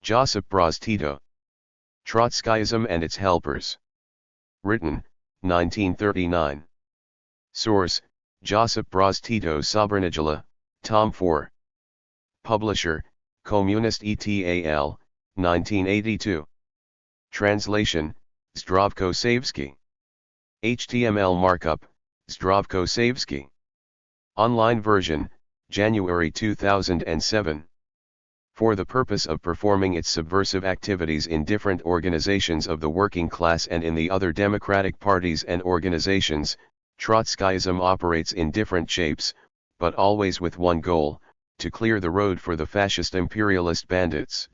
Josip Broz Tito. Trotskyism and its Helpers. Written, 1939. Source, Josip Broz Tito Sobranijala, Tom 4. Publisher, Communist ETAL, 1982. Translation, Zdravko Savsky. HTML markup, Zdravko Savsky. Online version, January 2007. For the purpose of performing its subversive activities in different organizations of the working class and in the other democratic parties and organizations, Trotskyism operates in different shapes, but always with one goal, to clear the road for the fascist imperialist bandits.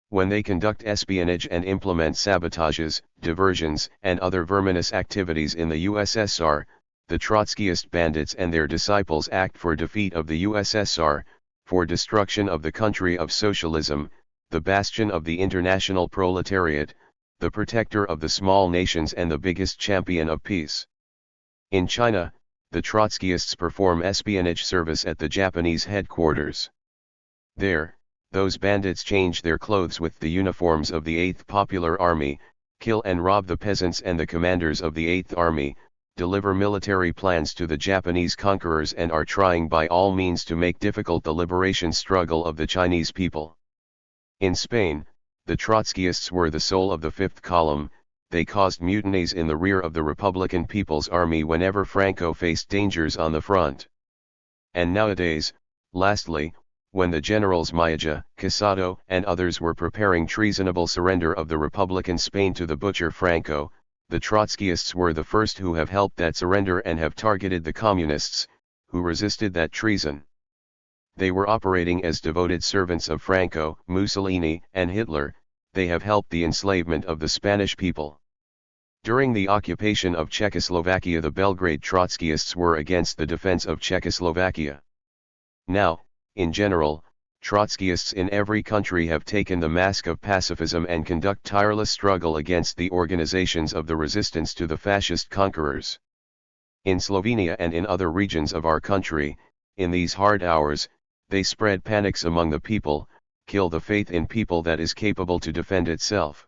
When they conduct espionage and implement sabotages, diversions, and other verminous activities in the USSR, the Trotskyist bandits and their disciples act for defeat of the USSR, for destruction of the country of socialism, the bastion of the international proletariat, the protector of the small nations and the biggest champion of peace. In China, the Trotskyists perform espionage service at the Japanese headquarters. There, those bandits change their clothes with the uniforms of the 8th Popular Army, kill and rob the peasants and the commanders of the 8th Army, deliver military plans to the Japanese conquerors and are trying by all means to make difficult the liberation struggle of the Chinese people. In Spain, the Trotskyists were the soul of the fifth column. They caused mutinies in the rear of the Republican People's Army whenever Franco faced dangers on the front. And nowadays, lastly, when the generals Mayaja, Casado, and others were preparing treasonable surrender of the Republican Spain to the butcher Franco, the Trotskyists were the first who have helped that surrender and have targeted the communists, who resisted that treason. They were operating as devoted servants of Franco, Mussolini, and Hitler. They have helped the enslavement of the Spanish people. During the occupation of Czechoslovakia, the Belgrade Trotskyists were against the defense of Czechoslovakia. Now, in general, Trotskyists in every country have taken the mask of pacifism and conduct tireless struggle against the organizations of the resistance to the fascist conquerors. In Slovenia and in other regions of our country, in these hard hours, they spread panics among the people, kill the faith in people that is capable to defend itself.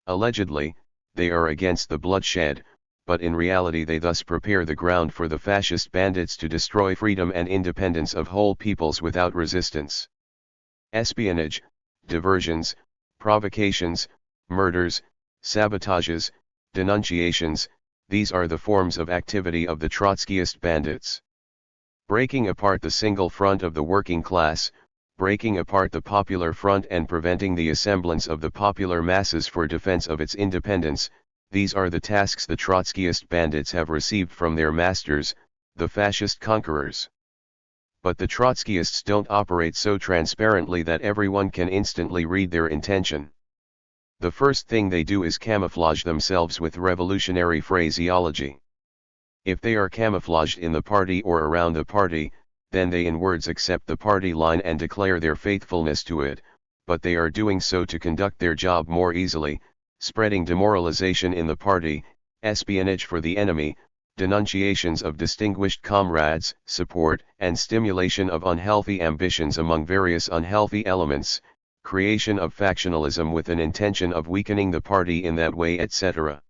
Allegedly, they are against the bloodshed, but in reality they thus prepare the ground for the fascist bandits to destroy freedom and independence of whole peoples without resistance. Espionage, diversions, provocations, murders, sabotages, denunciations, these are the forms of activity of the Trotskyist bandits. Breaking apart the single front of the working class, breaking apart the popular front and preventing the assemblance of the popular masses for defense of its independence, these are the tasks the Trotskyist bandits have received from their masters, the fascist conquerors. But the Trotskyists don't operate so transparently that everyone can instantly read their intention. The first thing they do is camouflage themselves with revolutionary phraseology. If they are camouflaged in the party or around the party, then they in words accept the party line and declare their faithfulness to it, but they are doing so to conduct their job more easily, spreading demoralization in the party, espionage for the enemy, denunciations of distinguished comrades, support and stimulation of unhealthy ambitions among various unhealthy elements, creation of factionalism with an intention of weakening the party in that way, etc.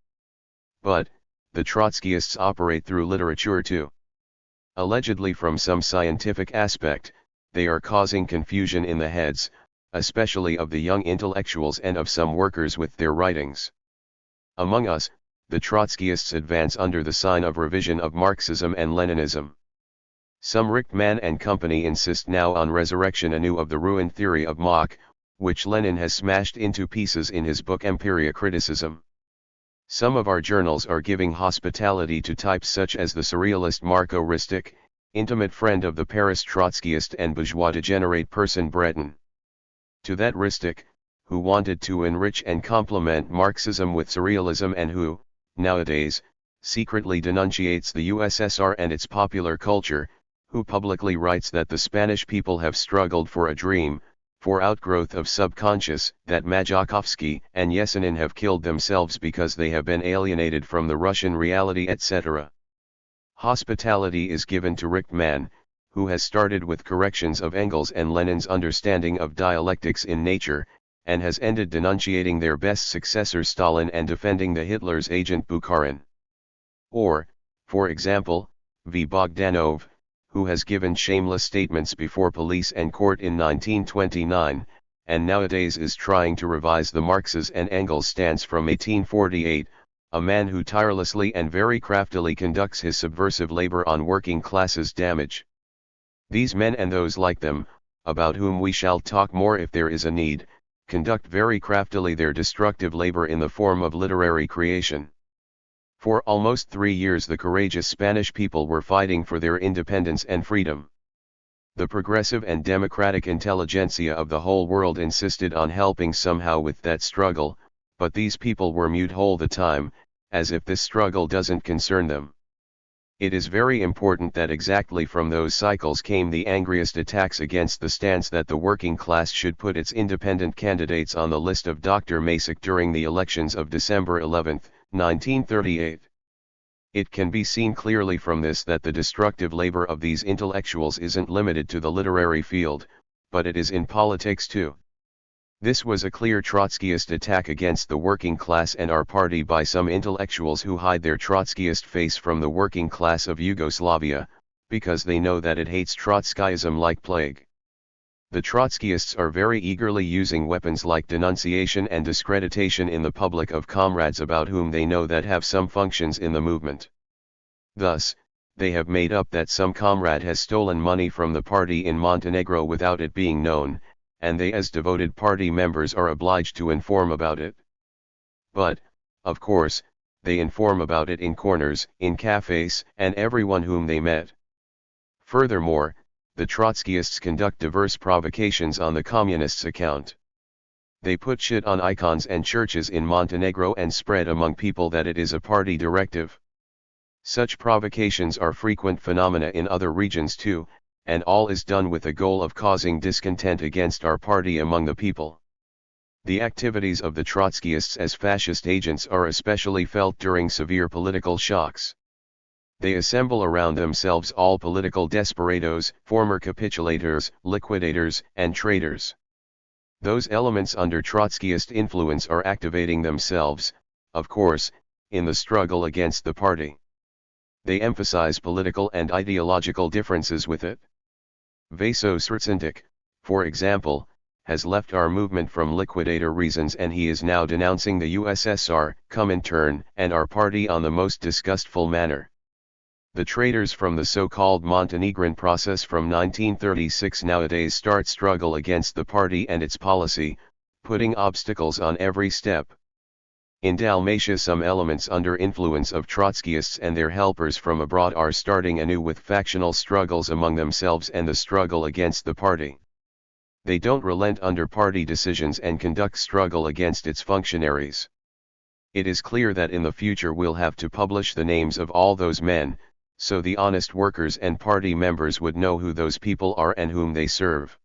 But, the Trotskyists operate through literature too. Allegedly from some scientific aspect, they are causing confusion in the heads, especially of the young intellectuals and of some workers with their writings. Among us, the Trotskyists advance under the sign of revision of Marxism and Leninism. Some Richtmann and company insist now on resurrection anew of the ruined theory of Mach, which Lenin has smashed into pieces in his book Empiria Criticism. Some of our journals are giving hospitality to types such as the surrealist Marco Ristic, intimate friend of the Paris Trotskyist and bourgeois degenerate person Breton. To that Ristic, who wanted to enrich and complement Marxism with surrealism and who, nowadays, secretly denunciates the USSR and its popular culture, who publicly writes that the Spanish people have struggled for a dream, for outgrowth of subconscious, that Majakovsky and Yesenin have killed themselves because they have been alienated from the Russian reality, etc. Hospitality is given to Richtmann, who has started with corrections of Engels and Lenin's understanding of dialectics in nature, and has ended denunciating their best successor Stalin and defending the Hitler's agent Bukharin. Or, for example, V. Bogdanov, who has given shameless statements before police and court in 1929, and nowadays is trying to revise the Marx's and Engels' stance from 1848, a man who tirelessly and very craftily conducts his subversive labor on working classes' damage. These men and those like them, about whom we shall talk more if there is a need, conduct very craftily their destructive labor in the form of literary creation. For almost 3 years the courageous Spanish people were fighting for their independence and freedom. The progressive and democratic intelligentsia of the whole world insisted on helping somehow with that struggle, but these people were mute all the time, as if this struggle doesn't concern them. It is very important that exactly from those cycles came the angriest attacks against the stance that the working class should put its independent candidates on the list of Dr. Masaryk during the elections of December 11, 1938. It can be seen clearly from this that the destructive labor of these intellectuals isn't limited to the literary field, but it is in politics too. This was a clear Trotskyist attack against the working class and our party by some intellectuals who hide their Trotskyist face from the working class of Yugoslavia, because they know that it hates Trotskyism like plague. The Trotskyists are very eagerly using weapons like denunciation and discreditation in the public of comrades about whom they know that have some functions in the movement. Thus, they have made up that some comrade has stolen money from the party in Montenegro without it being known, and they as devoted party members are obliged to inform about it. But, of course, they inform about it in corners, in cafes, and everyone whom they met. Furthermore, the Trotskyists conduct diverse provocations on the Communists' account. They put shit on icons and churches in Montenegro and spread among people that it is a party directive. Such provocations are frequent phenomena in other regions too, and all is done with the goal of causing discontent against our party among the people. The activities of the Trotskyists as fascist agents are especially felt during severe political shocks. They assemble around themselves all political desperados, former capitulators, liquidators, and traitors. Those elements under Trotskyist influence are activating themselves, of course, in the struggle against the party. They emphasize political and ideological differences with it. Vaso Srtsendik, for example, has left our movement from liquidator reasons and he is now denouncing the USSR, Comintern, and our party on the most disgustful manner. The traitors from the so-called Montenegrin process from 1936 nowadays start struggle against the party and its policy, putting obstacles on every step. In Dalmatia some elements under influence of Trotskyists and their helpers from abroad are starting anew with factional struggles among themselves and the struggle against the party. They don't relent under party decisions and conduct struggle against its functionaries. It is clear that in the future we'll have to publish the names of all those men, so the honest workers and party members would know who those people are and whom they serve.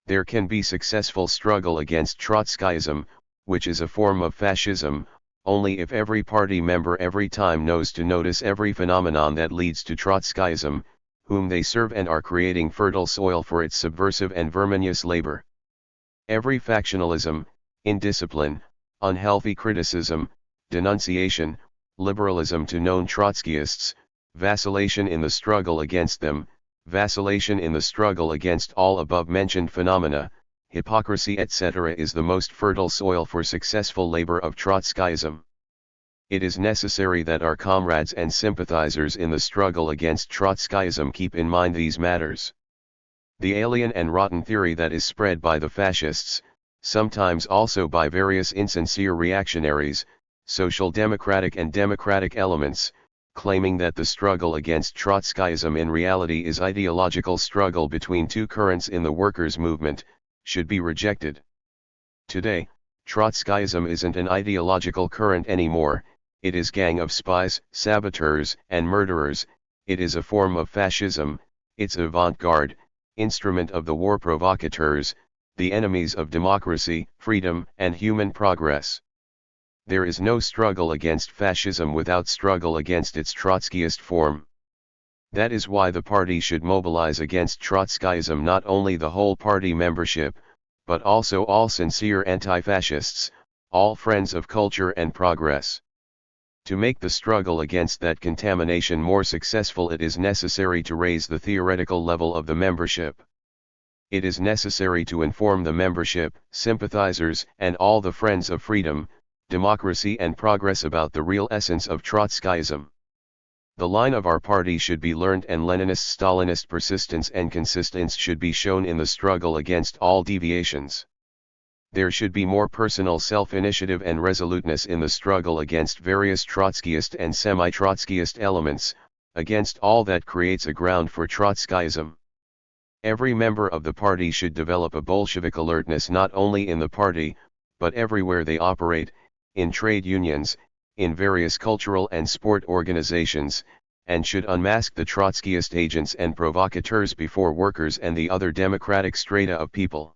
There can be successful struggle against Trotskyism, which is a form of fascism, only if every party member every time knows to notice every phenomenon that leads to Trotskyism, whom they serve and are creating fertile soil for its subversive and verminous labor. Every factionalism, indiscipline, unhealthy criticism, denunciation, liberalism to known Trotskyists, vacillation in the struggle against them, vacillation in the struggle against all above-mentioned phenomena, hypocrisy etc. is the most fertile soil for successful labor of Trotskyism. It is necessary that our comrades and sympathizers in the struggle against Trotskyism keep in mind these matters. The alien and rotten theory that is spread by the fascists, sometimes also by various insincere reactionaries, social democratic and democratic elements, claiming that the struggle against Trotskyism in reality is ideological struggle between two currents in the workers' movement, should be rejected. Today, Trotskyism isn't an ideological current anymore, it is gang of spies, saboteurs, and murderers, it is a form of fascism, its avant-garde, instrument of the war provocateurs, the enemies of democracy, freedom, and human progress. There is no struggle against fascism without struggle against its Trotskyist form. That is why the party should mobilize against Trotskyism not only the whole party membership, but also all sincere anti-fascists, all friends of culture and progress. To make the struggle against that contamination more successful, it is necessary to raise the theoretical level of the membership. It is necessary to inform the membership, sympathizers, and all the friends of freedom, democracy and progress about the real essence of Trotskyism. The line of our party should be learned, and Leninist-Stalinist persistence and consistence should be shown in the struggle against all deviations. There should be more personal self-initiative and resoluteness in the struggle against various Trotskyist and semi-Trotskyist elements, against all that creates a ground for Trotskyism. Every member of the party should develop a Bolshevik alertness not only in the party, but everywhere they operate, in trade unions, in various cultural and sport organizations, and should unmask the Trotskyist agents and provocateurs before workers and the other democratic strata of people.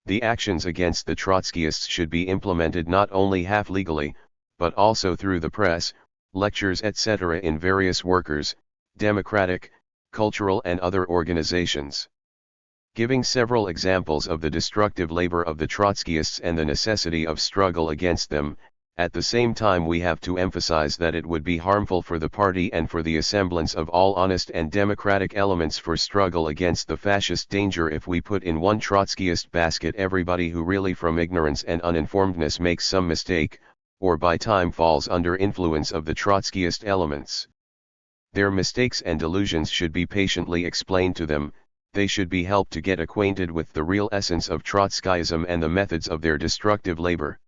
The actions against the Trotskyists should be implemented not only half-legally, but also through the press, lectures etc. in various workers, democratic, cultural and other organizations. Giving several examples of the destructive labor of the Trotskyists and the necessity of struggle against them, at the same time we have to emphasize that it would be harmful for the party and for the assemblance of all honest and democratic elements for struggle against the fascist danger if we put in one Trotskyist basket everybody who really from ignorance and uninformedness makes some mistake, or by time falls under influence of the Trotskyist elements. Their mistakes and delusions should be patiently explained to them, they should be helped to get acquainted with the real essence of Trotskyism and the methods of their destructive labor.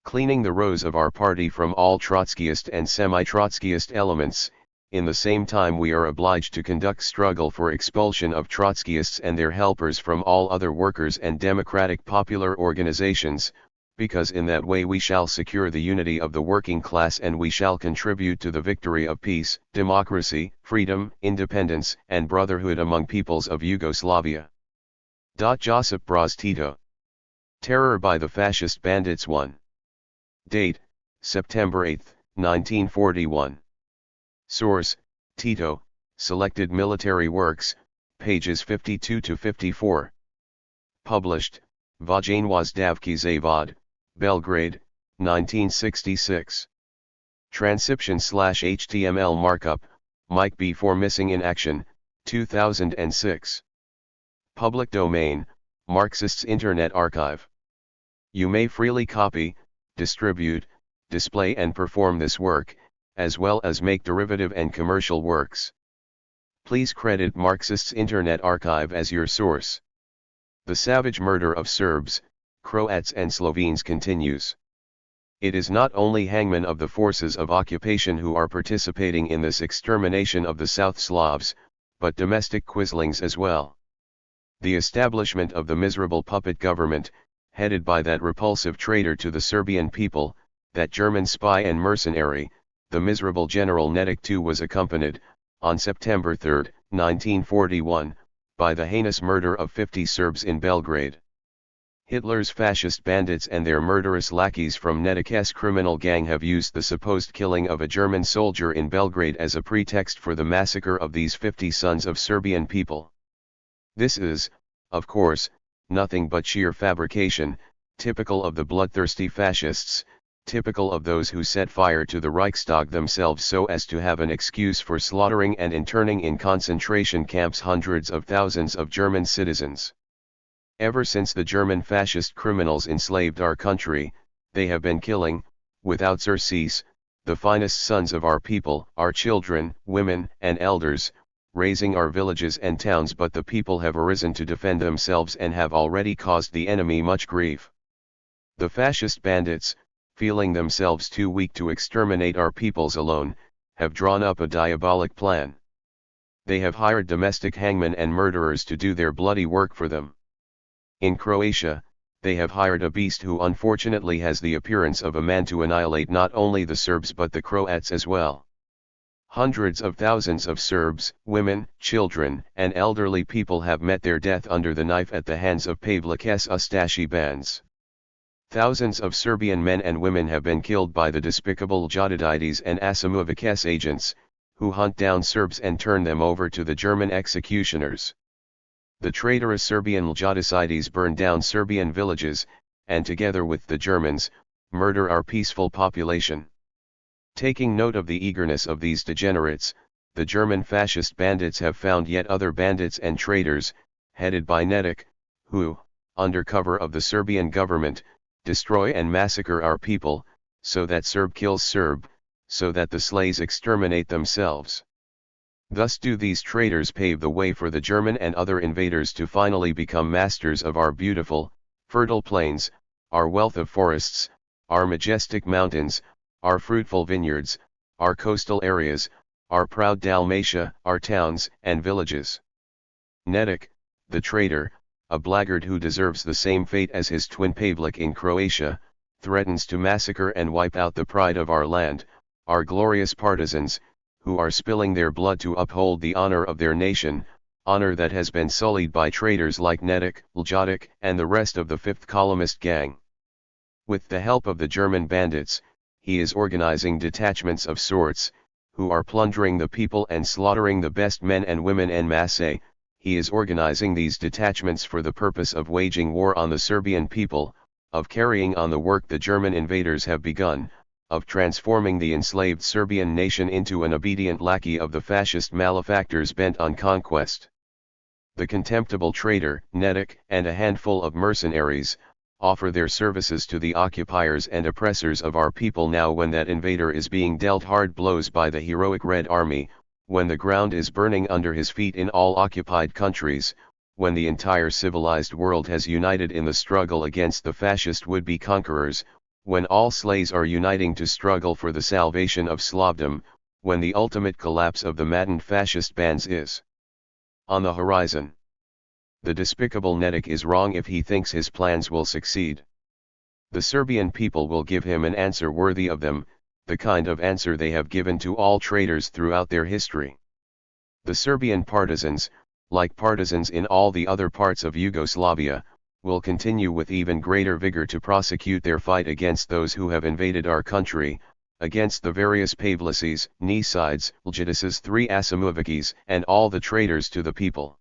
Cleaning the rows of our party from all Trotskyist and semi-Trotskyist elements, in the same time we are obliged to conduct struggle for expulsion of Trotskyists and their helpers from all other workers and democratic popular organizations, because in that way we shall secure the unity of the working class and we shall contribute to the victory of peace, democracy, freedom, independence, and brotherhood among peoples of Yugoslavia. Josip Broz Tito. Terror by the Fascist Bandits 1. Date, September 8, 1941. Source, Tito, Selected Military Works, pages 52 to 54. Published, Vojanwazdavki Zavod, Belgrade, 1966. Transcription/HTML markup, Mike B4 Missing in Action, 2006. Public domain, Marxists Internet Archive. You may freely copy, distribute, display and perform this work, as well as make derivative and commercial works. Please credit Marxists Internet Archive as your source. The savage murder of Serbs, Croats and Slovenes continues. It is not only hangmen of the forces of occupation who are participating in this extermination of the South Slavs, but domestic quislings as well. The establishment of the miserable puppet government, headed by that repulsive traitor to the Serbian people, that German spy and mercenary, the miserable General Netic II, was accompanied, on September 3, 1941, by the heinous murder of 50 Serbs in Belgrade. Hitler's fascist bandits and their murderous lackeys from Netic's criminal gang have used the supposed killing of a German soldier in Belgrade as a pretext for the massacre of these 50 sons of Serbian people. This is, of course, nothing but sheer fabrication, typical of the bloodthirsty fascists, typical of those who set fire to the Reichstag themselves so as to have an excuse for slaughtering and interning in concentration camps hundreds of thousands of German citizens. Ever since the German fascist criminals enslaved our country, they have been killing, without surcease, the finest sons of our people, our children, women, and elders, razing our villages and towns, but the people have arisen to defend themselves and have already caused the enemy much grief. The fascist bandits, feeling themselves too weak to exterminate our peoples alone, have drawn up a diabolic plan. They have hired domestic hangmen and murderers to do their bloody work for them. In Croatia, they have hired a beast who unfortunately has the appearance of a man to annihilate not only the Serbs but the Croats as well. Hundreds of thousands of Serbs, women, children, and elderly people have met their death under the knife at the hands of Pavlik's Ustashi bands. Thousands of Serbian men and women have been killed by the despicable Jodidites and Asimovic's agents, who hunt down Serbs and turn them over to the German executioners. The traitorous Serbian Ljudicides burn down Serbian villages, and together with the Germans, murder our peaceful population. Taking note of the eagerness of these degenerates, the German fascist bandits have found yet other bandits and traitors, headed by Netic, who, under cover of the Serbian government, destroy and massacre our people, so that Serb kills Serb, so that the slaves exterminate themselves. Thus do these traitors pave the way for the German and other invaders to finally become masters of our beautiful, fertile plains, our wealth of forests, our majestic mountains, our fruitful vineyards, our coastal areas, our proud Dalmatia, our towns and villages. Netic, the traitor, a blackguard who deserves the same fate as his twin Pavlik in Croatia, threatens to massacre and wipe out the pride of our land, our glorious partisans, who are spilling their blood to uphold the honor of their nation, honor that has been sullied by traitors like Netic, Ljudic, and the rest of the fifth columnist gang. With the help of the German bandits, he is organizing detachments of sorts, who are plundering the people and slaughtering the best men and women en masse. He is organizing these detachments for the purpose of waging war on the Serbian people, of carrying on the work the German invaders have begun, of transforming the enslaved Serbian nation into an obedient lackey of the fascist malefactors bent on conquest. The contemptible traitor, Netic, and a handful of mercenaries, offer their services to the occupiers and oppressors of our people now when that invader is being dealt hard blows by the heroic Red Army, when the ground is burning under his feet in all occupied countries, when the entire civilized world has united in the struggle against the fascist would-be conquerors, when all slaves are uniting to struggle for the salvation of Slavdom, when the ultimate collapse of the maddened fascist bands is on the horizon. The despicable Netic is wrong if he thinks his plans will succeed. The Serbian people will give him an answer worthy of them, the kind of answer they have given to all traitors throughout their history. The Serbian partisans, like partisans in all the other parts of Yugoslavia, will continue with even greater vigor to prosecute their fight against those who have invaded our country, against the various Pavlices, Nisides, Ljudices, three Asimovicis, and all the traitors to the people.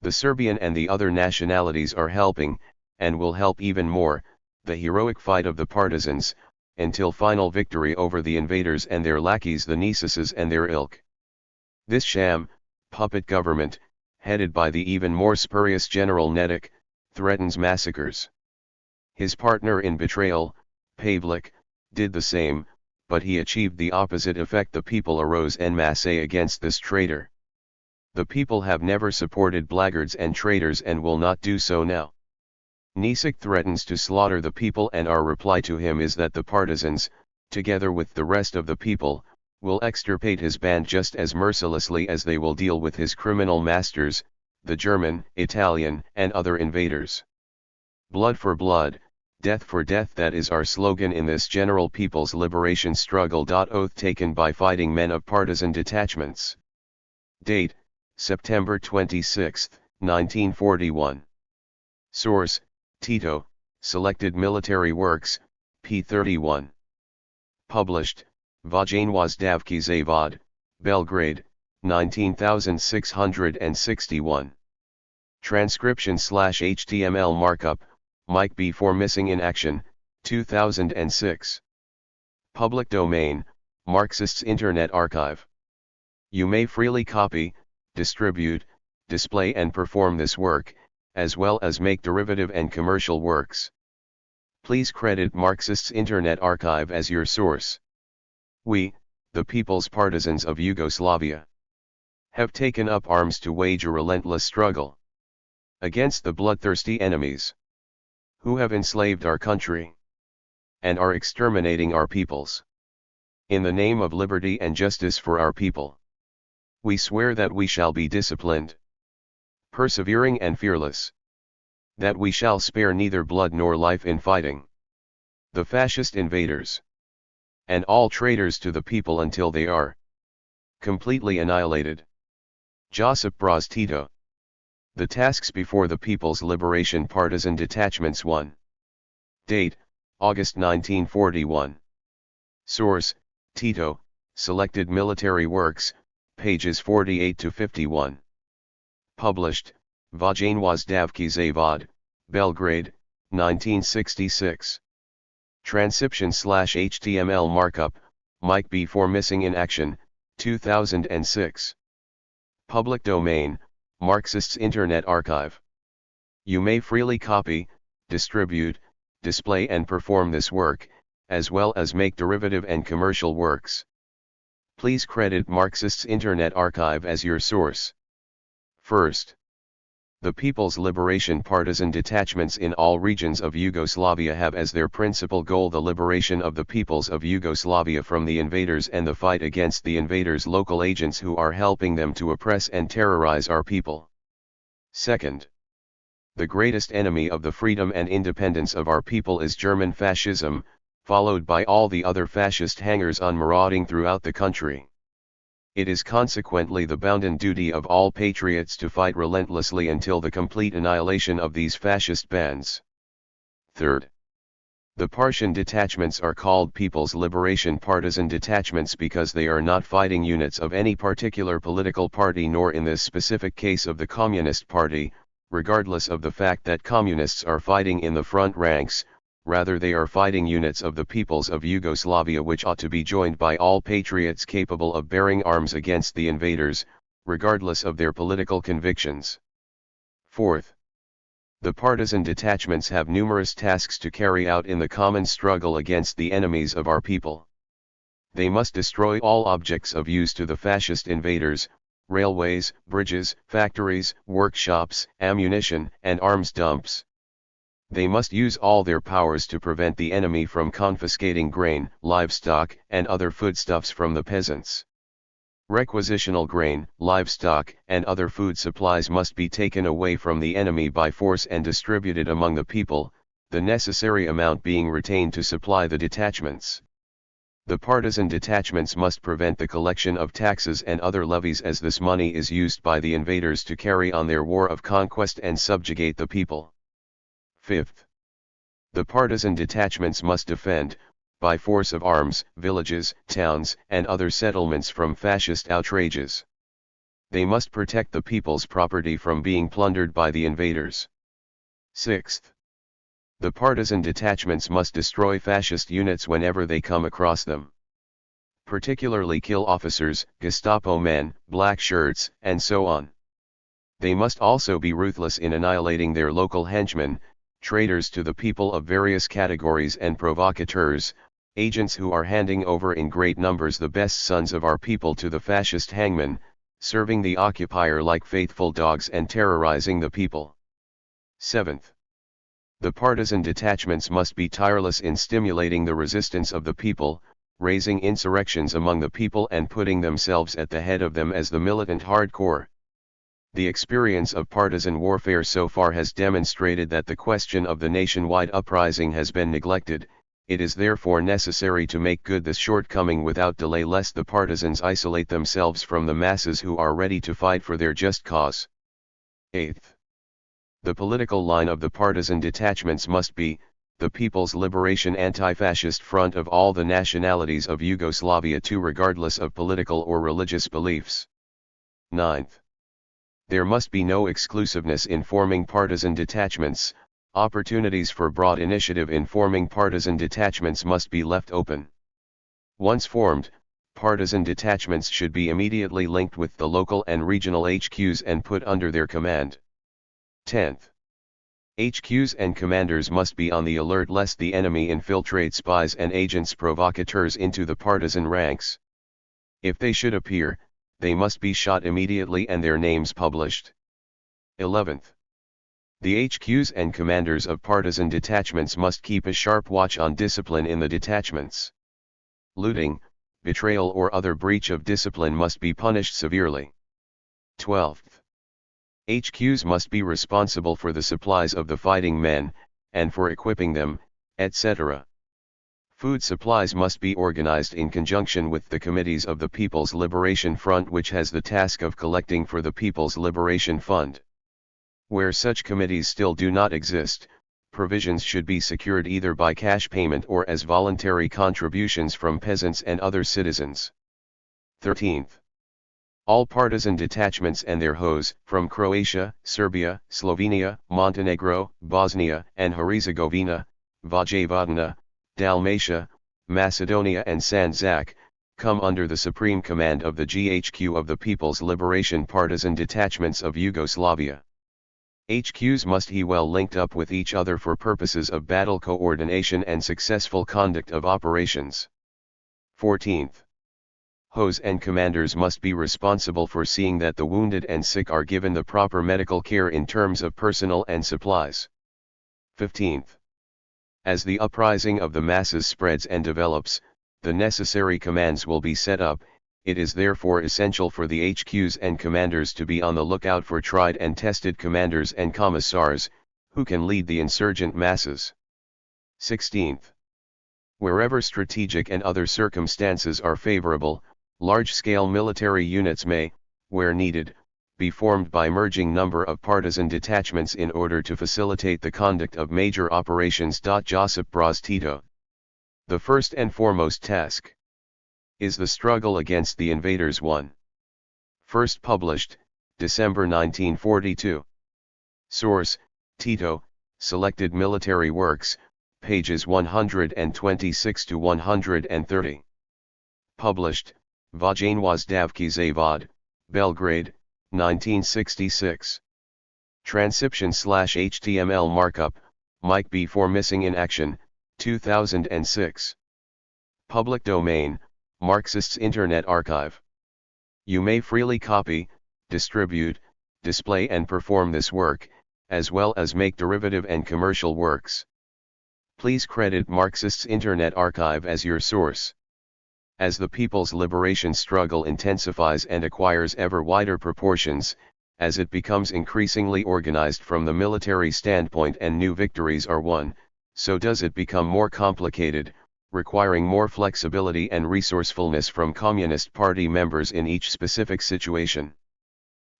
The Serbian and the other nationalities are helping, and will help even more, the heroic fight of the partisans, until final victory over the invaders and their lackeys the Nisises and their ilk. This sham, puppet government, headed by the even more spurious General Netic, threatens massacres. His partner in betrayal, Pavlik, did the same, but he achieved the opposite effect. The people arose en masse against this traitor. The people have never supported blackguards and traitors and will not do so now. Nisic threatens to slaughter the people, and our reply to him is that the partisans, together with the rest of the people, will extirpate his band just as mercilessly as they will deal with his criminal masters, the German, Italian, and other invaders. Blood for blood, death for death, that is our slogan in this general people's liberation struggle. Oath taken by fighting men of partisan detachments. Date, September 26, 1941. Source, Tito, Selected Military Works, p. 31. Published, Vojnovac Zavod, Belgrade, 19661. Transcription/HTML markup, Mike B4 Missing in Action, 2006. Public domain, Marxists Internet Archive. You may freely copy, distribute, display and perform this work, as well as make derivative and commercial works. Please credit Marxists Internet Archive as your source. We, the people's partisans of Yugoslavia, have taken up arms to wage a relentless struggle against the bloodthirsty enemies who have enslaved our country and are exterminating our peoples. In the name of liberty and justice for our people, we swear that we shall be disciplined, persevering and fearless, that we shall spare neither blood nor life in fighting the fascist invaders and all traitors to the people until they are completely annihilated. Josip Broz Tito. The tasks before the People's Liberation Partisan Detachments 1. Date, August 1941. Source, Tito, Selected Military Works, pages 48 to 51. Published, Vojenwozdavki Zavod, Belgrade, 1966. Transcription/HTML markup, Mike B4 Missing in Action, 2006. Public domain, Marxists Internet Archive. You may freely copy, distribute, display and perform this work, as well as make derivative and commercial works. Please credit Marxists Internet Archive as your source. First, the People's Liberation Partisan detachments in all regions of Yugoslavia have as their principal goal the liberation of the peoples of Yugoslavia from the invaders and the fight against the invaders' local agents who are helping them to oppress and terrorize our people. Second, the greatest enemy of the freedom and independence of our people is German fascism, followed by all the other fascist hangers-on marauding throughout the country. It is consequently the bounden duty of all patriots to fight relentlessly until the complete annihilation of these fascist bands. Third, the Partisan detachments are called People's Liberation Partisan detachments because they are not fighting units of any particular political party nor in this specific case of the Communist Party, regardless of the fact that communists are fighting in the front ranks. Rather they are fighting units of the peoples of Yugoslavia which ought to be joined by all patriots capable of bearing arms against the invaders, regardless of their political convictions. Fourth, the partisan detachments have numerous tasks to carry out in the common struggle against the enemies of our people. They must destroy all objects of use to the fascist invaders, railways, bridges, factories, workshops, ammunition, and arms dumps. They must use all their powers to prevent the enemy from confiscating grain, livestock, and other foodstuffs from the peasants. Requisitional grain, livestock, and other food supplies must be taken away from the enemy by force and distributed among the people, the necessary amount being retained to supply the detachments. The partisan detachments must prevent the collection of taxes and other levies as this money is used by the invaders to carry on their war of conquest and subjugate the people. Fifth, the partisan detachments must defend, by force of arms, villages, towns, and other settlements from fascist outrages. They must protect the people's property from being plundered by the invaders. Sixth, the partisan detachments must destroy fascist units whenever they come across them. Particularly kill officers, Gestapo men, black shirts, and so on. They must also be ruthless in annihilating their local henchmen, traitors to the people of various categories and provocateurs, agents who are handing over in great numbers the best sons of our people to the fascist hangmen, serving the occupier like faithful dogs and terrorizing the people. Seventh, the partisan detachments must be tireless in stimulating the resistance of the people, raising insurrections among the people and putting themselves at the head of them as the militant hardcore. The experience of partisan warfare so far has demonstrated that the question of the nationwide uprising has been neglected. It is therefore necessary to make good this shortcoming without delay lest the partisans isolate themselves from the masses who are ready to fight for their just cause. Eighth, the political line of the partisan detachments must be, the People's Liberation Anti-Fascist Front of all the nationalities of Yugoslavia too regardless of political or religious beliefs. Ninth, there must be no exclusiveness in forming partisan detachments. Opportunities for broad initiative in forming partisan detachments must be left open. Once formed, partisan detachments should be immediately linked with the local and regional HQs and put under their command. 10th. HQs and commanders must be on the alert lest the enemy infiltrate spies and agents provocateurs into the partisan ranks. If they should appear, they must be shot immediately and their names published. 11th. The HQs and commanders of partisan detachments must keep a sharp watch on discipline in the detachments. Looting, betrayal or other breach of discipline must be punished severely. 12th. HQs must be responsible for the supplies of the fighting men, and for equipping them, etc. Food supplies must be organized in conjunction with the committees of the People's Liberation Front which has the task of collecting for the People's Liberation Fund. Where such committees still do not exist, provisions should be secured either by cash payment or as voluntary contributions from peasants and other citizens. 13th. All partisan detachments and their hosts, from Croatia, Serbia, Slovenia, Montenegro, Bosnia and Herzegovina, Vojvodina, Dalmatia, Macedonia and Sandzak, come under the supreme command of the GHQ of the People's Liberation Partisan Detachments of Yugoslavia. HQs must be well linked up with each other for purposes of battle coordination and successful conduct of operations. 14th. HOs and commanders must be responsible for seeing that the wounded and sick are given the proper medical care in terms of personnel and supplies. 15th. As the uprising of the masses spreads and develops, the necessary commands will be set up. It is therefore essential for the HQs and commanders to be on the lookout for tried and tested commanders and commissars, who can lead the insurgent masses. 16th. Wherever strategic and other circumstances are favorable, large-scale military units may, where needed, be formed by merging number of partisan detachments in order to facilitate the conduct of major operations. Josip Broz Tito. The first and foremost task is the struggle against the invaders. 1. First published, December 1942. Source, Tito, Selected Military Works, pages 126 to 130. Published, Vojnozdavski Zavod, Belgrade, 1966. Transcription/HTML markup, Mike B. for Missing in Action, 2006. Public domain, Marxists Internet Archive. You may freely copy, distribute, display and perform this work, as well as make derivative and commercial works. Please credit Marxists Internet Archive as your source. As the people's liberation struggle intensifies and acquires ever wider proportions, as it becomes increasingly organized from the military standpoint and new victories are won, so does it become more complicated, requiring more flexibility and resourcefulness from Communist Party members in each specific situation.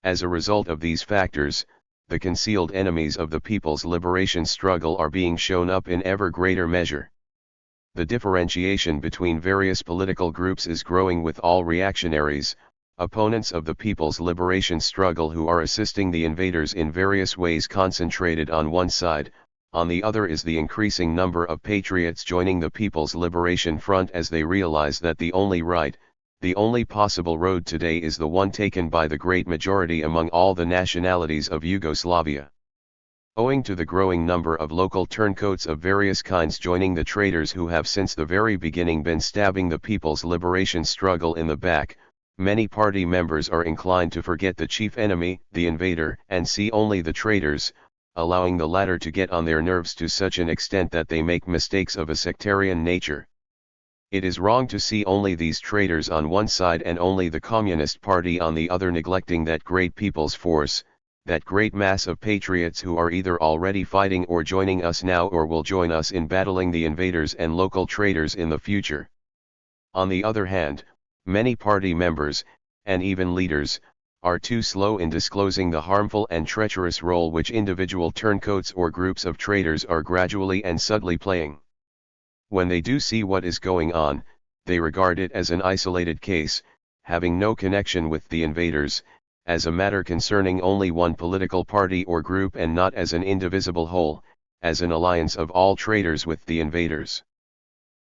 As a result of these factors, the concealed enemies of the people's liberation struggle are being shown up in ever greater measure. The differentiation between various political groups is growing, with all reactionaries, opponents of the people's liberation struggle who are assisting the invaders in various ways, concentrated on one side. On the other is the increasing number of patriots joining the People's Liberation Front as they realize that the only right, the only possible road today is the one taken by the great majority among all the nationalities of Yugoslavia. Owing to the growing number of local turncoats of various kinds joining the traitors who have since the very beginning been stabbing the People's Liberation struggle in the back, many party members are inclined to forget the chief enemy, the invader, and see only the traitors, allowing the latter to get on their nerves to such an extent that they make mistakes of a sectarian nature. It is wrong to see only these traitors on one side and only the Communist Party on the other, neglecting that great people's force, that great mass of patriots who are either already fighting or joining us now or will join us in battling the invaders and local traitors in the future. On the other hand, many party members, and even leaders, are too slow in disclosing the harmful and treacherous role which individual turncoats or groups of traitors are gradually and subtly playing. When they do see what is going on, they regard it as an isolated case, having no connection with the invaders, as a matter concerning only one political party or group and not as an indivisible whole, as an alliance of all traitors with the invaders.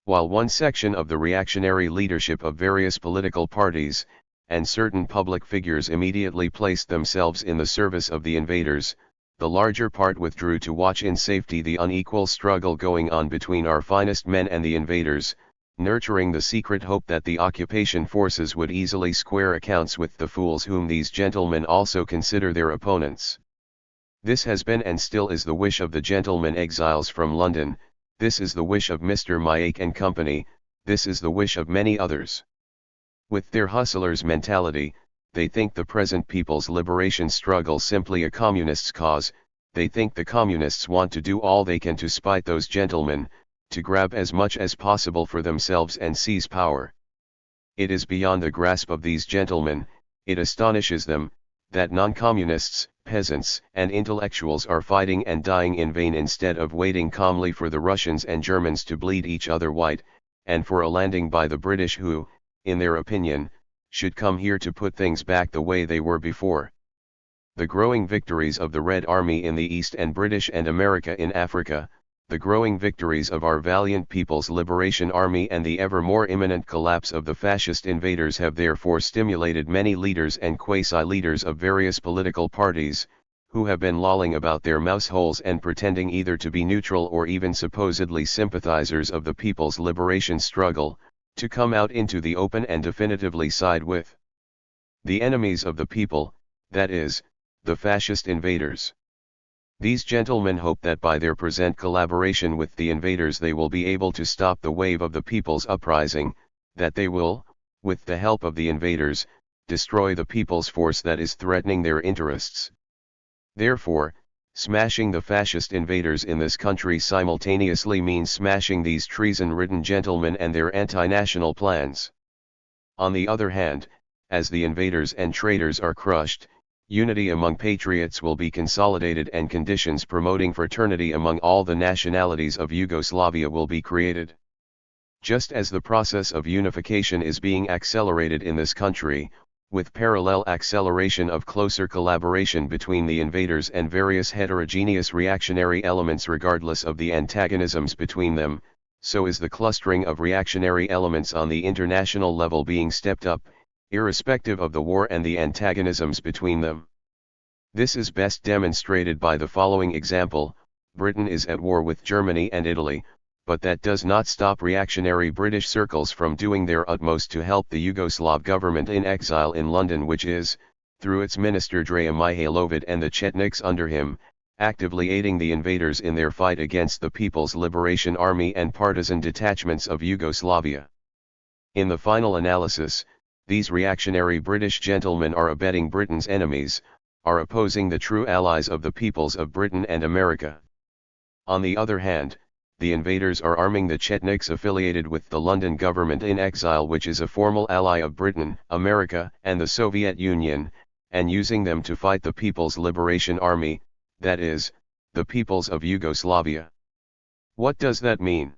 While one section of the reactionary leadership of various political parties, and certain public figures immediately placed themselves in the service of the invaders, the larger part withdrew to watch in safety the unequal struggle going on between our finest men and the invaders, nurturing the secret hope that the occupation forces would easily square accounts with the fools whom these gentlemen also consider their opponents. This has been and still is the wish of the gentlemen exiles from London, this is the wish of Mr. Myack and Company, this is the wish of many others. With their hustlers' mentality, they think the present people's liberation struggle simply a communist's cause, they think the communists want to do all they can to spite those gentlemen, to grab as much as possible for themselves and seize power. It is beyond the grasp of these gentlemen, it astonishes them, that non-communists, peasants, and intellectuals are fighting and dying in vain instead of waiting calmly for the Russians and Germans to bleed each other white, and for a landing by the British who, in their opinion, should come here to put things back the way they were before. The growing victories of the Red Army in the East and British and America in Africa, the growing victories of our valiant People's Liberation Army and the ever more imminent collapse of the fascist invaders have therefore stimulated many leaders and quasi-leaders of various political parties, who have been lolling about their mouse-holes and pretending either to be neutral or even supposedly sympathizers of the people's liberation struggle, to come out into the open and definitively side with the enemies of the people, that is, the fascist invaders. These gentlemen hope that by their present collaboration with the invaders they will be able to stop the wave of the people's uprising, that they will, with the help of the invaders, destroy the people's force that is threatening their interests. Therefore, smashing the fascist invaders in this country simultaneously means smashing these treason-ridden gentlemen and their anti-national plans. On the other hand, as the invaders and traitors are crushed, unity among patriots will be consolidated and conditions promoting fraternity among all the nationalities of Yugoslavia will be created. Just as the process of unification is being accelerated in this country, with parallel acceleration of closer collaboration between the invaders and various heterogeneous reactionary elements regardless of the antagonisms between them, so is the clustering of reactionary elements on the international level being stepped up, irrespective of the war and the antagonisms between them. This is best demonstrated by the following example: Britain is at war with Germany and Italy, but that does not stop reactionary British circles from doing their utmost to help the Yugoslav government in exile in London, which is, through its minister Draja Mihailovic and the Chetniks under him, actively aiding the invaders in their fight against the People's Liberation Army and partisan detachments of Yugoslavia. In the final analysis, these reactionary British gentlemen are abetting Britain's enemies, are opposing the true allies of the peoples of Britain and America. On the other hand, the invaders are arming the Chetniks affiliated with the London government in exile, which is a formal ally of Britain, America, and the Soviet Union, and using them to fight the People's Liberation Army, that is, the peoples of Yugoslavia. What does that mean?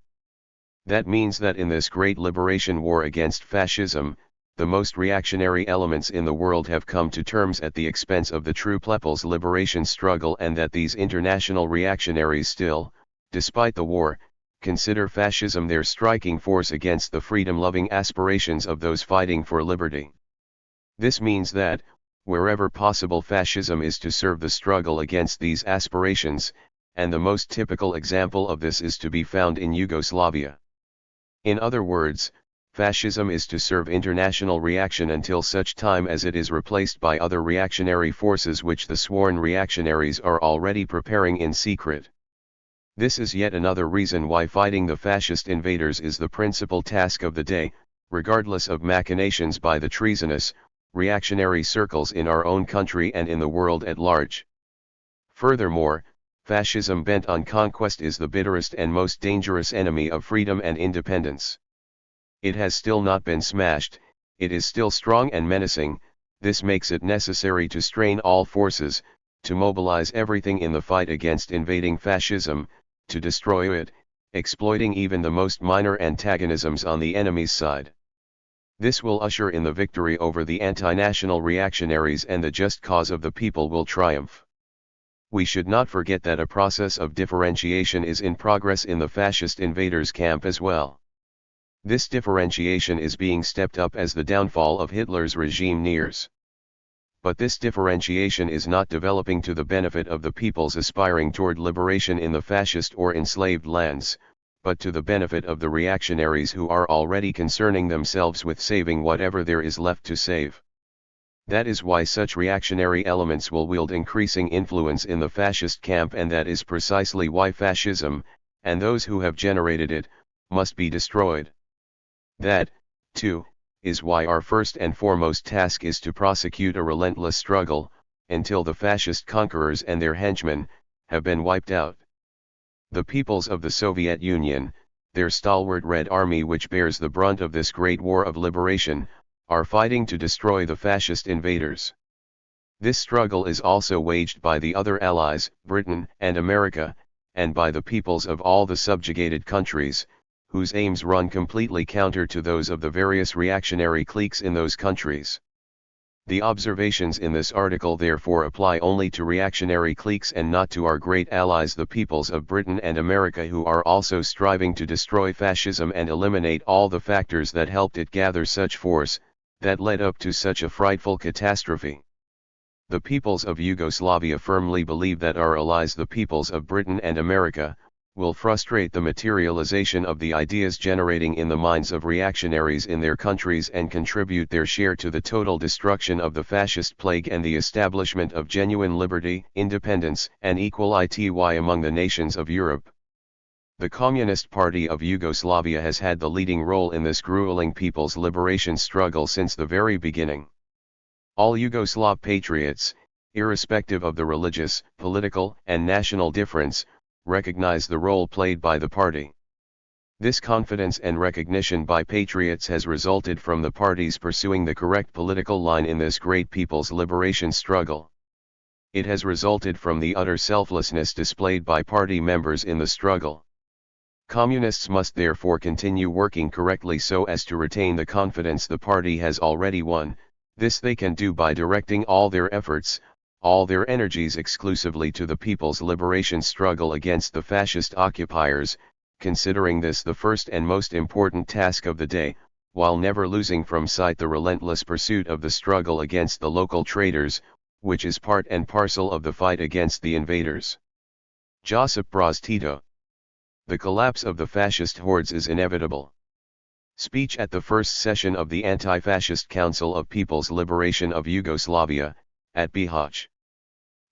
That means that in this great liberation war against fascism, the most reactionary elements in the world have come to terms at the expense of the true people's liberation struggle, and that these international reactionaries still, despite the war, consider fascism their striking force against the freedom-loving aspirations of those fighting for liberty. This means that, wherever possible, fascism is to serve the struggle against these aspirations, and the most typical example of this is to be found in Yugoslavia. In other words, fascism is to serve international reaction until such time as it is replaced by other reactionary forces which the sworn reactionaries are already preparing in secret. This is yet another reason why fighting the fascist invaders is the principal task of the day, regardless of machinations by the treasonous, reactionary circles in our own country and in the world at large. Furthermore, fascism bent on conquest is the bitterest and most dangerous enemy of freedom and independence. It has still not been smashed, it is still strong and menacing. This makes it necessary to strain all forces, to mobilize everything in the fight against invading fascism, to destroy it, exploiting even the most minor antagonisms on the enemy's side. This will usher in the victory over the anti-national reactionaries, and the just cause of the people will triumph. We should not forget that a process of differentiation is in progress in the fascist invaders' camp as well. This differentiation is being stepped up as the downfall of Hitler's regime nears. But this differentiation is not developing to the benefit of the peoples aspiring toward liberation in the fascist or enslaved lands, but to the benefit of the reactionaries who are already concerning themselves with saving whatever there is left to save. That is why such reactionary elements will wield increasing influence in the fascist camp, and that is precisely why fascism, and those who have generated it, must be destroyed. That, too, is why our first and foremost task is to prosecute a relentless struggle, until the fascist conquerors and their henchmen have been wiped out. The peoples of the Soviet Union, their stalwart Red Army which bears the brunt of this great war of liberation, are fighting to destroy the fascist invaders. This struggle is also waged by the other allies, Britain and America, and by the peoples of all the subjugated countries, whose aims run completely counter to those of the various reactionary cliques in those countries. The observations in this article therefore apply only to reactionary cliques and not to our great allies the peoples of Britain and America, who are also striving to destroy fascism and eliminate all the factors that helped it gather such force, that led up to such a frightful catastrophe. The peoples of Yugoslavia firmly believe that our allies the peoples of Britain and America, will frustrate the materialization of the ideas generating in the minds of reactionaries in their countries and contribute their share to the total destruction of the fascist plague and the establishment of genuine liberty, independence, and equality among the nations of Europe. The Communist Party of Yugoslavia has had the leading role in this grueling people's liberation struggle since the very beginning. All Yugoslav patriots, irrespective of the religious, political, and national difference, recognize the role played by the party. This confidence and recognition by patriots has resulted from the parties pursuing the correct political line in this great people's liberation struggle. It has resulted from the utter selflessness displayed by party members in the struggle. Communists must therefore continue working correctly so as to retain the confidence the party has already won. This they can do by directing all their efforts, all their energies exclusively to the people's liberation struggle against the fascist occupiers, considering this the first and most important task of the day, while never losing from sight the relentless pursuit of the struggle against the local traitors, which is part and parcel of the fight against the invaders. Josip Broz Tito. The collapse of the fascist hordes is inevitable. Speech at the first session of the Anti-Fascist Council of People's Liberation of Yugoslavia, at Bihać.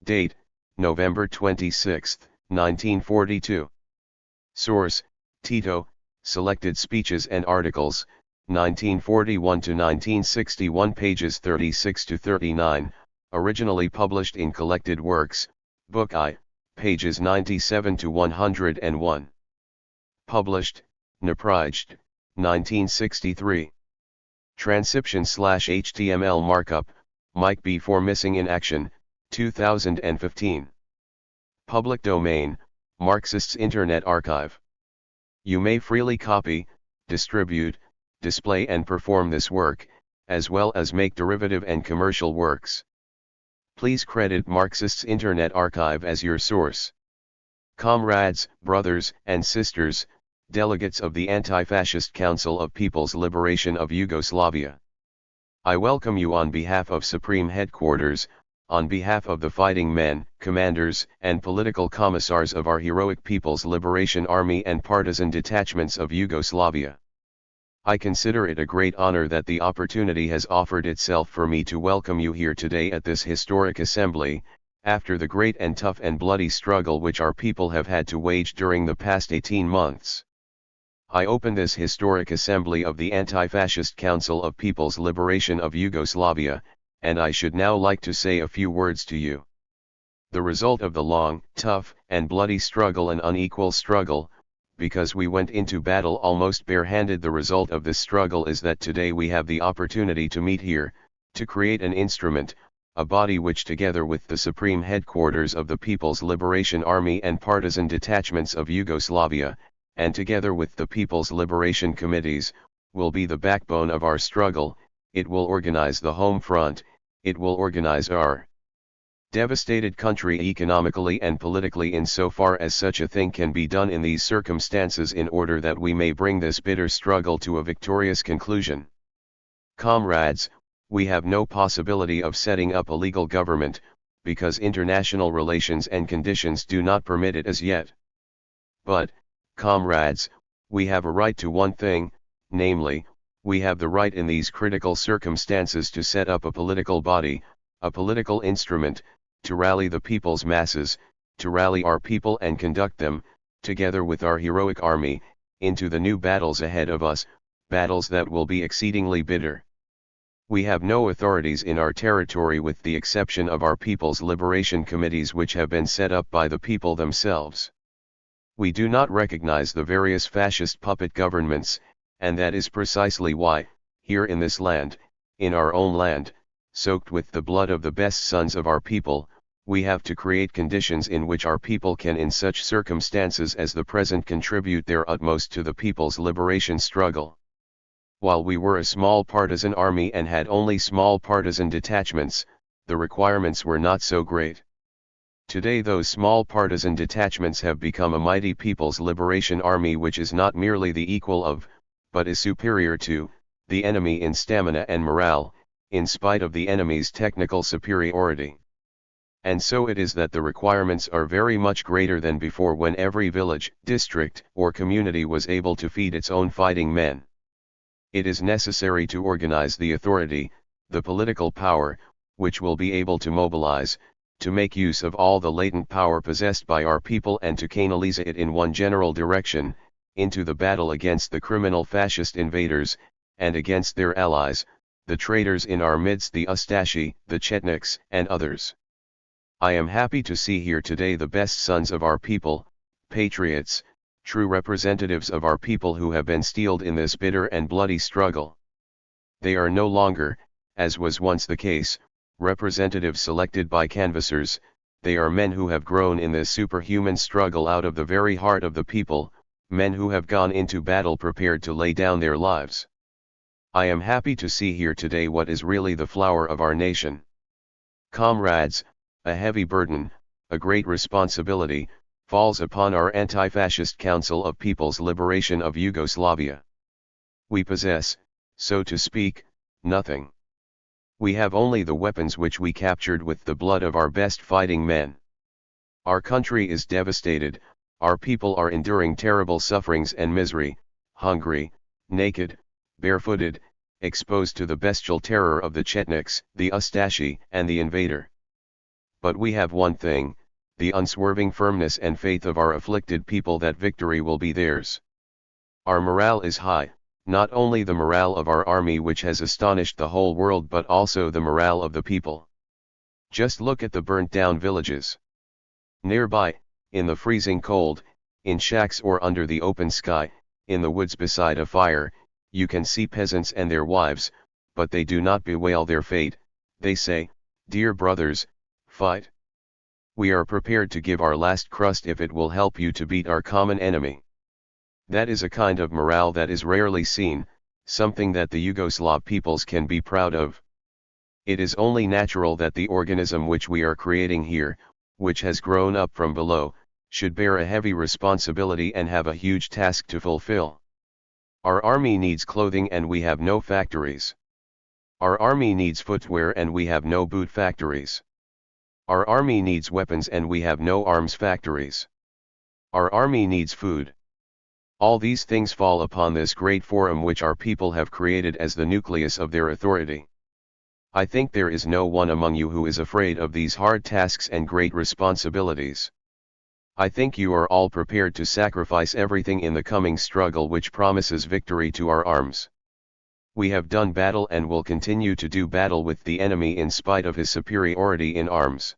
Date, November 26, 1942. Source, Tito, Selected Speeches and Articles, 1941 to 1961, pages 36 to 39, originally published in Collected Works, Book I, pages 97 to 101. Published, Naprijed, 1963. Transcription/HTML markup, Mike B4 Missing in Action, 2015. Public domain, Marxists Internet Archive. You may freely copy, distribute, display and perform this work, as well as make derivative and commercial works. Please credit Marxists Internet Archive as your source. Comrades, brothers, and sisters, delegates of the Anti-Fascist Council of People's Liberation of Yugoslavia. I welcome you on behalf of Supreme Headquarters, on behalf of the fighting men, commanders, and political commissars of our heroic People's Liberation Army and partisan detachments of Yugoslavia. I consider it a great honor that the opportunity has offered itself for me to welcome you here today at this historic assembly, after the great and tough and bloody struggle which our people have had to wage during the past 18 months. I open this historic assembly of the Anti-Fascist Council of People's Liberation of Yugoslavia, and I should now like to say a few words to you. The result of the long, tough, and bloody struggle, an unequal struggle, because we went into battle almost barehanded, the result of this struggle is that today we have the opportunity to meet here, to create an instrument, a body which together with the supreme headquarters of the People's Liberation Army and partisan detachments of Yugoslavia, and together with the People's Liberation Committees, will be the backbone of our struggle. It will organize the home front, it will organize our devastated country economically and politically insofar as such a thing can be done in these circumstances, in order that we may bring this bitter struggle to a victorious conclusion. Comrades, we have no possibility of setting up a legal government, because international relations and conditions do not permit it as yet. But, comrades, we have a right to one thing, namely, we have the right in these critical circumstances to set up a political body, a political instrument, to rally the people's masses, to rally our people and conduct them, together with our heroic army, into the new battles ahead of us, battles that will be exceedingly bitter. We have no authorities in our territory with the exception of our People's Liberation Committees, which have been set up by the people themselves. We do not recognize the various fascist puppet governments, and that is precisely why, here in this land, in our own land, soaked with the blood of the best sons of our people, we have to create conditions in which our people can in such circumstances as the present contribute their utmost to the people's liberation struggle. While we were a small partisan army and had only small partisan detachments, the requirements were not so great. Today those small partisan detachments have become a mighty People's Liberation Army which is not merely the equal of, but is superior to, the enemy in stamina and morale, in spite of the enemy's technical superiority. And so it is that the requirements are very much greater than before, when every village, district, or community was able to feed its own fighting men. It is necessary to organize the authority, the political power, which will be able to mobilize, to make use of all the latent power possessed by our people and to canalize it in one general direction, into the battle against the criminal fascist invaders, and against their allies, the traitors in our midst, the Ustashi, the Chetniks, and others. I am happy to see here today the best sons of our people, patriots, true representatives of our people who have been steeled in this bitter and bloody struggle. They are no longer, as was once the case, representatives selected by canvassers. They are men who have grown in this superhuman struggle out of the very heart of the people, men who have gone into battle prepared to lay down their lives. I am happy to see here today what is really the flower of our nation. Comrades, a heavy burden, a great responsibility, falls upon our Anti-Fascist Council of People's Liberation of Yugoslavia. We possess, so to speak, nothing. We have only the weapons which we captured with the blood of our best fighting men. Our country is devastated, our people are enduring terrible sufferings and misery, hungry, naked, barefooted, exposed to the bestial terror of the Chetniks, the Ustashi, and the invader. But we have one thing, the unswerving firmness and faith of our afflicted people that victory will be theirs. Our morale is high, not only the morale of our army which has astonished the whole world but also the morale of the people. Just look at the burnt-down villages. Nearby, in the freezing cold, in shacks or under the open sky, in the woods beside a fire, you can see peasants and their wives, but they do not bewail their fate. They say, "Dear brothers, fight. We are prepared to give our last crust if it will help you to beat our common enemy." That is a kind of morale that is rarely seen, something that the Yugoslav peoples can be proud of. It is only natural that the organism which we are creating here, which has grown up from below, should bear a heavy responsibility and have a huge task to fulfill. Our army needs clothing and we have no factories. Our army needs footwear and we have no boot factories. Our army needs weapons and we have no arms factories. Our army needs food. All these things fall upon this great forum which our people have created as the nucleus of their authority. I think there is no one among you who is afraid of these hard tasks and great responsibilities. I think you are all prepared to sacrifice everything in the coming struggle which promises victory to our arms. We have done battle and will continue to do battle with the enemy in spite of his superiority in arms.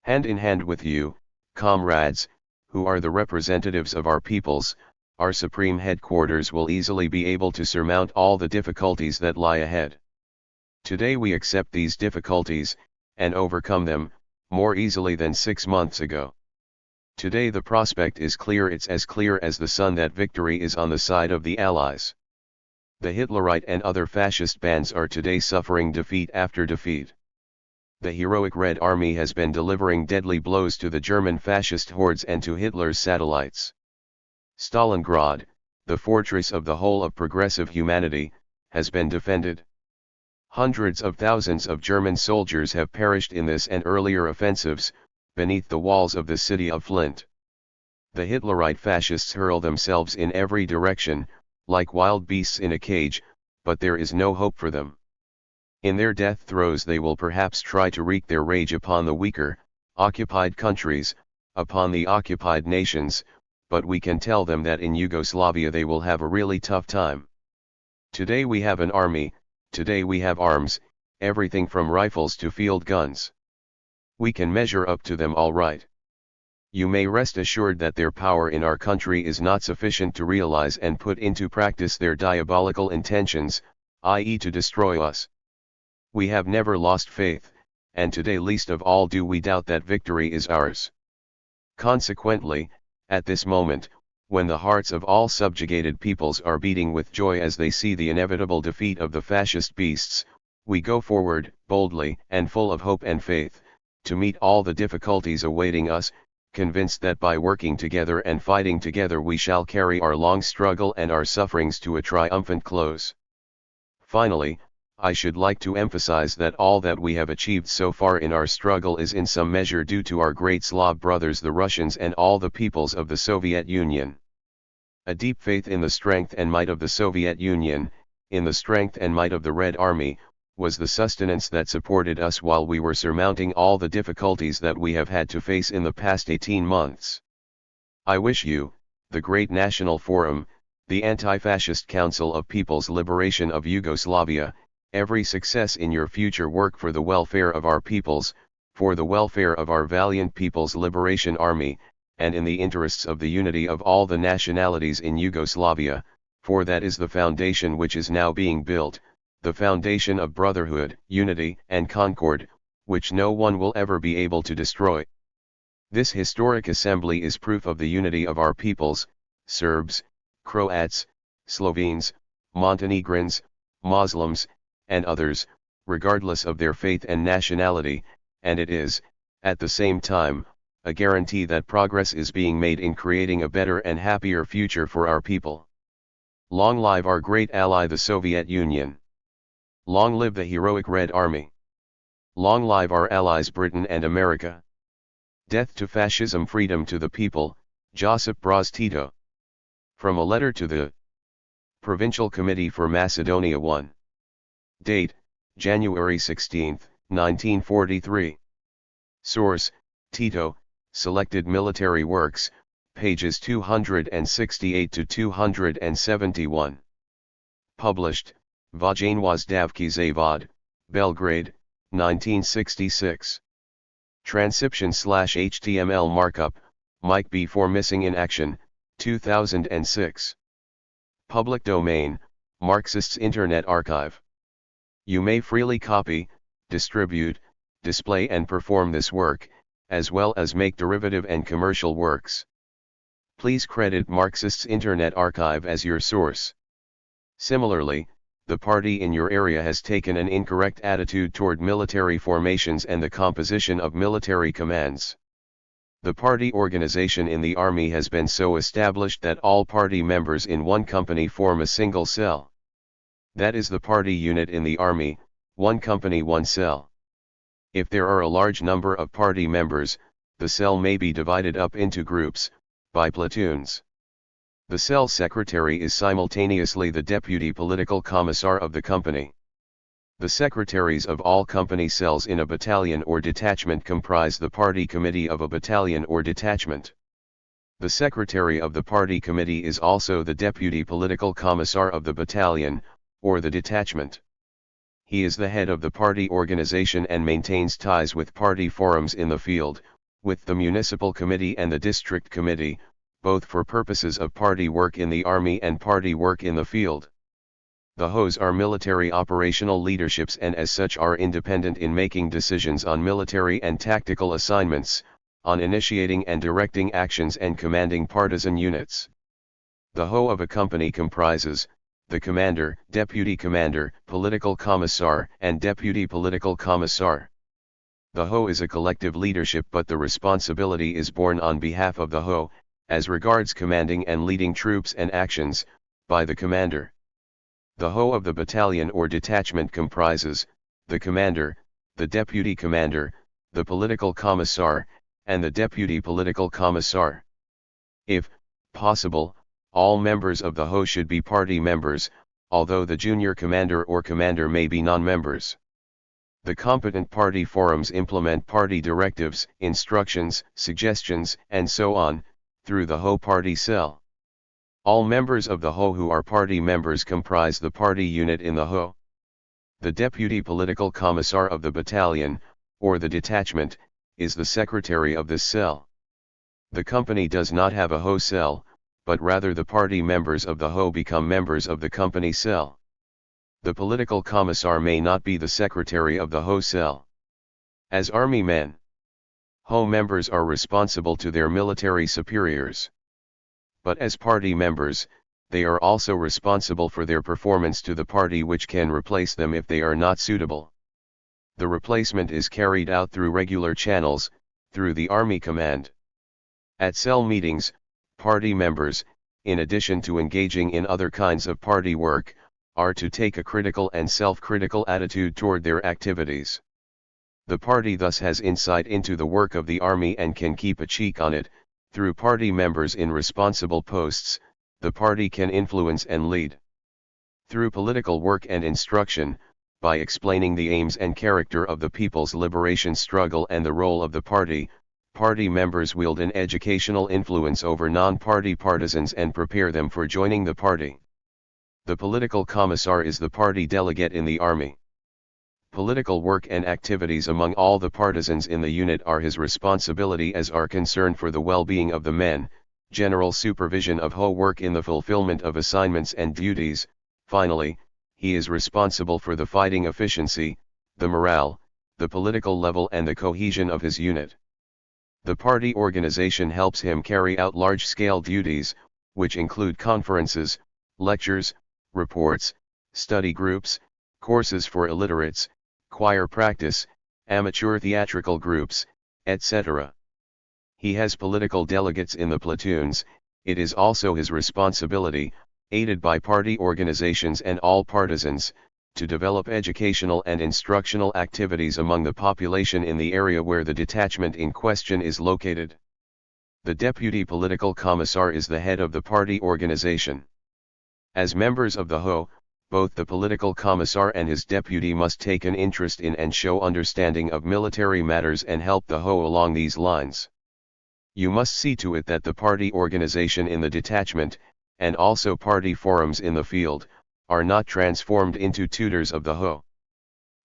Hand in hand with you, comrades, who are the representatives of our peoples, our supreme headquarters will easily be able to surmount all the difficulties that lie ahead. Today we accept these difficulties, and overcome them, more easily than 6 months ago. Today the prospect is clear, it's as clear as the sun that victory is on the side of the Allies. The Hitlerite and other fascist bands are today suffering defeat after defeat. The heroic Red Army has been delivering deadly blows to the German fascist hordes and to Hitler's satellites. Stalingrad, the fortress of the whole of progressive humanity, has been defended. Hundreds of thousands of German soldiers have perished in this and earlier offensives, beneath the walls of the city of Flint. The Hitlerite fascists hurl themselves in every direction, like wild beasts in a cage, but there is no hope for them. In their death throes they will perhaps try to wreak their rage upon the weaker, occupied countries, upon the occupied nations, but we can tell them that in Yugoslavia they will have a really tough time. Today we have an army, today we have arms, everything from rifles to field guns. We can measure up to them all right. You may rest assured that their power in our country is not sufficient to realize and put into practice their diabolical intentions, i.e. to destroy us. We have never lost faith, and today least of all do we doubt that victory is ours. Consequently, at this moment, when the hearts of all subjugated peoples are beating with joy as they see the inevitable defeat of the fascist beasts, we go forward, boldly and full of hope and faith, to meet all the difficulties awaiting us, convinced that by working together and fighting together we shall carry our long struggle and our sufferings to a triumphant close. Finally, I should like to emphasize that all that we have achieved so far in our struggle is in some measure due to our great Slav brothers the Russians and all the peoples of the Soviet Union. A deep faith in the strength and might of the Soviet Union, in the strength and might of the Red Army, was the sustenance that supported us while we were surmounting all the difficulties that we have had to face in the past 18 months. I wish you, the Great National Forum, the Anti-Fascist Council of People's Liberation of Yugoslavia, every success in your future work for the welfare of our peoples, for the welfare of our valiant People's Liberation Army, and in the interests of the unity of all the nationalities in Yugoslavia, for that is the foundation which is now being built, the foundation of brotherhood, unity, and concord, which no one will ever be able to destroy. This historic assembly is proof of the unity of our peoples, Serbs, Croats, Slovenes, Montenegrins, Muslims, and others, regardless of their faith and nationality, and it is, at the same time, a guarantee that progress is being made in creating a better and happier future for our people. Long live our great ally the Soviet Union! Long live the heroic Red Army! Long live our allies Britain and America! Death to fascism, freedom to the people, Josip Broz Tito. From a letter to the Provincial Committee for Macedonia 1. Date, January 16, 1943. Source, Tito, Selected Military Works, pages 268 to 271. Published, Vojnovozdavski Zavod, Belgrade, 1966. Transcription/HTML markup, Mike B. for Missing in Action, 2006. Public domain, Marxists Internet Archive. You may freely copy, distribute, display and perform this work, as well as make derivative and commercial works. Please credit Marxists Internet Archive as your source. Similarly, the party in your area has taken an incorrect attitude toward military formations and the composition of military commands. The party organization in the army has been so established that all party members in one company form a single cell. That is the party unit in the army, one company, one cell. If there are a large number of party members, the cell may be divided up into groups, by platoons. The cell secretary is simultaneously the deputy political commissar of the company. The secretaries of all company cells in a battalion or detachment comprise the party committee of a battalion or detachment. The secretary of the party committee is also the deputy political commissar of the battalion, or the detachment. He is the head of the party organization and maintains ties with party forums in the field, with the municipal committee and the district committee, both for purposes of party work in the army and party work in the field. The HOs are military operational leaderships and as such are independent in making decisions on military and tactical assignments, on initiating and directing actions and commanding partisan units. The HO of a company comprises the commander, deputy commander, political commissar, and deputy political commissar. The HO is a collective leadership, but the responsibility is borne on behalf of the HO, as regards commanding and leading troops and actions, by the commander. The HO of the battalion or detachment comprises the commander, the deputy commander, the political commissar, and the deputy political commissar. If possible, all members of the HO should be party members, although the junior commander or commander may be non-members. The competent party forums implement party directives, instructions, suggestions, and so on, through the HO party cell. All members of the HO who are party members comprise the party unit in the HO. The deputy political commissar of the battalion, or the detachment, is the secretary of this cell. The company does not have a HO cell, but rather the party members of the HO become members of the company cell. The political commissar may not be the secretary of the HO cell. As army men, HO members are responsible to their military superiors. But as party members, they are also responsible for their performance to the party which can replace them if they are not suitable. The replacement is carried out through regular channels, through the army command. At cell meetings, party members, in addition to engaging in other kinds of party work, are to take a critical and self-critical attitude toward their activities. The party thus has insight into the work of the army and can keep a check on it. Through party members in responsible posts, the party can influence and lead. Through political work and instruction, by explaining the aims and character of the people's liberation struggle and the role of the party, party members wield an educational influence over non-party partisans and prepare them for joining the party. The political commissar is the party delegate in the army. Political work and activities among all the partisans in the unit are his responsibility as are concern for the well-being of the men, general supervision of HO work in the fulfillment of assignments and duties. Finally, he is responsible for the fighting efficiency, the morale, the political level and the cohesion of his unit. The party organization helps him carry out large-scale duties, which include conferences, lectures, reports, study groups, courses for illiterates, choir practice, amateur theatrical groups, etc. He has political delegates in the platoons. It is also his responsibility, aided by party organizations and all partisans, to develop educational and instructional activities among the population in the area where the detachment in question is located. The deputy political commissar is the head of the party organization. As members of the HO, both the political commissar and his deputy must take an interest in and show understanding of military matters and help the HO along these lines. You must see to it that the party organization in the detachment, and also party forums in the field, are not transformed into tutors of the HO.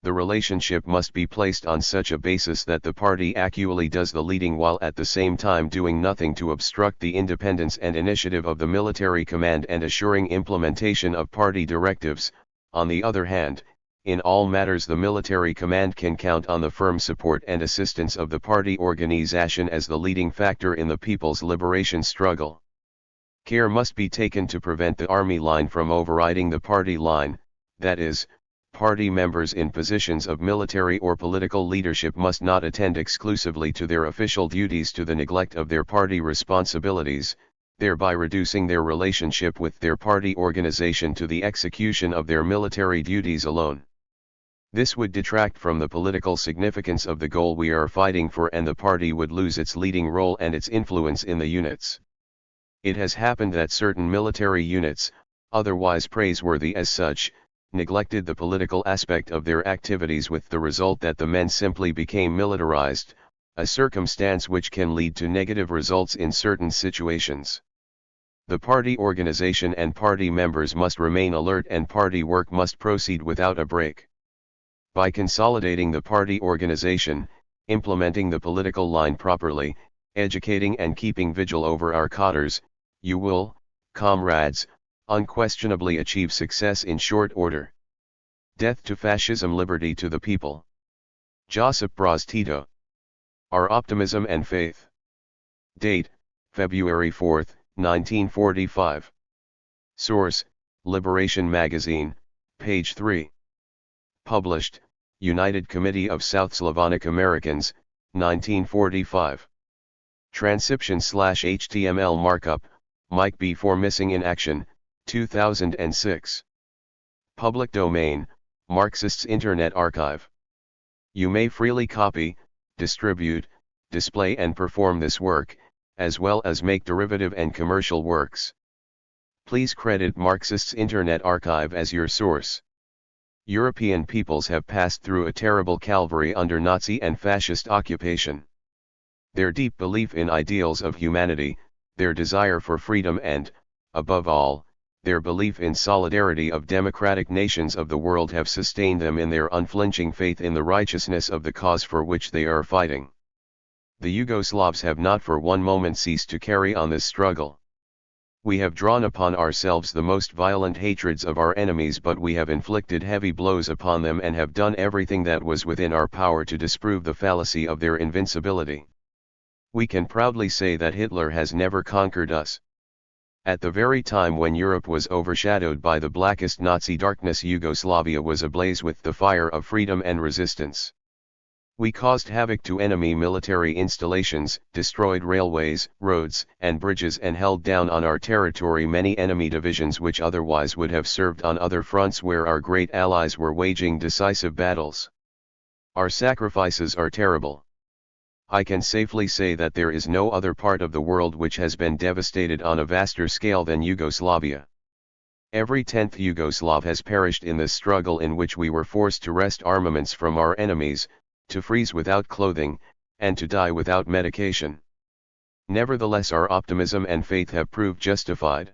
The relationship must be placed on such a basis that the party actually does the leading while at the same time doing nothing to obstruct the independence and initiative of the military command and assuring implementation of party directives. On the other hand, in all matters the military command can count on the firm support and assistance of the party organization as the leading factor in the people's liberation struggle. Care must be taken to prevent the army line from overriding the party line, that is, party members in positions of military or political leadership must not attend exclusively to their official duties to the neglect of their party responsibilities, thereby reducing their relationship with their party organization to the execution of their military duties alone. This would detract from the political significance of the goal we are fighting for, and the party would lose its leading role and its influence in the units. It has happened that certain military units, otherwise praiseworthy as such, neglected the political aspect of their activities with the result that the men simply became militarized, a circumstance which can lead to negative results in certain situations. The party organization and party members must remain alert and party work must proceed without a break. By consolidating the party organization, implementing the political line properly, educating and keeping vigil over our cadres, you will, comrades, unquestionably achieve success in short order. Death to fascism, liberty to the people. Josip Broz Tito. Our Optimism and Faith. Date, February 4, 1945. Source, Liberation Magazine, page 3. Published, United Committee of South Slavonic Americans, 1945. Transcription/HTML markup, Mike B. for Missing in Action, 2006. Public domain, Marxists Internet Archive. You may freely copy, distribute, display and perform this work, as well as make derivative and commercial works. Please credit Marxists Internet Archive as your source. European peoples have passed through a terrible calvary under Nazi and fascist occupation. Their deep belief in ideals of humanity, their desire for freedom and, above all, their belief in solidarity of democratic nations of the world have sustained them in their unflinching faith in the righteousness of the cause for which they are fighting. The Yugoslavs have not for one moment ceased to carry on this struggle. We have drawn upon ourselves the most violent hatreds of our enemies, but we have inflicted heavy blows upon them and have done everything that was within our power to disprove the fallacy of their invincibility. We can proudly say that Hitler has never conquered us. At the very time when Europe was overshadowed by the blackest Nazi darkness, Yugoslavia was ablaze with the fire of freedom and resistance. We caused havoc to enemy military installations, destroyed railways, roads, and bridges, and held down on our territory many enemy divisions which otherwise would have served on other fronts where our great allies were waging decisive battles. Our sacrifices are terrible. I can safely say that there is no other part of the world which has been devastated on a vaster scale than Yugoslavia. Every 10th Yugoslav has perished in this struggle in which we were forced to wrest armaments from our enemies, to freeze without clothing, and to die without medication. Nevertheless, our optimism and faith have proved justified.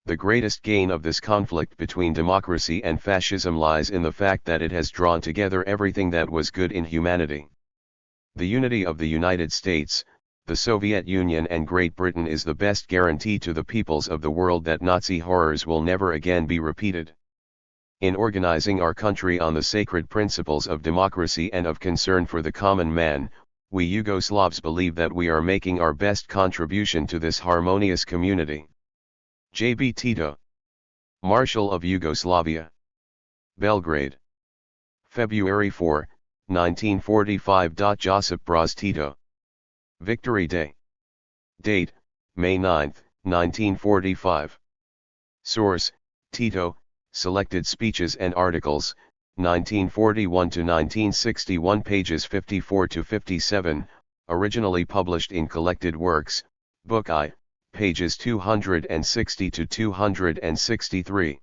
The greatest gain of this conflict between democracy and fascism lies in the fact that it has drawn together everything that was good in humanity. The unity of the United States, the Soviet Union and Great Britain is the best guarantee to the peoples of the world that Nazi horrors will never again be repeated. In organizing our country on the sacred principles of democracy and of concern for the common man, we Yugoslavs believe that we are making our best contribution to this harmonious community. Josip Tito, Marshal of Yugoslavia. Belgrade. February 4, 1945. Josip Broz Tito. Victory Day. Date, May 9, 1945. Source, Tito, Selected Speeches and Articles, 1941 to 1961, pages 54 to 57, originally published in Collected Works, Book I, pages 260 to 263.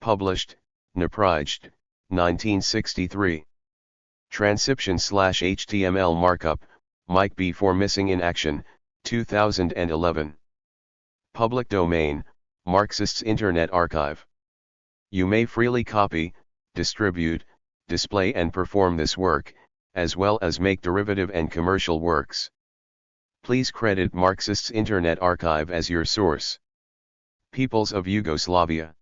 Published, Naprajed, 1963. Transcription/HTML markup, Mike B. for Missing in Action, 2011. Public domain, Marxists Internet Archive. You may freely copy, distribute, display and perform this work, as well as make derivative and commercial works. Please credit Marxists Internet Archive as your source. Peoples of Yugoslavia.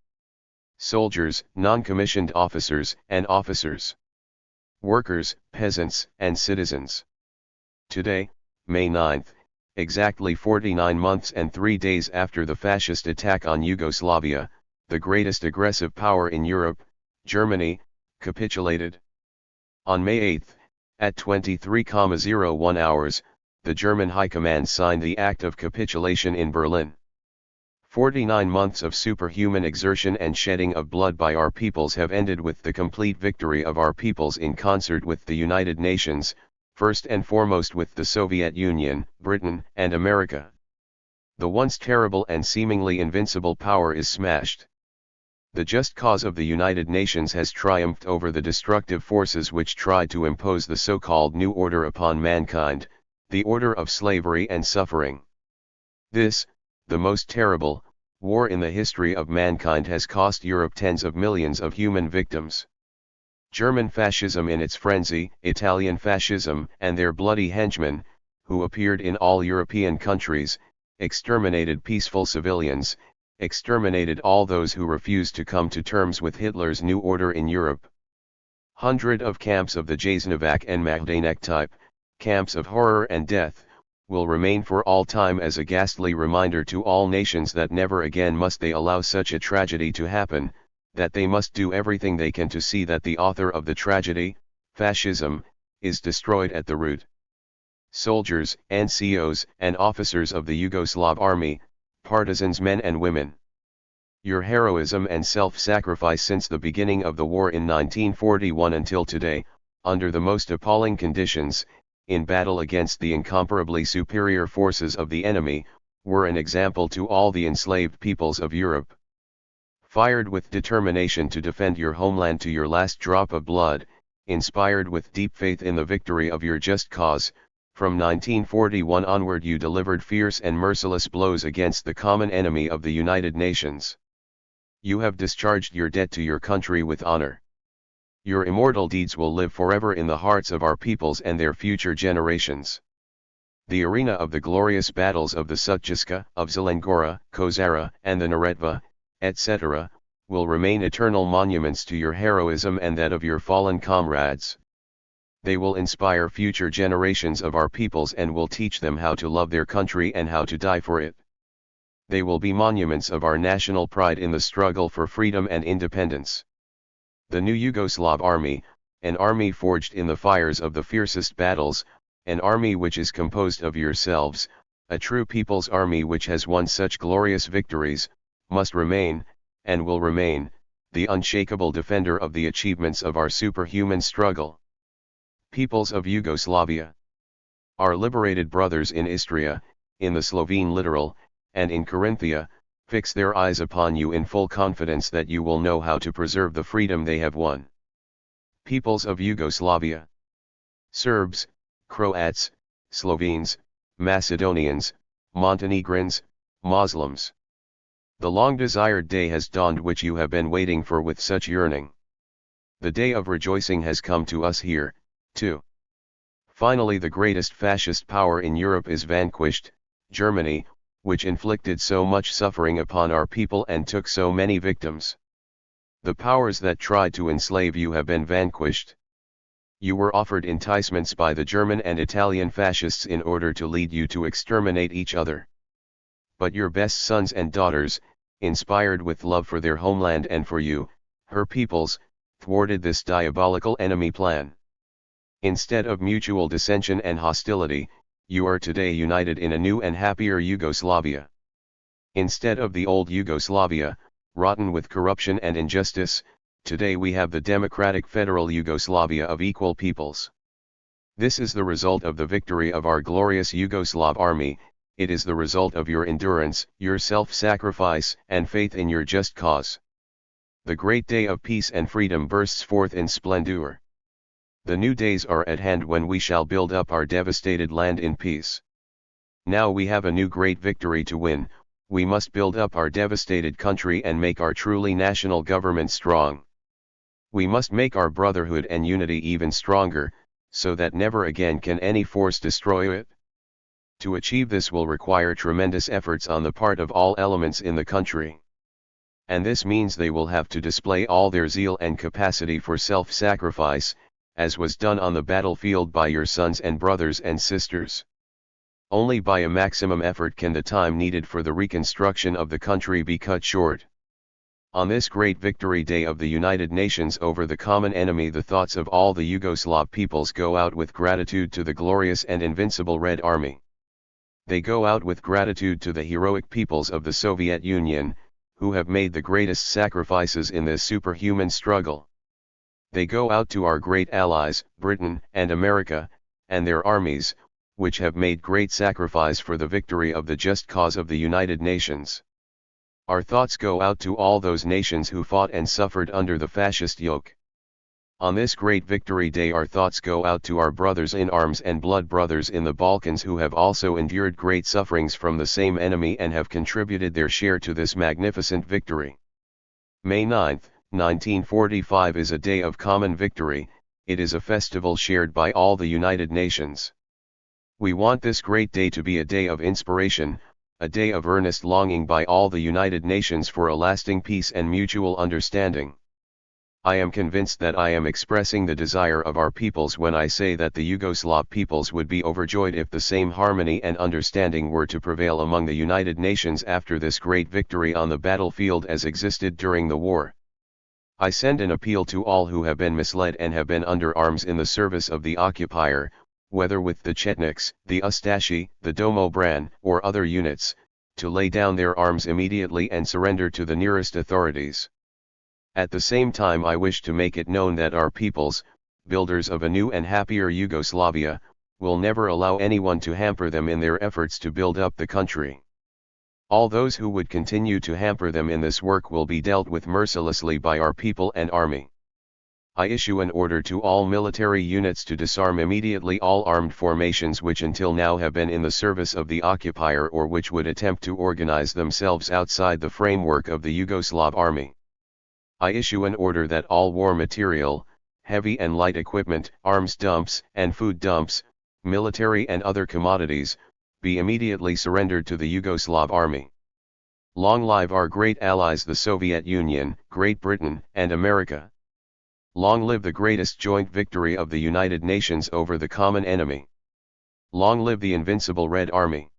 Soldiers, non-commissioned officers, and officers. Workers, peasants, and citizens. Today, May 9, exactly 49 months and 3 days after the fascist attack on Yugoslavia, the greatest aggressive power in Europe, Germany, capitulated. On May 8, at 23:01 hours, the German High Command signed the Act of Capitulation in Berlin. 49 months of superhuman exertion and shedding of blood by our peoples have ended with the complete victory of our peoples in concert with the United Nations, first and foremost with the Soviet Union, Britain, and America. The once terrible and seemingly invincible power is smashed. The just cause of the United Nations has triumphed over the destructive forces which tried to impose the so-called New Order upon mankind, the order of slavery and suffering. This, the most terrible, war in the history of mankind has cost Europe tens of millions of human victims. German fascism in its frenzy, Italian fascism and their bloody henchmen, who appeared in all European countries, exterminated peaceful civilians, exterminated all those who refused to come to terms with Hitler's new order in Europe. Hundreds of camps of the Jasenovac and Majdanek type, camps of horror and death, will remain for all time as a ghastly reminder to all nations that never again must they allow such a tragedy to happen, that they must do everything they can to see that the author of the tragedy, fascism, is destroyed at the root. Soldiers, NCOs, and officers of the Yugoslav army, partisans men and women. Your heroism and self-sacrifice since the beginning of the war in 1941 until today, under the most appalling conditions, in battle against the incomparably superior forces of the enemy, were an example to all the enslaved peoples of Europe. Fired with determination to defend your homeland to your last drop of blood, inspired with deep faith in the victory of your just cause, from 1941 onward you delivered fierce and merciless blows against the common enemy of the United Nations. You have discharged your debt to your country with honor. Your immortal deeds will live forever in the hearts of our peoples and their future generations. The arena of the glorious battles of the Sutjeska, of Zelengora, Kozara, and the Neretva, etc., will remain eternal monuments to your heroism and that of your fallen comrades. They will inspire future generations of our peoples and will teach them how to love their country and how to die for it. They will be monuments of our national pride in the struggle for freedom and independence. The new Yugoslav army, an army forged in the fires of the fiercest battles, an army which is composed of yourselves, a true people's army which has won such glorious victories, must remain, and will remain, the unshakable defender of the achievements of our superhuman struggle. Peoples of Yugoslavia. Our liberated brothers in Istria, in the Slovene littoral, and in Carinthia, fix their eyes upon you in full confidence that you will know how to preserve the freedom they have won. Peoples of Yugoslavia. Serbs, Croats, Slovenes, Macedonians, Montenegrins, Muslims. The long-desired day has dawned which you have been waiting for with such yearning. The day of rejoicing has come to us here, too. Finally, the greatest fascist power in Europe is vanquished, Germany, which inflicted so much suffering upon our people and took so many victims. The powers that tried to enslave you have been vanquished. You were offered enticements by the German and Italian fascists in order to lead you to exterminate each other. But your best sons and daughters, inspired with love for their homeland and for you, her peoples, thwarted this diabolical enemy plan. Instead of mutual dissension and hostility, you are today united in a new and happier Yugoslavia. Instead of the old Yugoslavia, rotten with corruption and injustice, today we have the democratic federal Yugoslavia of equal peoples. This is the result of the victory of our glorious Yugoslav army, it is the result of your endurance, your self-sacrifice, and faith in your just cause. The great day of peace and freedom bursts forth in splendor. The new days are at hand when we shall build up our devastated land in peace. Now we have a new great victory to win, we must build up our devastated country and make our truly national government strong. We must make our brotherhood and unity even stronger, so that never again can any force destroy it. To achieve this will require tremendous efforts on the part of all elements in the country. And this means they will have to display all their zeal and capacity for self-sacrifice, as was done on the battlefield by your sons and brothers and sisters. Only by a maximum effort can the time needed for the reconstruction of the country be cut short. On this great victory day of the United Nations over the common enemy, the thoughts of all the Yugoslav peoples go out with gratitude to the glorious and invincible Red Army. They go out with gratitude to the heroic peoples of the Soviet Union, who have made the greatest sacrifices in this superhuman struggle. They go out to our great allies, Britain and America, and their armies, which have made great sacrifice for the victory of the just cause of the United Nations. Our thoughts go out to all those nations who fought and suffered under the fascist yoke. On this great victory day our thoughts go out to our brothers in arms and blood brothers in the Balkans who have also endured great sufferings from the same enemy and have contributed their share to this magnificent victory. May 9, 1945 is a day of common victory, it is a festival shared by all the United Nations. We want this great day to be a day of inspiration, a day of earnest longing by all the United Nations for a lasting peace and mutual understanding. I am convinced that I am expressing the desire of our peoples when I say that the Yugoslav peoples would be overjoyed if the same harmony and understanding were to prevail among the United Nations after this great victory on the battlefield as existed during the war. I send an appeal to all who have been misled and have been under arms in the service of the occupier, whether with the Chetniks, the Ustashi, the Domobran, or other units, to lay down their arms immediately and surrender to the nearest authorities. At the same time I wish to make it known that our peoples, builders of a new and happier Yugoslavia, will never allow anyone to hamper them in their efforts to build up the country. All those who would continue to hamper them in this work will be dealt with mercilessly by our people and army. I issue an order to all military units to disarm immediately all armed formations which until now have been in the service of the occupier or which would attempt to organize themselves outside the framework of the Yugoslav army. I issue an order that all war material, heavy and light equipment, arms dumps, and food dumps, military and other commodities, be immediately surrendered to the Yugoslav army. Long live our great allies the Soviet Union, Great Britain, and America. Long live the greatest joint victory of the United Nations over the common enemy. Long live the invincible Red Army.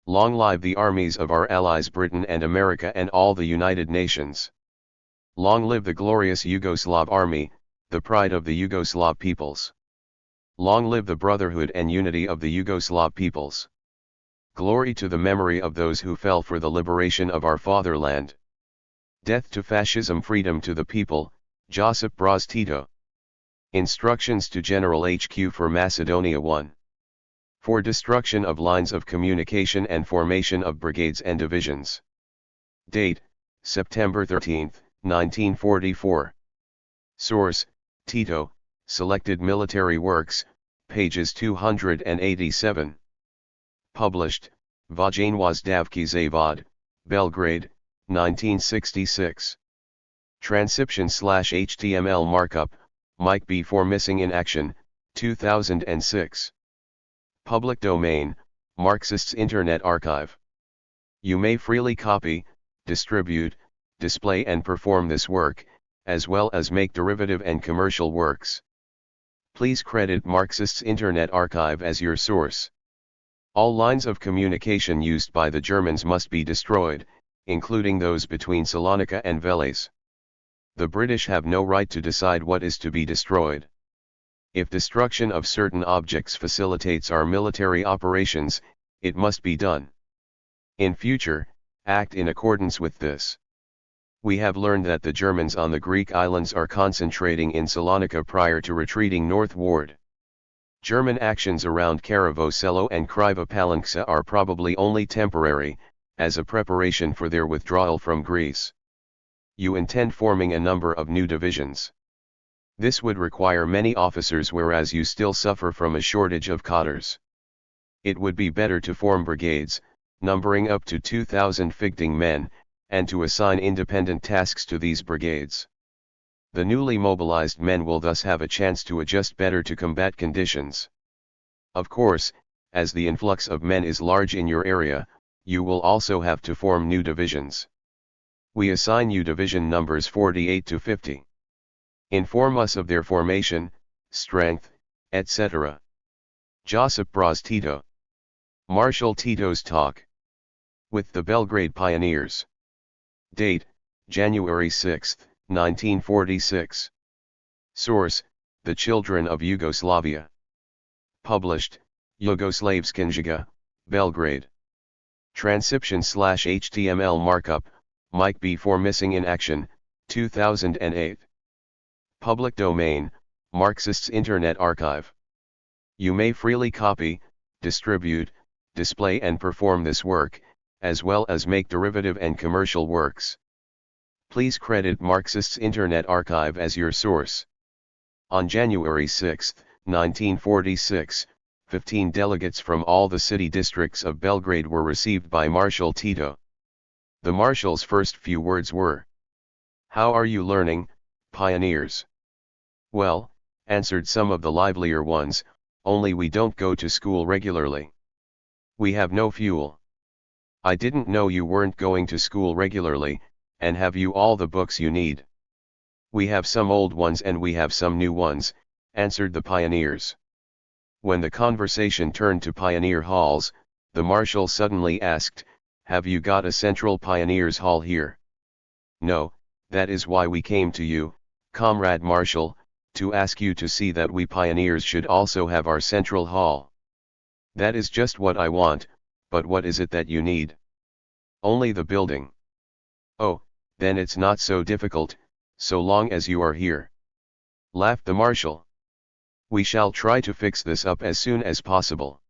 Long live the armies of our allies Britain and America and all the United Nations. Long live the glorious Yugoslav army, the pride of the Yugoslav peoples. Long live the brotherhood and unity of the Yugoslav peoples. Glory to the memory of those who fell for the liberation of our fatherland. Death to fascism, freedom to the people, Josip Broz Tito. Instructions to General HQ for Macedonia 1. For destruction of lines of communication and formation of brigades and divisions. Date, September 13, 1944. Source, Tito, Selected Military Works, pages 287. Published, Vojanwazdavki Zavod, Belgrade, 1966. Transcription/HTML markup, Mike B4 Missing in Action, 2006. Public domain, Marxists Internet Archive. You may freely copy, distribute, display and perform this work, as well as make derivative and commercial works. Please credit Marxists Internet Archive as your source. All lines of communication used by the Germans must be destroyed, including those between Salonika and Veles. The British have no right to decide what is to be destroyed. If destruction of certain objects facilitates our military operations, it must be done. In future, act in accordance with this. We have learned that the Germans on the Greek islands are concentrating in Salonika prior to retreating northward. German actions around Karavoselo and Kriva Palanxa are probably only temporary, as a preparation for their withdrawal from Greece. You intend forming a number of new divisions. This would require many officers, whereas you still suffer from a shortage of cadres. It would be better to form brigades, numbering up to 2,000 fighting men, and to assign independent tasks to these brigades. The newly mobilized men will thus have a chance to adjust better to combat conditions. Of course, as the influx of men is large in your area, you will also have to form new divisions. We assign you division numbers 48 to 50. Inform us of their formation, strength, etc. Josip Broz Tito. Marshal Tito's talk. With the Belgrade Pioneers. Date, January 6, 1946. Source, The Children of Yugoslavia. Published, Yugoslavskinjiga, Belgrade. Transcription/HTML markup, Mike B4 Missing in Action, 2008. Public domain, Marxists Internet Archive. You may freely copy, distribute, display and perform this work, as well as make derivative and commercial works. Please credit Marxists Internet Archive as your source. On January 6, 1946, 15 delegates from all the city districts of Belgrade were received by Marshal Tito. The Marshal's first few words were, "How are you learning, pioneers?" "Well," answered some of the livelier ones, "only we don't go to school regularly. We have no fuel." "I didn't know you weren't going to school regularly, and have you all the books you need?" "We have some old ones and we have some new ones," answered the pioneers. When the conversation turned to pioneer halls, the Marshal suddenly asked, "Have you got a central pioneers hall here?" "No, that is why we came to you, Comrade Marshal, to ask you to see that we pioneers should also have our central hall." "That is just what I want, but what is it that you need?" "Only the building." "Oh, then it's not so difficult, so long as you are here," laughed the Marshal. "We shall try to fix this up as soon as possible."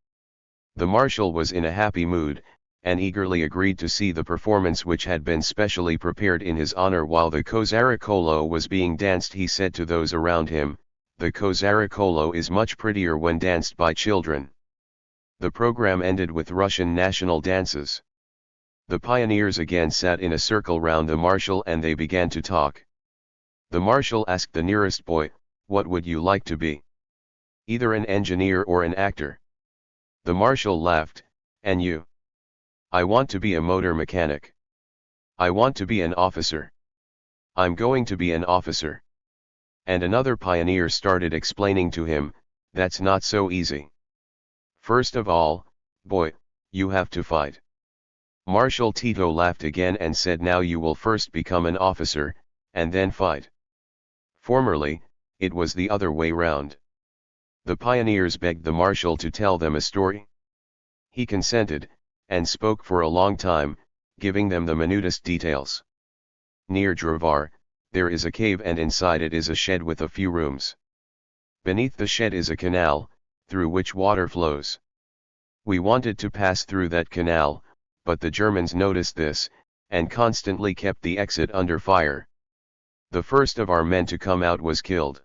The Marshal was in a happy mood, and eagerly agreed to see the performance which had been specially prepared in his honor. While the Kozarikolo was being danced, he said to those around him, "The Kozarikolo is much prettier when danced by children." The program ended with Russian national dances. The pioneers again sat in a circle round the Marshal and they began to talk. The Marshal asked the nearest boy, "What would you like to be?" either an engineer or an actor. The marshal laughed. And you? I want to be a motor mechanic. I want to be an officer. I'm going to be an officer. And another pioneer started explaining to him, that's not so easy. First of all, boy, you have to fight. Marshal Tito laughed again and said, now you will first become an officer, and then fight. Formerly, it was the other way round. The pioneers begged the marshal to tell them a story. He consented, and spoke for a long time, giving them the minutest details. Near Dravar, there is a cave, and inside it is a shed with a few rooms. Beneath the shed is a canal, through which water flows. We wanted to pass through that canal, but the Germans noticed this, and constantly kept the exit under fire. The first of our men to come out was killed.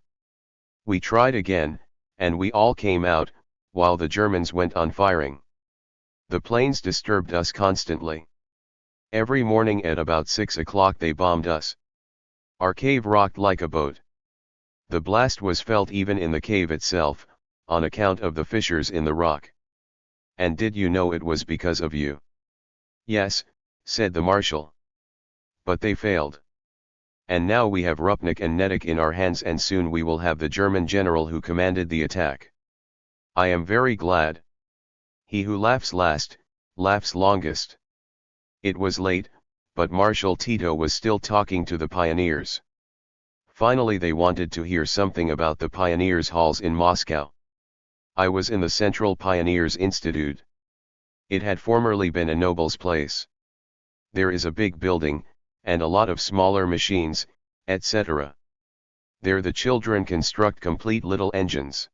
We tried again, and we all came out, while the Germans went on firing. The planes disturbed us constantly. Every morning at about 6 o'clock they bombed us. Our cave rocked like a boat. The blast was felt even in the cave itself, on account of the fissures in the rock. And did you know it was because of you? Yes, said the marshal. But they failed. And now we have Rupnik and Nedick in our hands, and soon we will have the German general who commanded the attack. I am very glad. He who laughs last, laughs longest. It was late, but Marshal Tito was still talking to the pioneers. Finally they wanted to hear something about the pioneers' halls in Moscow. I was in the Central Pioneers Institute. It had formerly been a noble's place. There is a big building, and a lot of smaller machines, etc. There the children construct complete little engines.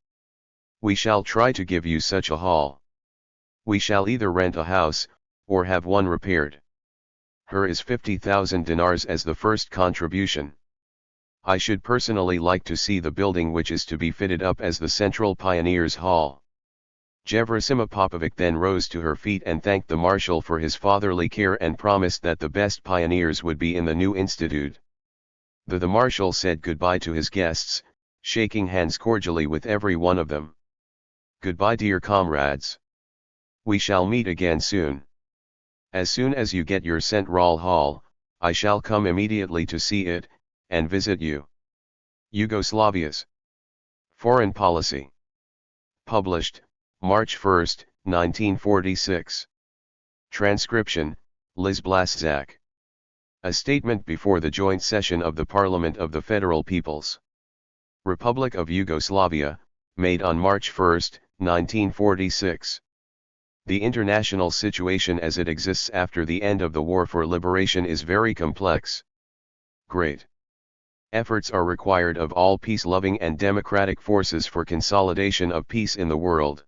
We shall try to give you such a hall. We shall either rent a house, or have one repaired. Here is 50,000 dinars as the first contribution. I should personally like to see the building which is to be fitted up as the Central Pioneers Hall. Jevrosima Popovic then rose to her feet and thanked the marshal for his fatherly care and promised that the best pioneers would be in the new institute. The marshal said goodbye to his guests, shaking hands cordially with every one of them. Goodbye, dear comrades. We shall meet again soon. As soon as you get your Central Hall, I shall come immediately to see it, and visit you. Yugoslavia's Foreign Policy. Published, March 1, 1946. Transcription, Liz Blaszczak. A statement before the joint session of the Parliament of the Federal People's Republic of Yugoslavia, made on March 1, 1946. The international situation as it exists after the end of the war for liberation is very complex. Great efforts are required of all peace-loving and democratic forces for consolidation of peace in the world.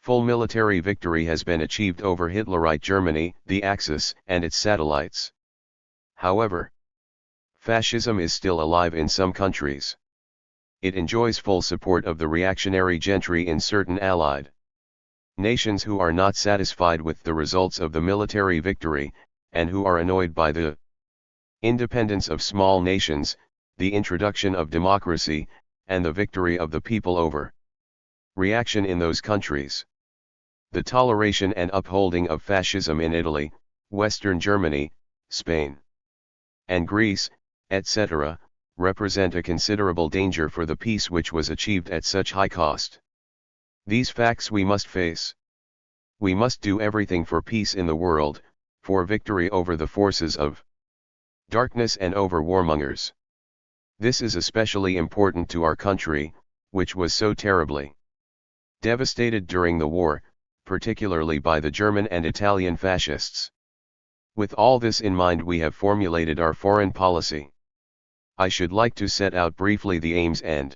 Full military victory has been achieved over Hitlerite Germany, the Axis, and its satellites. However, fascism is still alive in some countries. It enjoys full support of the reactionary gentry in certain Allied nations who are not satisfied with the results of the military victory, and who are annoyed by the independence of small nations, the introduction of democracy, and the victory of the people over reaction in those countries. The toleration and upholding of fascism in Italy, Western Germany, Spain, and Greece, etc., represent a considerable danger for the peace which was achieved at such high cost. These facts we must face. We must do everything for peace in the world, for victory over the forces of darkness and over warmongers. This is especially important to our country, which was so terribly devastated during the war, particularly by the German and Italian fascists. With all this in mind, we have formulated our foreign policy. I should like to set out briefly the aims and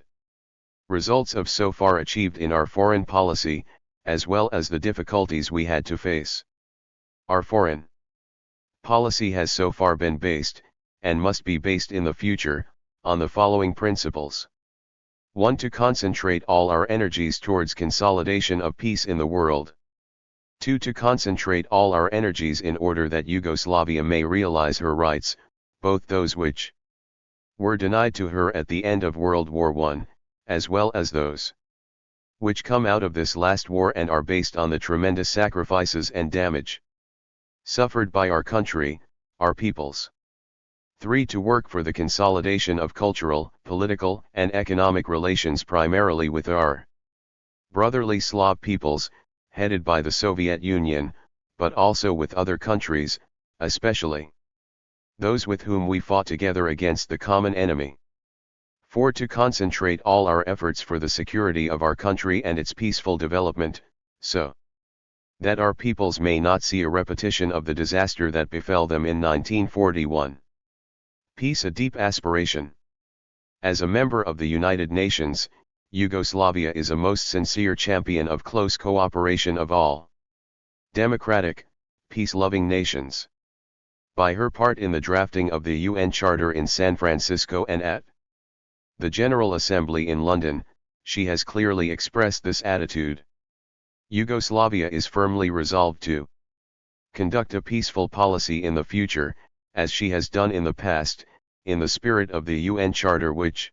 results of so far achieved in our foreign policy, as well as the difficulties we had to face. Our foreign policy has so far been based, and must be based in the future, on the following principles. 1. To concentrate all our energies towards consolidation of peace in the world. 2. To concentrate all our energies in order that Yugoslavia may realize her rights, both those which were denied to her at the end of World War I, as well as those which come out of this last war and are based on the tremendous sacrifices and damage suffered by our country, our peoples. 3. To work for the consolidation of cultural, political, and economic relations primarily with our brotherly Slav peoples, headed by the Soviet Union, but also with other countries, especially those with whom we fought together against the common enemy. 4. To concentrate all our efforts for the security of our country and its peaceful development, so that our peoples may not see a repetition of the disaster that befell them in 1941. Peace, a deep aspiration. As a member of the United Nations, Yugoslavia is a most sincere champion of close cooperation of all democratic, peace-loving nations. By her part in the drafting of the UN Charter in San Francisco and at the General Assembly in London, she has clearly expressed this attitude. Yugoslavia is firmly resolved to conduct a peaceful policy in the future, as she has done in the past, in the spirit of the UN Charter, which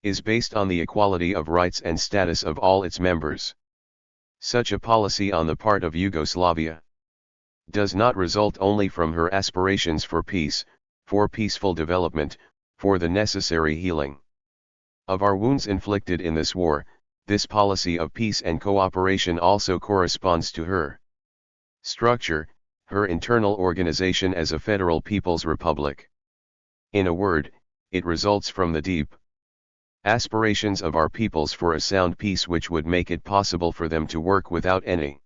is based on the equality of rights and status of all its members. Such a policy on the part of Yugoslavia does not result only from her aspirations for peace, for peaceful development, for the necessary healing of our wounds inflicted in this war. This policy of peace and cooperation also corresponds to her structure, her internal organization as a federal people's republic. In a word, it results from the deep aspirations of our peoples for a sound peace which would make it possible for them to work without any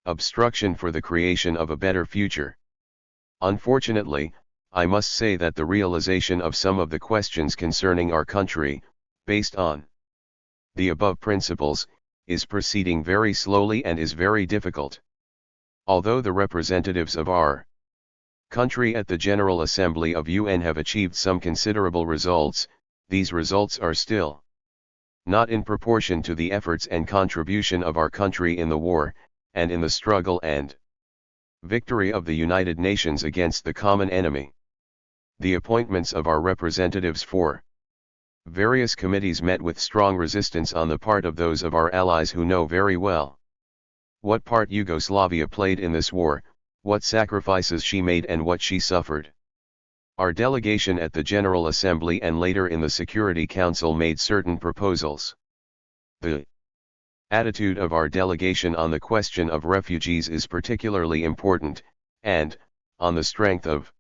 obstruction for the creation of a better future. Unfortunately, I must say that the realization of some of the questions concerning our country, based on the above principles, is proceeding very slowly and is very difficult. Although the representatives of our country at the General Assembly of UN have achieved some considerable results, these results are still not in proportion to the efforts and contribution of our country in the war, and in the struggle and victory of the United Nations against the common enemy. The appointments of our representatives for various committees met with strong resistance on the part of those of our allies who know very well what part Yugoslavia played in this war, what sacrifices she made and what she suffered. Our delegation at the General Assembly and later in the Security Council made certain proposals. The attitude of our delegation on the question of refugees is particularly important, and, on the strength of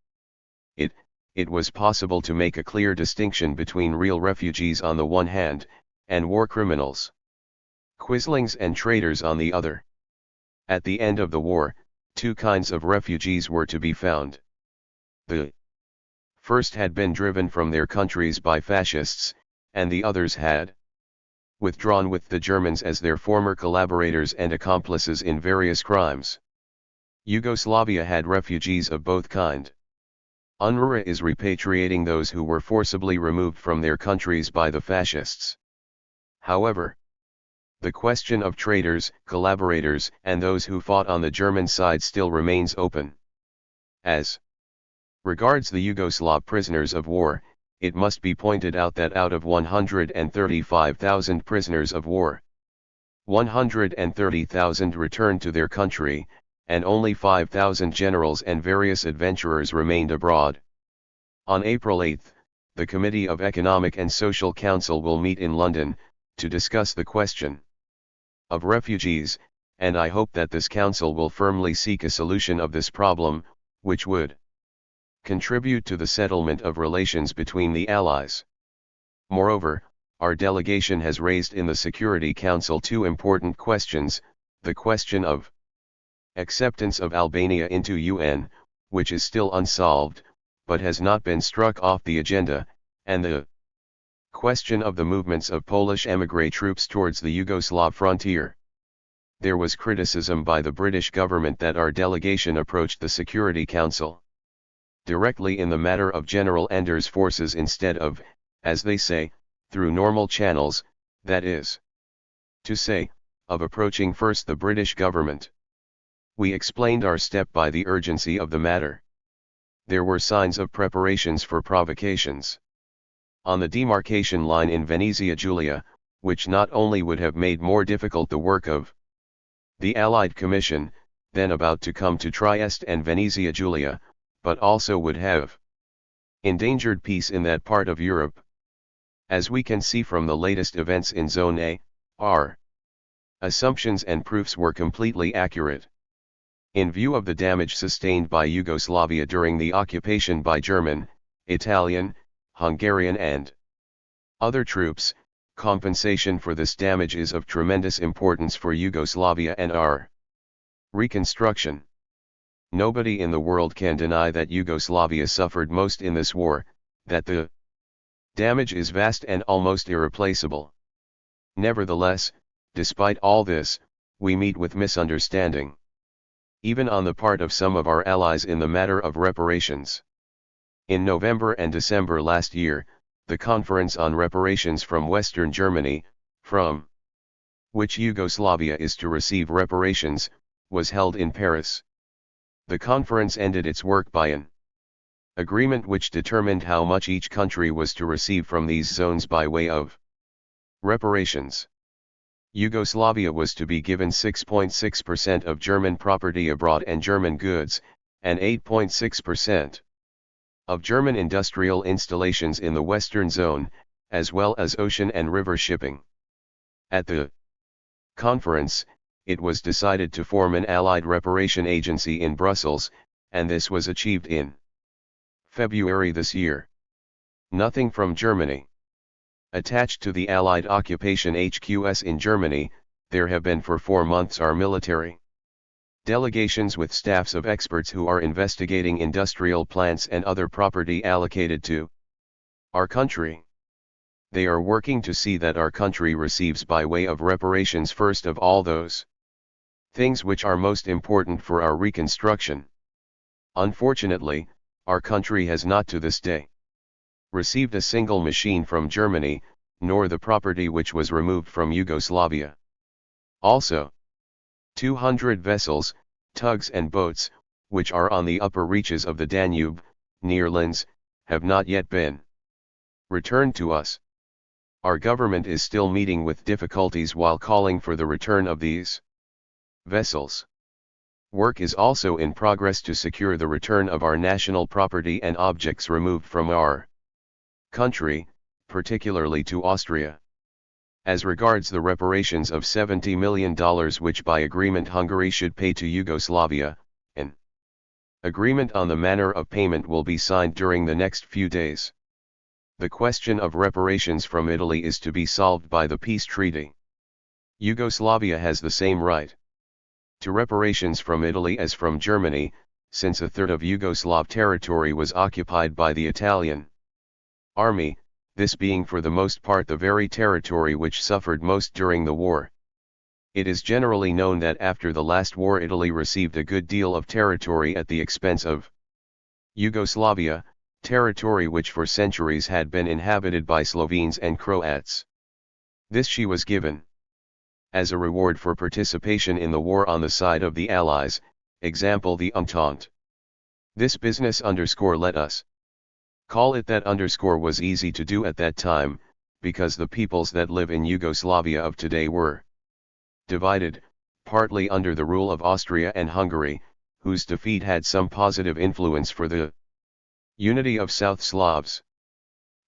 it was possible to make a clear distinction between real refugees on the one hand, and war criminals, quislings and traitors on the other. At the end of the war, two kinds of refugees were to be found. The first had been driven from their countries by fascists, and the others had withdrawn with the Germans as their former collaborators and accomplices in various crimes. Yugoslavia had refugees of both kind. UNRWA is repatriating those who were forcibly removed from their countries by the fascists. However, the question of traitors, collaborators, and those who fought on the German side still remains open. As regards the Yugoslav prisoners of war, it must be pointed out that out of 135,000 prisoners of war, 130,000 returned to their country, and only 5,000 generals and various adventurers remained abroad. On April 8, the Committee of Economic and Social Council will meet in London, to discuss the question of refugees, and I hope that this council will firmly seek a solution of this problem, which would contribute to the settlement of relations between the Allies. Moreover, our delegation has raised in the Security Council two important questions: the question of acceptance of Albania into UN, which is still unsolved, but has not been struck off the agenda, and the question of the movements of Polish émigré troops towards the Yugoslav frontier. There was criticism by the British government that our delegation approached the Security Council directly in the matter of General Ender's forces instead of, as they say, through normal channels, that is to say, of approaching first the British government. We explained our step by the urgency of the matter. There were signs of preparations for provocations. On the demarcation line in Venezia Giulia, which not only would have made more difficult the work of the Allied Commission, then about to come to Trieste and Venezia Giulia, but also would have endangered peace in that part of Europe. As we can see from the latest events in Zone A, our assumptions and proofs were completely accurate. In view of the damage sustained by Yugoslavia during the occupation by German, Italian, Hungarian and other troops, compensation for this damage is of tremendous importance for Yugoslavia and our reconstruction. Nobody in the world can deny that Yugoslavia suffered most in this war, that the damage is vast and almost irreplaceable. Nevertheless, despite all this, we meet with misunderstanding, even on the part of some of our allies in the matter of reparations. In November and December last year, the Conference on Reparations from Western Germany, from which Yugoslavia is to receive reparations, was held in Paris. The conference ended its work by an agreement which determined how much each country was to receive from these zones by way of reparations. Yugoslavia was to be given 6.6% of German property abroad and German goods, and 8.6% of German industrial installations in the Western Zone, as well as ocean and river shipping. At the conference, it was decided to form an Allied reparation agency in Brussels, and this was achieved in February this year. Nothing from Germany. Attached to the Allied occupation HQS in Germany, there have been for 4 months our military delegations with staffs of experts who are investigating industrial plants and other property allocated to our country. They are working to see that our country receives by way of reparations first of all those things which are most important for our reconstruction. Unfortunately, our country has not to this day received a single machine from Germany, nor the property which was removed from Yugoslavia. Also, 200 vessels, tugs and boats, which are on the upper reaches of the Danube, near Linz, have not yet been returned to us. Our government is still meeting with difficulties while calling for the return of these vessels. Work is also in progress to secure the return of our national property and objects removed from our country, particularly to Austria. As regards the reparations of $70 million which by agreement Hungary should pay to Yugoslavia, an agreement on the manner of payment will be signed during the next few days. The question of reparations from Italy is to be solved by the peace treaty. Yugoslavia has the same right to reparations from Italy as from Germany, since a third of Yugoslav territory was occupied by the Italian army, this being for the most part the very territory which suffered most during the war. It is generally known that after the last war Italy received a good deal of territory at the expense of Yugoslavia, territory which for centuries had been inhabited by Slovenes and Croats. This she was given as a reward for participation in the war on the side of the Allies, example the Entente. This business let us call it that was easy to do at that time, because the peoples that live in Yugoslavia of today were divided, partly under the rule of Austria and Hungary, whose defeat had some positive influence for the unity of South Slavs.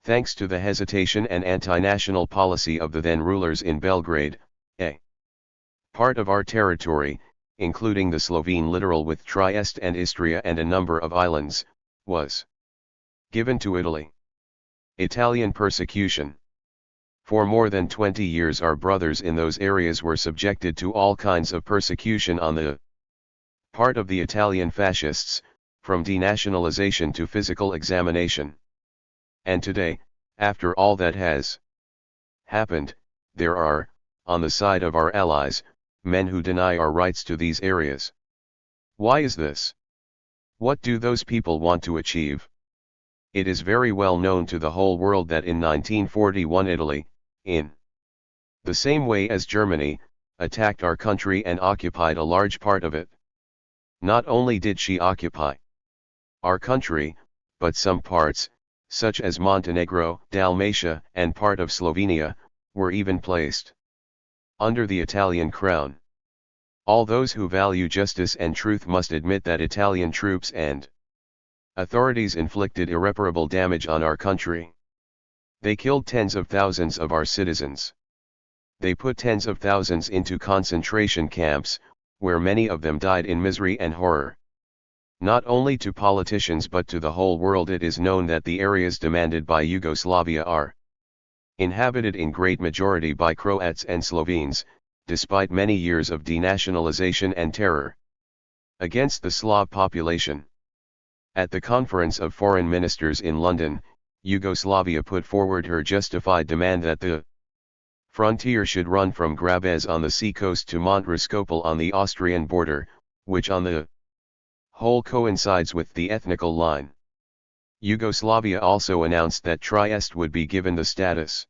Thanks to the hesitation and anti-national policy of the then rulers in Belgrade, a part of our territory, including the Slovene littoral with Trieste and Istria and a number of islands, was given to Italy. Italian persecution. For more than 20 years our brothers in those areas were subjected to all kinds of persecution on the part of the Italian fascists, from denationalization to physical examination. And today, after all that has happened, there are, on the side of our allies, men who deny our rights to these areas. Why is this? What do those people want to achieve? It is very well known to the whole world that in 1941 Italy, in the same way as Germany, attacked our country and occupied a large part of it. Not only did she occupy our country, but some parts, such as Montenegro, Dalmatia, and part of Slovenia, were even placed under the Italian crown. All those who value justice and truth must admit that Italian troops and authorities inflicted irreparable damage on our country. They killed tens of thousands of our citizens. They put tens of thousands into concentration camps, where many of them died in misery and horror. Not only to politicians but to the whole world it is known that the areas demanded by Yugoslavia are inhabited in great majority by Croats and Slovenes, despite many years of denationalization and terror against the Slav population. At the Conference of Foreign Ministers in London, Yugoslavia put forward her justified demand that the frontier should run from Grabez on the seacoast to Montreskopel on the Austrian border, which on the whole coincides with the ethnical line. Yugoslavia also announced that Trieste would be given the status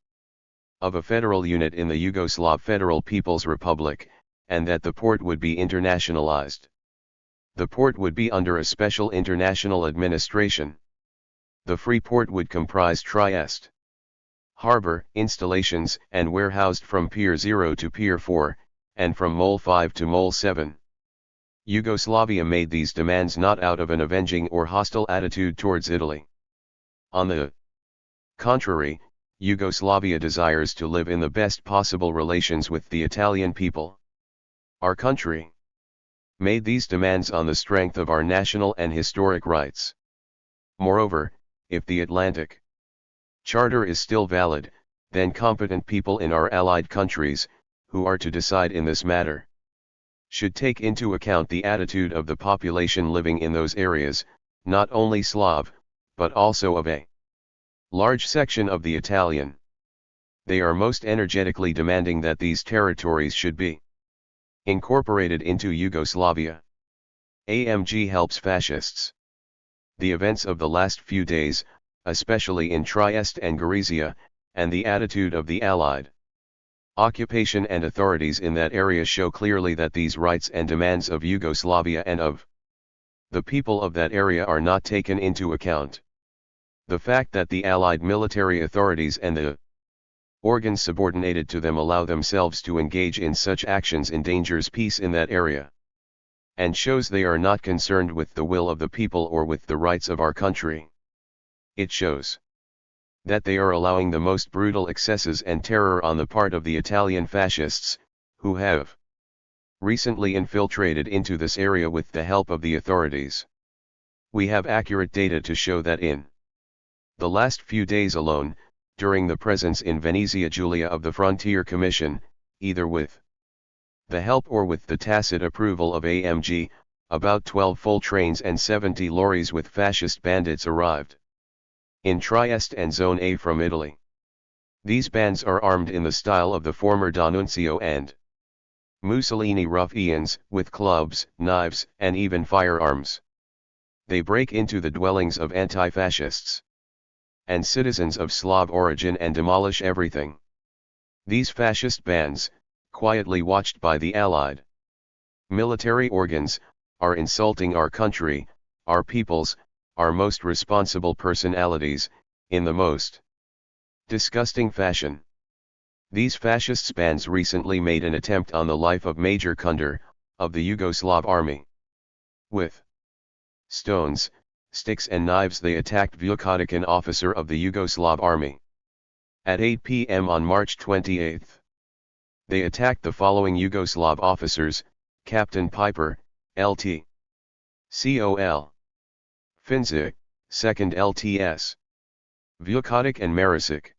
of a federal unit in the Yugoslav Federal People's Republic, and that the port would be internationalized. The port would be under a special international administration. The free port would comprise Trieste harbor, installations, and warehoused from Pier 0 to Pier 4, and from Mole 5 to Mole 7. Yugoslavia made these demands not out of an avenging or hostile attitude towards Italy. On the contrary, Yugoslavia desires to live in the best possible relations with the Italian people. Our country made these demands on the strength of our national and historic rights. Moreover, if the Atlantic Charter is still valid, then competent people in our allied countries, who are to decide in this matter, should take into account the attitude of the population living in those areas, not only Slav, but also of a large section of the Italian. They are most energetically demanding that these territories should be incorporated into Yugoslavia. AMG helps fascists. The events of the last few days, especially in Trieste and Gorizia, and the attitude of the Allied occupation and authorities in that area show clearly that these rights and demands of Yugoslavia and of the people of that area are not taken into account. The fact that the Allied military authorities and the organs subordinated to them allow themselves to engage in such actions endangers peace in that area, and shows they are not concerned with the will of the people or with the rights of our country. It shows that they are allowing the most brutal excesses and terror on the part of the Italian fascists, who have recently infiltrated into this area with the help of the authorities. We have accurate data to show that in the last few days alone, during the presence in Venezia Giulia of the Frontier Commission, either with the help or with the tacit approval of AMG, about 12 full trains and 70 lorries with fascist bandits arrived in Trieste and Zone A from Italy. These bands are armed in the style of the former D'Annunzio and Mussolini ruffians, with clubs, knives, and even firearms. They break into the dwellings of anti-fascists and citizens of Slav origin and demolish everything. These fascist bands, quietly watched by the Allied military organs, are insulting our country, our peoples, our most responsible personalities, in the most disgusting fashion. These fascist bands recently made an attempt on the life of Major Kunder, of the Yugoslav army. With stones, sticks and knives they attacked Vukotic, an officer of the Yugoslav army. At 8 p.m. on March 28, they attacked the following Yugoslav officers: Captain Piper, LT. Col. Finzik, 2nd LTS. Vukotic and Marasic.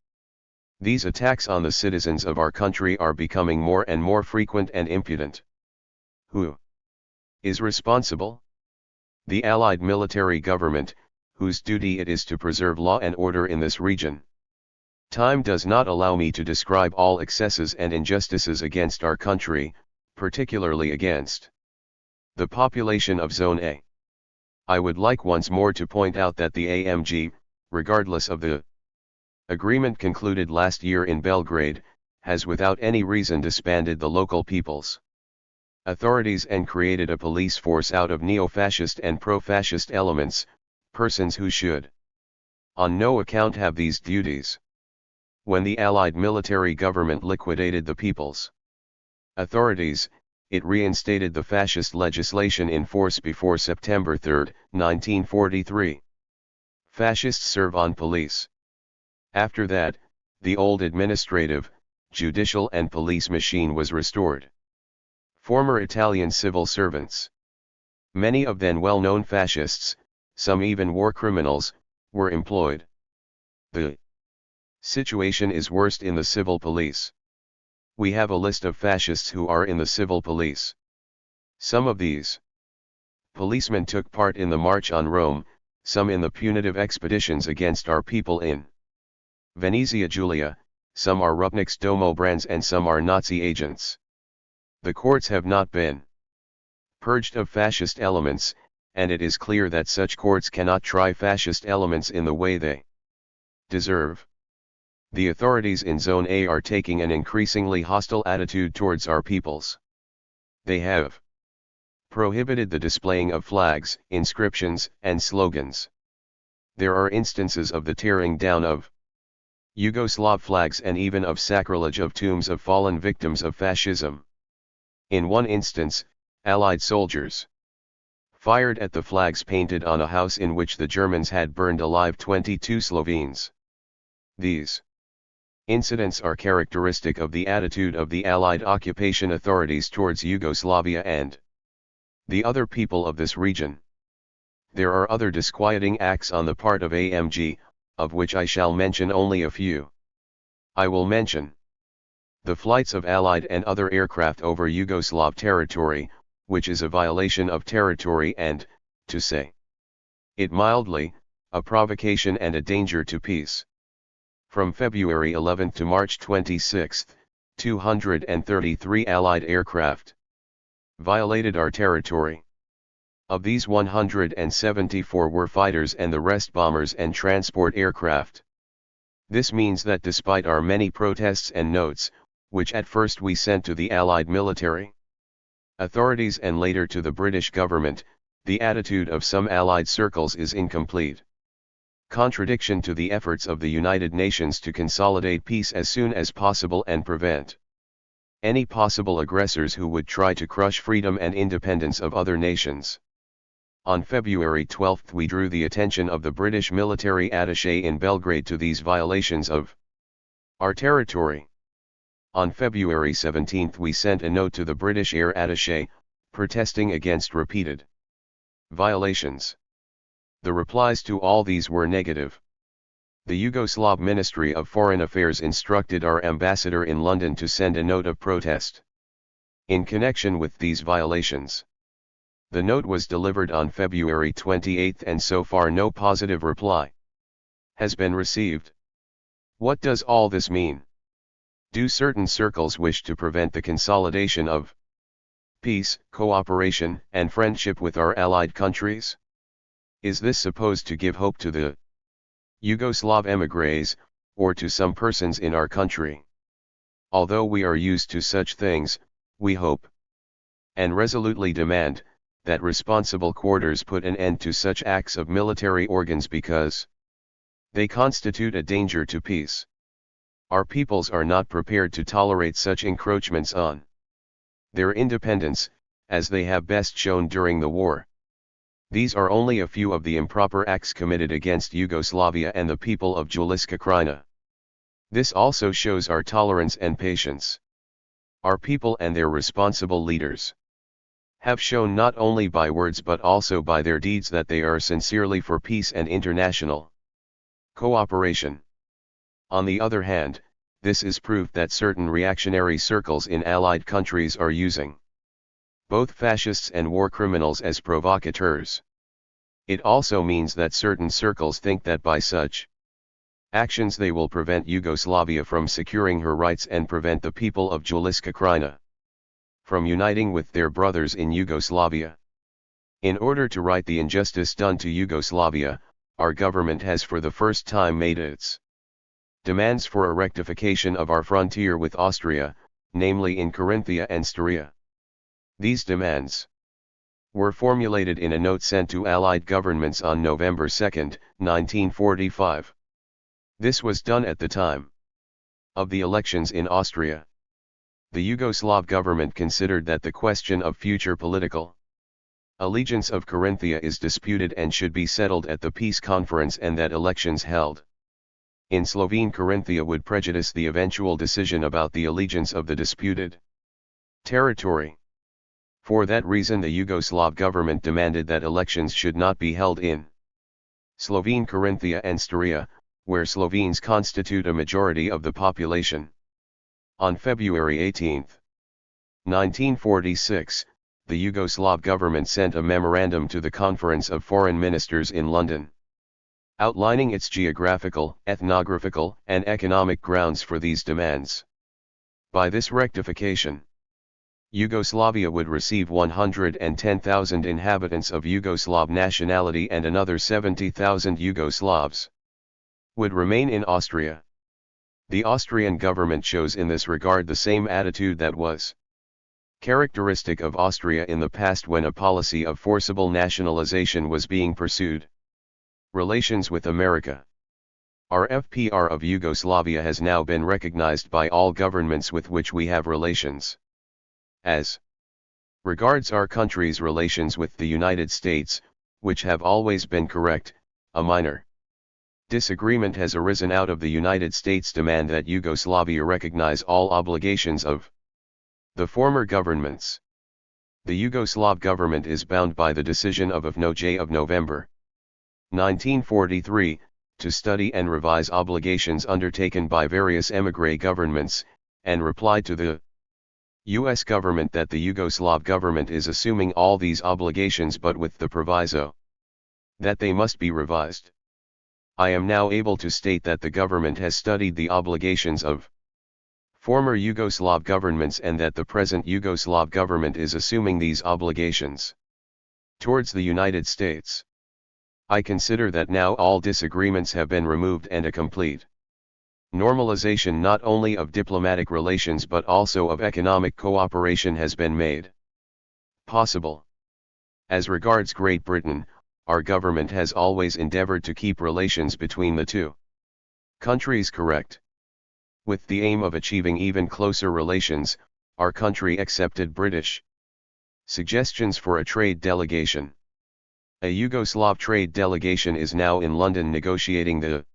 These attacks on the citizens of our country are becoming more and more frequent and impudent. Who is responsible? The Allied military government, whose duty it is to preserve law and order in this region. Time does not allow me to describe all excesses and injustices against our country, particularly against the population of Zone A. I would like once more to point out that the AMG, regardless of the agreement concluded last year in Belgrade, has without any reason disbanded the local people's authorities and created a police force out of neo-fascist and pro-fascist elements, persons who should on no account have these duties. when the Allied military government liquidated the people's authorities, it reinstated the fascist legislation in force before September 3, 1943. Fascists serve on police. After that, the old administrative, judicial and police machine was restored. Former Italian civil servants, many of them well-known fascists, some even war criminals, were employed. The situation is worst in the civil police. We have a list of fascists who are in the civil police. Some of these policemen took part in the March on Rome, some in the punitive expeditions against our people in Venezia Giulia, some are Rupnik's Domo brands and some are Nazi agents. The courts have not been purged of fascist elements, and it is clear that such courts cannot try fascist elements in the way they deserve. The authorities in Zone A are taking an increasingly hostile attitude towards our peoples. They have prohibited the displaying of flags, inscriptions, and slogans. There are instances of the tearing down of Yugoslav flags and even of sacrilege of tombs of fallen victims of fascism. In one instance, Allied soldiers fired at the flags painted on a house in which the Germans had burned alive 22 Slovenes. These incidents are characteristic of the attitude of the Allied occupation authorities towards Yugoslavia and the other people of this region. There are other disquieting acts on the part of AMG, of which I shall mention only a few. I will mention the flights of Allied and other aircraft over Yugoslav territory, which is a violation of territory and, to say it mildly, a provocation and a danger to peace. From February 11 to March 26, 233 Allied aircraft violated our territory. Of these 174 were fighters and the rest bombers and transport aircraft. This means that despite our many protests and notes, which at first we sent to the Allied military authorities and later to the British government, the attitude of some Allied circles is incomplete contradiction to the efforts of the United Nations to consolidate peace as soon as possible and prevent any possible aggressors who would try to crush freedom and independence of other nations. On February 12 we drew the attention of the British military attaché in Belgrade to these violations of our territory. On February 17 we sent a note to the British air attaché, protesting against repeated violations. The replies to all these were negative. The Yugoslav Ministry of Foreign Affairs instructed our ambassador in London to send a note of protest in connection with these violations. The note was delivered on February 28 and so far no positive reply has been received. What does all this mean? Do certain circles wish to prevent the consolidation of peace, cooperation, and friendship with our allied countries? Is this supposed to give hope to the Yugoslav émigrés, or to some persons in our country? Although we are used to such things, we hope and resolutely demand that responsible quarters put an end to such acts of military organs because they constitute a danger to peace. Our peoples are not prepared to tolerate such encroachments on their independence, as they have best shown during the war. These are only a few of the improper acts committed against Yugoslavia and the people of Juliska Krajina. This also shows our tolerance and patience. Our people and their responsible leaders have shown not only by words but also by their deeds that they are sincerely for peace and international cooperation. On the other hand, this is proof that certain reactionary circles in allied countries are using both fascists and war criminals as provocateurs. It also means that certain circles think that by such actions they will prevent Yugoslavia from securing her rights and prevent the people of Juliska Krajina from uniting with their brothers in Yugoslavia. In order to right the injustice done to Yugoslavia, our government has for the first time made its demands for a rectification of our frontier with Austria, namely in Carinthia and Styria. These demands were formulated in a note sent to Allied governments on November 2, 1945. This was done at the time Of the elections in Austria. The Yugoslav government considered that the question of future political allegiance of Carinthia is disputed and should be settled at the peace conference, and that elections held in Slovene Carinthia would prejudice the eventual decision about the allegiance of the disputed territory. For that reason the Yugoslav government demanded that elections should not be held in Slovene Carinthia and Styria, where Slovenes constitute a majority of the population. On February 18, 1946, the Yugoslav government sent a memorandum to the Conference of Foreign Ministers in London, outlining its geographical, ethnographical, and economic grounds for these demands. By this rectification, Yugoslavia would receive 110,000 inhabitants of Yugoslav nationality, and another 70,000 Yugoslavs would remain in Austria. The Austrian government shows in this regard the same attitude that was characteristic of Austria in the past when a policy of forcible nationalization was being pursued. Relations with America. Our FPR of Yugoslavia has now been recognized by all governments with which we have relations. As regards our country's relations with the United States, which have always been correct, a minor disagreement has arisen out of the United States' demand that Yugoslavia recognize all obligations of the former governments. The Yugoslav government is bound by the decision of NOJ of November 1943, to study and revise obligations undertaken by various émigré governments, and reply to the U.S. government that the Yugoslav government is assuming all these obligations, but with the proviso that they must be revised. I am now able to state that the government has studied the obligations of former Yugoslav governments, and that the present Yugoslav government is assuming these obligations towards the United States. I consider that now all disagreements have been removed and a complete normalization not only of diplomatic relations but also of economic cooperation has been made possible. As regards Great Britain, our government has always endeavored to keep relations between the two countries correct. With the aim of achieving even closer relations, our country accepted British suggestions for a trade delegation. A Yugoslav trade delegation is now in London negotiating the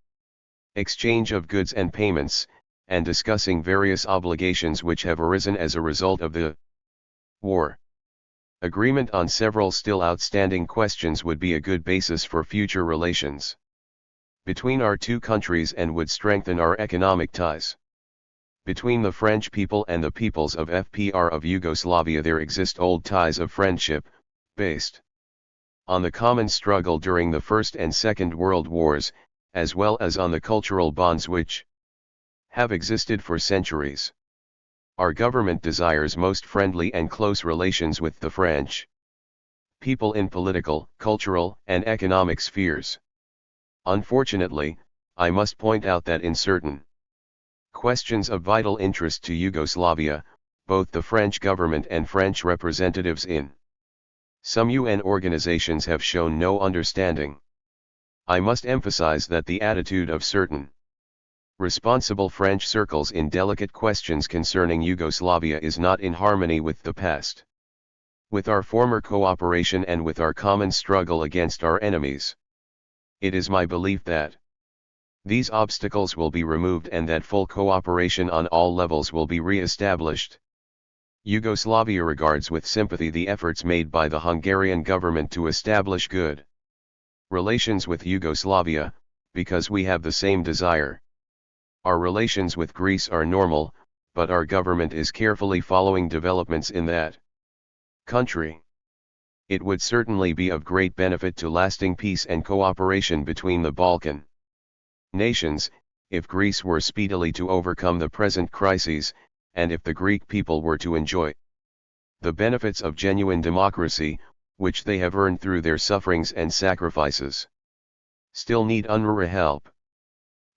exchange of goods and payments, and discussing various obligations which have arisen as a result of the war. Agreement on several still outstanding questions would be a good basis for future relations between our two countries and would strengthen our economic ties. Between the French people and the peoples of FPR of Yugoslavia there exist old ties of friendship, based on the common struggle during the First and Second World Wars, as well as on the cultural bonds which have existed for centuries. Our government desires most friendly and close relations with the French people in political, cultural, and economic spheres. Unfortunately, I must point out that in certain questions of vital interest to Yugoslavia, both the French government and French representatives in some UN organizations have shown no understanding. I must emphasize that the attitude of certain responsible French circles in delicate questions concerning Yugoslavia is not in harmony with the past, with our former cooperation, and with our common struggle against our enemies. It is my belief that these obstacles will be removed and that full cooperation on all levels will be re-established. Yugoslavia regards with sympathy the efforts made by the Hungarian government to establish good relations with Yugoslavia, because we have the same desire. Our relations with Greece are normal, but our government is carefully following developments in that country. It would certainly be of great benefit to lasting peace and cooperation between the Balkan nations, if Greece were speedily to overcome the present crises, and if the Greek people were to enjoy the benefits of genuine democracy, which they have earned through their sufferings and sacrifices. Still need UNRWA help.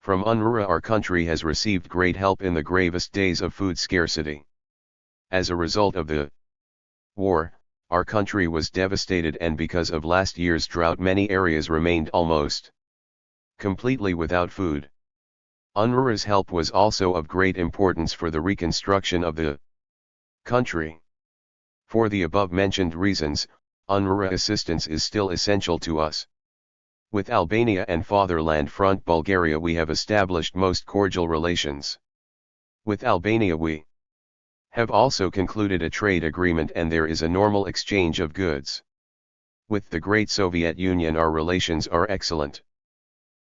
From UNRWA our country has received great help in the gravest days of food scarcity. As a result of the war, our country was devastated, and because of last year's drought many areas remained almost completely without food. UNRWA's help was also of great importance for the reconstruction of the country. For the above-mentioned reasons, UNRWA assistance is still essential to us. With Albania and Fatherland Front Bulgaria we have established most cordial relations. With Albania we have also concluded a trade agreement and there is a normal exchange of goods. With the great Soviet Union our relations are excellent.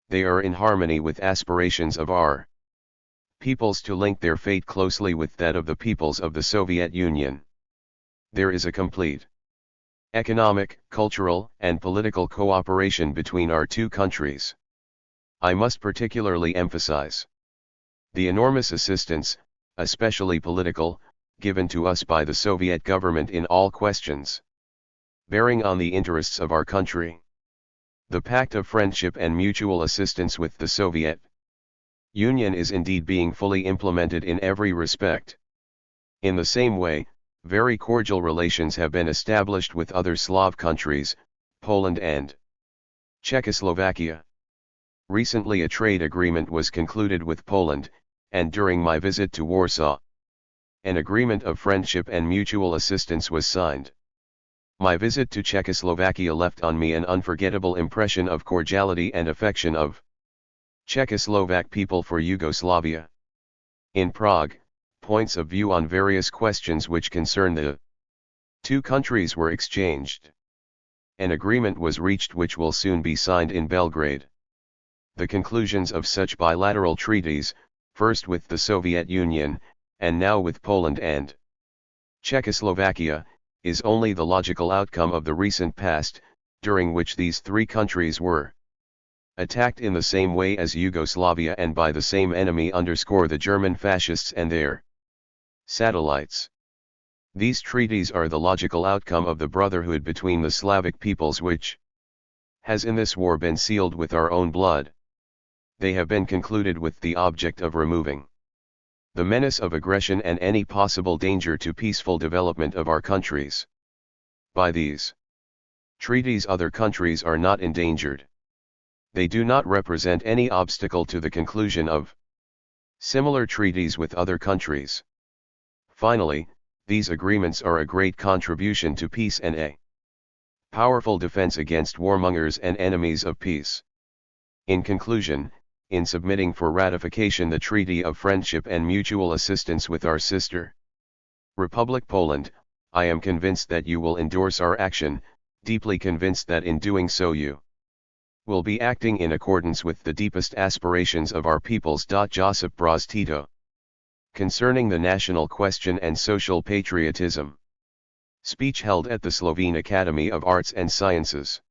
They are in harmony with aspirations of our peoples to link their fate closely with that of the peoples of the Soviet Union. There is a complete economic, cultural, and political cooperation between our two countries. I must particularly emphasize the enormous assistance, especially political, given to us by the Soviet government in all questions bearing on the interests of our country. The Pact of Friendship and Mutual Assistance with the Soviet Union is indeed being fully implemented in every respect. In the same way, very cordial relations have been established with other Slav countries, Poland and Czechoslovakia. Recently a trade agreement was concluded with Poland, and during my visit to Warsaw, an agreement of friendship and mutual assistance was signed. My visit to Czechoslovakia left on me an unforgettable impression of cordiality and affection of Czechoslovak people for Yugoslavia. In Prague, points of view on various questions which concern the two countries were exchanged. An agreement was reached which will soon be signed in Belgrade. The conclusions of such bilateral treaties, first with the Soviet Union, and now with Poland and Czechoslovakia, is only the logical outcome of the recent past, during which these three countries were attacked in the same way as Yugoslavia and by the same enemy, underscore the German fascists and their satellites. These treaties are the logical outcome of the brotherhood between the Slavic peoples which has in this war been sealed with our own blood. They have been concluded with the object of removing the menace of aggression and any possible danger to peaceful development of our countries. By these treaties other countries are not endangered. They do not represent any obstacle to the conclusion of similar treaties with other countries. Finally, these agreements are a great contribution to peace and a powerful defense against warmongers and enemies of peace. In conclusion, in submitting for ratification the Treaty of Friendship and Mutual Assistance with our sister Republic Poland, I am convinced that you will endorse our action, deeply convinced that in doing so you will be acting in accordance with the deepest aspirations of our peoples. Josip Broz Tito. Concerning the national question and social patriotism. Speech held at the Slovene Academy of Arts and Sciences.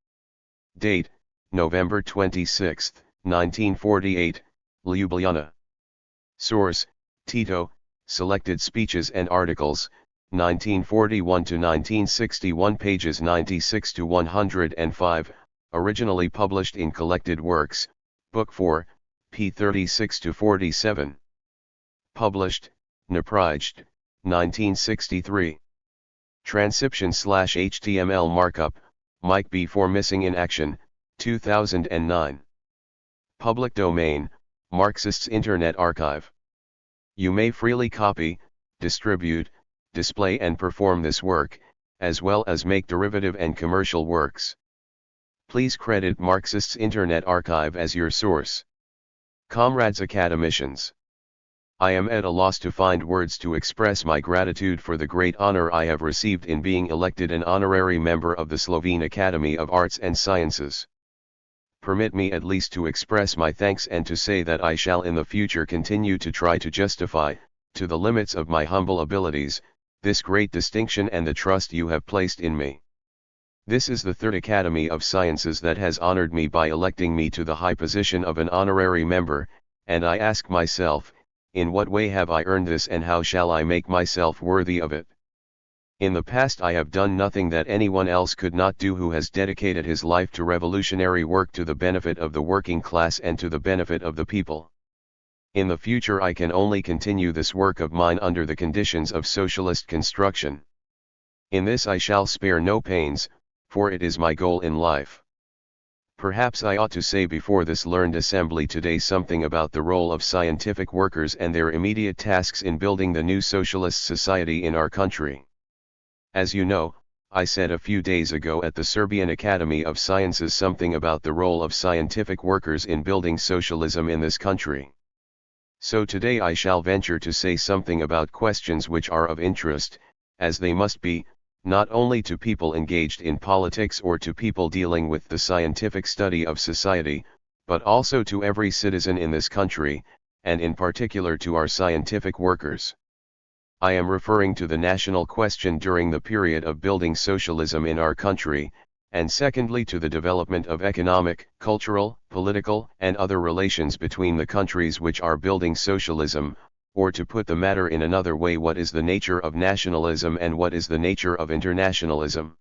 Date, November 26, 1948, Ljubljana. Source, Tito, Selected Speeches and Articles, 1941 to 1961, pages 96 to 105, originally published in Collected Works, Book 4, p. 36 to 47. Published, Naprijed, 1963. Transcription/HTML markup, Mike B4 Missing in Action, 2009. Public domain, Marxists Internet Archive. You may freely copy, distribute, display and perform this work, as well as make derivative and commercial works. Please credit Marxists Internet Archive as your source. Comrades Academicians. I am at a loss to find words to express my gratitude for the great honor I have received in being elected an honorary member of the Slovene Academy of Arts and Sciences. Permit me at least to express my thanks and to say that I shall in the future continue to try to justify, to the limits of my humble abilities, this great distinction and the trust you have placed in me. This is the Third Academy of Sciences that has honored me by electing me to the high position of an honorary member, and I ask myself, in what way have I earned this and how shall I make myself worthy of it? In the past I have done nothing that anyone else could not do who has dedicated his life to revolutionary work to the benefit of the working class and to the benefit of the people. In the future I can only continue this work of mine under the conditions of socialist construction. In this I shall spare no pains, for it is my goal in life. Perhaps I ought to say before this learned assembly today something about the role of scientific workers and their immediate tasks in building the new socialist society in our country. As you know, I said a few days ago at the Serbian Academy of Sciences something about the role of scientific workers in building socialism in this country. So today I shall venture to say something about questions which are of interest, as they must be, not only to people engaged in politics or to people dealing with the scientific study of society, but also to every citizen in this country, and in particular to our scientific workers. I am referring to the national question during the period of building socialism in our country, and secondly to the development of economic, cultural, political, and other relations between the countries which are building socialism, or to put the matter in another way, what is the nature of nationalism and what is the nature of internationalism?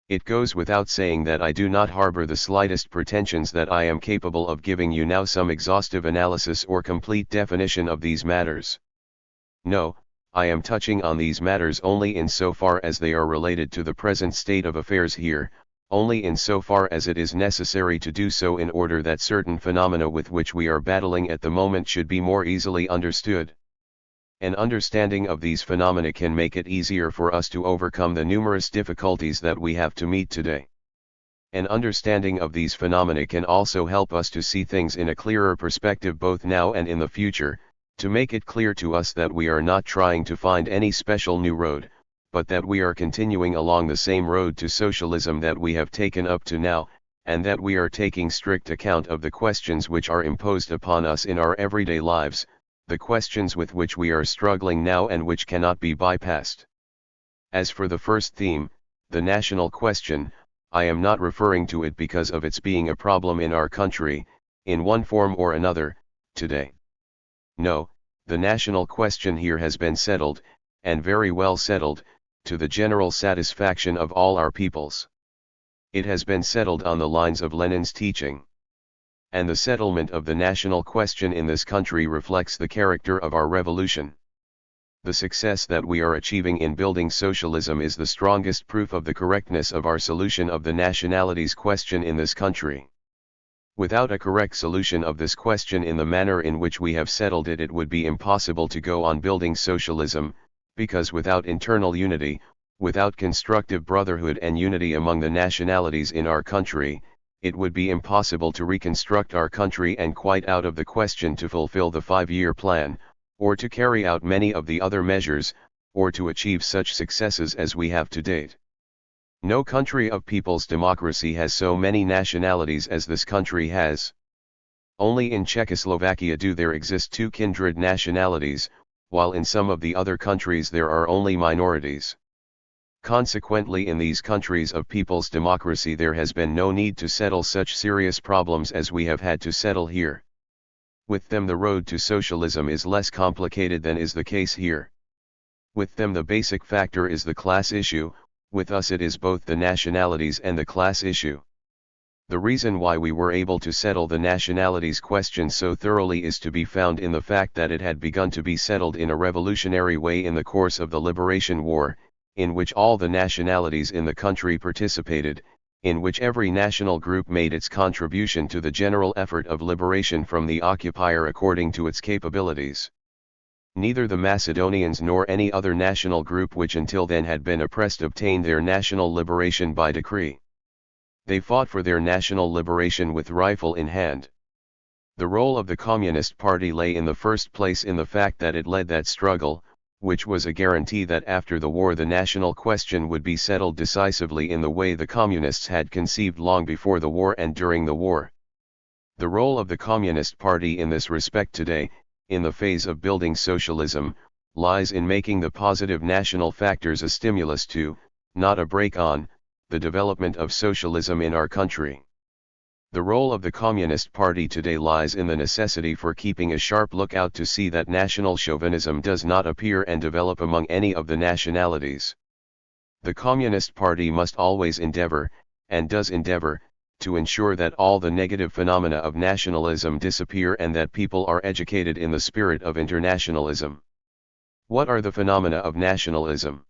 It goes without saying that I do not harbor the slightest pretensions that I am capable of giving you now some exhaustive analysis or complete definition of these matters. No, I am touching on these matters only in so far as they are related to the present state of affairs here, only in so far as it is necessary to do so in order that certain phenomena with which we are battling at the moment should be more easily understood. An understanding of these phenomena can make it easier for us to overcome the numerous difficulties that we have to meet today. An understanding of these phenomena can also help us to see things in a clearer perspective both now and in the future, to make it clear to us that we are not trying to find any special new road, but that we are continuing along the same road to socialism that we have taken up to now, and that we are taking strict account of the questions which are imposed upon us in our everyday lives, the questions with which we are struggling now and which cannot be bypassed. As for the first theme, the national question, I am not referring to it because of its being a problem in our country, in one form or another, today. No, the national question here has been settled, and very well settled, to the general satisfaction of all our peoples. It has been settled on the lines of Lenin's teaching. And the settlement of the national question in this country reflects the character of our revolution. The success that we are achieving in building socialism is the strongest proof of the correctness of our solution of the nationalities question in this country. Without a correct solution of this question in the manner in which we have settled it, it would be impossible to go on building socialism, because without internal unity, without constructive brotherhood and unity among the nationalities in our country, it would be impossible to reconstruct our country and quite out of the question to fulfill the 5-year plan, or to carry out many of the other measures, or to achieve such successes as we have to date. No country of people's democracy has so many nationalities as this country has. Only in Czechoslovakia do there exist 2 kindred nationalities, while in some of the other countries there are only minorities. Consequently, in these countries of people's democracy there has been no need to settle such serious problems as we have had to settle here. With them the road to socialism is less complicated than is the case here. With them the basic factor is the class issue, with us it is both the nationalities and the class issue. The reason why we were able to settle the nationalities question so thoroughly is to be found in the fact that it had begun to be settled in a revolutionary way in the course of the Liberation War, in which all the nationalities in the country participated, in which every national group made its contribution to the general effort of liberation from the occupier according to its capabilities. Neither the Macedonians nor any other national group which until then had been oppressed obtained their national liberation by decree. They fought for their national liberation with rifle in hand. The role of the Communist Party lay in the first place in the fact that it led that struggle, which was a guarantee that after the war the national question would be settled decisively in the way the Communists had conceived long before the war and during the war. The role of the Communist Party in this respect today, in the phase of building socialism, lies in making the positive national factors a stimulus to, not a brake on, the development of socialism in our country. The role of the Communist Party today lies in the necessity for keeping a sharp lookout to see that national chauvinism does not appear and develop among any of the nationalities. The Communist Party must always endeavor, and does endeavor, to ensure that all the negative phenomena of nationalism disappear and that people are educated in the spirit of internationalism. What are the phenomena of nationalism?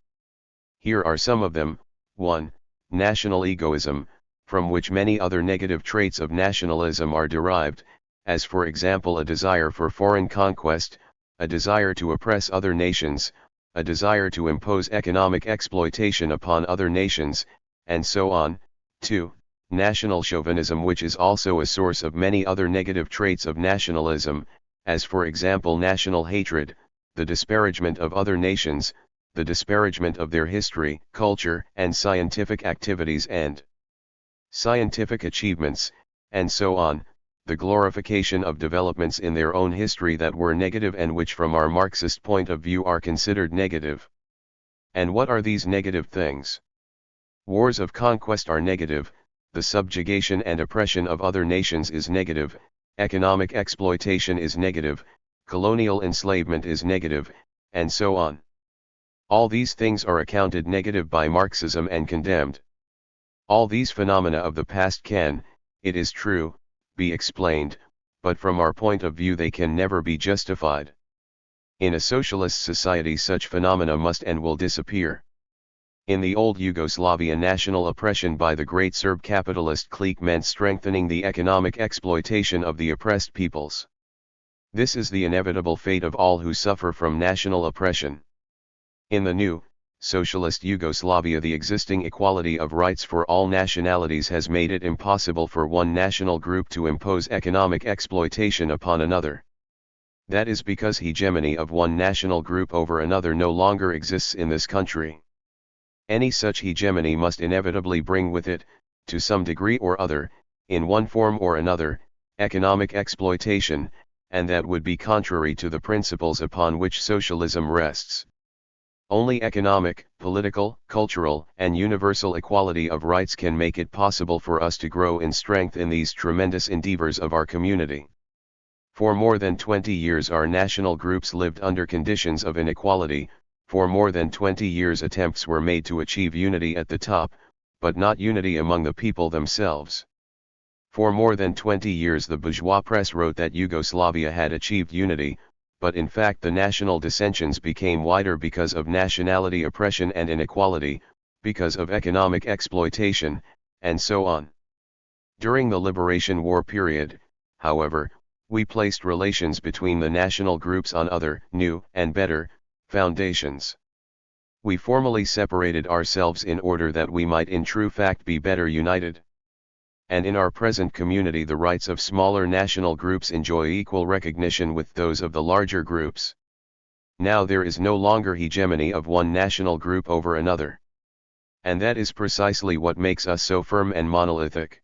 Here are some of them. 1. National egoism, from which many other negative traits of nationalism are derived, as for example a desire for foreign conquest, a desire to oppress other nations, a desire to impose economic exploitation upon other nations, and so on. 2. National chauvinism, which is also a source of many other negative traits of nationalism, as for example national hatred, the disparagement of other nations, the disparagement of their history, culture, and scientific activities and scientific achievements, and so on, the glorification of developments in their own history that were negative and which from our Marxist point of view are considered negative. And what are these negative things? Wars of conquest are negative, the subjugation and oppression of other nations is negative, economic exploitation is negative, colonial enslavement is negative, and so on. All these things are accounted negative by Marxism and condemned. All these phenomena of the past can, it is true, be explained, but from our point of view they can never be justified. In a socialist society such phenomena must and will disappear. In the old Yugoslavia, national oppression by the great Serb capitalist clique meant strengthening the economic exploitation of the oppressed peoples. This is the inevitable fate of all who suffer from national oppression. In the new, socialist Yugoslavia, the existing equality of rights for all nationalities has made it impossible for one national group to impose economic exploitation upon another. That is because hegemony of one national group over another no longer exists in this country. Any such hegemony must inevitably bring with it, to some degree or other, in one form or another, economic exploitation, and that would be contrary to the principles upon which socialism rests. Only economic, political, cultural, and universal equality of rights can make it possible for us to grow in strength in these tremendous endeavors of our community. For more than 20 years our national groups lived under conditions of inequality. For more than 20 years attempts were made to achieve unity at the top, but not unity among the people themselves. For more than 20 years the bourgeois press wrote that Yugoslavia had achieved unity, but in fact the national dissensions became wider because of nationality oppression and inequality, because of economic exploitation, and so on. During the Liberation War period, however, we placed relations between the national groups on other, new, and better, foundations. We formally separated ourselves in order that we might in true fact be better united. And in our present community the rights of smaller national groups enjoy equal recognition with those of the larger groups. Now there is no longer hegemony of one national group over another. And that is precisely what makes us so firm and monolithic.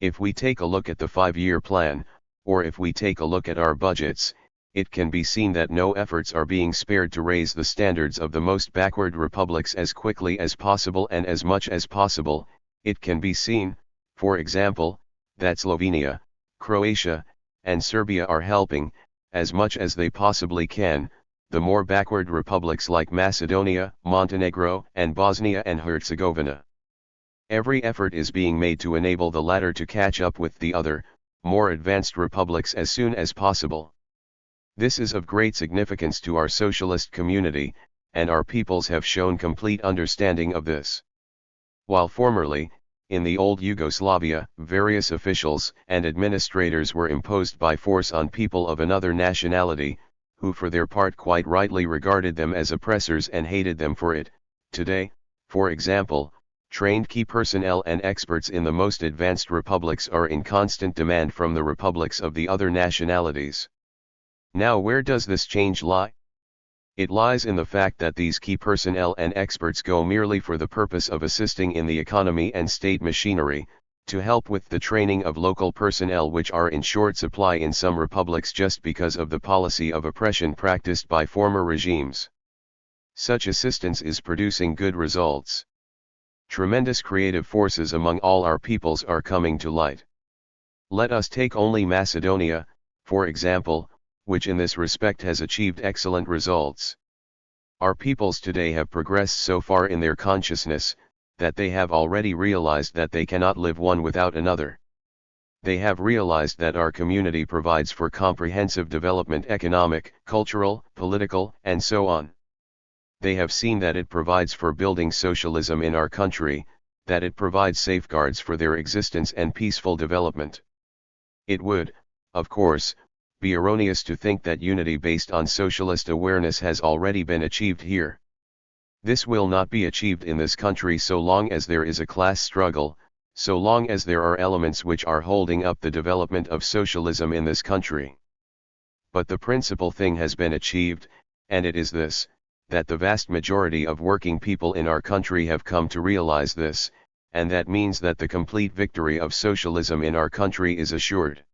If we take a look at the 5-year plan, or if we take a look at our budgets, it can be seen that no efforts are being spared to raise the standards of the most backward republics as quickly as possible and as much as possible. It can be seen, for example, that Slovenia, Croatia, and Serbia are helping, as much as they possibly can, the more backward republics like Macedonia, Montenegro, and Bosnia and Herzegovina. Every effort is being made to enable the latter to catch up with the other, more advanced republics as soon as possible. This is of great significance to our socialist community, and our peoples have shown complete understanding of this. While formerly, in the old Yugoslavia, various officials and administrators were imposed by force on people of another nationality, who for their part quite rightly regarded them as oppressors and hated them for it. Today, for example, trained key personnel and experts in the most advanced republics are in constant demand from the republics of the other nationalities. Now where does this change lie? It lies in the fact that these key personnel and experts go merely for the purpose of assisting in the economy and state machinery, to help with the training of local personnel which are in short supply in some republics just because of the policy of oppression practiced by former regimes. Such assistance is producing good results. Tremendous creative forces among all our peoples are coming to light. Let us take only Macedonia, for example, which in this respect has achieved excellent results. Our peoples today have progressed so far in their consciousness, that they have already realized that they cannot live one without another. They have realized that our community provides for comprehensive development, economic, cultural, political, and so on. They have seen that it provides for building socialism in our country, that it provides safeguards for their existence and peaceful development. It would, of course, be erroneous to think that unity based on socialist awareness has already been achieved here. This will not be achieved in this country so long as there is a class struggle, so long as there are elements which are holding up the development of socialism in this country. But the principal thing has been achieved, and it is this, that the vast majority of working people in our country have come to realize this, and that means that the complete victory of socialism in our country is assured.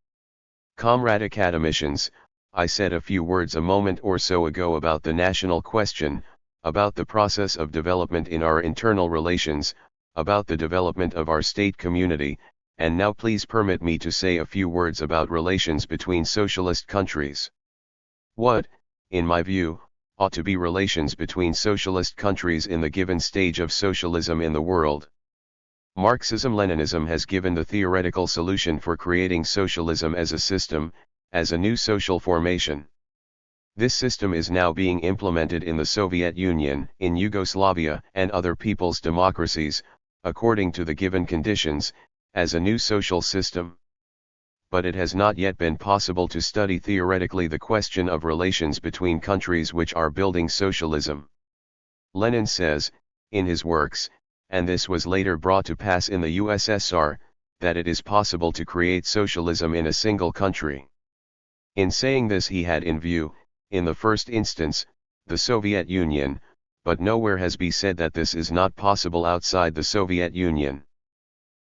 Comrade academicians, I said a few words a moment or so ago about the national question, about the process of development in our internal relations, about the development of our state community, and now please permit me to say a few words about relations between socialist countries. What, in my view, ought to be relations between socialist countries in the given stage of socialism in the world? Marxism-Leninism has given the theoretical solution for creating socialism as a system, as a new social formation. This system is now being implemented in the Soviet Union, in Yugoslavia and other people's democracies, according to the given conditions, as a new social system. But it has not yet been possible to study theoretically the question of relations between countries which are building socialism. Lenin says, in his works, and this was later brought to pass in the USSR, that it is possible to create socialism in a single country. In saying this he had in view, in the first instance, the Soviet Union, but nowhere has been said that this is not possible outside the Soviet Union.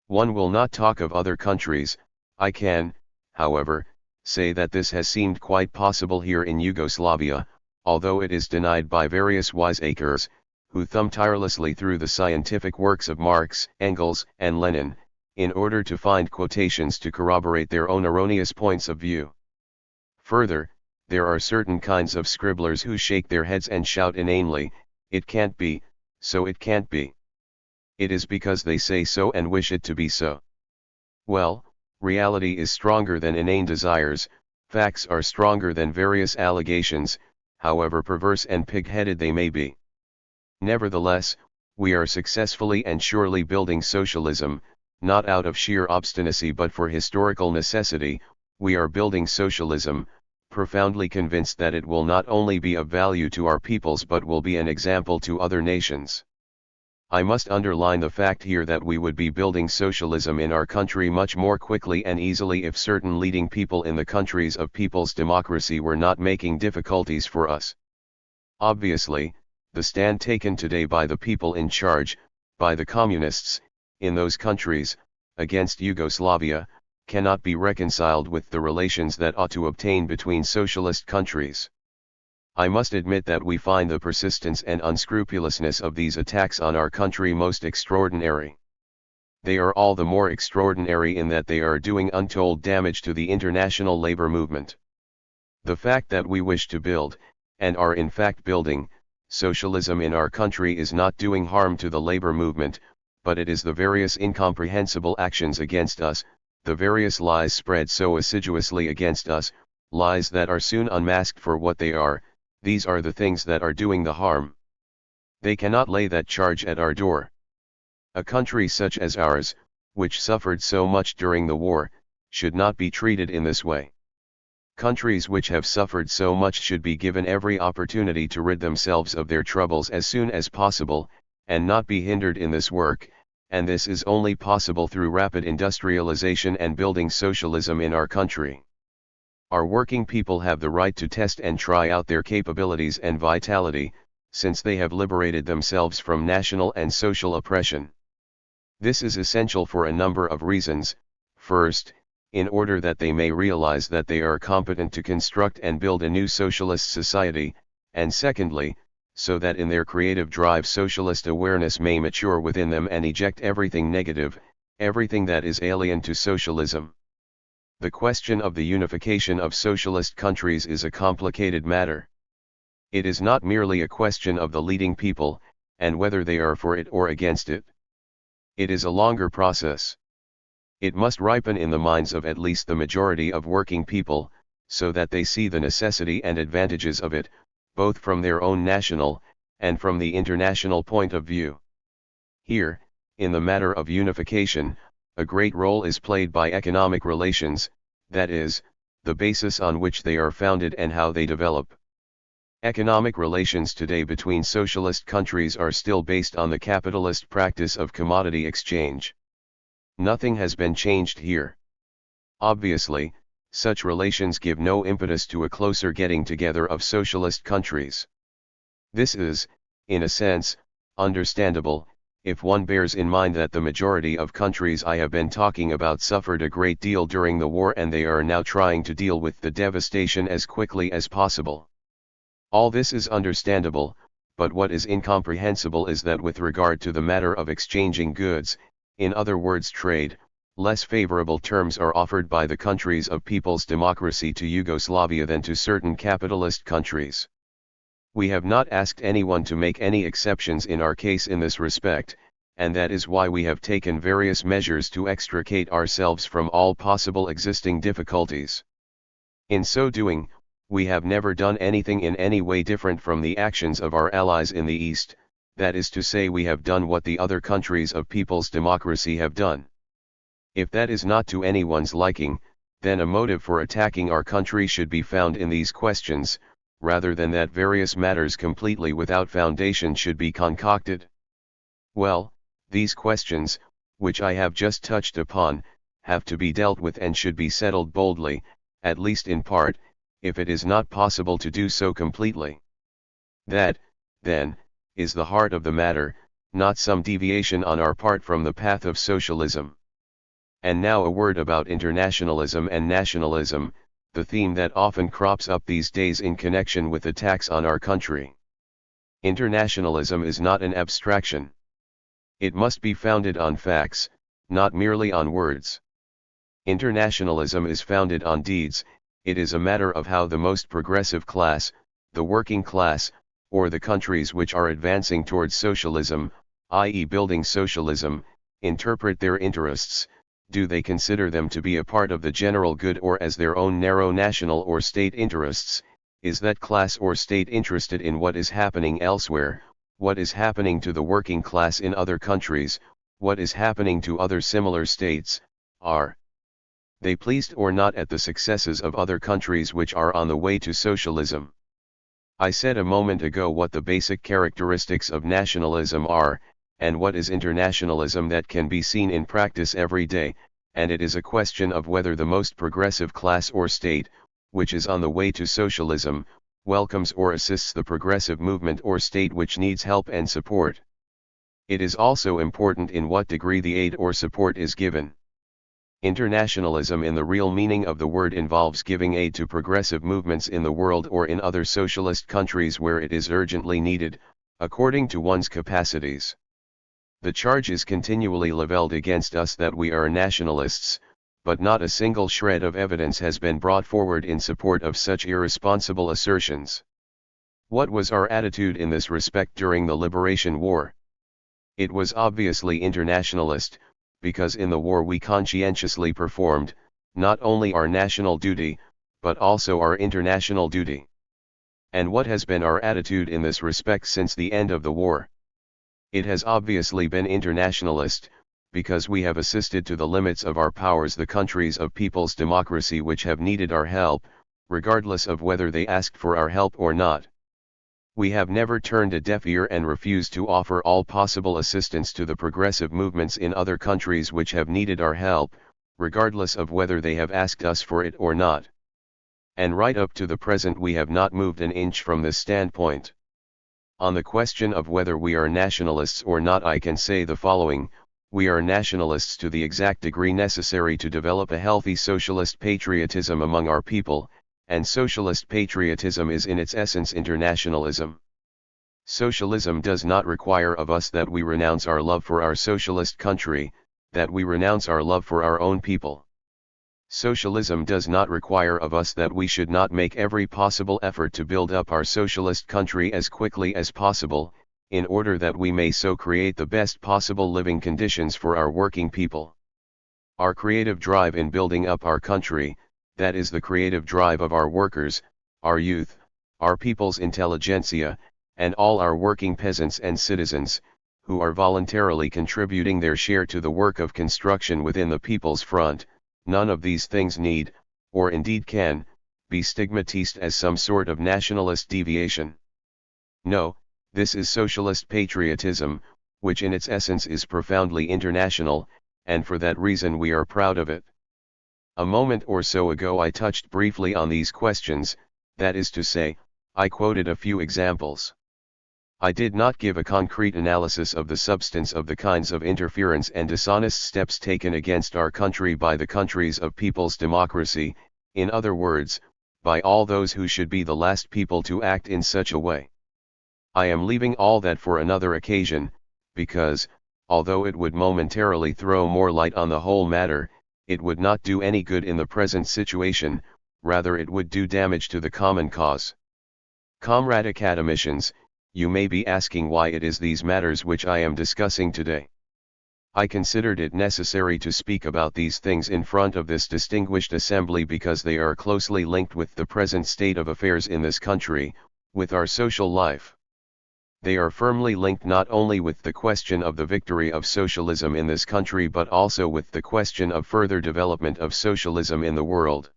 One will not talk of other countries. I can, however, say that this has seemed quite possible here in Yugoslavia, although it is denied by various wiseacres, who thumb tirelessly through the scientific works of Marx, Engels, and Lenin, in order to find quotations to corroborate their own erroneous points of view. Further, there are certain kinds of scribblers who shake their heads and shout inanely, "It can't be, so it can't be." It is because they say so and wish it to be so. Well, reality is stronger than inane desires, facts are stronger than various allegations, however perverse and pig-headed they may be. Nevertheless, we are successfully and surely building socialism, not out of sheer obstinacy but for historical necessity. We are building socialism, profoundly convinced that it will not only be of value to our peoples but will be an example to other nations. I must underline the fact here that we would be building socialism in our country much more quickly and easily if certain leading people in the countries of people's democracy were not making difficulties for us. Obviously, the stand taken today by the people in charge, by the communists, in those countries, against Yugoslavia, cannot be reconciled with the relations that ought to obtain between socialist countries. I must admit that we find the persistence and unscrupulousness of these attacks on our country most extraordinary. They are all the more extraordinary in that they are doing untold damage to the international labor movement. The fact that we wish to build, and are in fact building, socialism in our country is not doing harm to the labor movement, but it is the various incomprehensible actions against us, the various lies spread so assiduously against us, lies that are soon unmasked for what they are, these are the things that are doing the harm. They cannot lay that charge at our door. A country such as ours, which suffered so much during the war, should not be treated in this way. Countries which have suffered so much should be given every opportunity to rid themselves of their troubles as soon as possible, and not be hindered in this work, and this is only possible through rapid industrialization and building socialism in our country. Our working people have the right to test and try out their capabilities and vitality, since they have liberated themselves from national and social oppression. This is essential for a number of reasons. First, in order that they may realize that they are competent to construct and build a new socialist society, and secondly, so that in their creative drive socialist awareness may mature within them and eject everything negative, everything that is alien to socialism. The question of the unification of socialist countries is a complicated matter. It is not merely a question of the leading people, and whether they are for it or against it. It is a longer process. It must ripen in the minds of at least the majority of working people, so that they see the necessity and advantages of it, both from their own national, and from the international point of view. Here, In the matter of unification, a great role is played by economic relations, that is, the basis on which they are founded and how they develop. Economic relations today between socialist countries are still based on the capitalist practice of commodity exchange. Nothing has been changed here. Obviously, such relations give no impetus to a closer getting together of socialist countries. This is, in a sense, understandable, if one bears in mind that the majority of countries I have been talking about suffered a great deal during the war and they are now trying to deal with the devastation as quickly as possible. All this is understandable, but what is incomprehensible is that with regard to the matter of exchanging goods, in other words trade, less favorable terms are offered by the countries of People's Democracy to Yugoslavia than to certain capitalist countries. We have not asked anyone to make any exceptions in our case in this respect, and that is why we have taken various measures to extricate ourselves from all possible existing difficulties. In so doing, we have never done anything in any way different from the actions of our allies in the East, that is to say we have done what the other countries of People's Democracy have done. If that is not to anyone's liking, then a motive for attacking our country should be found in these questions, rather than that various matters completely without foundation should be concocted. Well, these questions, which I have just touched upon, have to be dealt with and should be settled boldly, at least in part, if it is not possible to do so completely. That, then, is the heart of the matter, not some deviation on our part from the path of socialism. And now a word about internationalism and nationalism, the theme that often crops up these days in connection with attacks on our country. Internationalism is not an abstraction. It must be founded on facts, not merely on words. Internationalism is founded on deeds. It is a matter of how the most progressive class, the working class, or the countries which are advancing towards socialism, i.e. building socialism, interpret their interests. Do they consider them to be a part of the general good or as their own narrow national or state interests? Is that class or state interested in what is happening elsewhere, what is happening to the working class in other countries, what is happening to other similar states? Are they pleased or not at the successes of other countries which are on the way to socialism? I said a moment ago what the basic characteristics of nationalism are, and what is internationalism that can be seen in practice every day, and it is a question of whether the most progressive class or state, which is on the way to socialism, welcomes or assists the progressive movement or state which needs help and support. It is also important in what degree the aid or support is given. Internationalism in the real meaning of the word involves giving aid to progressive movements in the world or in other socialist countries where it is urgently needed, according to one's capacities. The charge is continually leveled against us that we are nationalists, but not a single shred of evidence has been brought forward in support of such irresponsible assertions. What was our attitude in this respect during the Liberation War? It was obviously internationalist, because in the war we conscientiously performed, not only our national duty, but also our international duty. And what has been our attitude in this respect since the end of the war? It has obviously been internationalist, because we have assisted to the limits of our powers the countries of People's Democracy which have needed our help, regardless of whether they asked for our help or not. We have never turned a deaf ear and refused to offer all possible assistance to the progressive movements in other countries which have needed our help, regardless of whether they have asked us for it or not. And right up to the present we have not moved an inch from this standpoint. On the question of whether we are nationalists or not, I can say the following: we are nationalists to the exact degree necessary to develop a healthy socialist patriotism among our people, and socialist patriotism is in its essence internationalism. Socialism does not require of us that we renounce our love for our socialist country, that we renounce our love for our own people. Socialism does not require of us that we should not make every possible effort to build up our socialist country as quickly as possible, in order that we may so create the best possible living conditions for our working people. Our creative drive in building up our country, that is the creative drive of our workers, our youth, our people's intelligentsia, and all our working peasants and citizens, who are voluntarily contributing their share to the work of construction within the People's Front. None of these things need, or indeed can, be stigmatized as some sort of nationalist deviation. No, this is socialist patriotism, which in its essence is profoundly international, and for that reason we are proud of it. A moment or so ago I touched briefly on these questions, that is to say, I quoted a few examples. I did not give a concrete analysis of the substance of the kinds of interference and dishonest steps taken against our country by the countries of people's democracy, in other words, by all those who should be the last people to act in such a way. I am leaving all that for another occasion, because, although it would momentarily throw more light on the whole matter, it would not do any good in the present situation, rather it would do damage to the common cause. Comrade academicians, you may be asking why it is these matters which I am discussing today. I considered it necessary to speak about these things in front of this distinguished assembly because they are closely linked with the present state of affairs in this country, with our social life. They are firmly linked not only with the question of the victory of socialism in this country but also with the question of further development of socialism in the world.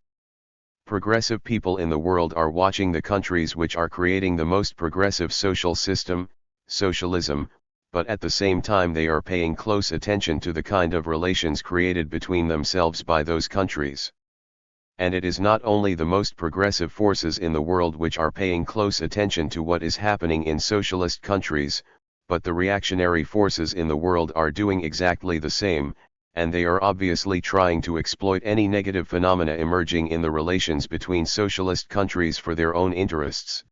Progressive people in the world are watching the countries which are creating the most progressive social system, socialism, but at the same time they are paying close attention to the kind of relations created between themselves by those countries. And it is not only the most progressive forces in the world which are paying close attention to what is happening in socialist countries, but the reactionary forces in the world are doing exactly the same, and they are obviously trying to exploit any negative phenomena emerging in the relations between socialist countries for their own interests.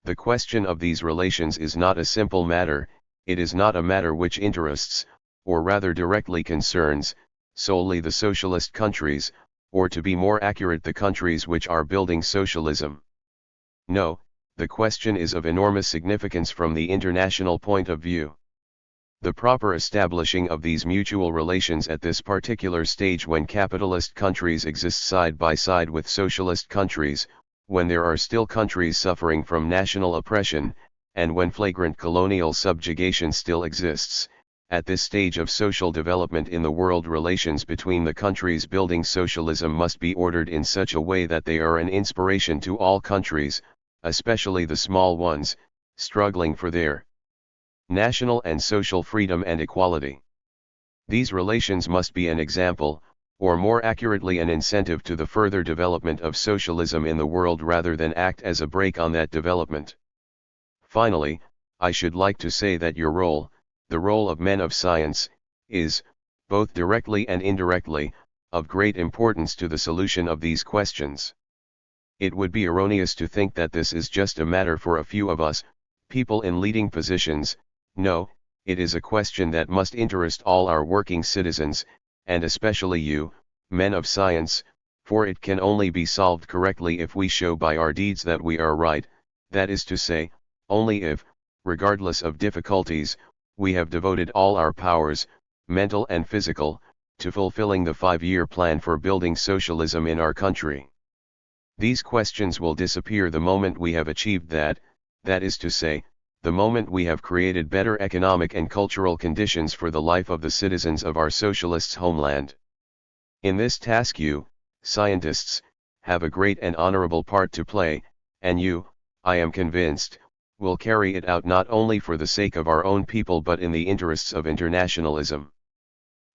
The question of these relations is not a simple matter, it is not a matter which interests, or rather directly concerns, solely the socialist countries, or to be more accurate the countries which are building socialism. No, the question is of enormous significance from the international point of view. The proper establishing of these mutual relations at this particular stage when capitalist countries exist side by side with socialist countries, when there are still countries suffering from national oppression, and when flagrant colonial subjugation still exists, at this stage of social development in the world relations between the countries building socialism must be ordered in such a way that they are an inspiration to all countries, especially the small ones, struggling for their national and social freedom and equality. These relations must be an example, or more accurately an incentive to the further development of socialism in the world rather than act as a brake on that development. Finally, I should like to say that your role, the role of men of science, is, both directly and indirectly, of great importance to the solution of these questions. It would be erroneous to think that this is just a matter for a few of us, people in leading positions. No, it is a question that must interest all our working citizens, and especially you, men of science, for it can only be solved correctly if we show by our deeds that we are right, that is to say, only if, regardless of difficulties, we have devoted all our powers, mental and physical, to fulfilling the 5-year plan for building socialism in our country. These questions will disappear the moment we have achieved that is to say, the moment we have created better economic and cultural conditions for the life of the citizens of our socialists' homeland. In this task you, scientists, have a great and honorable part to play, and you, I am convinced, will carry it out not only for the sake of our own people but in the interests of internationalism.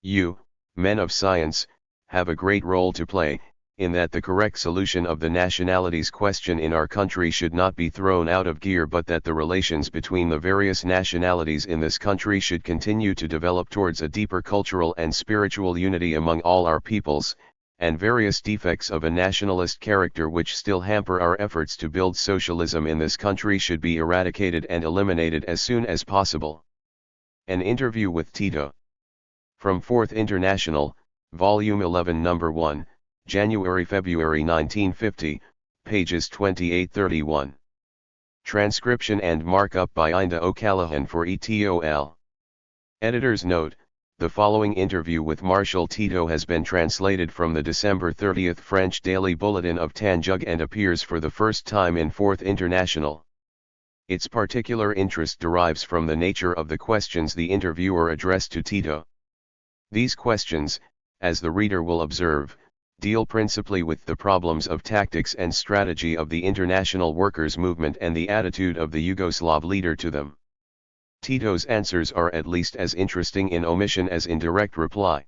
You, men of science, have a great role to play, in that the correct solution of the nationalities question in our country should not be thrown out of gear but that the relations between the various nationalities in this country should continue to develop towards a deeper cultural and spiritual unity among all our peoples, and various defects of a nationalist character which still hamper our efforts to build socialism in this country should be eradicated and eliminated as soon as possible. An interview with Tito. From 4th International, Volume 11 No. 1, January-February 1950, pages 28-31. Transcription and markup by Inda O'Callaghan for ETOL. Editor's note: the following interview with Marshal Tito has been translated from the December 30 French Daily Bulletin of Tanjug and appears for the first time in 4th International. Its particular interest derives from the nature of the questions the interviewer addressed to Tito. These questions, as the reader will observe, deal principally with the problems of tactics and strategy of the international workers' movement and the attitude of the Yugoslav leader to them. Tito's answers are at least as interesting in omission as in direct reply.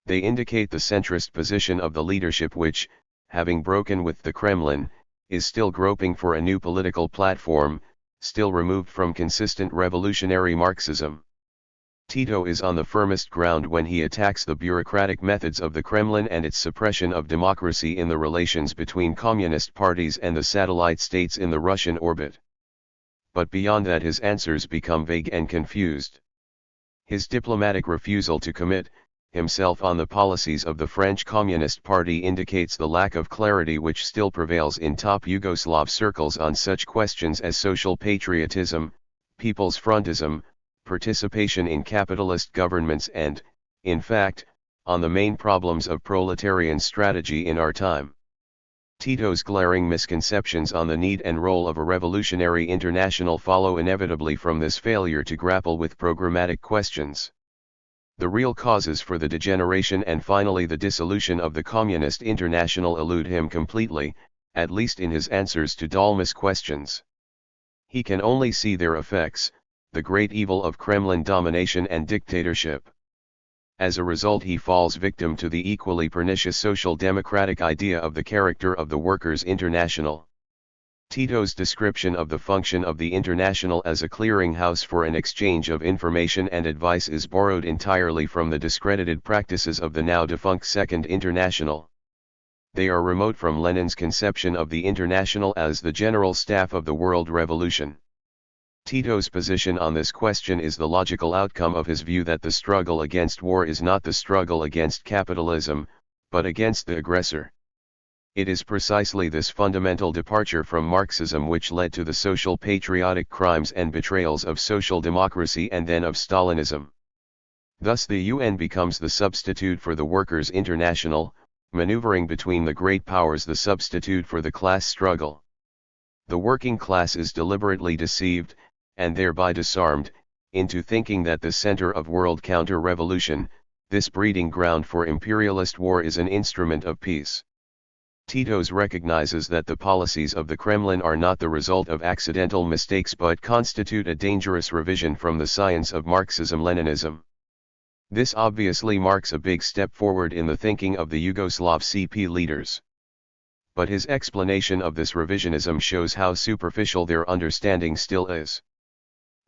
They indicate the centrist position of the leadership which, having broken with the Kremlin, is still groping for a new political platform, still removed from consistent revolutionary Marxism. Tito is on the firmest ground when he attacks the bureaucratic methods of the Kremlin and its suppression of democracy in the relations between communist parties and the satellite states in the Russian orbit. But beyond that his answers become vague and confused. His diplomatic refusal to commit himself on the policies of the French Communist Party indicates the lack of clarity which still prevails in top Yugoslav circles on such questions as social patriotism, people's frontism, participation in capitalist governments and, in fact, on the main problems of proletarian strategy in our time. Tito's glaring misconceptions on the need and role of a revolutionary international follow inevitably from this failure to grapple with programmatic questions. The real causes for the degeneration and finally the dissolution of the Communist International elude him completely, at least in his answers to Dalmas questions. He can only see their effects, the great evil of Kremlin domination and dictatorship. As a result he falls victim to the equally pernicious social democratic idea of the character of the Workers' International. Tito's description of the function of the International as a clearinghouse for an exchange of information and advice is borrowed entirely from the discredited practices of the now defunct Second International. They are remote from Lenin's conception of the International as the general staff of the world revolution. Tito's position on this question is the logical outcome of his view that the struggle against war is not the struggle against capitalism, but against the aggressor. It is precisely this fundamental departure from Marxism which led to the social patriotic crimes and betrayals of social democracy and then of Stalinism. Thus the UN becomes the substitute for the Workers' International, maneuvering between the great powers the substitute for the class struggle. The working class is deliberately deceived, and thereby disarmed, into thinking that the center of world counter-revolution, this breeding ground for imperialist war is an instrument of peace. Tito's recognizes that the policies of the Kremlin are not the result of accidental mistakes but constitute a dangerous revision from the science of Marxism-Leninism. This obviously marks a big step forward in the thinking of the Yugoslav CP leaders. But his explanation of this revisionism shows how superficial their understanding still is.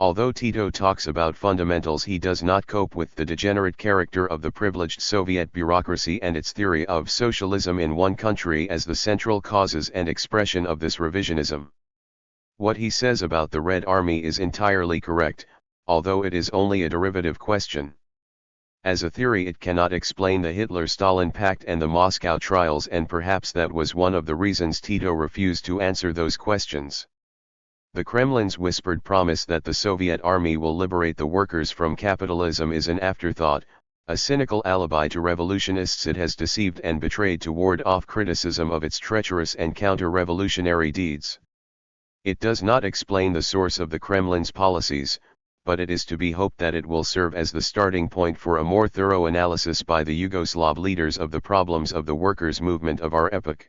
Although Tito talks about fundamentals, he does not cope with the degenerate character of the privileged Soviet bureaucracy and its theory of socialism in one country as the central causes and expression of this revisionism. What he says about the Red Army is entirely correct, although it is only a derivative question. As a theory it cannot explain the Hitler-Stalin Pact and the Moscow trials, and perhaps that was one of the reasons Tito refused to answer those questions. The Kremlin's whispered promise that the Soviet army will liberate the workers from capitalism is an afterthought, a cynical alibi to revolutionists it has deceived and betrayed to ward off criticism of its treacherous and counter-revolutionary deeds. It does not explain the source of the Kremlin's policies, but it is to be hoped that it will serve as the starting point for a more thorough analysis by the Yugoslav leaders of the problems of the workers' movement of our epoch.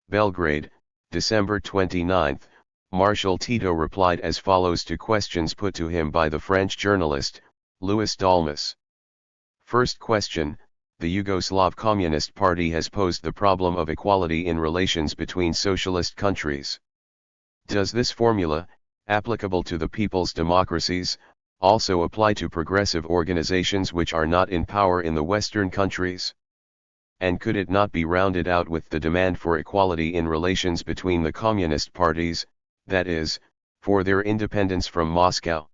Belgrade, December 29, Marshal Tito replied as follows to questions put to him by the French journalist, Louis Dalmas. First question: the Yugoslav Communist Party has posed the problem of equality in relations between socialist countries. Does this formula, applicable to the people's democracies, also apply to progressive organizations which are not in power in the Western countries? And could it not be rounded out with the demand for equality in relations between the communist parties, that is, for their independence from Moscow?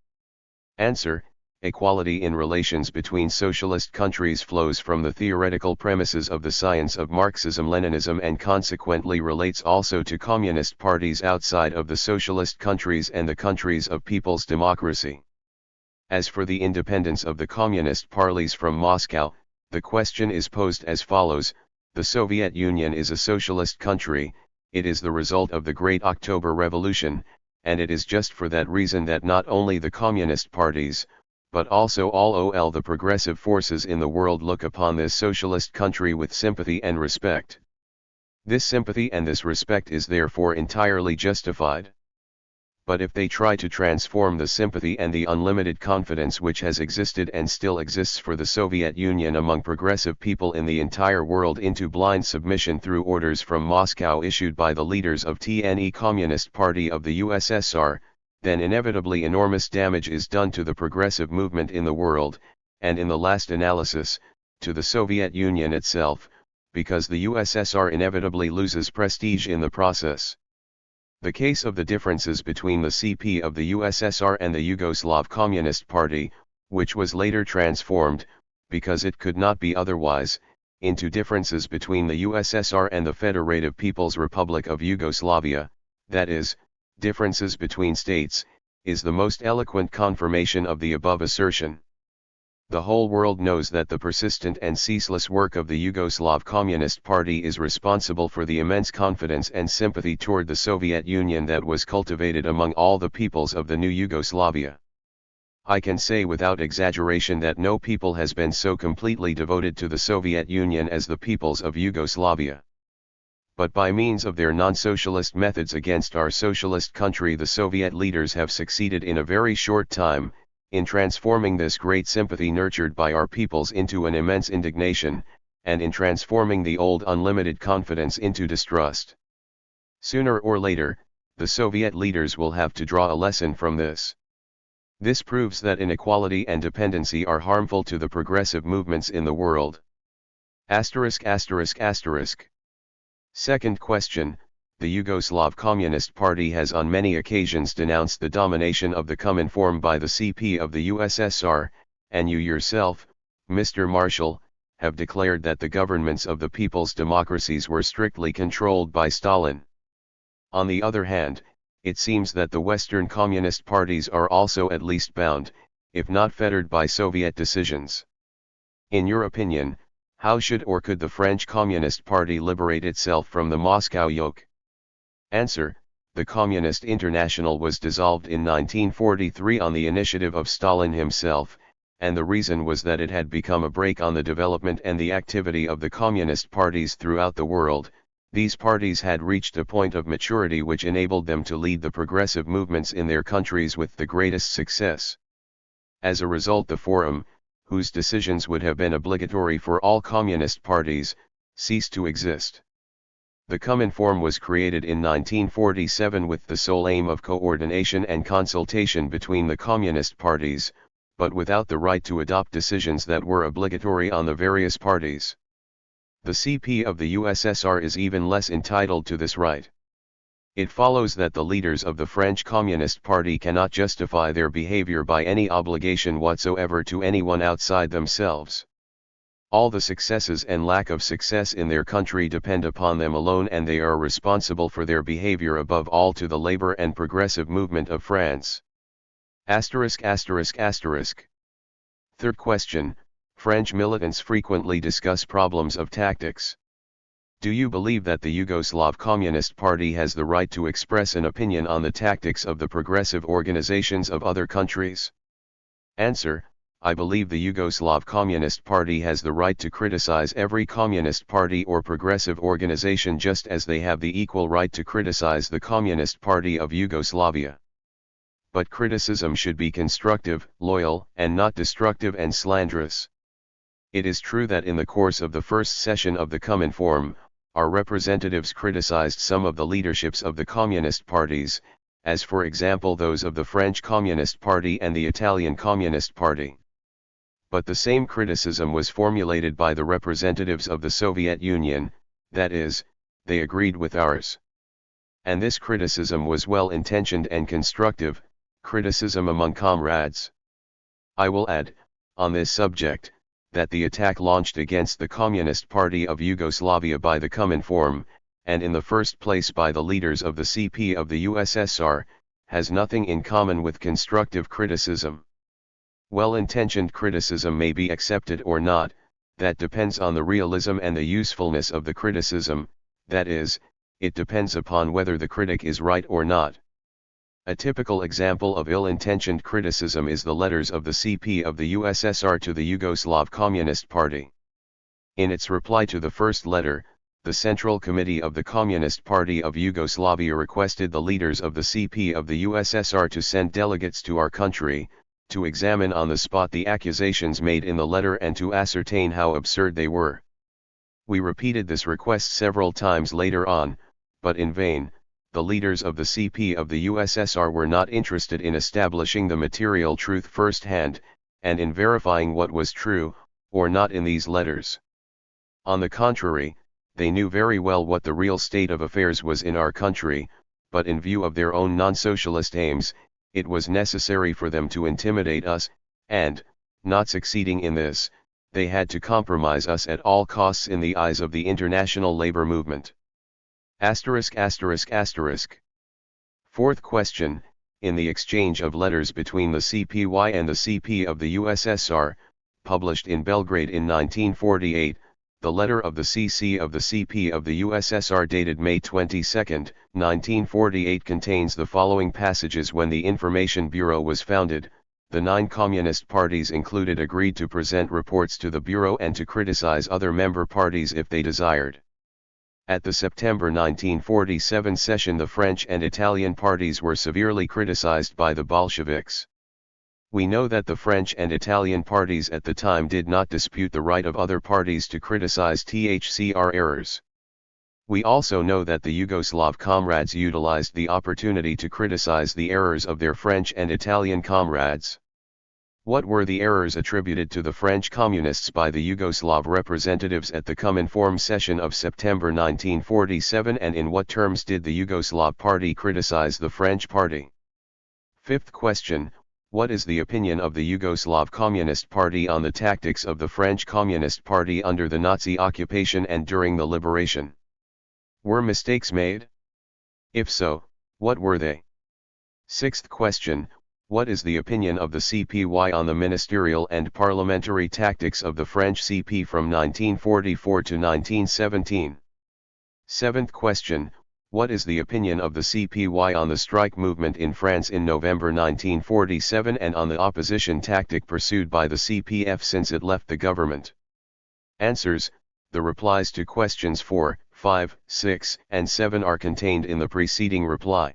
Answer: equality in relations between socialist countries flows from the theoretical premises of the science of Marxism-Leninism and consequently relates also to communist parties outside of the socialist countries and the countries of people's democracy. As for the independence of the communist parties from Moscow, the question is posed as follows: the Soviet Union is a socialist country, it is the result of the Great October Revolution, and it is just for that reason that not only the communist parties, but also all the progressive forces in the world look upon this socialist country with sympathy and respect. This sympathy and this respect is therefore entirely justified. But if they try to transform the sympathy and the unlimited confidence which has existed and still exists for the Soviet Union among progressive people in the entire world into blind submission through orders from Moscow issued by the leaders of TNE Communist Party of the USSR, then inevitably enormous damage is done to the progressive movement in the world, and in the last analysis, to the Soviet Union itself, because the USSR inevitably loses prestige in the process. The case of the differences between the CP of the USSR and the Yugoslav Communist Party, which was later transformed, because it could not be otherwise, into differences between the USSR and the Federative People's Republic of Yugoslavia, that is, differences between states, is the most eloquent confirmation of the above assertion. The whole world knows that the persistent and ceaseless work of the Yugoslav Communist Party is responsible for the immense confidence and sympathy toward the Soviet Union that was cultivated among all the peoples of the new Yugoslavia. I can say without exaggeration that no people has been so completely devoted to the Soviet Union as the peoples of Yugoslavia. But by means of their non-socialist methods against our socialist country, the Soviet leaders have succeeded in a very short time in transforming this great sympathy nurtured by our peoples into an immense indignation, and in transforming the old unlimited confidence into distrust. Sooner or later, the Soviet leaders will have to draw a lesson from this. This proves that inequality and dependency are harmful to the progressive movements in the world. ******. Second question, the Yugoslav Communist Party has on many occasions denounced the domination of the Cominform by the CP of the USSR, and you yourself, Mr. Marshall, have declared that the governments of the people's democracies were strictly controlled by Stalin. On the other hand, it seems that the Western Communist parties are also at least bound, if not fettered by Soviet decisions. In your opinion, how should or could the French Communist Party liberate itself from the Moscow yoke? Answer: the Communist International was dissolved in 1943 on the initiative of Stalin himself, and the reason was that it had become a brake on the development and the activity of the communist parties throughout the world. These parties had reached a point of maturity which enabled them to lead the progressive movements in their countries with the greatest success. As a result, the Forum, whose decisions would have been obligatory for all communist parties, ceased to exist. The Cominform was created in 1947 with the sole aim of coordination and consultation between the communist parties, but without the right to adopt decisions that were obligatory on the various parties. The CP of the USSR is even less entitled to this right. It follows that the leaders of the French Communist Party cannot justify their behavior by any obligation whatsoever to anyone outside themselves. All the successes and lack of success in their country depend upon them alone, and they are responsible for their behavior above all to the labor and progressive movement of France. *****. Third question, French militants frequently discuss problems of tactics. Do you believe that the Yugoslav Communist Party has the right to express an opinion on the tactics of the progressive organizations of other countries? Answer: I believe the Yugoslav Communist Party has the right to criticize every communist party or progressive organization, just as they have the equal right to criticize the Communist Party of Yugoslavia. But criticism should be constructive, loyal, and not destructive and slanderous. It is true that in the course of the first session of the Cominform, our representatives criticized some of the leaderships of the communist parties, as for example those of the French Communist Party and the Italian Communist Party. But the same criticism was formulated by the representatives of the Soviet Union, that is, they agreed with ours. And this criticism was well-intentioned and constructive, criticism among comrades. I will add, on this subject, that the attack launched against the Communist Party of Yugoslavia by the Cominform, and in the first place by the leaders of the CP of the USSR, has nothing in common with constructive criticism. Well-intentioned criticism may be accepted or not, that depends on the realism and the usefulness of the criticism, that is, it depends upon whether the critic is right or not. A typical example of ill-intentioned criticism is the letters of the CP of the USSR to the Yugoslav Communist Party. In its reply to the first letter, the Central Committee of the Communist Party of Yugoslavia requested the leaders of the CP of the USSR to send delegates to our country, to examine on the spot the accusations made in the letter and to ascertain how absurd they were. We repeated this request several times later on, but in vain. The leaders of the CP of the USSR were not interested in establishing the material truth firsthand, and in verifying what was true, or not in these letters. On the contrary, they knew very well what the real state of affairs was in our country, but in view of their own non-socialist aims, it was necessary for them to intimidate us, and, not succeeding in this, they had to compromise us at all costs in the eyes of the international labor movement. *******. Fourth question, in the exchange of letters between the CPY and the CP of the USSR, published in Belgrade in 1948, the letter of the CC of the CP of the USSR dated May 22, 1948 contains the following passages: when the Information Bureau was founded, the 9 communist parties included agreed to present reports to the Bureau and to criticize other member parties if they desired. At the September 1947 session, the French and Italian parties were severely criticized by the Bolsheviks. We know that the French and Italian parties at the time did not dispute the right of other parties to criticize THCR errors. We also know that the Yugoslav comrades utilized the opportunity to criticize the errors of their French and Italian comrades. What were the errors attributed to the French communists by the Yugoslav representatives at the Cominform session of September 1947, and in what terms did the Yugoslav party criticize the French party? Fifth question, what is the opinion of the Yugoslav Communist Party on the tactics of the French Communist Party under the Nazi occupation and during the liberation? Were mistakes made? If so, what were they? Sixth question, what is the opinion of the CPY on the ministerial and parliamentary tactics of the French CP from 1944 to 1917? Seventh question, what is the opinion of the CPY on the strike movement in France in November 1947 and on the opposition tactic pursued by the CPF since it left the government? Answers, the replies to questions 4, 5, 6, and 7 are contained in the preceding reply.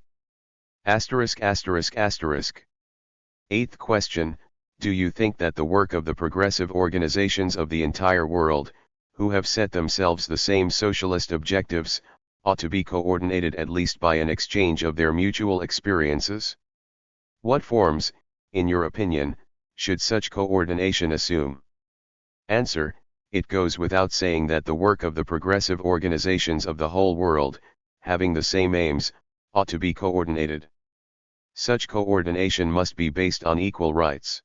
******. Eighth question, do you think that the work of the progressive organizations of the entire world, who have set themselves the same socialist objectives, ought to be coordinated at least by an exchange of their mutual experiences? What forms, in your opinion, should such coordination assume? Answer, it goes without saying that the work of the progressive organizations of the whole world, having the same aims, ought to be coordinated. Such coordination must be based on equal rights.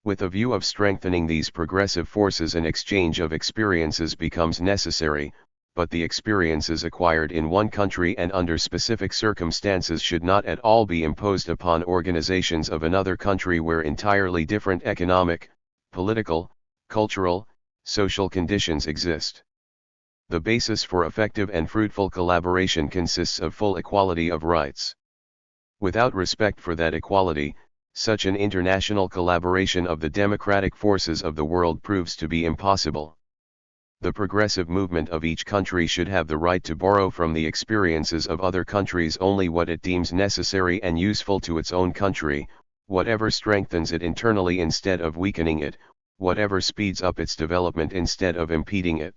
With a view of strengthening these progressive forces, an exchange of experiences becomes necessary, but the experiences acquired in one country and under specific circumstances should not at all be imposed upon organizations of another country where entirely different economic, political, cultural, social conditions exist. The basis for effective and fruitful collaboration consists of full equality of rights. Without respect for that equality, such an international collaboration of the democratic forces of the world proves to be impossible. The progressive movement of each country should have the right to borrow from the experiences of other countries only what it deems necessary and useful to its own country, whatever strengthens it internally instead of weakening it, whatever speeds up its development instead of impeding it.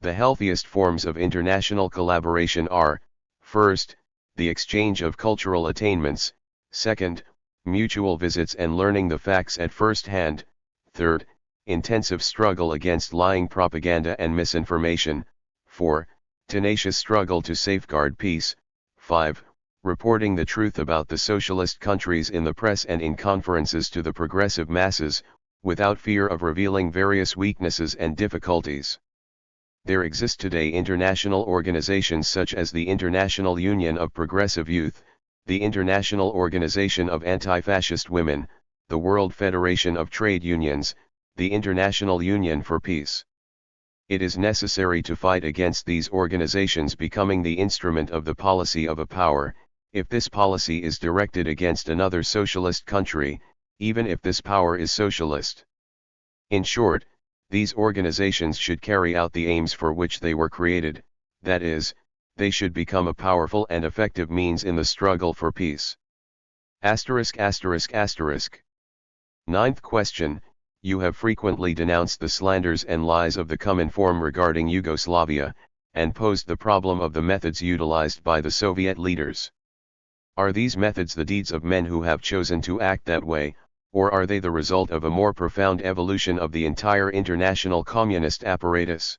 The healthiest forms of international collaboration are, first, the exchange of cultural attainments, second, mutual visits and learning the facts at first hand, third, intensive struggle against lying propaganda and misinformation, 4, tenacious struggle to safeguard peace, 5, reporting the truth about the socialist countries in the press and in conferences to the progressive masses, without fear of revealing various weaknesses and difficulties. There exist today international organizations such as the International Union of Progressive Youth, the International Organization of Anti-Fascist Women, the World Federation of Trade Unions, the International Union for Peace. it is necessary to fight against these organizations becoming the instrument of the policy of a power, if this policy is directed against another socialist country, even if this power is socialist. In short, these organizations should carry out the aims for which they were created, that is, they should become a powerful and effective means in the struggle for peace. Asterisk asterisk asterisk. Ninth question, you have frequently denounced the slanders and lies of the Cominform regarding Yugoslavia, and posed the problem of the methods utilized by the Soviet leaders. Are these methods the deeds of men who have chosen to act that way, or are they the result of a more profound evolution of the entire international communist apparatus?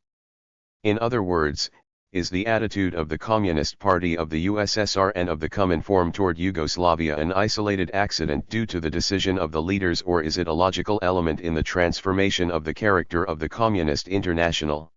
In other words, is the attitude of the Communist Party of the USSR and of the Cominform toward Yugoslavia an isolated accident due to the decision of the leaders, or is it a logical element in the transformation of the character of the Communist International?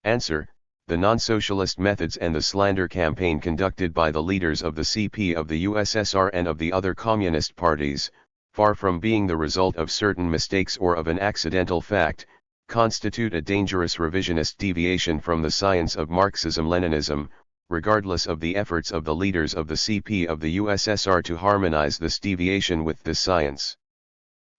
Answer: the non-socialist methods and the slander campaign conducted by the leaders of the CP of the USSR and of the other communist parties, far from being the result of certain mistakes or of an accidental fact, constitute a dangerous revisionist deviation from the science of Marxism-Leninism, regardless of the efforts of the leaders of the CP of the USSR to harmonize this deviation with this science.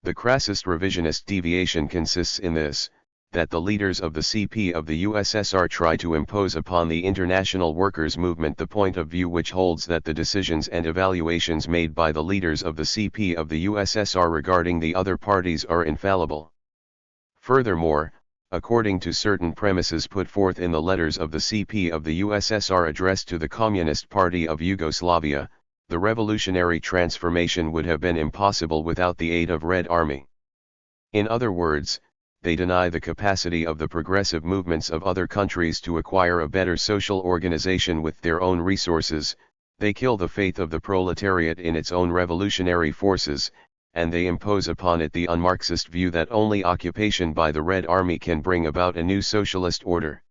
The crassest revisionist deviation consists in this, that the leaders of the CP of the USSR try to impose upon the international workers' movement the point of view which holds that the decisions and evaluations made by the leaders of the CP of the USSR regarding the other parties are infallible. Furthermore, according to certain premises put forth in the letters of the CP of the USSR addressed to the Communist Party of Yugoslavia, the revolutionary transformation would have been impossible without the aid of Red Army. In other words, they deny the capacity of the progressive movements of other countries to acquire a better social organization with their own resources, they kill the faith of the proletariat in its own revolutionary forces, and they impose upon it the un-Marxist view that only occupation by the Red Army can bring about a new socialist order.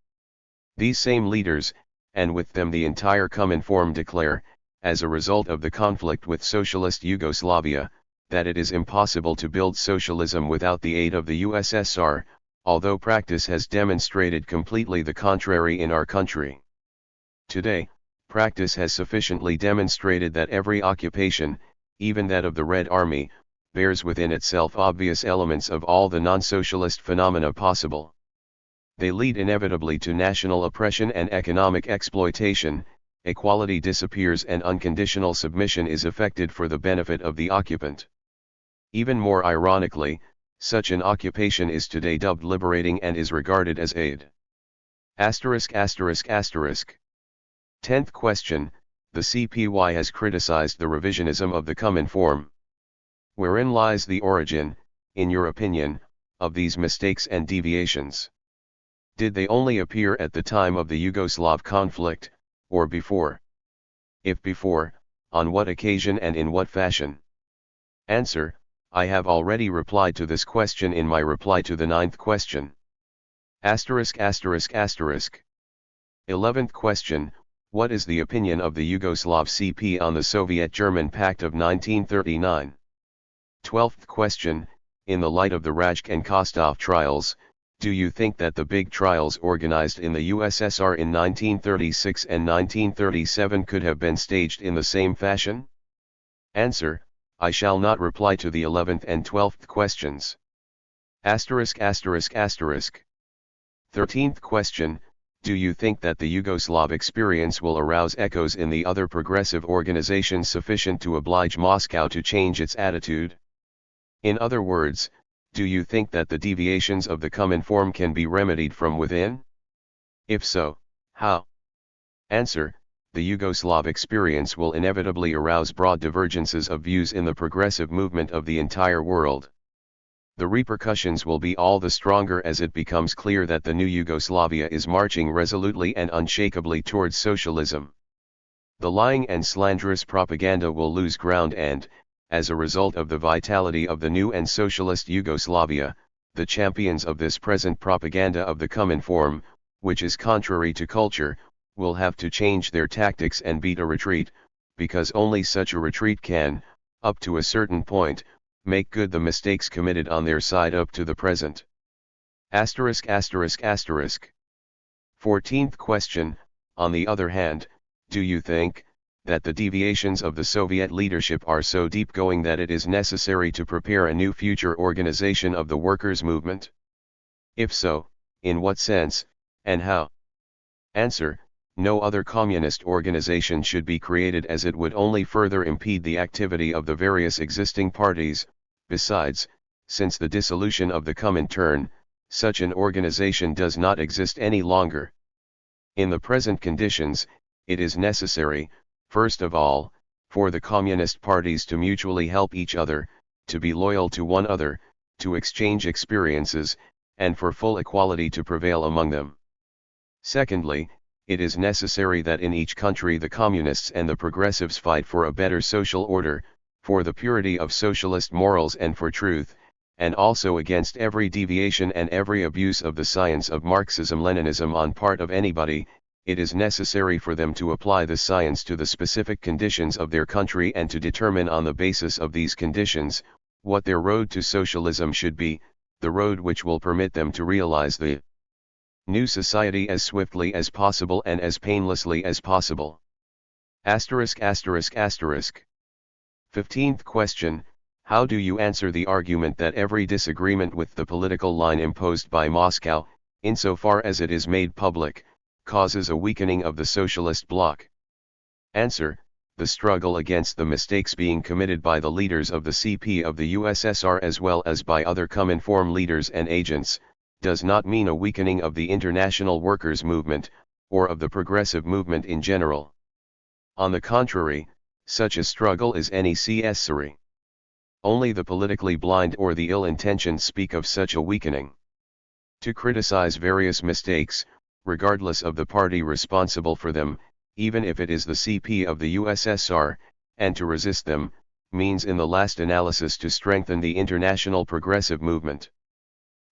These same leaders, and with them the entire Cominform, declare, as a result of the conflict with socialist Yugoslavia, that it is impossible to build socialism without the aid of the USSR, although practice has demonstrated completely the contrary in our country. Today, practice has sufficiently demonstrated that every occupation, even that of the Red Army, bears within itself obvious elements of all the non-socialist phenomena possible. They lead inevitably to national oppression and economic exploitation, equality disappears and unconditional submission is effected for the benefit of the occupant. Even more ironically, such an occupation is today dubbed liberating and is regarded as aid. Asterisk asterisk asterisk. 10th question, the CPY has criticized the revisionism of the Cominform. Wherein lies the origin, in your opinion, of these mistakes and deviations? Did they only appear at the time of the Yugoslav conflict, or before? If before, on what occasion and in what fashion? Answer: I have already replied to this question in my reply to the 9th question. Asterisk asterisk asterisk. 11th question, what is the opinion of the Yugoslav CP on the Soviet-German Pact of 1939? 12th question, in the light of the Rajk and Kostov trials, do you think that the big trials organized in the USSR in 1936 and 1937 could have been staged in the same fashion? Answer: I shall not reply to the 11th and 12th questions. Asterisk asterisk asterisk. 13th question, do you think that the Yugoslav experience will arouse echoes in the other progressive organizations sufficient to oblige Moscow to change its attitude? In other words, do you think that the deviations of the Cominform can be remedied from within? If so, how? Answer: the Yugoslav experience will inevitably arouse broad divergences of views in the progressive movement of the entire world. The repercussions will be all the stronger as it becomes clear that the new Yugoslavia is marching resolutely and unshakably towards socialism. The lying and slanderous propaganda will lose ground and, as a result of the vitality of the new and socialist Yugoslavia, the champions of this present propaganda of the Cominform, which is contrary to culture, will have to change their tactics and beat a retreat, because only such a retreat can, up to a certain point, make good the mistakes committed on their side up to the present. Asterisk asterisk asterisk. 14th question, on the other hand, do you think that the deviations of the Soviet leadership are so deep-going that it is necessary to prepare a new future organization of the workers' movement? If so, in what sense, and how? Answer: no other communist organization should be created, as it would only further impede the activity of the various existing parties. Besides, since the dissolution of the Comintern, such an organization does not exist any longer. In the present conditions, it is necessary, first of all, for the communist parties to mutually help each other, to be loyal to one another, to exchange experiences, and for full equality to prevail among them. Secondly, it is necessary that in each country the communists and the progressives fight for a better social order, for the purity of socialist morals and for truth, and also against every deviation and every abuse of the science of Marxism-Leninism on part of anybody. It is necessary for them to apply the science to the specific conditions of their country and to determine on the basis of these conditions, what their road to socialism should be, the road which will permit them to realize the new society as swiftly as possible and as painlessly as possible. Asterisk asterisk asterisk. 15th question, how do you answer the argument that every disagreement with the political line imposed by Moscow, insofar as it is made public, causes a weakening of the socialist bloc? Answer: the struggle against the mistakes being committed by the leaders of the CP of the USSR as well as by other Cominform leaders and agents, does not mean a weakening of the international workers' movement, or of the progressive movement in general. On the contrary, such a struggle is necessary. Only the politically blind or the ill-intentioned speak of such a weakening. To criticize various mistakes, regardless of the party responsible for them, even if it is the CP of the USSR, and to resist them, means in the last analysis to strengthen the international progressive movement.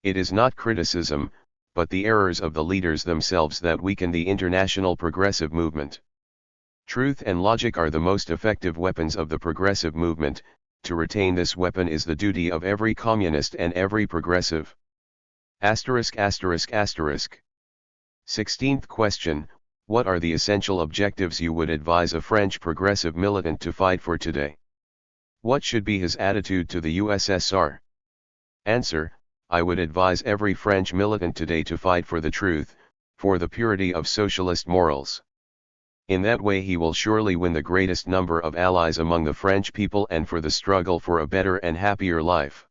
It is not criticism, but the errors of the leaders themselves that weaken the international progressive movement. Truth and logic are the most effective weapons of the progressive movement. To retain this weapon is the duty of every communist and every progressive. Asterisk asterisk asterisk. 16th question, what are the essential objectives you would advise a French progressive militant to fight for today? What should be his attitude to the USSR? Answer: I would advise every French militant today to fight for the truth, for the purity of socialist morals. In that way he will surely win the greatest number of allies among the French people and for the struggle for a better and happier life.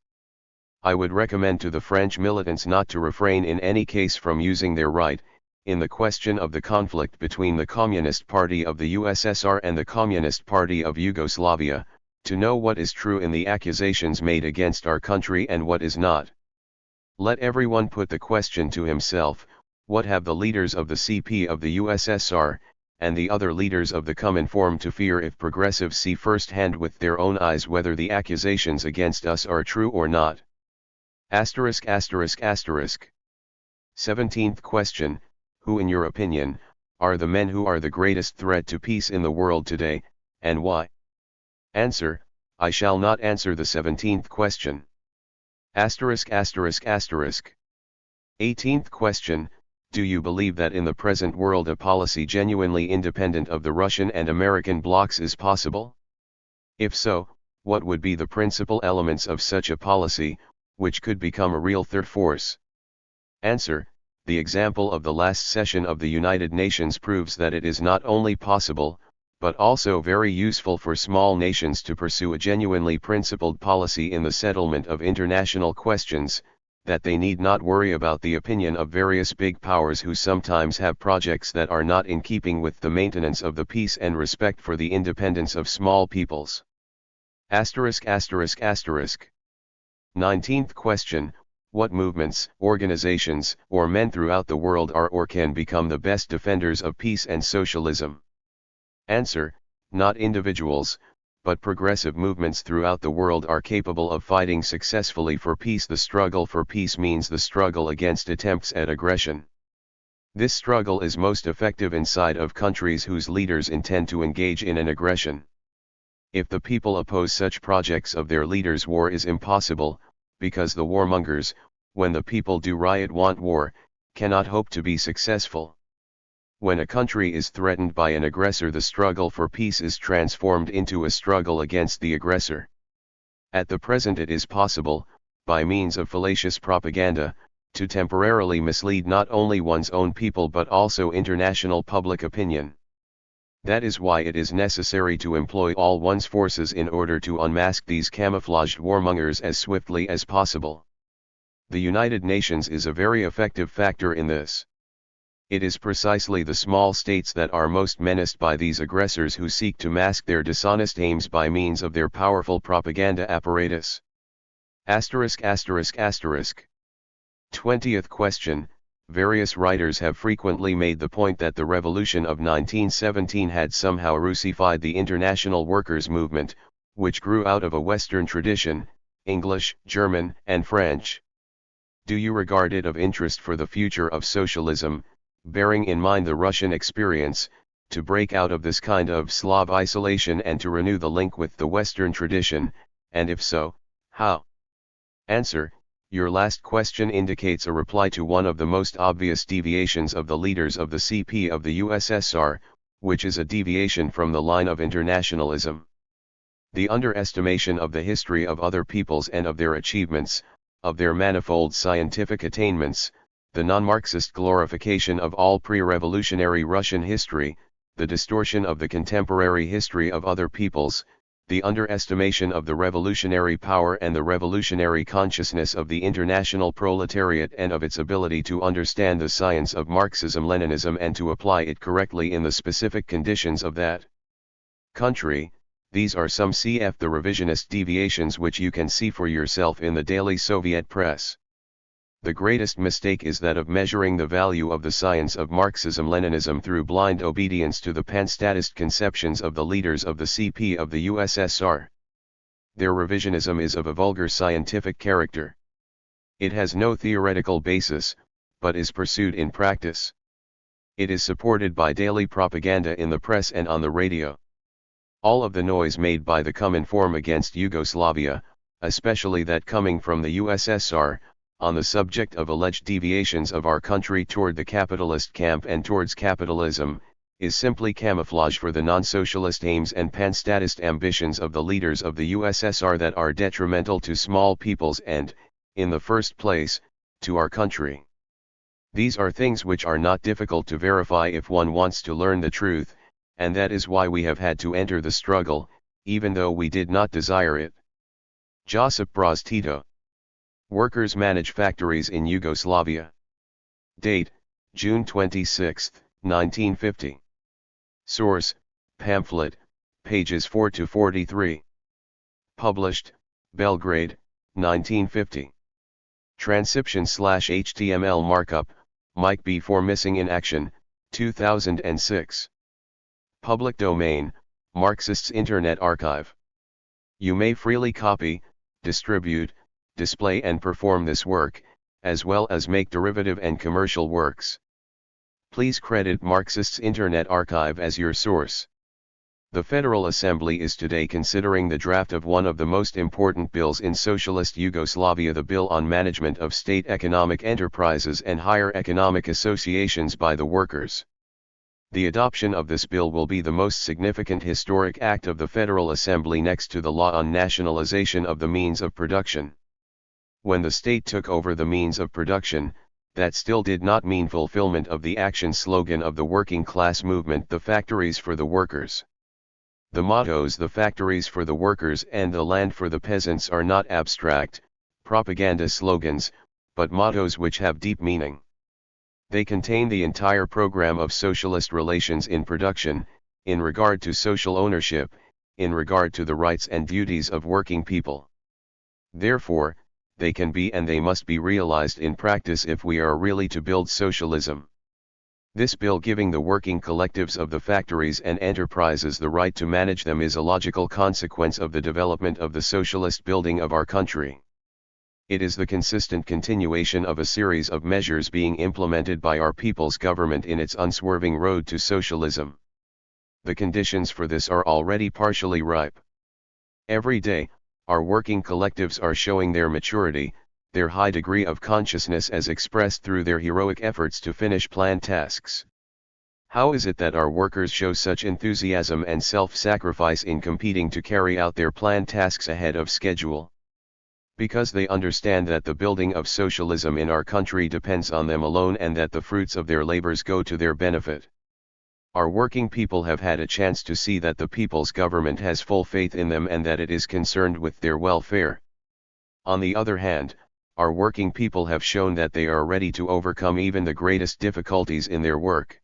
I would recommend to the French militants not to refrain in any case from using their right, in the question of the conflict between the Communist Party of the USSR and the Communist Party of Yugoslavia, to know what is true in the accusations made against our country and what is not. Let everyone put the question to himself, what have the leaders of the CP of the USSR, and the other leaders of the Cominform to fear if progressives see first-hand with their own eyes whether the accusations against us are true or not? Asterisk asterisk asterisk. 17th question, who in your opinion, are the men who are the greatest threat to peace in the world today, and why? Answer: I shall not answer the 17th question. Asterisk asterisk asterisk. 18th question, do you believe that in the present world a policy genuinely independent of the Russian and American blocs is possible? If so, what would be the principal elements of such a policy, which could become a real third force? Answer: the example of the last session of the United Nations proves that it is not only possible, but also very useful for small nations to pursue a genuinely principled policy in the settlement of international questions, that they need not worry about the opinion of various big powers who sometimes have projects that are not in keeping with the maintenance of the peace and respect for the independence of small peoples. Asterisk asterisk asterisk. 19th question, what movements, organizations, or men throughout the world are or can become the best defenders of peace and socialism? Answer: not individuals, but progressive movements throughout the world are capable of fighting successfully for peace. The struggle for peace means the struggle against attempts at aggression. This struggle is most effective inside of countries whose leaders intend to engage in an aggression. If the people oppose such projects of their leaders, war is impossible, because the warmongers, when the people do riot, want war, cannot hope to be successful. When a country is threatened by an aggressor, the struggle for peace is transformed into a struggle against the aggressor. At the present it is possible, by means of fallacious propaganda, to temporarily mislead not only one's own people but also international public opinion. That is why it is necessary to employ all one's forces in order to unmask these camouflaged warmongers as swiftly as possible. The United Nations is a very effective factor in this. It is precisely the small states that are most menaced by these aggressors who seek to mask their dishonest aims by means of their powerful propaganda apparatus. ******. 20th question. Various writers have frequently made the point that the revolution of 1917 had somehow Russified the international workers' movement, which grew out of a Western tradition, English, German, and French. Do you regard it of interest for the future of socialism, bearing in mind the Russian experience, to break out of this kind of Slav isolation and to renew the link with the Western tradition, and if so, how? Answer. Your last question indicates a reply to one of the most obvious deviations of the leaders of the CP of the USSR, which is a deviation from the line of internationalism. The underestimation of the history of other peoples and of their achievements, of their manifold scientific attainments, the non-Marxist glorification of all pre-revolutionary Russian history, the distortion of the contemporary history of other peoples, the underestimation of the revolutionary power and the revolutionary consciousness of the international proletariat and of its ability to understand the science of Marxism-Leninism and to apply it correctly in the specific conditions of that country. These are some cf. The revisionist deviations which you can see for yourself in the daily Soviet press. The greatest mistake is that of measuring the value of the science of Marxism-Leninism through blind obedience to the panstatist conceptions of the leaders of the CP of the USSR. Their revisionism is of a vulgar scientific character. It has no theoretical basis, but is pursued in practice. It is supported by daily propaganda in the press and on the radio. All of the noise made by the Cominform against Yugoslavia, especially that coming from the USSR, on the subject of alleged deviations of our country toward the capitalist camp and towards capitalism, is simply camouflage for the non-socialist aims and panstatist ambitions of the leaders of the USSR that are detrimental to small peoples and, in the first place, to our country. These are things which are not difficult to verify if one wants to learn the truth, and that is why we have had to enter the struggle, even though we did not desire it. Josip Broz Tito. Workers manage factories in Yugoslavia. Date, June 26, 1950. Source, pamphlet, pages 4-43. Published, Belgrade, 1950. Transcription/HTML markup, Mike B4 Missing in Action, 2006. Public domain, Marxists Internet Archive. You may freely copy, distribute, display and perform this work, as well as make derivative and commercial works. Please credit Marxists Internet Archive as your source. The Federal Assembly is today considering the draft of one of the most important bills in socialist Yugoslavia, the Bill on Management of State Economic Enterprises and Higher Economic Associations by the Workers. The adoption of this bill will be the most significant historic act of the Federal Assembly next to the law on nationalization of the means of production. When the state took over the means of production, that still did not mean fulfillment of the action slogan of the working class movement, the factories for the workers. The mottos, the factories for the workers and the land for the peasants, are not abstract, propaganda slogans, but mottos which have deep meaning. They contain the entire program of socialist relations in production, in regard to social ownership, in regard to the rights and duties of working people. Therefore, they can be and they must be realized in practice if we are really to build socialism. This bill giving the working collectives of the factories and enterprises the right to manage them is a logical consequence of the development of the socialist building of our country. It is the consistent continuation of a series of measures being implemented by our people's government in its unswerving road to socialism. The conditions for this are already partially ripe. Every day, our working collectives are showing their maturity, their high degree of consciousness as expressed through their heroic efforts to finish planned tasks. How is it that our workers show such enthusiasm and self-sacrifice in competing to carry out their planned tasks ahead of schedule? Because they understand that the building of socialism in our country depends on them alone and that the fruits of their labors go to their benefit. Our working people have had a chance to see that the people's government has full faith in them and that it is concerned with their welfare. On the other hand, our working people have shown that they are ready to overcome even the greatest difficulties in their work.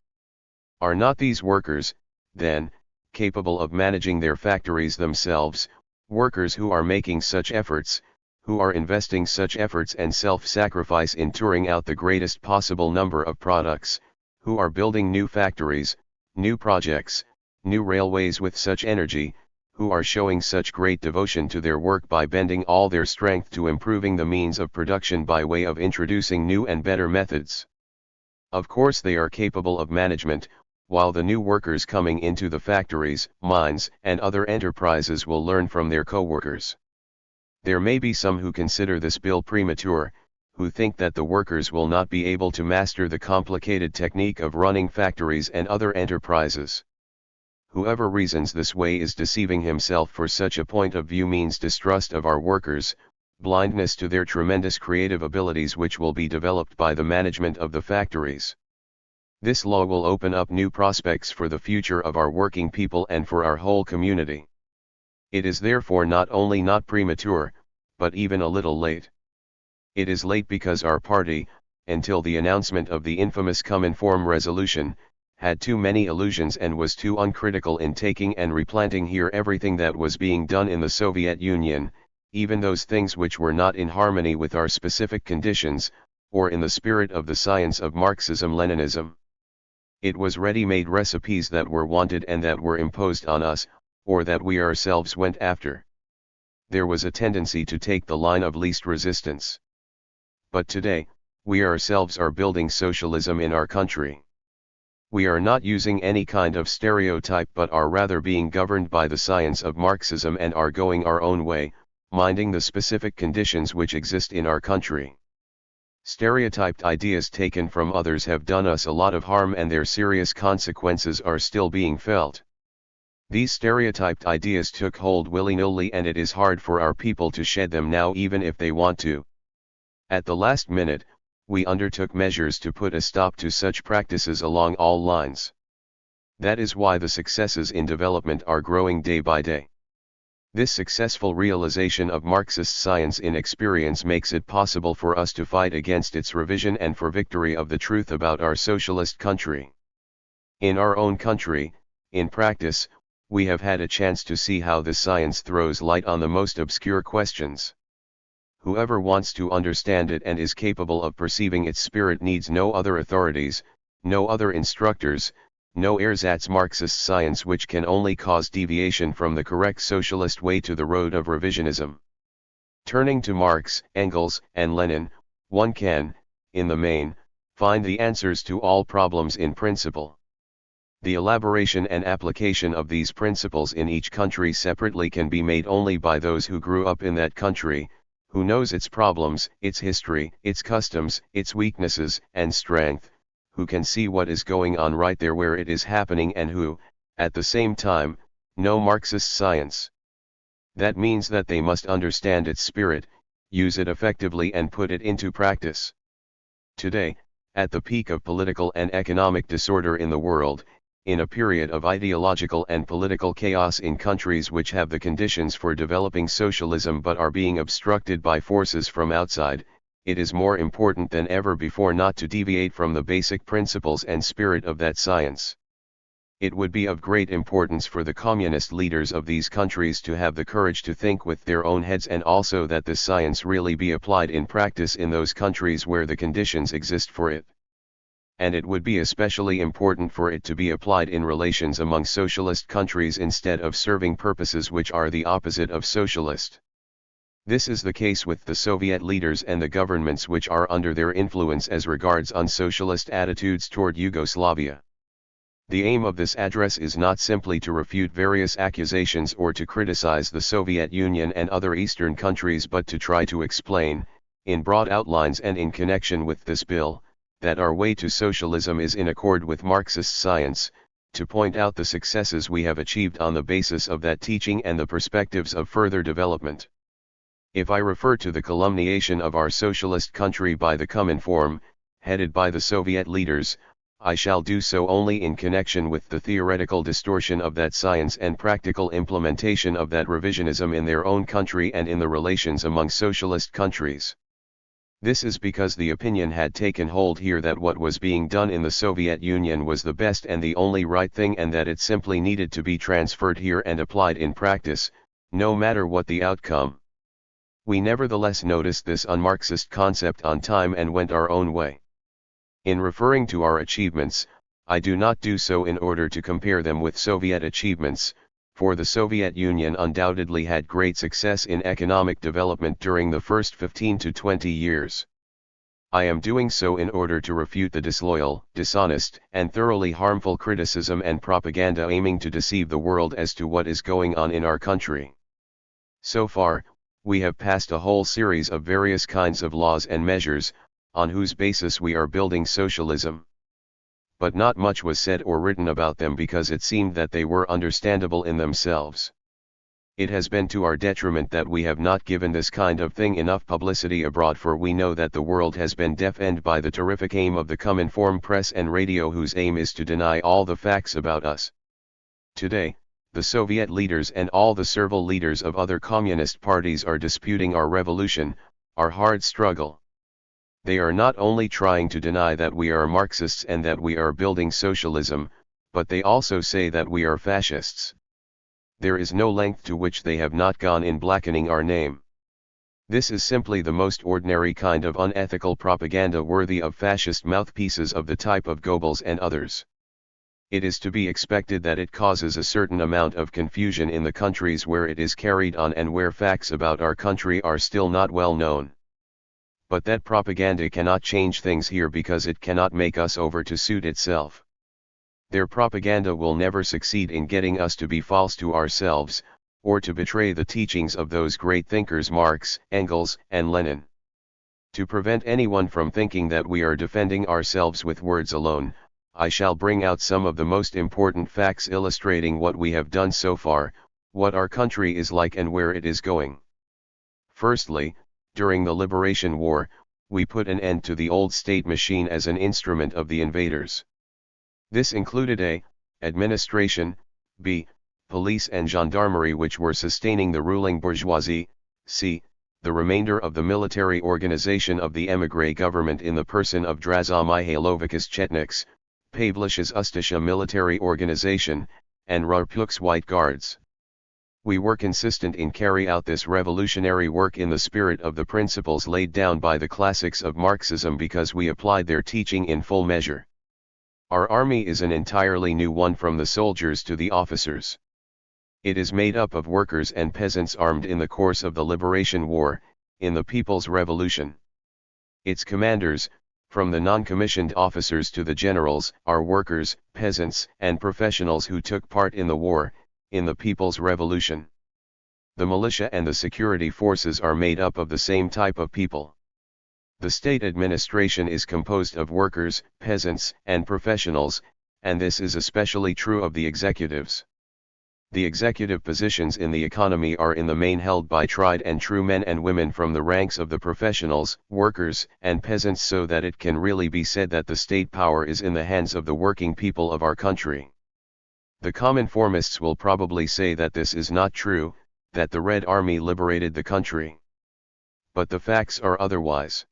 Are not these workers, then, capable of managing their factories themselves, workers who are making such efforts, who are investing such efforts and self-sacrifice in touring out the greatest possible number of products, who are building new factories, new projects, new railways with such energy, who are showing such great devotion to their work by bending all their strength to improving the means of production by way of introducing new and better methods? Of course they are capable of management, while the new workers coming into the factories, mines, and other enterprises will learn from their co-workers. There may be some who consider this bill premature, who think that the workers will not be able to master the complicated technique of running factories and other enterprises. Whoever reasons this way is deceiving himself, for such a point of view means distrust of our workers, blindness to their tremendous creative abilities which will be developed by the management of the factories. This law will open up new prospects for the future of our working people and for our whole community. It is therefore not only not premature, but even a little late. It is late because our party, until the announcement of the infamous Cominform resolution, had too many illusions and was too uncritical in taking and replanting here everything that was being done in the Soviet Union, even those things which were not in harmony with our specific conditions, or in the spirit of the science of Marxism-Leninism. It was ready-made recipes that were wanted and that were imposed on us, or that we ourselves went after. There was a tendency to take the line of least resistance. But today, we ourselves are building socialism in our country. We are not using any kind of stereotype but are rather being governed by the science of Marxism and are going our own way, minding the specific conditions which exist in our country. Stereotyped ideas taken from others have done us a lot of harm and their serious consequences are still being felt. These stereotyped ideas took hold willy-nilly and it is hard for our people to shed them now even if they want to. At the last minute, we undertook measures to put a stop to such practices along all lines. That is why the successes in development are growing day by day. This successful realization of Marxist science in experience makes it possible for us to fight against its revision and for victory of the truth about our socialist country. In our own country, in practice, we have had a chance to see how this science throws light on the most obscure questions. Whoever wants to understand it and is capable of perceiving its spirit needs no other authorities, no other instructors, no ersatz Marxist science which can only cause deviation from the correct socialist way to the road of revisionism. Turning to Marx, Engels, and Lenin, one can, in the main, find the answers to all problems in principle. The elaboration and application of these principles in each country separately can be made only by those who grew up in that country, who knows its problems, its history, its customs, its weaknesses and strength, who can see what is going on right there where it is happening and who, at the same time, know Marxist science. That means that they must understand its spirit, use it effectively and put it into practice. Today, at the peak of political and economic disorder in the world, in a period of ideological and political chaos in countries which have the conditions for developing socialism but are being obstructed by forces from outside, it is more important than ever before not to deviate from the basic principles and spirit of that science. It would be of great importance for the communist leaders of these countries to have the courage to think with their own heads and also that this science really be applied in practice in those countries where the conditions exist for it. And it would be especially important for it to be applied in relations among socialist countries instead of serving purposes which are the opposite of socialist. This is the case with the Soviet leaders and the governments which are under their influence as regards unsocialist attitudes toward Yugoslavia. The aim of this address is not simply to refute various accusations or to criticize the Soviet Union and other Eastern countries but to try to explain, in broad outlines and in connection with this bill, that our way to socialism is in accord with Marxist science, to point out the successes we have achieved on the basis of that teaching and the perspectives of further development. If I refer to the calumniation of our socialist country by the Cominform, headed by the Soviet leaders, I shall do so only in connection with the theoretical distortion of that science and practical implementation of that revisionism in their own country and in the relations among socialist countries. This is because the opinion had taken hold here that what was being done in the Soviet Union was the best and the only right thing, and that it simply needed to be transferred here and applied in practice, no matter what the outcome. We nevertheless noticed this un-Marxist concept on time and went our own way. In referring to our achievements, I do not do so in order to compare them with Soviet achievements, for the Soviet Union undoubtedly had great success in economic development during the first 15 to 20 years. I am doing so in order to refute the disloyal, dishonest, and thoroughly harmful criticism and propaganda aiming to deceive the world as to what is going on in our country. So far, we have passed a whole series of various kinds of laws and measures, on whose basis we are building socialism. But not much was said or written about them because it seemed that they were understandable in themselves. It has been to our detriment that we have not given this kind of thing enough publicity abroad, for we know that the world has been deafened by the terrific aim of the Cominform press and radio, whose aim is to deny all the facts about us. Today, the Soviet leaders and all the servile leaders of other communist parties are disputing our revolution, our hard struggle. They are not only trying to deny that we are Marxists and that we are building socialism, but they also say that we are fascists. There is no length to which they have not gone in blackening our name. This is simply the most ordinary kind of unethical propaganda worthy of fascist mouthpieces of the type of Goebbels and others. It is to be expected that it causes a certain amount of confusion in the countries where it is carried on and where facts about our country are still not well known. But that propaganda cannot change things here because it cannot make us over to suit itself. Their propaganda will never succeed in getting us to be false to ourselves, or to betray the teachings of those great thinkers Marx, Engels, and Lenin. To prevent anyone from thinking that we are defending ourselves with words alone, I shall bring out some of the most important facts illustrating what we have done so far, what our country is like and where it is going. Firstly, during the Liberation War, we put an end to the old state machine as an instrument of the invaders. This included a. Administration, b. Police and gendarmerie which were sustaining the ruling bourgeoisie, c. The remainder of the military organization of the émigré government in the person of Draza Mihailovic's Chetniks, Pavlish's Ustasha military organization, and Rarpuk's White Guards. We were consistent in carry out this revolutionary work in the spirit of the principles laid down by the classics of Marxism because we applied their teaching in full measure. Our army is an entirely new one from the soldiers to the officers. It is made up of workers and peasants armed in the course of the Liberation War, in the People's Revolution. Its commanders, from the non-commissioned officers to the generals, are workers, peasants, and professionals who took part in the war, in the People's Revolution. The militia and the security forces are made up of the same type of people. The state administration is composed of workers, peasants, and professionals, and this is especially true of the executives. The executive positions in the economy are in the main held by tried and true men and women from the ranks of the professionals, workers, and peasants, so that it can really be said that the state power is in the hands of the working people of our country. The Cominformists will probably say that this is not true, that the Red Army liberated the country. But the facts are otherwise.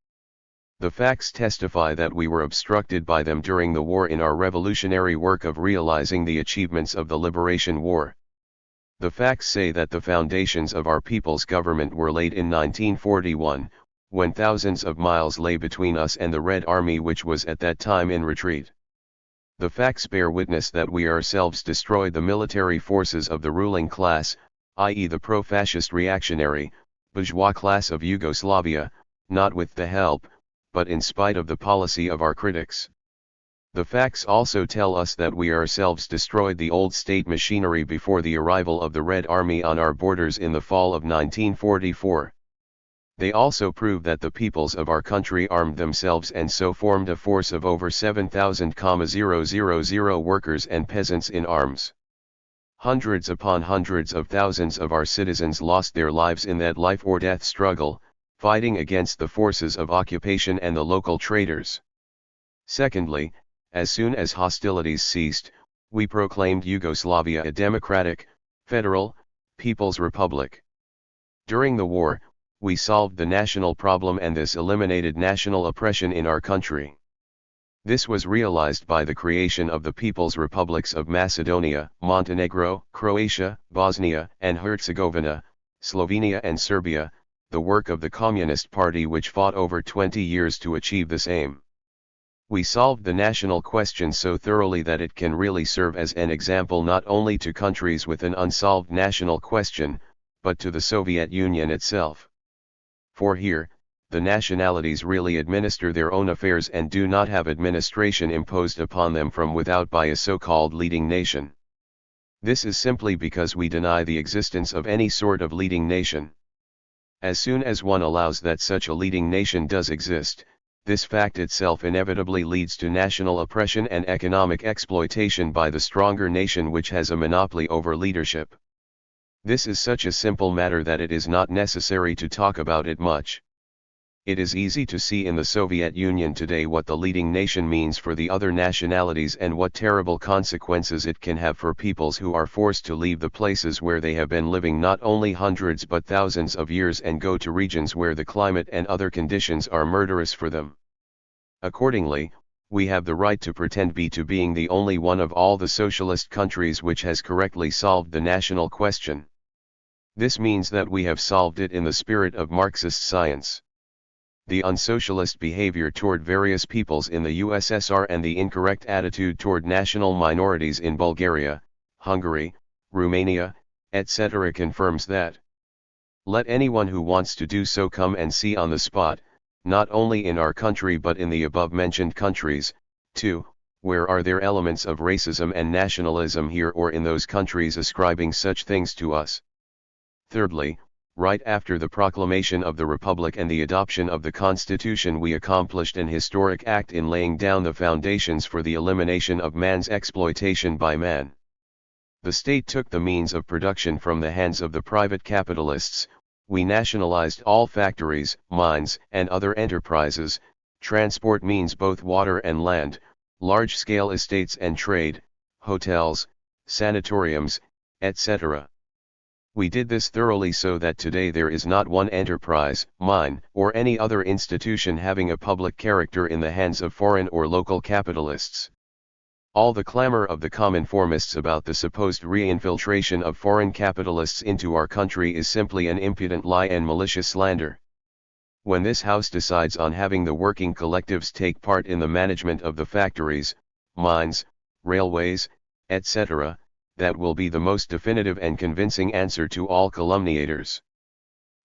The facts testify that we were obstructed by them during the war in our revolutionary work of realizing the achievements of the Liberation War. The facts say that the foundations of our people's government were laid in 1941, when thousands of miles lay between us and the Red Army, which was at that time in retreat. The facts bear witness that we ourselves destroyed the military forces of the ruling class, i.e. the pro-fascist reactionary, bourgeois class of Yugoslavia, not with the help, but in spite of the policy of our critics. The facts also tell us that we ourselves destroyed the old state machinery before the arrival of the Red Army on our borders in the fall of 1944. They also prove that the peoples of our country armed themselves and so formed a force of over 7,000,000 workers and peasants in arms. Hundreds upon hundreds of thousands of our citizens lost their lives in that life or death struggle, fighting against the forces of occupation and the local traders. Secondly, as soon as hostilities ceased, we proclaimed Yugoslavia a democratic, federal, people's republic. During the war, we solved the national problem and this eliminated national oppression in our country. This was realized by the creation of the People's Republics of Macedonia, Montenegro, Croatia, Bosnia and Herzegovina, Slovenia and Serbia, the work of the Communist Party which fought over 20 years to achieve this aim. We solved the national question so thoroughly that it can really serve as an example not only to countries with an unsolved national question, but to the Soviet Union itself. For here, the nationalities really administer their own affairs and do not have administration imposed upon them from without by a so-called leading nation. This is simply because we deny the existence of any sort of leading nation. As soon as one allows that such a leading nation does exist, this fact itself inevitably leads to national oppression and economic exploitation by the stronger nation which has a monopoly over leadership. This is such a simple matter that it is not necessary to talk about it much. It is easy to see in the Soviet Union today what the leading nation means for the other nationalities and what terrible consequences it can have for peoples who are forced to leave the places where they have been living not only hundreds but thousands of years and go to regions where the climate and other conditions are murderous for them. Accordingly, we have the right to pretend being the only one of all the socialist countries which has correctly solved the national question. This means that we have solved it in the spirit of Marxist science. The unsocialist behavior toward various peoples in the USSR and the incorrect attitude toward national minorities in Bulgaria, Hungary, Romania, etc. confirms that. Let anyone who wants to do so come and see on the spot, not only in our country but in the above-mentioned countries, too, where are there elements of racism and nationalism here or in those countries ascribing such things to us. Thirdly, right after the proclamation of the Republic and the adoption of the Constitution we accomplished an historic act in laying down the foundations for the elimination of man's exploitation by man. The state took the means of production from the hands of the private capitalists, we nationalized all factories, mines, and other enterprises, transport means both water and land, large-scale estates and trade, hotels, sanatoriums, etc. We did this thoroughly so that today there is not one enterprise, mine, or any other institution having a public character in the hands of foreign or local capitalists. All the clamor of the commonformists about the supposed re-infiltration of foreign capitalists into our country is simply an impudent lie and malicious slander. When this House decides on having the working collectives take part in the management of the factories, mines, railways, etc., that will be the most definitive and convincing answer to all calumniators.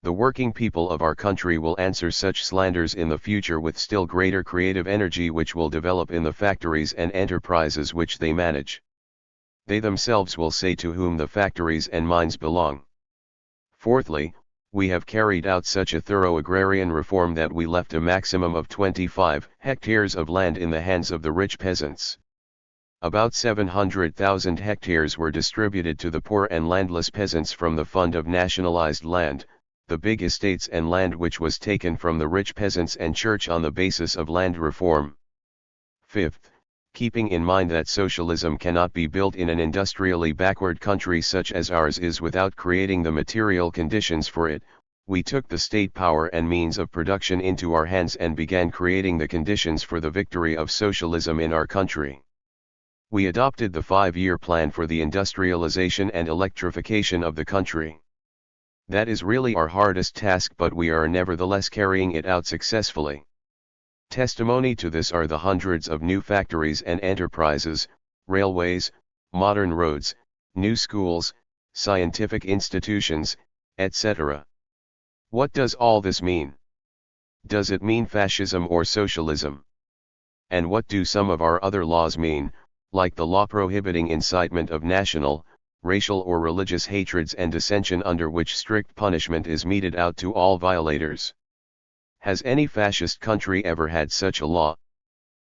The working people of our country will answer such slanders in the future with still greater creative energy which will develop in the factories and enterprises which they manage. They themselves will say to whom the factories and mines belong. Fourthly, we have carried out such a thorough agrarian reform that we left a maximum of 25 hectares of land in the hands of the rich peasants. About 700,000 hectares were distributed to the poor and landless peasants from the Fund of Nationalized Land, the big estates and land which was taken from the rich peasants and church on the basis of land reform. Fifth, keeping in mind that socialism cannot be built in an industrially backward country such as ours is without creating the material conditions for it, we took the state power and means of production into our hands and began creating the conditions for the victory of socialism in our country. We adopted the 5-year plan for the industrialization and electrification of the country. That is really our hardest task, but we are nevertheless carrying it out successfully. Testimony to this are the hundreds of new factories and enterprises, railways, modern roads, new schools, scientific institutions, etc. What does all this mean? Does it mean fascism or socialism? And what do some of our other laws mean, like the law prohibiting incitement of national, racial or religious hatreds and dissension under which strict punishment is meted out to all violators? Has any fascist country ever had such a law?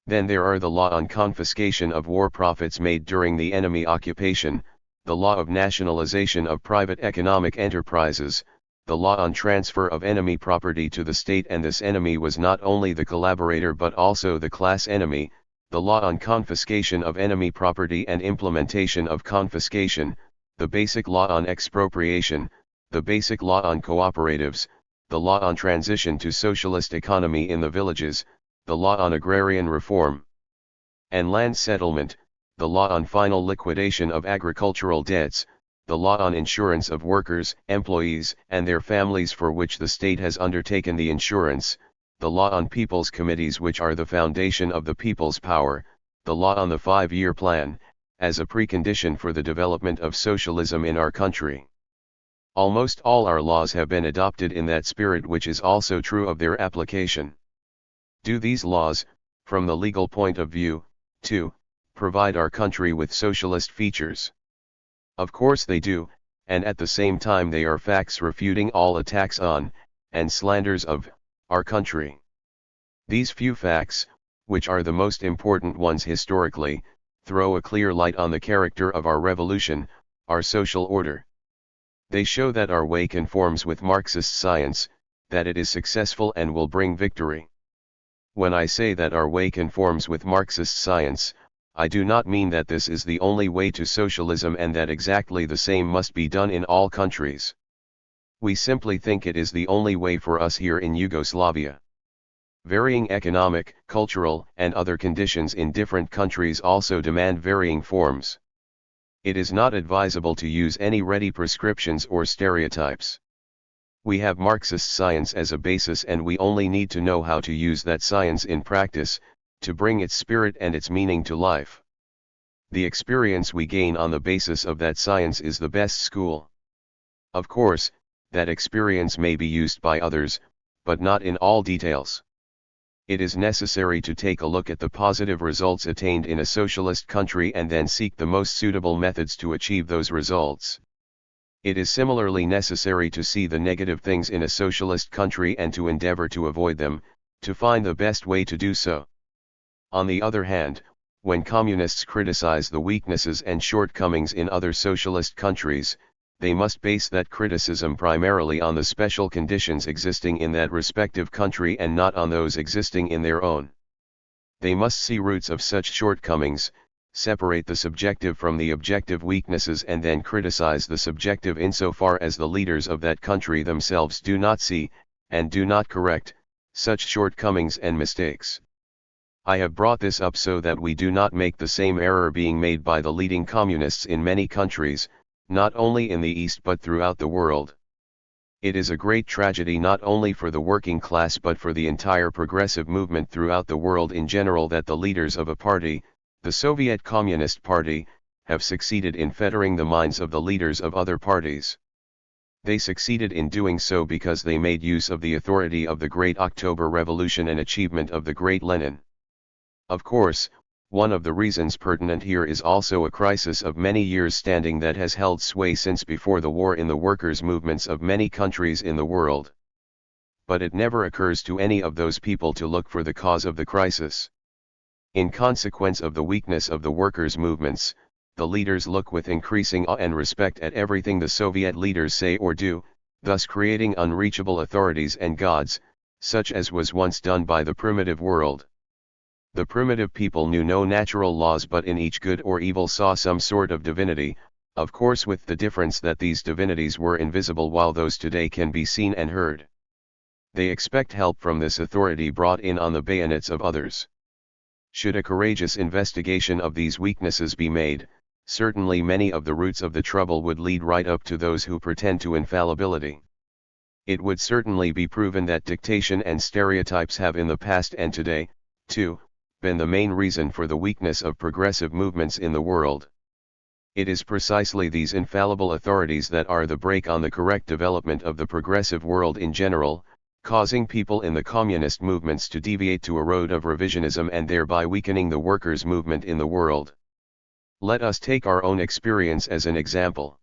Then there are the law on confiscation of war profits made during the enemy occupation, the law of nationalization of private economic enterprises, the law on transfer of enemy property to the state, and this enemy was not only the collaborator but also the class enemy, the law on confiscation of enemy property and implementation of confiscation, the basic law on expropriation, the basic law on cooperatives, the law on transition to socialist economy in the villages, the law on agrarian reform and land settlement, the law on final liquidation of agricultural debts, the law on insurance of workers, employees, and their families for which the state has undertaken the insurance, the law on people's committees which are the foundation of the people's power, the law on the 5-year plan, as a precondition for the development of socialism in our country. Almost all our laws have been adopted in that spirit, which is also true of their application. Do these laws, from the legal point of view, too, provide our country with socialist features? Of course they do, and at the same time they are facts refuting all attacks on, and slanders of, our country. These few facts, which are the most important ones historically, throw a clear light on the character of our revolution, our social order. They show that our way conforms with Marxist science, that it is successful and will bring victory. When I say that our way conforms with Marxist science, I do not mean that this is the only way to socialism and that exactly the same must be done in all countries. We simply think it is the only way for us here in Yugoslavia. Varying economic, cultural, and other conditions in different countries also demand varying forms. It is not advisable to use any ready prescriptions or stereotypes. We have Marxist science as a basis, and we only need to know how to use that science in practice, to bring its spirit and its meaning to life. The experience we gain on the basis of that science is the best school. Of course, that experience may be used by others, but not in all details. It is necessary to take a look at the positive results attained in a socialist country and then seek the most suitable methods to achieve those results. It is similarly necessary to see the negative things in a socialist country and to endeavor to avoid them, to find the best way to do so. On the other hand, when communists criticize the weaknesses and shortcomings in other socialist countries, they must base that criticism primarily on the special conditions existing in that respective country and not on those existing in their own. They must see roots of such shortcomings, separate the subjective from the objective weaknesses, and then criticize the subjective insofar as the leaders of that country themselves do not see, and do not correct, such shortcomings and mistakes. I have brought this up so that we do not make the same error being made by the leading communists in many countries, not only in the East but throughout the world. It is a great tragedy not only for the working class but for the entire progressive movement throughout the world in general that the leaders of a party, the Soviet Communist Party, have succeeded in fettering the minds of the leaders of other parties. They succeeded in doing so because they made use of the authority of the Great October Revolution and achievement of the great Lenin. Of course, one of the reasons pertinent here is also a crisis of many years standing that has held sway since before the war in the workers' movements of many countries in the world. But it never occurs to any of those people to look for the cause of the crisis. In consequence of the weakness of the workers' movements, the leaders look with increasing awe and respect at everything the Soviet leaders say or do, thus creating unreachable authorities and gods, such as was once done by the primitive world. The primitive people knew no natural laws but in each good or evil saw some sort of divinity, of course with the difference that these divinities were invisible while those today can be seen and heard. They expect help from this authority brought in on the bayonets of others. Should a courageous investigation of these weaknesses be made, certainly many of the roots of the trouble would lead right up to those who pretend to infallibility. It would certainly be proven that dictation and stereotypes have in the past and today, too, been the main reason for the weakness of progressive movements in the world. It is precisely these infallible authorities that are the brake on the correct development of the progressive world in general, causing people in the communist movements to deviate to a road of revisionism and thereby weakening the workers' movement in the world. Let us take our own experience as an example.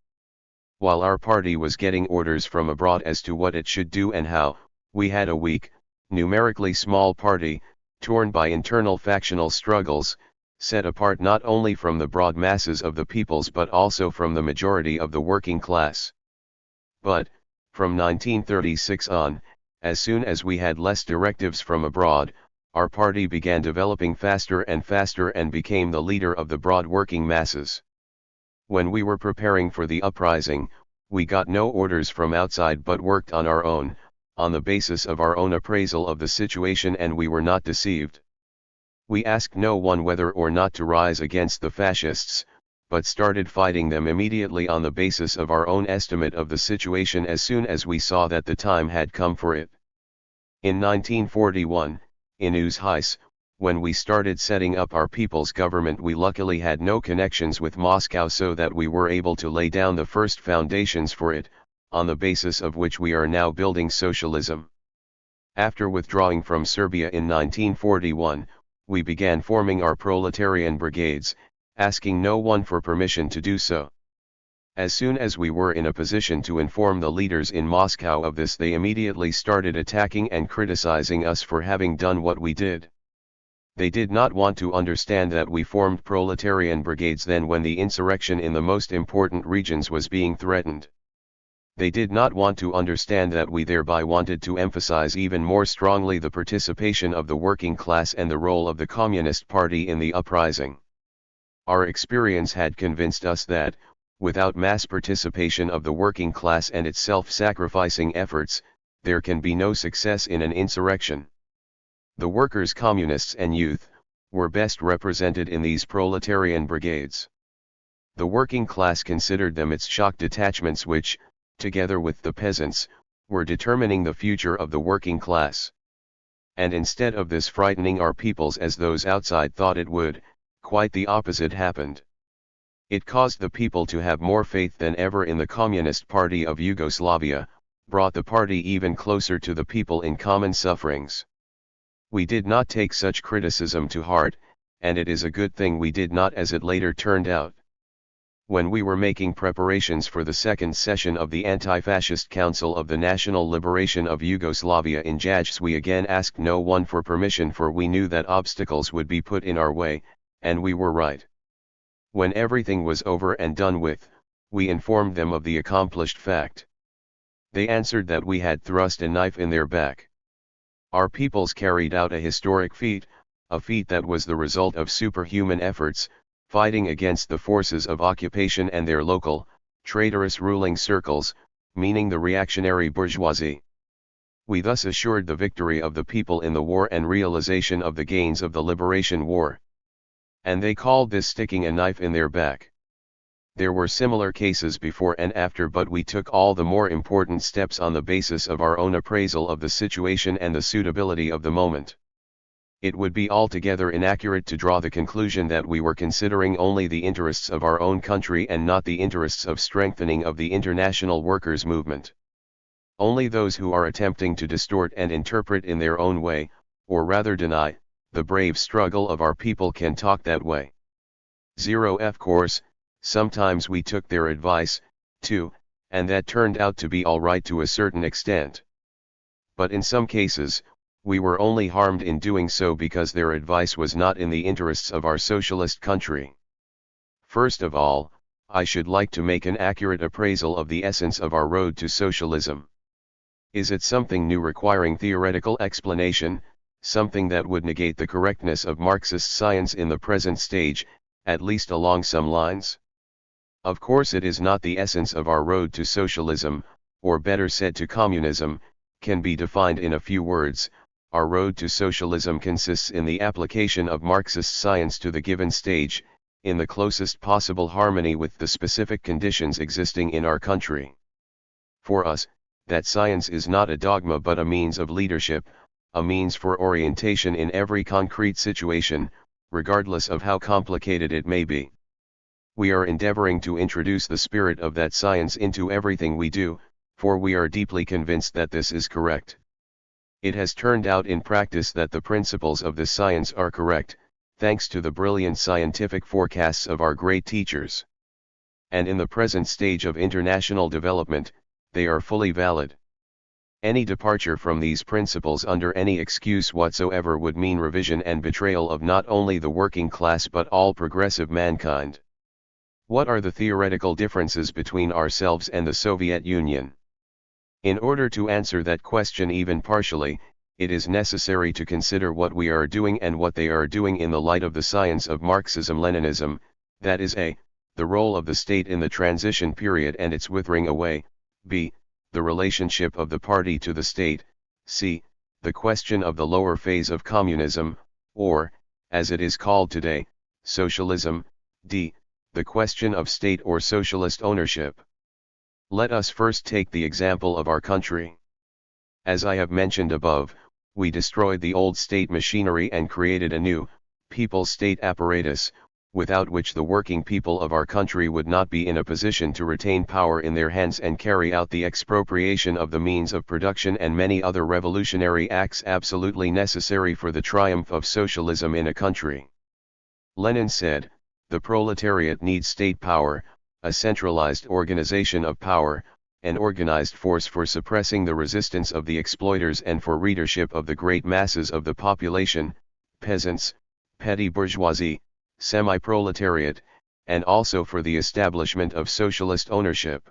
While our party was getting orders from abroad as to what it should do and how, we had a weak, numerically small party, torn by internal factional struggles, set apart not only from the broad masses of the peoples but also from the majority of the working class. But, from 1936 on, as soon as we had less directives from abroad, our party began developing faster and became the leader of the broad working masses. When we were preparing for the uprising, we got no orders from outside but worked on our own, on the basis of our own appraisal of the situation, and we were not deceived. We asked no one whether or not to rise against the fascists, but started fighting them immediately on the basis of our own estimate of the situation as soon as we saw that the time had come for it. In 1941, in Uzhais, when we started setting up our people's government, we luckily had no connections with Moscow, so that we were able to lay down the first foundations for it, on the basis of which we are now building socialism. After withdrawing from Serbia in 1941, we began forming our proletarian brigades, asking no one for permission to do so. As soon as we were in a position to inform the leaders in Moscow of this, they immediately started attacking and criticizing us for having done what we did. They did not want to understand that we formed proletarian brigades then when the insurrection in the most important regions was being threatened. They did not want to understand that we thereby wanted to emphasize even more strongly the participation of the working class and the role of the Communist Party in the uprising. Our experience had convinced us that, without mass participation of the working class and its self-sacrificing efforts, there can be no success in an insurrection. The workers, communists and youth, were best represented in these proletarian brigades. The working class considered them its shock detachments which, together with the peasants, were determining the future of the working class. And instead of this frightening our peoples as those outside thought it would, quite the opposite happened. It caused the people to have more faith than ever in the Communist Party of Yugoslavia, brought the party even closer to the people in common sufferings. We did not take such criticism to heart, and it is a good thing we did not, as it later turned out. When we were making preparations for the second session of the Anti-Fascist Council of the National Liberation of Yugoslavia in Jajce, we again asked no one for permission, for we knew that obstacles would be put in our way, and we were right. When everything was over and done with, we informed them of the accomplished fact. They answered that we had thrust a knife in their back. Our peoples carried out a historic feat, a feat that was the result of superhuman efforts, fighting against the forces of occupation and their local, traitorous ruling circles, meaning the reactionary bourgeoisie. We thus assured the victory of the people in the war and realization of the gains of the liberation war. And they called this sticking a knife in their back. There were similar cases before and after, but we took all the more important steps on the basis of our own appraisal of the situation and the suitability of the moment. It would be altogether inaccurate to draw the conclusion that we were considering only the interests of our own country and not the interests of strengthening of the international workers' movement. Only those who are attempting to distort and interpret in their own way, or rather deny, the brave struggle of our people can talk that way. Of course, sometimes we took their advice, too, and that turned out to be all right to a certain extent. But in some cases, we were only harmed in doing so because their advice was not in the interests of our socialist country. First of all, I should like to make an accurate appraisal of the essence of our road to socialism. Is it something new requiring theoretical explanation, something that would negate the correctness of Marxist science in the present stage, at least along some lines? Of course it is not. The essence of our road to socialism, or better said to communism, can be defined in a few words. Our road to socialism consists in the application of Marxist science to the given stage, in the closest possible harmony with the specific conditions existing in our country. For us, that science is not a dogma but a means of leadership, a means for orientation in every concrete situation, regardless of how complicated it may be. We are endeavoring to introduce the spirit of that science into everything we do, for we are deeply convinced that this is correct. It has turned out in practice that the principles of this science are correct, thanks to the brilliant scientific forecasts of our great teachers. And in the present stage of international development, they are fully valid. Any departure from these principles under any excuse whatsoever would mean revision and betrayal of not only the working class but all progressive mankind. What are the theoretical differences between ourselves and the Soviet Union? In order to answer that question even partially, it is necessary to consider what we are doing and what they are doing in the light of the science of Marxism-Leninism, that is a, the role of the state in the transition period and its withering away, b, the relationship of the party to the state, c, the question of the lower phase of communism, or, as it is called today, socialism, d, the question of state or socialist ownership. Let us first take the example of our country. As I have mentioned above, we destroyed the old state machinery and created a new, people's state apparatus, without which the working people of our country would not be in a position to retain power in their hands and carry out the expropriation of the means of production and many other revolutionary acts absolutely necessary for the triumph of socialism in a country. Lenin said, "The proletariat needs state power, a centralized organization of power, an organized force for suppressing the resistance of the exploiters and for readership of the great masses of the population, peasants, petty bourgeoisie, semi-proletariat, and also for the establishment of socialist ownership.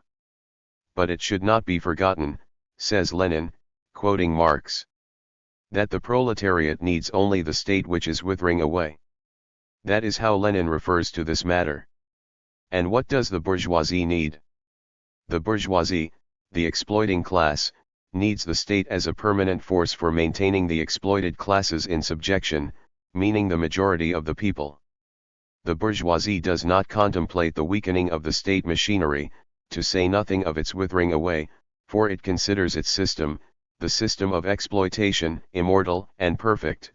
But it should not be forgotten," says Lenin, quoting Marx, "that the proletariat needs only the state which is withering away." That is how Lenin refers to this matter. And what does the bourgeoisie need? The bourgeoisie, the exploiting class, needs the state as a permanent force for maintaining the exploited classes in subjection, meaning the majority of the people. The bourgeoisie does not contemplate the weakening of the state machinery, to say nothing of its withering away, for it considers its system, the system of exploitation, immortal and perfect.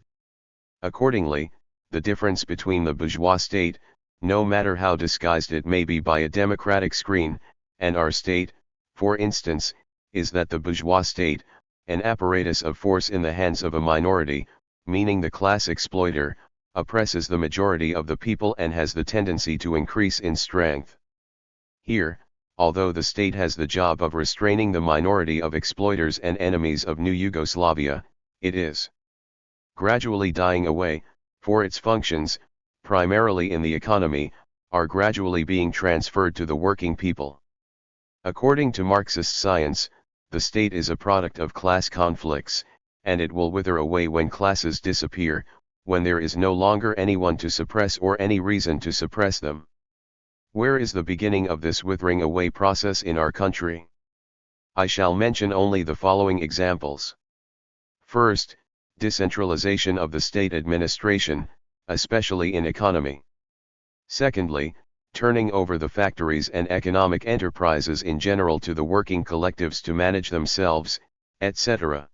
Accordingly, the difference between the bourgeois state, no matter how disguised it may be by a democratic screen, and our state, for instance, is that the bourgeois state, an apparatus of force in the hands of a minority, meaning the class exploiter, oppresses the majority of the people and has the tendency to increase in strength. Here, although the state has the job of restraining the minority of exploiters and enemies of New Yugoslavia, it is gradually dying away, for its functions, primarily in the economy, are gradually being transferred to the working people. According to Marxist science, the state is a product of class conflicts, and it will wither away when classes disappear, when there is no longer anyone to suppress or any reason to suppress them. Where is the beginning of this withering away process in our country? I shall mention only the following examples. First, decentralization of the state administration, especially in economy. Secondly, turning over the factories and economic enterprises in general to the working collectives to manage themselves, etc.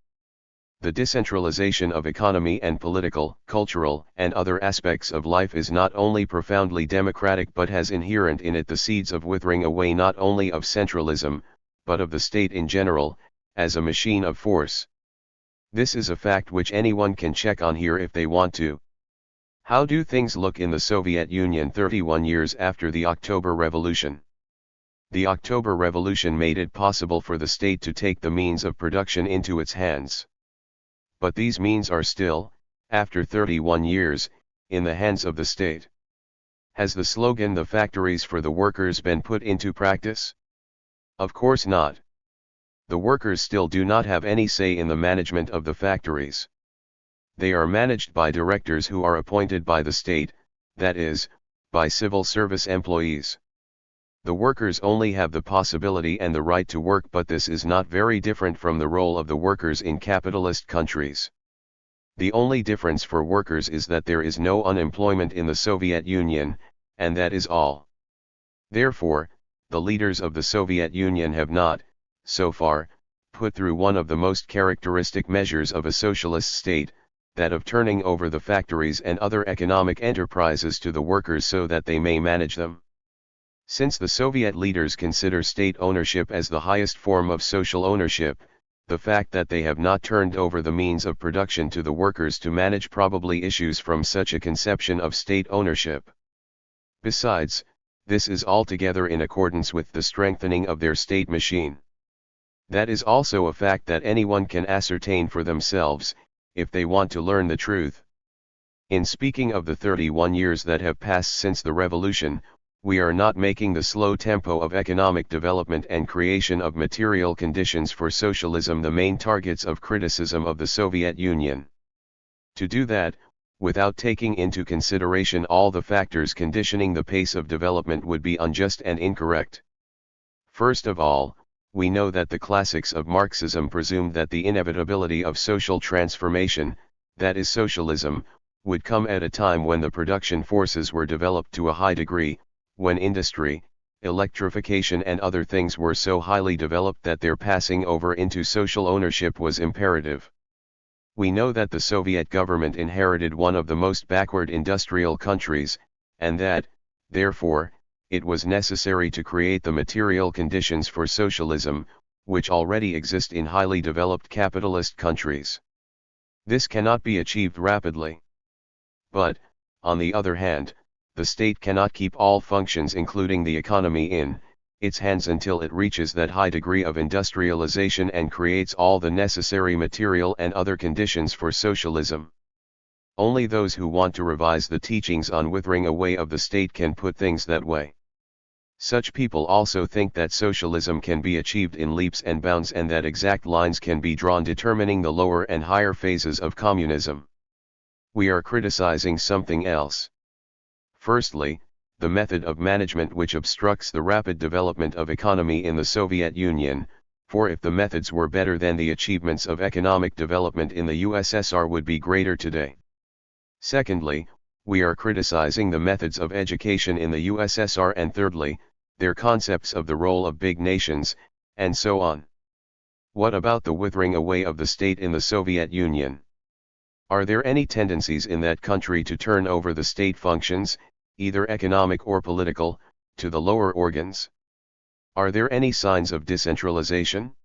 The decentralization of economy and political, cultural, and other aspects of life is not only profoundly democratic but has inherent in it the seeds of withering away not only of centralism, but of the state in general, as a machine of force. This is a fact which anyone can check on here if they want to. How do things look in the Soviet Union 31 years after the October Revolution? The October Revolution made it possible for the state to take the means of production into its hands. But these means are still, after 31 years, in the hands of the state. Has the slogan "the factories for the workers" been put into practice? Of course not. The workers still do not have any say in the management of the factories. They are managed by directors who are appointed by the state, that is, by civil service employees. The workers only have the possibility and the right to work, but this is not very different from the role of the workers in capitalist countries. The only difference for workers is that there is no unemployment in the Soviet Union, and that is all. Therefore, the leaders of the Soviet Union have not, so far, put through one of the most characteristic measures of a socialist state, that of turning over the factories and other economic enterprises to the workers so that they may manage them. Since the Soviet leaders consider state ownership as the highest form of social ownership, the fact that they have not turned over the means of production to the workers to manage probably issues from such a conception of state ownership. Besides, this is altogether in accordance with the strengthening of their state machine. That is also a fact that anyone can ascertain for themselves, if they want to learn the truth. In speaking of the 31 years that have passed since the revolution, we are not making the slow tempo of economic development and creation of material conditions for socialism the main targets of criticism of the Soviet Union. To do that, without taking into consideration all the factors conditioning the pace of development would be unjust and incorrect. First of all, we know that the classics of Marxism presumed that the inevitability of social transformation, that is socialism, would come at a time when the production forces were developed to a high degree, when industry, electrification and other things were so highly developed that their passing over into social ownership was imperative. We know that the Soviet government inherited one of the most backward industrial countries, and that, therefore, it was necessary to create the material conditions for socialism, which already exist in highly developed capitalist countries. This cannot be achieved rapidly. But, on the other hand, the state cannot keep all functions including the economy in its hands until it reaches that high degree of industrialization and creates all the necessary material and other conditions for socialism. Only those who want to revise the teachings on withering away of the state can put things that way. Such people also think that socialism can be achieved in leaps and bounds and that exact lines can be drawn determining the lower and higher phases of communism. We are criticizing something else. Firstly, the method of management which obstructs the rapid development of economy in the Soviet Union, for if the methods were better then the achievements of economic development in the USSR would be greater today. Secondly, we are criticizing the methods of education in the USSR and thirdly, their concepts of the role of big nations, and so on. What about the withering away of the state in the Soviet Union? Are there any tendencies in that country to turn over the state functions, either economic or political, to the lower organs? Are there any signs of decentralization?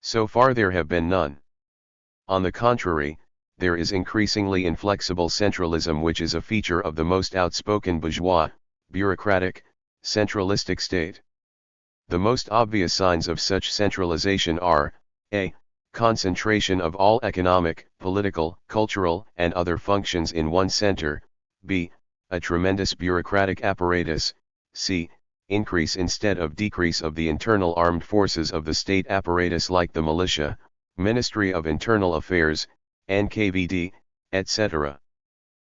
So far there have been none. On the contrary, there is increasingly inflexible centralism which is a feature of the most outspoken bourgeois, bureaucratic, centralistic state. The most obvious signs of such centralization are, a. Concentration of all economic, political, cultural, and other functions in one center, b. A tremendous bureaucratic apparatus, c. Increase instead of decrease of the internal armed forces of the state apparatus like the militia, Ministry of Internal Affairs, NKVD, etc.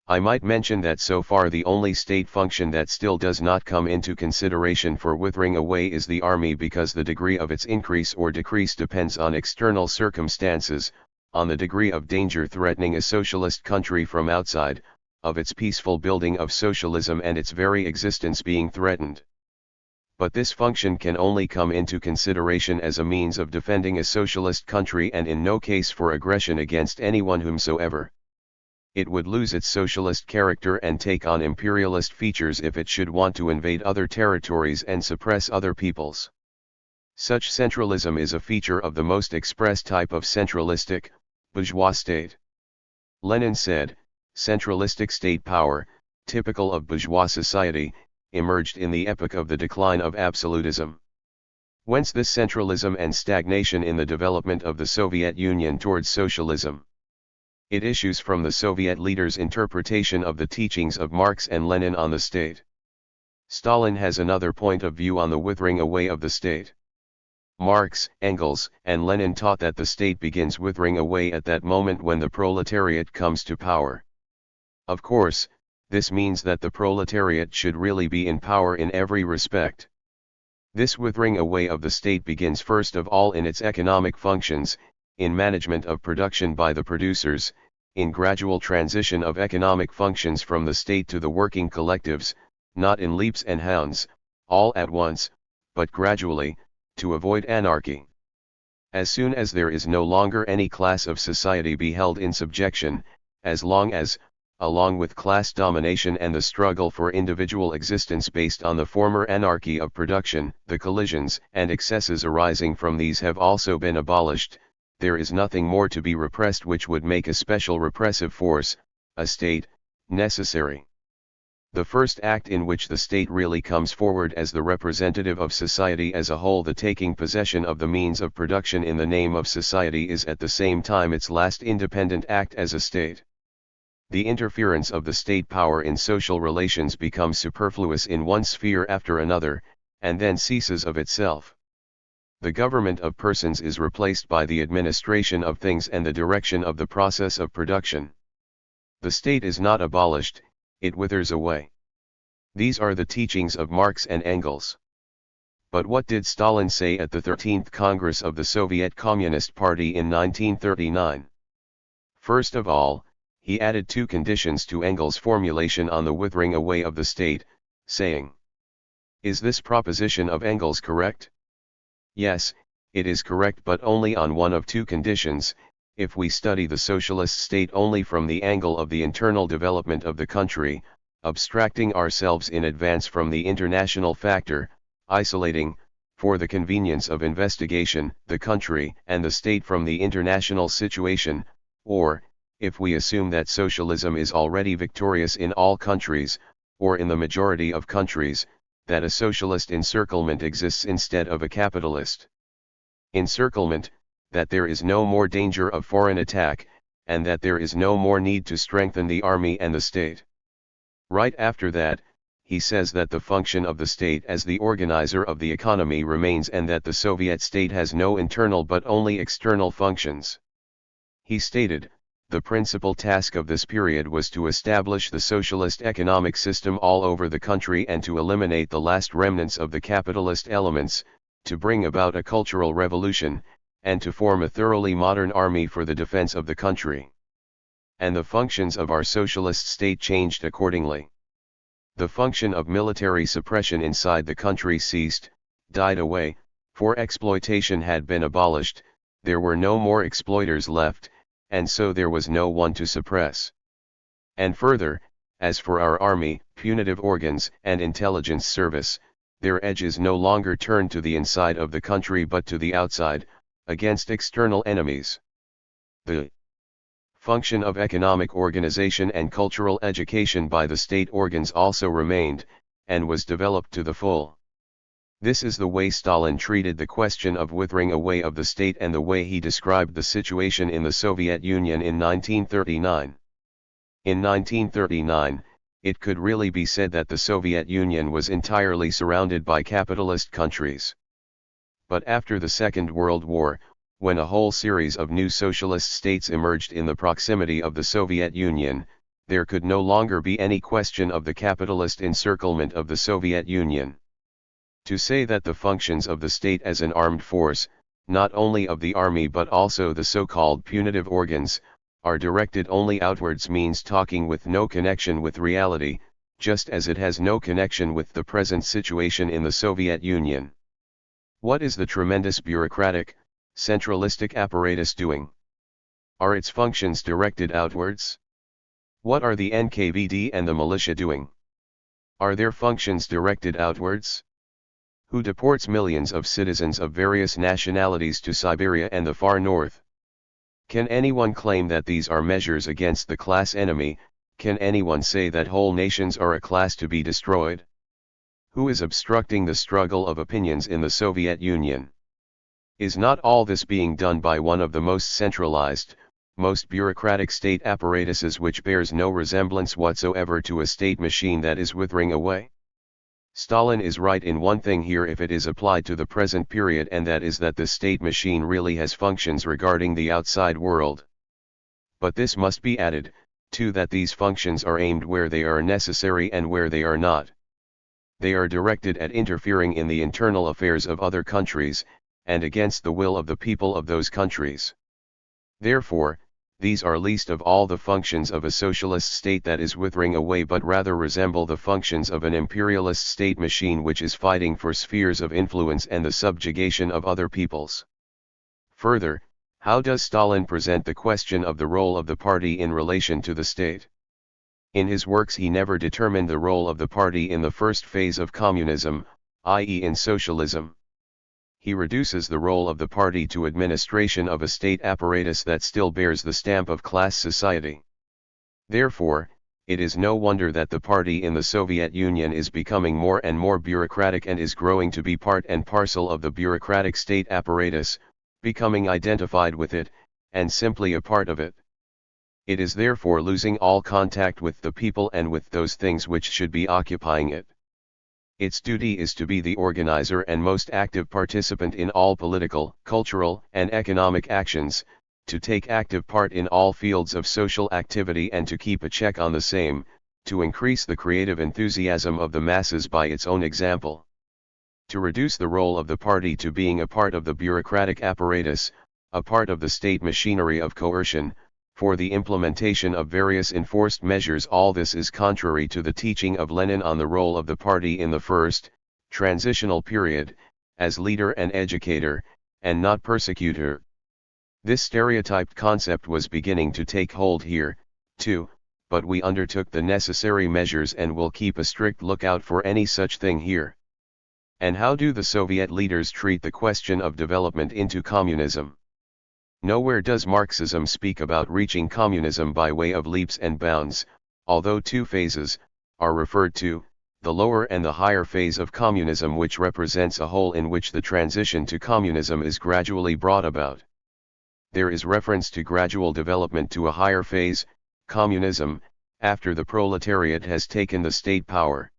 I might mention that so far the only state function that still does not come into consideration for withering away is the army because the degree of its increase or decrease depends on external circumstances, on the degree of danger threatening a socialist country from outside, of its peaceful building of socialism and its very existence being threatened. But this function can only come into consideration as a means of defending a socialist country and in no case for aggression against anyone whomsoever. It would lose its socialist character and take on imperialist features if it should want to invade other territories and suppress other peoples. Such centralism is a feature of the most express type of centralistic, bourgeois state. Lenin said, centralistic state power, typical of bourgeois society, emerged in the epoch of the decline of absolutism. Whence this centralism and stagnation in the development of the Soviet Union towards socialism. It issues from the Soviet leaders' interpretation of the teachings of Marx and Lenin on the state. Stalin has another point of view on the withering away of the state. Marx, Engels, and Lenin taught that the state begins withering away at that moment when the proletariat comes to power. Of course, this means that the proletariat should really be in power in every respect. This withering away of the state begins first of all in its economic functions, in management of production by the producers, in gradual transition of economic functions from the state to the working collectives, not in leaps and bounds, all at once, but gradually, to avoid anarchy. As soon as there is no longer any class of society be held in subjection, as long as, along with class domination and the struggle for individual existence based on the former anarchy of production, the collisions and excesses arising from these have also been abolished, there is nothing more to be repressed which would make a special repressive force, a state, necessary. The first act in which the state really comes forward as the representative of society as a whole, the taking possession of the means of production in the name of society, is at the same time its last independent act as a state. The interference of the state power in social relations becomes superfluous in one sphere after another, and then ceases of itself. The government of persons is replaced by the administration of things and the direction of the process of production. The state is not abolished, it withers away. These are the teachings of Marx and Engels. But what did Stalin say at the 13th Congress of the Soviet Communist Party in 1939? First of all, he added two conditions to Engels' formulation on the withering away of the state, saying, "Is this proposition of Engels correct? Yes, it is correct, but only on one of two conditions: if we study the socialist state only from the angle of the internal development of the country, abstracting ourselves in advance from the international factor, isolating, for the convenience of investigation, the country and the state from the international situation, or, if we assume that socialism is already victorious in all countries, or in the majority of countries, that a socialist encirclement exists instead of a capitalist encirclement, that there is no more danger of foreign attack, and that there is no more need to strengthen the army and the state." Right after that, he says that the function of the state as the organizer of the economy remains, and that the Soviet state has no internal but only external functions. He stated, the principal task of this period was to establish the socialist economic system all over the country and to eliminate the last remnants of the capitalist elements, to bring about a cultural revolution, and to form a thoroughly modern army for the defense of the country. And the functions of our socialist state changed accordingly. The function of military suppression inside the country ceased, died away, for exploitation had been abolished, there were no more exploiters left, and so there was no one to suppress. And further, as for our army, punitive organs, and intelligence service, their edges no longer turned to the inside of the country but to the outside, against external enemies. The function of economic organization and cultural education by the state organs also remained, and was developed to the full. This is the way Stalin treated the question of withering away of the state and the way he described the situation in the Soviet Union in 1939. In 1939, it could really be said that the Soviet Union was entirely surrounded by capitalist countries. But after the Second World War, when a whole series of new socialist states emerged in the proximity of the Soviet Union, there could no longer be any question of the capitalist encirclement of the Soviet Union. To say that the functions of the state as an armed force, not only of the army but also the so-called punitive organs, are directed only outwards means talking with no connection with reality, just as it has no connection with the present situation in the Soviet Union. What is the tremendous bureaucratic, centralistic apparatus doing? Are its functions directed outwards? What are the NKVD and the militia doing? Are their functions directed outwards? Who deports millions of citizens of various nationalities to Siberia and the far north? Can anyone claim that these are measures against the class enemy? Can anyone say that whole nations are a class to be destroyed? Who is obstructing the struggle of opinions in the Soviet Union? Is not all this being done by one of the most centralized, most bureaucratic state apparatuses which bears no resemblance whatsoever to a state machine that is withering away? Stalin is right in one thing here if it is applied to the present period, and that is that the state machine really has functions regarding the outside world. But this must be added, too, that these functions are aimed where they are necessary and where they are not. They are directed at interfering in the internal affairs of other countries, and against the will of the people of those countries. Therefore, these are least of all the functions of a socialist state that is withering away, but rather resemble the functions of an imperialist state machine which is fighting for spheres of influence and the subjugation of other peoples. Further, how does Stalin present the question of the role of the party in relation to the state? In his works he never determined the role of the party in the first phase of communism, i.e. in socialism. He reduces the role of the party to administration of a state apparatus that still bears the stamp of class society. Therefore, It is no wonder that the party in the Soviet Union is becoming more and more bureaucratic and is growing to be part and parcel of the bureaucratic state apparatus, becoming identified with it, and simply a part of it. It is therefore losing all contact with the people and with those things which should be occupying it. Its duty is to be the organizer and most active participant in all political, cultural, and economic actions, to take active part in all fields of social activity and to keep a check on the same, to increase the creative enthusiasm of the masses by its own example. To reduce the role of the party to being a part of the bureaucratic apparatus, a part of the state machinery of coercion, for the implementation of various enforced measures. All this is contrary to the teaching of Lenin on the role of the party in the first, transitional period, as leader and educator, and not persecutor. This stereotyped concept was beginning to take hold here, too, but we undertook the necessary measures and will keep a strict lookout for any such thing here. And how do the Soviet leaders treat the question of development into communism? Nowhere does Marxism speak about reaching communism by way of leaps and bounds, although two phases are referred to, the lower and the higher phase of communism, which represents a whole in which the transition to communism is gradually brought about. There is reference to gradual development to a higher phase, communism, after the proletariat has taken the state power.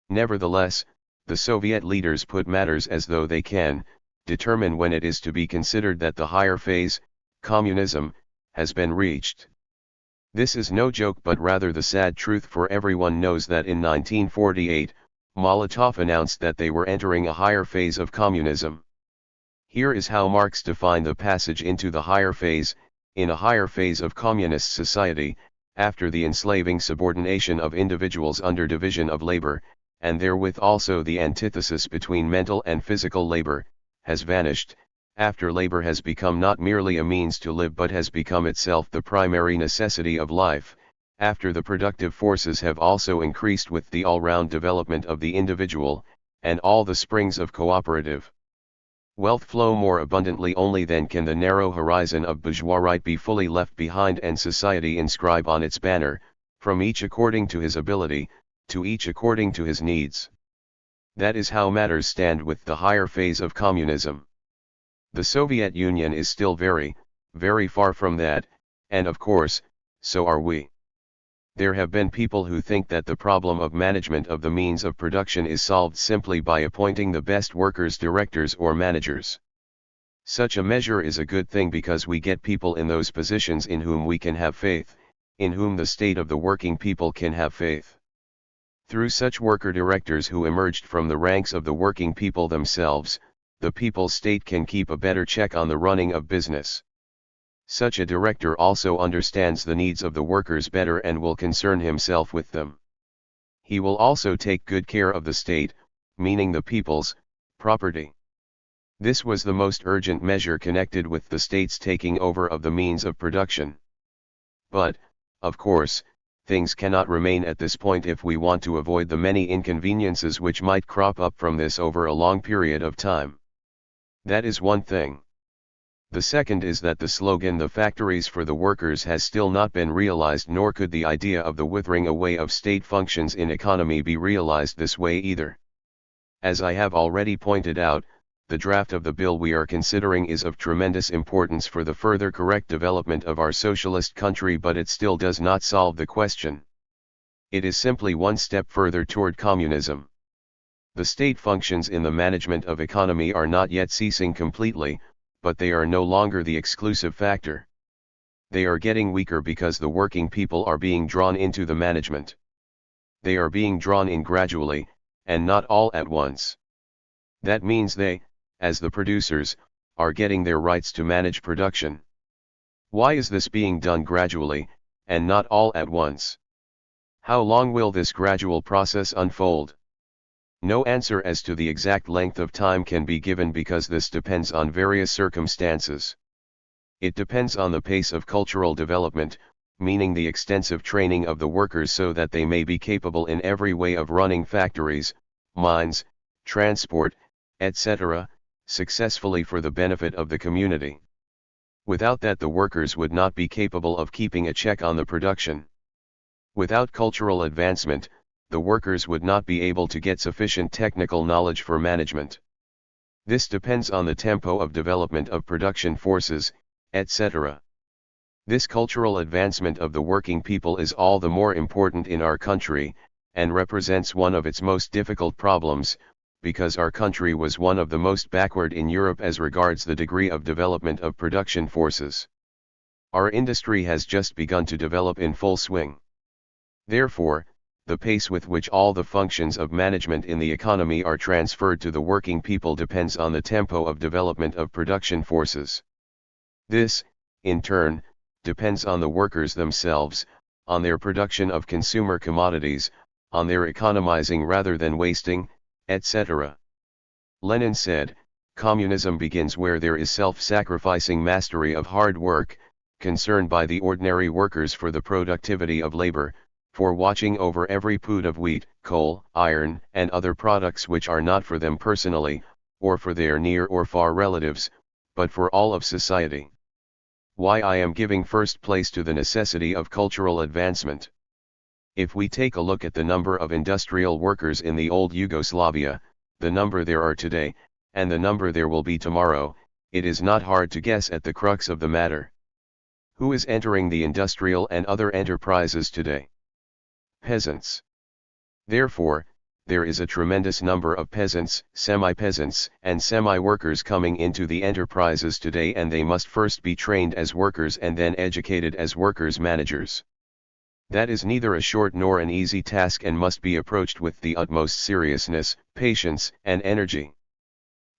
Nevertheless, the Soviet leaders put matters as though they can determine when it is to be considered that the higher phase, communism, has been reached. This is no joke but rather the sad truth, for everyone knows that in 1948, Molotov announced that they were entering a higher phase of communism. Here is how Marx defined the passage into the higher phase: in a higher phase of communist society, after the enslaving subordination of individuals under division of labor, and therewith also the antithesis between mental and physical labor, has vanished, after labor has become not merely a means to live but has become itself the primary necessity of life, after the productive forces have also increased with the all-round development of the individual, and all the springs of cooperative wealth flow more abundantly, only then can the narrow horizon of bourgeois right be fully left behind and society inscribe on its banner, from each according to his ability, to each according to his needs. That is how matters stand with the higher phase of communism. The Soviet Union is still very, very far from that, and of course, so are we. There have been people who think that the problem of management of the means of production is solved simply by appointing the best workers directors or managers. Such a measure is a good thing because we get people in those positions in whom we can have faith, in whom the state of the working people can have faith. Through such worker directors who emerged from the ranks of the working people themselves, the people's state can keep a better check on the running of business. Such a director also understands the needs of the workers better and will concern himself with them. He will also take good care of the state, meaning the people's property. This was the most urgent measure connected with the state's taking over of the means of production. But, of course, things cannot remain at this point if we want to avoid the many inconveniences which might crop up from this over a long period of time. That is one thing. The second is that the slogan "the factories for the workers" has still not been realized, nor could the idea of the withering away of state functions in economy be realized this way either. As I have already pointed out, the draft of the bill we are considering is of tremendous importance for the further correct development of our socialist country, but it still does not solve the question. It is simply one step further toward communism. The state functions in the management of economy are not yet ceasing completely, but they are no longer the exclusive factor. They are getting weaker because the working people are being drawn into the management. They are being drawn in gradually, and not all at once. That means they, as the producers, are getting their rights to manage production. Why is this being done gradually, and not all at once? How long will this gradual process unfold? No answer as to the exact length of time can be given because this depends on various circumstances. It depends on the pace of cultural development, meaning the extensive training of the workers so that they may be capable in every way of running factories, mines, transport, etc., successfully for the benefit of the community. Without that the workers would not be capable of keeping a check on the production. Without cultural advancement, the workers would not be able to get sufficient technical knowledge for management. This depends on the tempo of development of production forces, etc. This cultural advancement of the working people is all the more important in our country, and represents one of its most difficult problems, because our country was one of the most backward in Europe as regards the degree of development of production forces. Our industry has just begun to develop in full swing. Therefore, the pace with which all the functions of management in the economy are transferred to the working people depends on the tempo of development of production forces. This, in turn, depends on the workers themselves, on their production of consumer commodities, on their economizing rather than wasting, etc. Lenin said, "Communism begins where there is self-sacrificing mastery of hard work, concern by the ordinary workers for the productivity of labor, for watching over every pood of wheat, coal, iron, and other products which are not for them personally, or for their near or far relatives, but for all of society." Why I am giving first place to the necessity of cultural advancement. If we take a look at the number of industrial workers in the old Yugoslavia, the number there are today, and the number there will be tomorrow, it is not hard to guess at the crux of the matter. Who is entering the industrial and other enterprises today? Peasants. Therefore, there is a tremendous number of peasants, semi-peasants, and semi-workers coming into the enterprises today, and they must first be trained as workers and then educated as workers managers. That is neither a short nor an easy task and must be approached with the utmost seriousness, patience, and energy.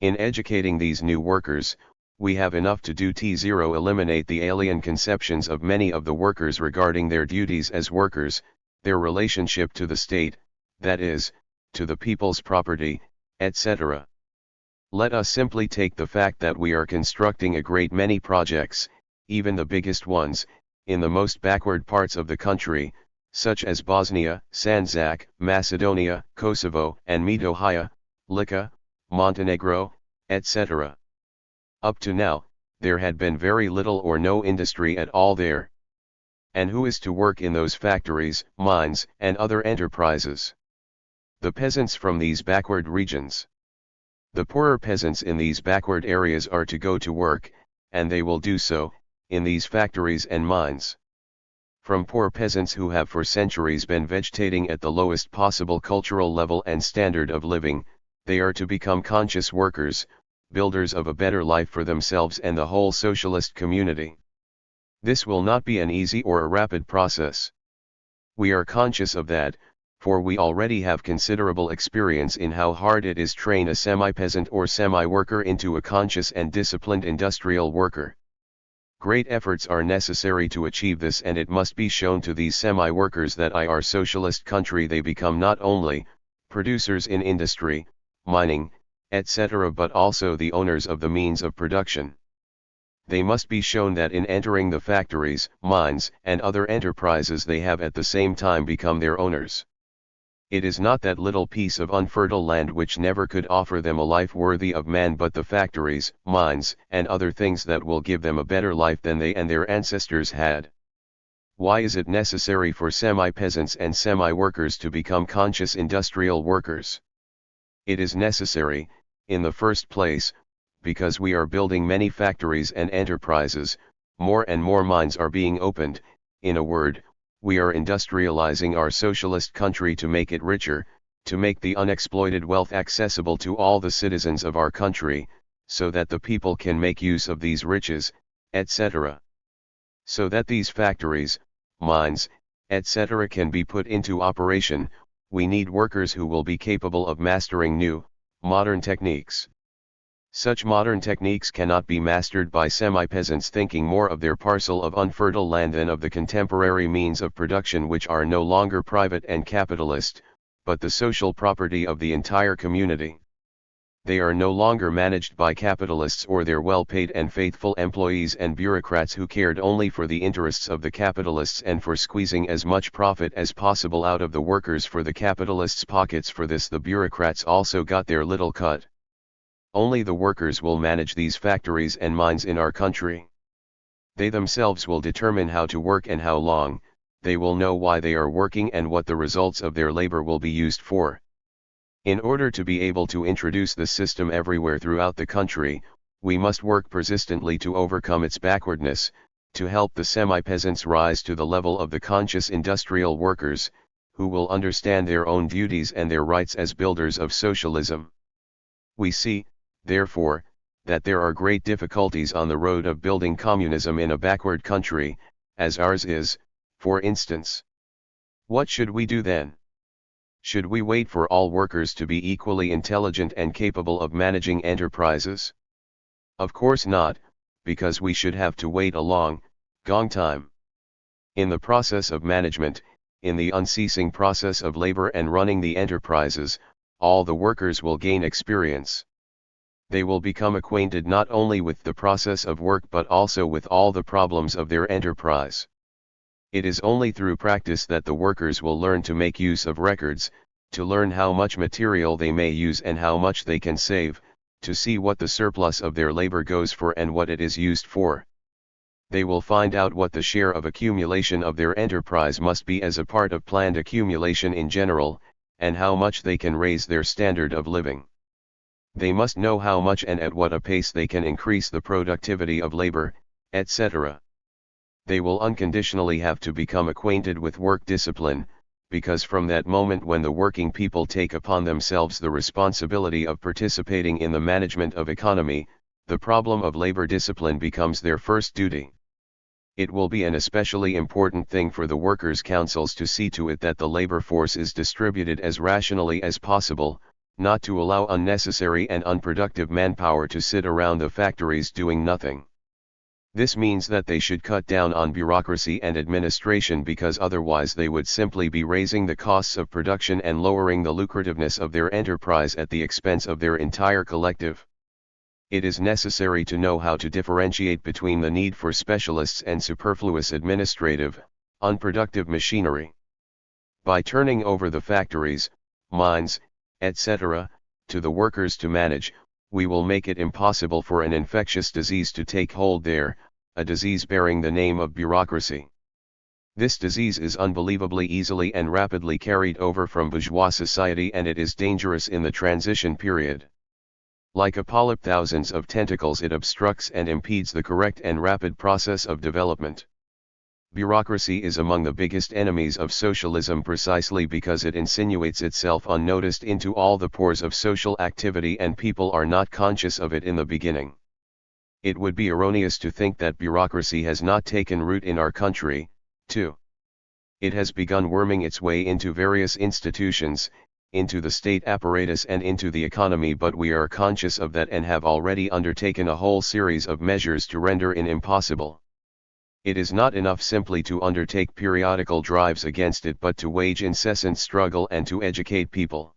In educating these new workers, we have enough to do to eliminate the alien conceptions of many of the workers regarding their duties as workers, their relationship to the state, that is, to the people's property, etc. Let us simply take the fact that we are constructing a great many projects, even the biggest ones, in the most backward parts of the country, such as Bosnia, Sandzak, Macedonia, Kosovo, and Metohija, Lika, Montenegro, etc. Up to now, there had been very little or no industry at all there. And who is to work in those factories, mines, and other enterprises? The peasants from these backward regions. The poorer peasants in these backward areas are to go to work, and they will do so, in these factories and mines. From poor peasants who have for centuries been vegetating at the lowest possible cultural level and standard of living, they are to become conscious workers, builders of a better life for themselves and the whole socialist community. This will not be an easy or a rapid process. We are conscious of that, for we already have considerable experience in how hard it is to train a semi-peasant or semi-worker into a conscious and disciplined industrial worker. Great efforts are necessary to achieve this, and it must be shown to these semi-workers that in our socialist country they become not only producers in industry, mining, etc., but also the owners of the means of production. They must be shown that in entering the factories, mines, and other enterprises they have at the same time become their owners. It is not that little piece of unfertile land which never could offer them a life worthy of man, but the factories, mines, and other things that will give them a better life than they and their ancestors had. Why is it necessary for semi-peasants and semi-workers to become conscious industrial workers? It is necessary, in the first place, because we are building many factories and enterprises, more and more mines are being opened, in a word, we are industrializing our socialist country to make it richer, to make the unexploited wealth accessible to all the citizens of our country, so that the people can make use of these riches, etc. So that these factories, mines, etc. can be put into operation, we need workers who will be capable of mastering new, modern techniques. Such modern techniques cannot be mastered by semi-peasants thinking more of their parcel of unfertile land than of the contemporary means of production, which are no longer private and capitalist, but the social property of the entire community. They are no longer managed by capitalists or their well-paid and faithful employees and bureaucrats who cared only for the interests of the capitalists and for squeezing as much profit as possible out of the workers for the capitalists' pockets. For this the bureaucrats also got their little cut. Only the workers will manage these factories and mines in our country. They themselves will determine how to work and how long, they will know why they are working and what the results of their labor will be used for. In order to be able to introduce the system everywhere throughout the country, we must work persistently to overcome its backwardness, to help the semi-peasants rise to the level of the conscious industrial workers, who will understand their own duties and their rights as builders of socialism. We see, therefore, that there are great difficulties on the road of building communism in a backward country, as ours is, for instance. What should we do then? Should we wait for all workers to be equally intelligent and capable of managing enterprises? Of course not, because we should have to wait a long time. In the process of management, in the unceasing process of labor and running the enterprises, all the workers will gain experience. They will become acquainted not only with the process of work but also with all the problems of their enterprise. It is only through practice that the workers will learn to make use of records, to learn how much material they may use and how much they can save, to see what the surplus of their labor goes for and what it is used for. They will find out what the share of accumulation of their enterprise must be as a part of planned accumulation in general, and how much they can raise their standard of living. They must know how much and at what a pace they can increase the productivity of labor, etc. They will unconditionally have to become acquainted with work discipline, because from that moment when the working people take upon themselves the responsibility of participating in the management of economy, the problem of labor discipline becomes their first duty. It will be an especially important thing for the workers' councils to see to it that the labor force is distributed as rationally as possible, not to allow unnecessary and unproductive manpower to sit around the factories doing nothing. This means that they should cut down on bureaucracy and administration because otherwise they would simply be raising the costs of production and lowering the lucrativeness of their enterprise at the expense of their entire collective. It is necessary to know how to differentiate between the need for specialists and superfluous administrative, unproductive machinery. By turning over the factories, mines, etc., to the workers to manage, we will make it impossible for an infectious disease to take hold there, a disease bearing the name of bureaucracy. This disease is unbelievably easily and rapidly carried over from bourgeois society, and it is dangerous in the transition period. Like a polyp, thousands of tentacles, it obstructs and impedes the correct and rapid process of development. Bureaucracy is among the biggest enemies of socialism precisely because it insinuates itself unnoticed into all the pores of social activity and people are not conscious of it in the beginning. It would be erroneous to think that bureaucracy has not taken root in our country, too. It has begun worming its way into various institutions, into the state apparatus and into the economy, but we are conscious of that and have already undertaken a whole series of measures to render it impossible. It is not enough simply to undertake periodical drives against it, but to wage incessant struggle and to educate people.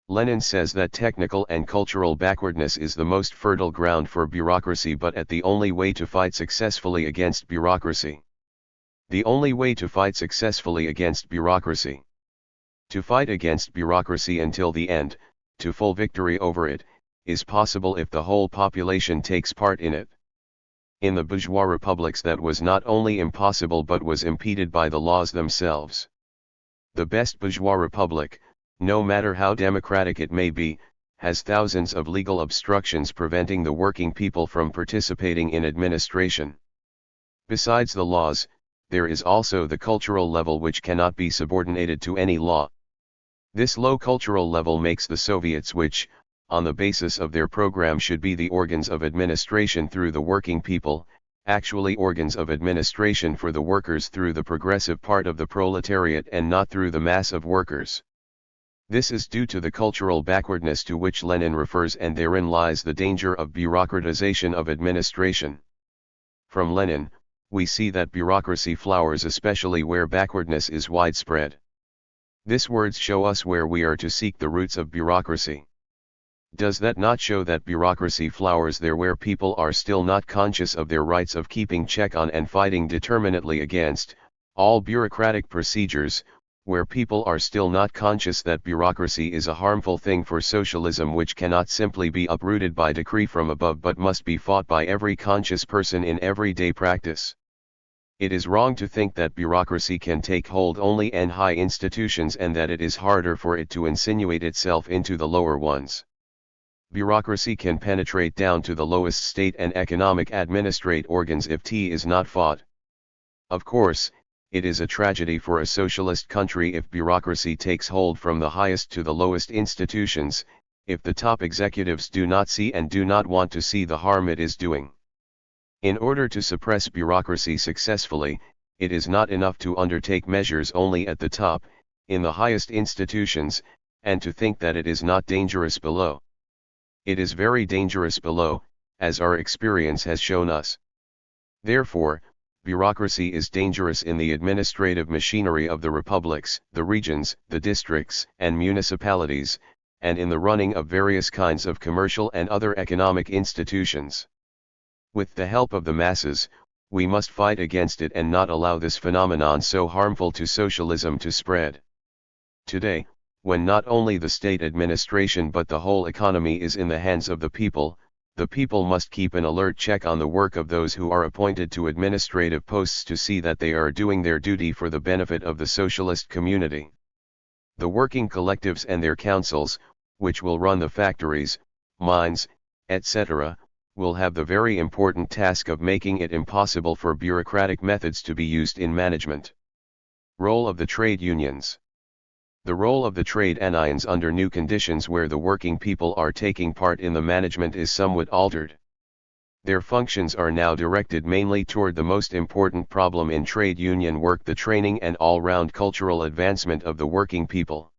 Lenin says that technical and cultural backwardness is the most fertile ground for bureaucracy, but the only way to fight successfully against bureaucracy. The only way to fight successfully against bureaucracy. To fight against bureaucracy until the end, to full victory over it, is possible if the whole population takes part in it. In the bourgeois republics that was not only impossible but was impeded by the laws themselves. The best bourgeois republic, no matter how democratic it may be, has thousands of legal obstructions preventing the working people from participating in administration. Besides the laws, there is also the cultural level which cannot be subordinated to any law. This low cultural level makes the Soviets, which, on the basis of their program, should be the organs of administration through the working people, actually organs of administration for the workers through the progressive part of the proletariat and not through the mass of workers. This is due to the cultural backwardness to which Lenin refers, and therein lies the danger of bureaucratization of administration. From Lenin, we see that bureaucracy flowers especially where backwardness is widespread. These words show us where we are to seek the roots of bureaucracy. Does that not show that bureaucracy flowers there where people are still not conscious of their rights of keeping check on and fighting determinately against all bureaucratic procedures, where people are still not conscious that bureaucracy is a harmful thing for socialism which cannot simply be uprooted by decree from above but must be fought by every conscious person in everyday practice? It is wrong to think that bureaucracy can take hold only in high institutions and that it is harder for it to insinuate itself into the lower ones. Bureaucracy can penetrate down to the lowest state and economic administrate organs if tea is not fought. Of course, it is a tragedy for a socialist country if bureaucracy takes hold from the highest to the lowest institutions, if the top executives do not see and do not want to see the harm it is doing. In order to suppress bureaucracy successfully, it is not enough to undertake measures only at the top, in the highest institutions, and to think that it is not dangerous below. It is very dangerous below, as our experience has shown us. Therefore, bureaucracy is dangerous in the administrative machinery of the republics, the regions, the districts, and municipalities, and in the running of various kinds of commercial and other economic institutions. With the help of the masses, we must fight against it and not allow this phenomenon so harmful to socialism to spread. Today, when not only the state administration but the whole economy is in the hands of the people must keep an alert check on the work of those who are appointed to administrative posts to see that they are doing their duty for the benefit of the socialist community. The working collectives and their councils, which will run the factories, mines, etc., will have the very important task of making it impossible for bureaucratic methods to be used in management. Role of the trade unions. The role of the trade unions under new conditions where the working people are taking part in the management is somewhat altered. Their functions are now directed mainly toward the most important problem in trade union work, the training and all-round cultural advancement of the working people.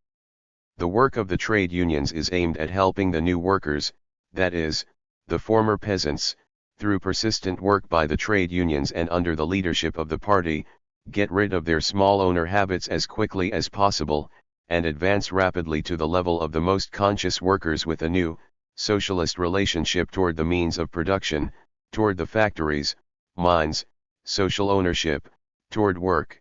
The work of the trade unions is aimed at helping the new workers, that is, the former peasants, through persistent work by the trade unions and under the leadership of the party, get rid of their small owner habits as quickly as possible, and advance rapidly to the level of the most conscious workers with a new, socialist relationship toward the means of production, toward the factories, mines, social ownership, toward work.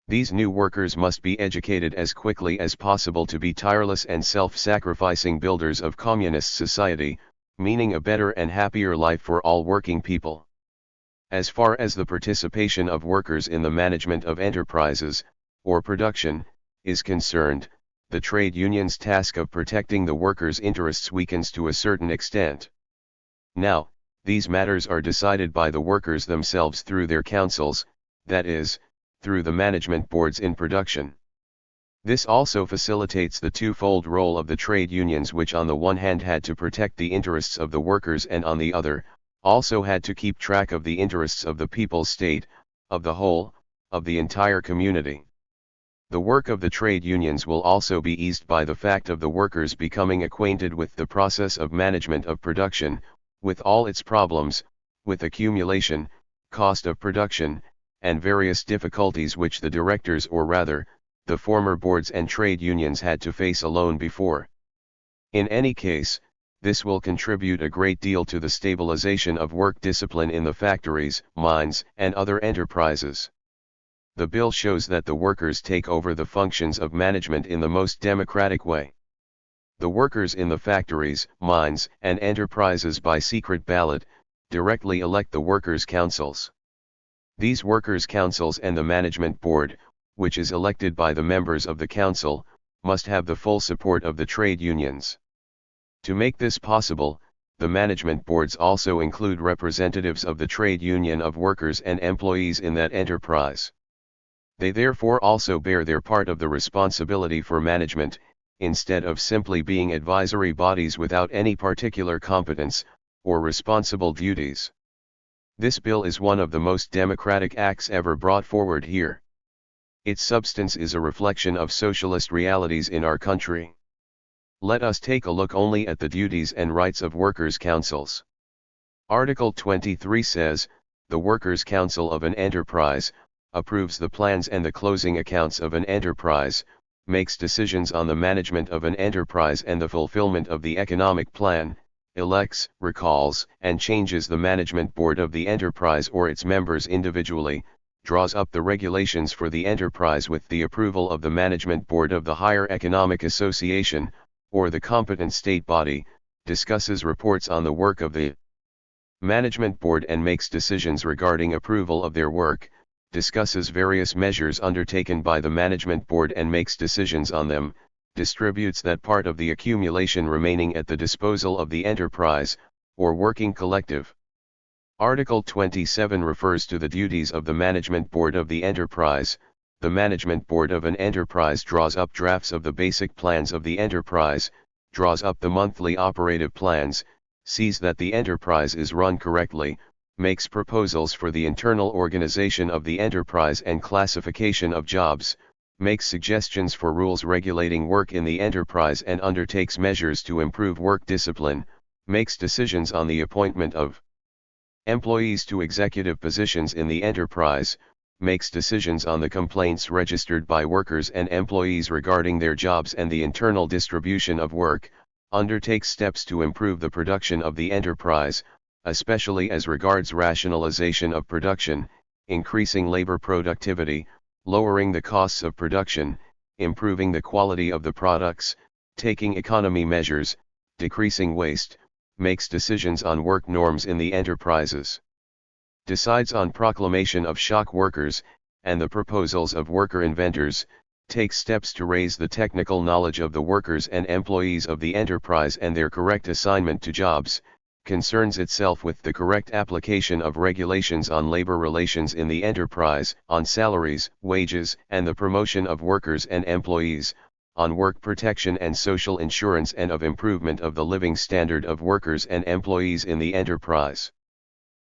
These new workers must be educated as quickly as possible to be tireless and self-sacrificing builders of communist society, meaning a better and happier life for all working people. As far as the participation of workers in the management of enterprises, or production, is concerned, the trade union's task of protecting the workers' interests weakens to a certain extent. Now, these matters are decided by the workers themselves through their councils, that is, through the management boards in production. This also facilitates the twofold role of the trade unions, which on the one hand had to protect the interests of the workers and on the other, also had to keep track of the interests of the people's state, of the whole, of the entire community. The work of the trade unions will also be eased by the fact of the workers becoming acquainted with the process of management of production, with all its problems, with accumulation, cost of production, and various difficulties which the directors, or rather, the former boards and trade unions had to face alone before. In any case, this will contribute a great deal to the stabilization of work discipline in the factories, mines, and other enterprises. The bill shows that the workers take over the functions of management in the most democratic way. The workers in the factories, mines, and enterprises by secret ballot, directly elect the workers' councils. These workers' councils and the management board, which is elected by the members of the council, must have the full support of the trade unions. To make this possible, the management boards also include representatives of the trade union of workers and employees in that enterprise. They therefore also bear their part of the responsibility for management, instead of simply being advisory bodies without any particular competence, or responsible duties. This bill is one of the most democratic acts ever brought forward here. Its substance is a reflection of socialist realities in our country. Let us take a look only at the duties and rights of workers' councils. Article 23 says, the Workers' Council of an enterprise approves the plans and the closing accounts of an enterprise, makes decisions on the management of an enterprise and the fulfillment of the economic plan, elects, recalls, and changes the management board of the enterprise or its members individually, draws up the regulations for the enterprise with the approval of the management board of the higher economic association, or the competent state body, discusses reports on the work of the management board and makes decisions regarding approval of their work, discusses various measures undertaken by the management board and makes decisions on them, distributes that part of the accumulation remaining at the disposal of the enterprise, or working collective. Article 27 refers to the duties of the management board of the enterprise. The management board of an enterprise draws up drafts of the basic plans of the enterprise, draws up the monthly operative plans, sees that the enterprise is run correctly, makes proposals for the internal organization of the enterprise and classification of jobs, makes suggestions for rules regulating work in the enterprise and undertakes measures to improve work discipline, makes decisions on the appointment of employees to executive positions in the enterprise, makes decisions on the complaints registered by workers and employees regarding their jobs and the internal distribution of work, undertakes steps to improve the production of the enterprise, especially as regards rationalization of production, increasing labor productivity, lowering the costs of production, improving the quality of the products, taking economy measures, decreasing waste, makes decisions on work norms in the enterprises, decides on proclamation of shock workers, and the proposals of worker inventors, takes steps to raise the technical knowledge of the workers and employees of the enterprise and their correct assignment to jobs, concerns itself with the correct application of regulations on labor relations in the enterprise, on salaries, wages, and the promotion of workers and employees, on work protection and social insurance and of improvement of the living standard of workers and employees in the enterprise.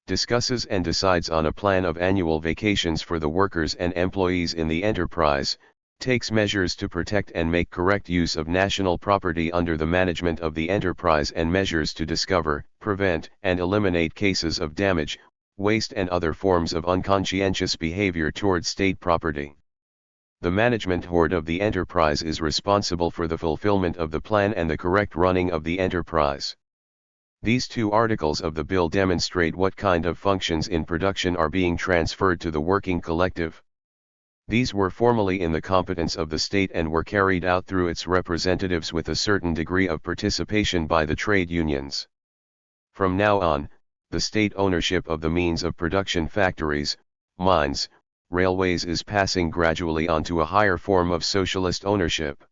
Discusses and decides on a plan of annual vacations for the workers and employees in the enterprise, takes measures to protect and make correct use of national property under the management of the enterprise and measures to discover, prevent, and eliminate cases of damage, waste and other forms of unconscientious behavior toward state property. The management board of the enterprise is responsible for the fulfillment of the plan and the correct running of the enterprise. These two articles of the bill demonstrate what kind of functions in production are being transferred to the working collective. These were formerly in the competence of the state and were carried out through its representatives with a certain degree of participation by the trade unions. From now on, the state ownership of the means of production, factories, mines, railways is passing gradually onto a higher form of socialist ownership.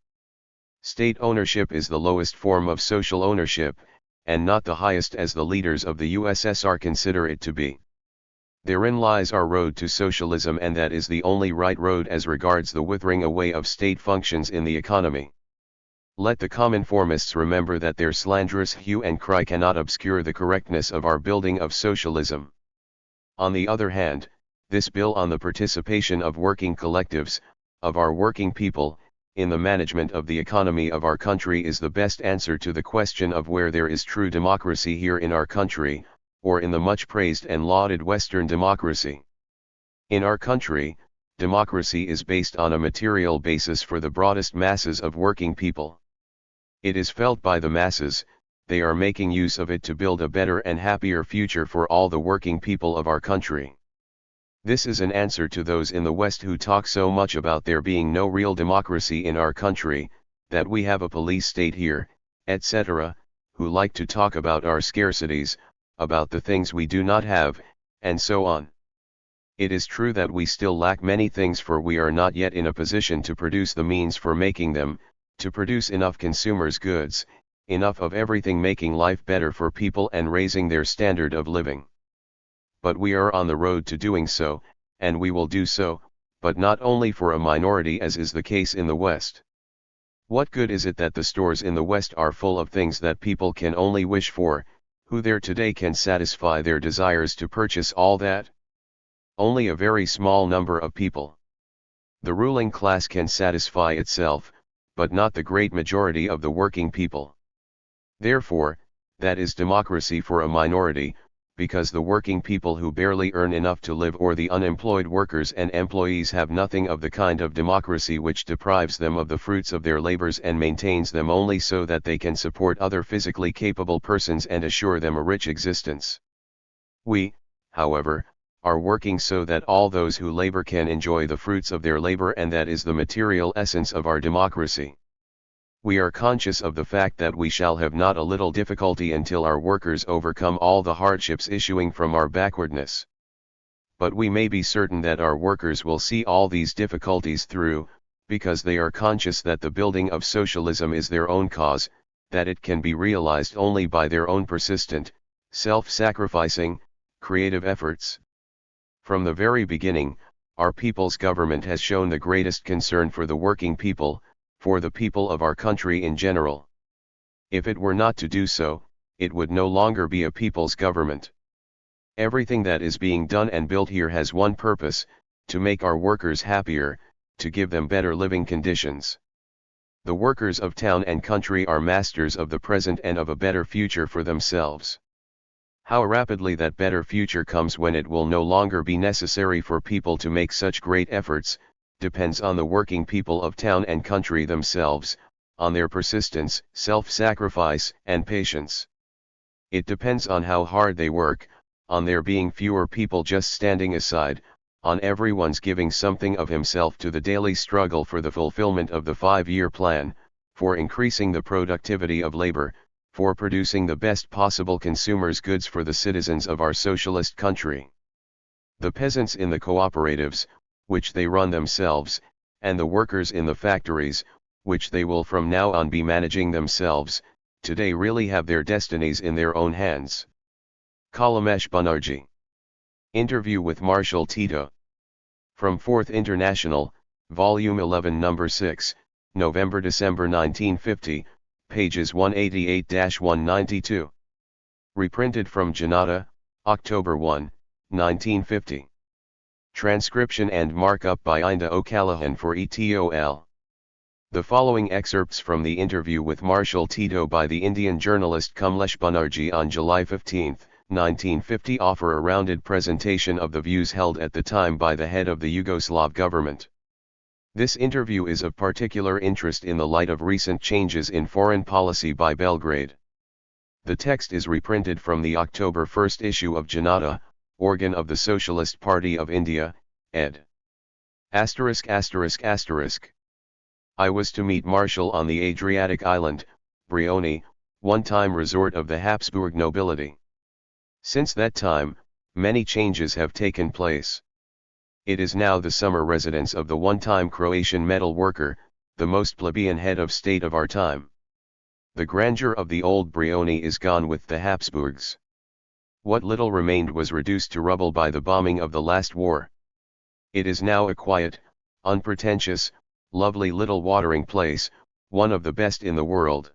State ownership is the lowest form of social ownership, and not the highest as the leaders of the USSR consider it to be. Therein lies our road to socialism, and that is the only right road as regards the withering away of state functions in the economy. Let the commonformists remember that their slanderous hue and cry cannot obscure the correctness of our building of socialism. On the other hand, this bill on the participation of working collectives, of our working people, in the management of the economy of our country is the best answer to the question of where there is true democracy here in our country, or in the much praised and lauded Western democracy. In our country, democracy is based on a material basis for the broadest masses of working people. It is felt by the masses, they are making use of it to build a better and happier future for all the working people of our country. This is an answer to those in the West who talk so much about there being no real democracy in our country, that we have a police state here, etc., who like to talk about our scarcities, about the things we do not have, and so on. It is true that we still lack many things, for we are not yet in a position to produce the means for making them, to produce enough consumers' goods, enough of everything making life better for people and raising their standard of living. But we are on the road to doing so, and we will do so, but not only for a minority as is the case in the West. What good is it that the stores in the West are full of things that people can only wish for? Who there today can satisfy their desires to purchase all that? Only a very small number of people. The ruling class can satisfy itself, but not the great majority of the working people. Therefore, that is democracy for a minority, because the working people who barely earn enough to live or the unemployed workers and employees have nothing of the kind of democracy which deprives them of the fruits of their labors and maintains them only so that they can support other physically capable persons and assure them a rich existence. We, however, are working so that all those who labor can enjoy the fruits of their labor, and that is the material essence of our democracy. We are conscious of the fact that we shall have not a little difficulty until our workers overcome all the hardships issuing from our backwardness. but we may be certain that our workers will see all these difficulties through, because they are conscious that the building of socialism is their own cause, that it can be realized only by their own persistent, self-sacrificing, creative efforts. From the very beginning, our people's government has shown the greatest concern for the working people, for the people of our country in general. If it were not to do so, it would no longer be a people's government. Everything that is being done and built here has one purpose: to make our workers happier, to give them better living conditions. The workers of town and country are masters of the present and of a better future for themselves. How rapidly that better future comes when it will no longer be necessary for people to make such great efforts, depends on the working people of town and country themselves, on their persistence, self-sacrifice, and patience. It depends on how hard they work, on there being fewer people just standing aside, on everyone's giving something of himself to the daily struggle for the fulfillment of the 5-year plan, for increasing the productivity of labor, for producing the best possible consumers' goods for the citizens of our socialist country. The peasants in the cooperatives, which they run themselves, and the workers in the factories, which they will from now on be managing themselves, today really have their destinies in their own hands. Kalamesh Banerjee. Interview with Marshal Tito. From 4th International, Volume 11 No. 6, November-December 1950, pages 188-192. Reprinted from Janata, October 1, 1950. Transcription and markup by Inda O'Callaghan for ETOL. The following excerpts from the interview with Marshal Tito by the Indian journalist Kamlesh Banerjee on July 15, 1950 offer a rounded presentation of the views held at the time by the head of the Yugoslav government. This interview is of particular interest in the light of recent changes in foreign policy by Belgrade. The text is reprinted from the October 1 issue of Janata, organ of the Socialist Party of India, ed. *******. I was to meet Marshal on the Adriatic island, Brioni, one-time resort of the Habsburg nobility. Since that time, many changes have taken place. It is now the summer residence of the one-time Croatian metal worker, the most plebeian head of state of our time. The grandeur of the old Brioni is gone with the Habsburgs. What little remained was reduced to rubble by the bombing of the last war. It is now a quiet, unpretentious, lovely little watering place, one of the best in the world.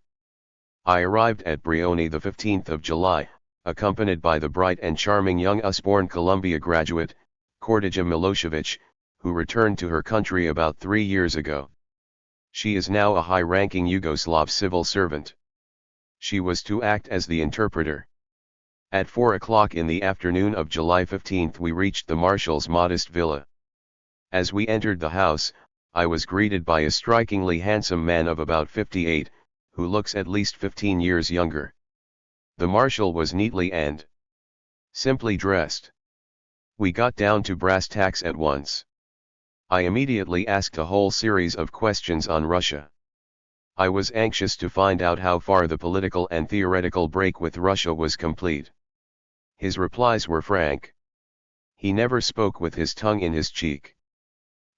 I arrived at Brioni the 15th of July, accompanied by the bright and charming young Usborne Columbia graduate, Kordija Milosevic, who returned to her country about 3 years ago. She is now a high-ranking Yugoslav civil servant. She was to act as the interpreter. At 4 o'clock in the afternoon of July 15 we reached the Marshal's modest villa. As we entered the house, I was greeted by a strikingly handsome man of about 58, who looks at least 15 years younger. The Marshal was neatly and simply dressed. We got down to brass tacks at once. I immediately asked a whole series of questions on Russia. I was anxious to find out how far the political and theoretical break with Russia was complete. His replies were frank. He never spoke with his tongue in his cheek.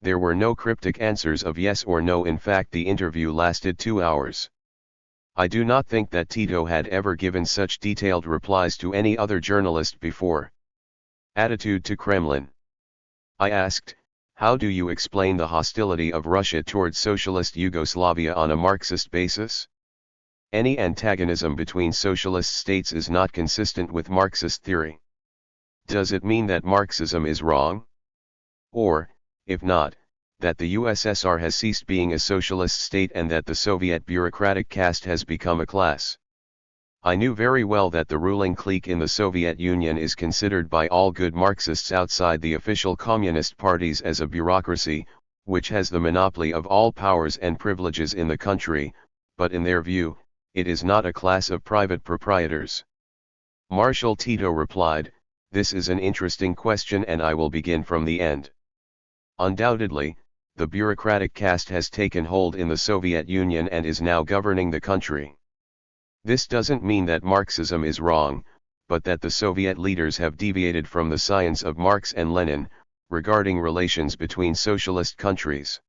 There were no cryptic answers of yes or no. In fact, the interview lasted 2 hours. I do not think that Tito had ever given such detailed replies to any other journalist before. Attitude to Kremlin. I asked, how do you explain the hostility of Russia towards socialist Yugoslavia on a Marxist basis? Any antagonism between socialist states is not consistent with Marxist theory. Does it mean that Marxism is wrong? Or, if not, that the USSR has ceased being a socialist state and that the Soviet bureaucratic caste has become a class? I knew very well that the ruling clique in the Soviet Union is considered by all good Marxists outside the official communist parties as a bureaucracy, which has the monopoly of all powers and privileges in the country, but in their view, it is not a class of private proprietors. Marshal Tito replied, "This is an interesting question and I will begin from the end. Undoubtedly, the bureaucratic caste has taken hold in the Soviet Union and is now governing the country. This doesn't mean that Marxism is wrong, but that the Soviet leaders have deviated from the science of Marx and Lenin, regarding relations between socialist countries.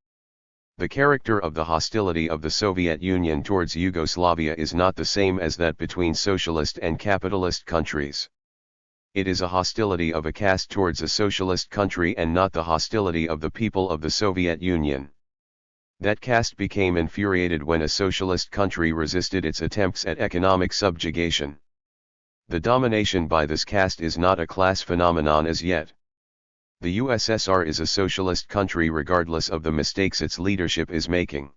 The character of the hostility of the Soviet Union towards Yugoslavia is not the same as that between socialist and capitalist countries. It is a hostility of a caste towards a socialist country and not the hostility of the people of the Soviet Union. That caste became infuriated when a socialist country resisted its attempts at economic subjugation. The domination by this caste is not a class phenomenon as yet. The USSR is a socialist country regardless of the mistakes its leadership is making.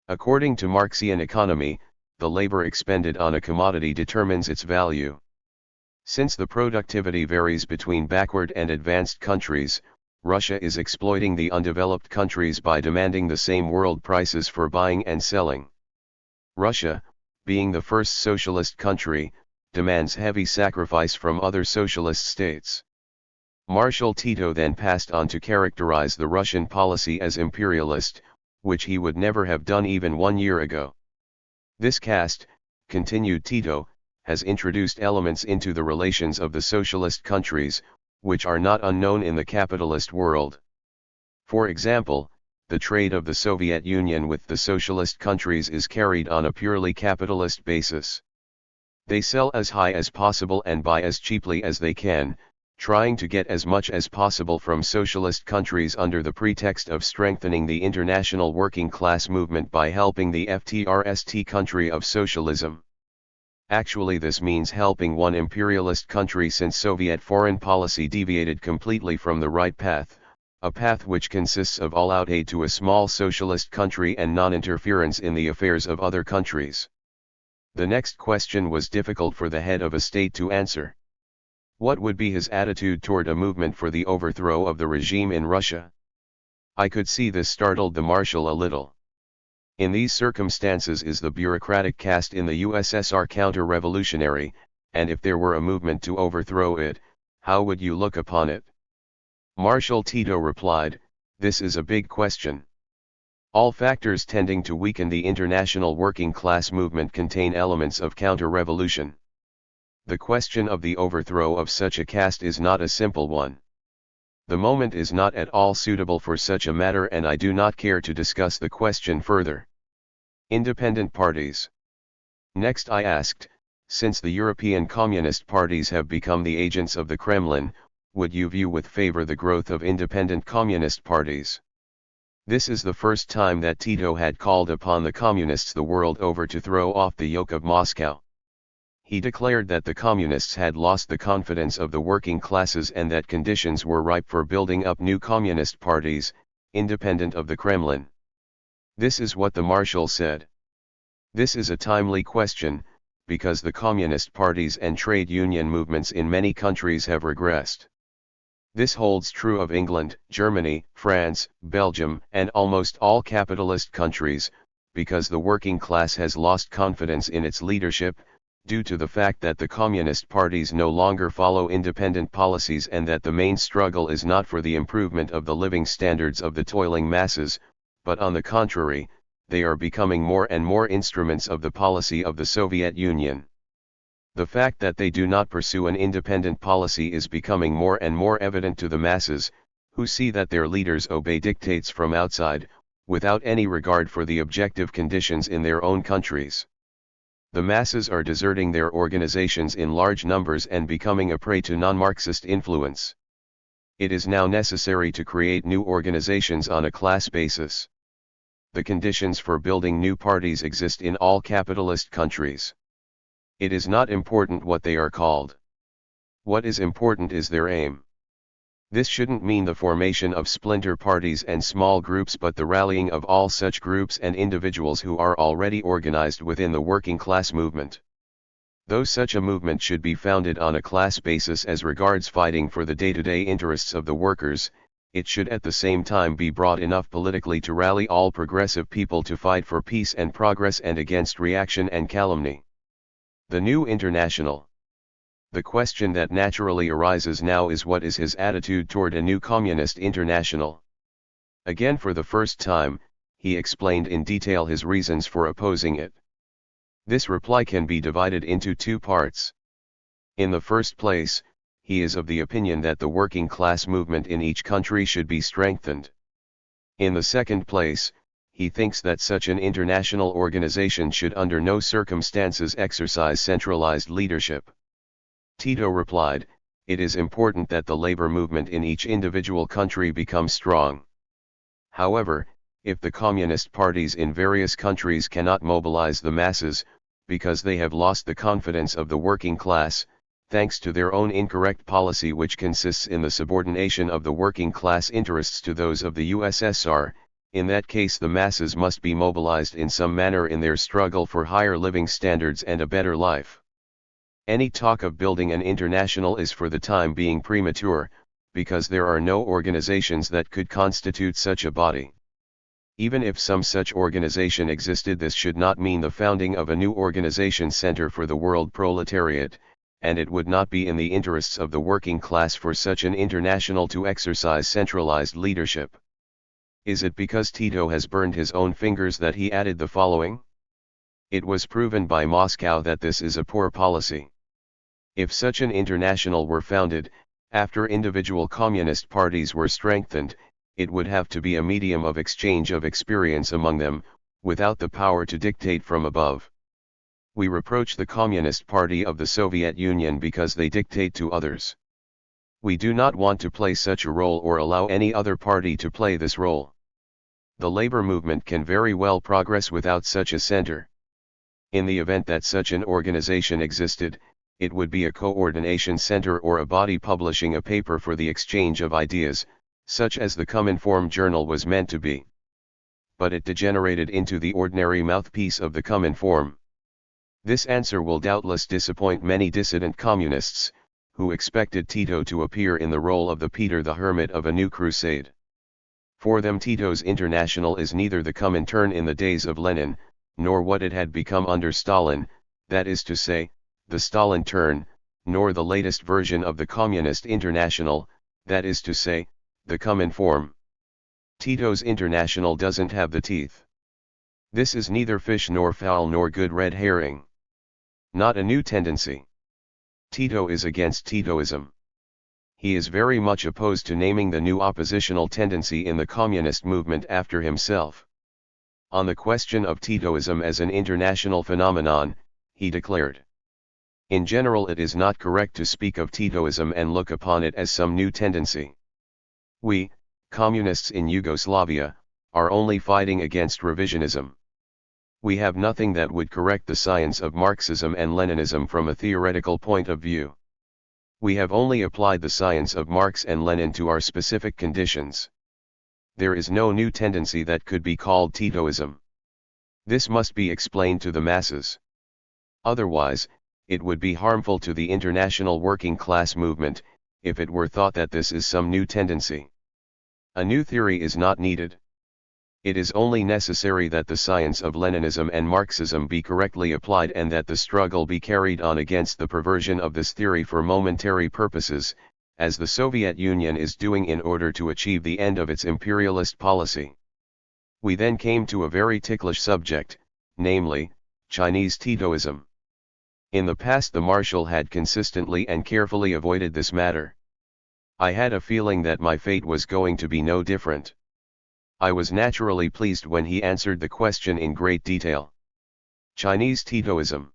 According to Marxian economy, the labor expended on a commodity determines its value. Since the productivity varies between backward and advanced countries, Russia is exploiting the undeveloped countries by demanding the same world prices for buying and selling. Russia, being the first socialist country, demands heavy sacrifice from other socialist states. Marshal Tito then passed on to characterize the Russian policy as imperialist, which he would never have done even 1 year ago. This caste, continued Tito, has introduced elements into the relations of the socialist countries, which are not unknown in the capitalist world. For example, the trade of the Soviet Union with the socialist countries is carried on a purely capitalist basis. They sell as high as possible and buy as cheaply as they can, trying to get as much as possible from socialist countries under the pretext of strengthening the international working class movement by helping the FTRST country of socialism. Actually, this means helping one imperialist country, since Soviet foreign policy deviated completely from the right path, a path which consists of all-out aid to a small socialist country and non-interference in the affairs of other countries. The next question was difficult for the head of a state to answer. What would be his attitude toward a movement for the overthrow of the regime in Russia? I could see this startled the marshal a little. In these circumstances, is the bureaucratic caste in the USSR counter-revolutionary, and if there were a movement to overthrow it, how would you look upon it? Marshal Tito replied, this is a big question. All factors tending to weaken the international working class movement contain elements of counter-revolution. The question of the overthrow of such a caste is not a simple one. The moment is not at all suitable for such a matter, and I do not care to discuss the question further. Independent parties. Next I asked, since the European communist parties have become the agents of the Kremlin, would you view with favor the growth of independent communist parties? This is the first time that Tito had called upon the communists the world over to throw off the yoke of Moscow. He declared that the communists had lost the confidence of the working classes and that conditions were ripe for building up new communist parties, independent of the Kremlin. This is what the marshal said. This is a timely question, because the communist parties and trade union movements in many countries have regressed. This holds true of England, Germany, France, Belgium, and almost all capitalist countries, because the working class has lost confidence in its leadership, due to the fact that the communist parties no longer follow independent policies and that the main struggle is not for the improvement of the living standards of the toiling masses, but on the contrary, they are becoming more and more instruments of the policy of the Soviet Union. The fact that they do not pursue an independent policy is becoming more and more evident to the masses, who see that their leaders obey dictates from outside, without any regard for the objective conditions in their own countries. The masses are deserting their organizations in large numbers and becoming a prey to non-Marxist influence. It is now necessary to create new organizations on a class basis. The conditions for building new parties exist in all capitalist countries. It is not important what they are called. What is important is their aim. This shouldn't mean the formation of splinter parties and small groups, but the rallying of all such groups and individuals who are already organized within the working class movement. Though such a movement should be founded on a class basis as regards fighting for the day-to-day interests of the workers, it should at the same time be broad enough politically to rally all progressive people to fight for peace and progress and against reaction and calumny. The new international. The question that naturally arises now is, what is his attitude toward a new communist international? Again, for the first time, he explained in detail his reasons for opposing it. This reply can be divided into two parts. In the first place, he is of the opinion that the working class movement in each country should be strengthened. In the second place, he thinks that such an international organization should under no circumstances exercise centralized leadership. Tito replied, "It is important that the labor movement in each individual country becomes strong. However, if the communist parties in various countries cannot mobilize the masses, because they have lost the confidence of the working class, thanks to their own incorrect policy which consists in the subordination of the working class interests to those of the USSR, in that case the masses must be mobilized in some manner in their struggle for higher living standards and a better life. Any talk of building an international is for the time being premature, because there are no organizations that could constitute such a body. Even if some such organization existed, this should not mean the founding of a new organization center for the world proletariat, and it would not be in the interests of the working class for such an international to exercise centralized leadership." Is it because Tito has burned his own fingers that he added the following? It was proven by Moscow that this is a poor policy. If such an international were founded, after individual communist parties were strengthened, it would have to be a medium of exchange of experience among them, without the power to dictate from above. We reproach the Communist Party of the Soviet Union because they dictate to others. We do not want to play such a role or allow any other party to play this role. The labor movement can very well progress without such a center. In the event that such an organization existed, it would be a coordination center or a body publishing a paper for the exchange of ideas, such as the Cominform journal was meant to be. But it degenerated into the ordinary mouthpiece of the Cominform. This answer will doubtless disappoint many dissident communists, who expected Tito to appear in the role of the Peter the Hermit of a new crusade. For them Tito's International is neither the Comintern in the days of Lenin, nor what it had become under Stalin, that is to say, the Stalin turn, nor the latest version of the Communist International, that is to say, the Cominform. Tito's International doesn't have the teeth. This is neither fish nor fowl nor good red herring. Not a new tendency. Tito is against Titoism. He is very much opposed to naming the new oppositional tendency in the communist movement after himself. On the question of Titoism as an international phenomenon, he declared, "In general it is not correct to speak of Titoism and look upon it as some new tendency. We, communists in Yugoslavia, are only fighting against revisionism. We have nothing that would correct the science of Marxism and Leninism from a theoretical point of view. We have only applied the science of Marx and Lenin to our specific conditions. There is no new tendency that could be called Titoism. This must be explained to the masses. Otherwise, it would be harmful to the international working class movement, if it were thought that this is some new tendency. A new theory is not needed. It is only necessary that the science of Leninism and Marxism be correctly applied and that the struggle be carried on against the perversion of this theory for momentary purposes, as the Soviet Union is doing in order to achieve the end of its imperialist policy." We then came to a very ticklish subject, namely, Chinese Titoism. In the past the Marshal had consistently and carefully avoided this matter. I had a feeling that my fate was going to be no different. I was naturally pleased when he answered the question in great detail. Chinese Titoism.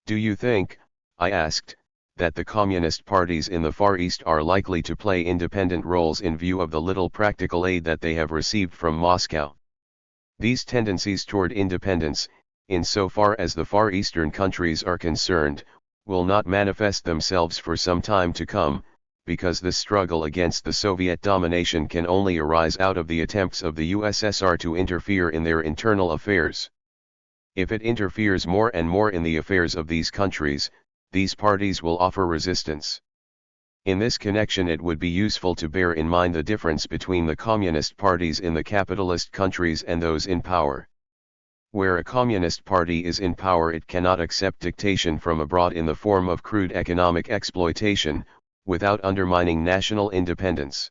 Do you think, I asked, that the communist parties in the Far East are likely to play independent roles in view of the little practical aid that they have received from Moscow? These tendencies toward independence, insofar as the Far Eastern countries are concerned, will not manifest themselves for some time to come, because this struggle against the Soviet domination can only arise out of the attempts of the USSR to interfere in their internal affairs. If it interferes more and more in the affairs of these countries, these parties will offer resistance. In this connection it would be useful to bear in mind the difference between the communist parties in the capitalist countries and those in power. Where a communist party is in power it cannot accept dictation from abroad in the form of crude economic exploitation, without undermining national independence.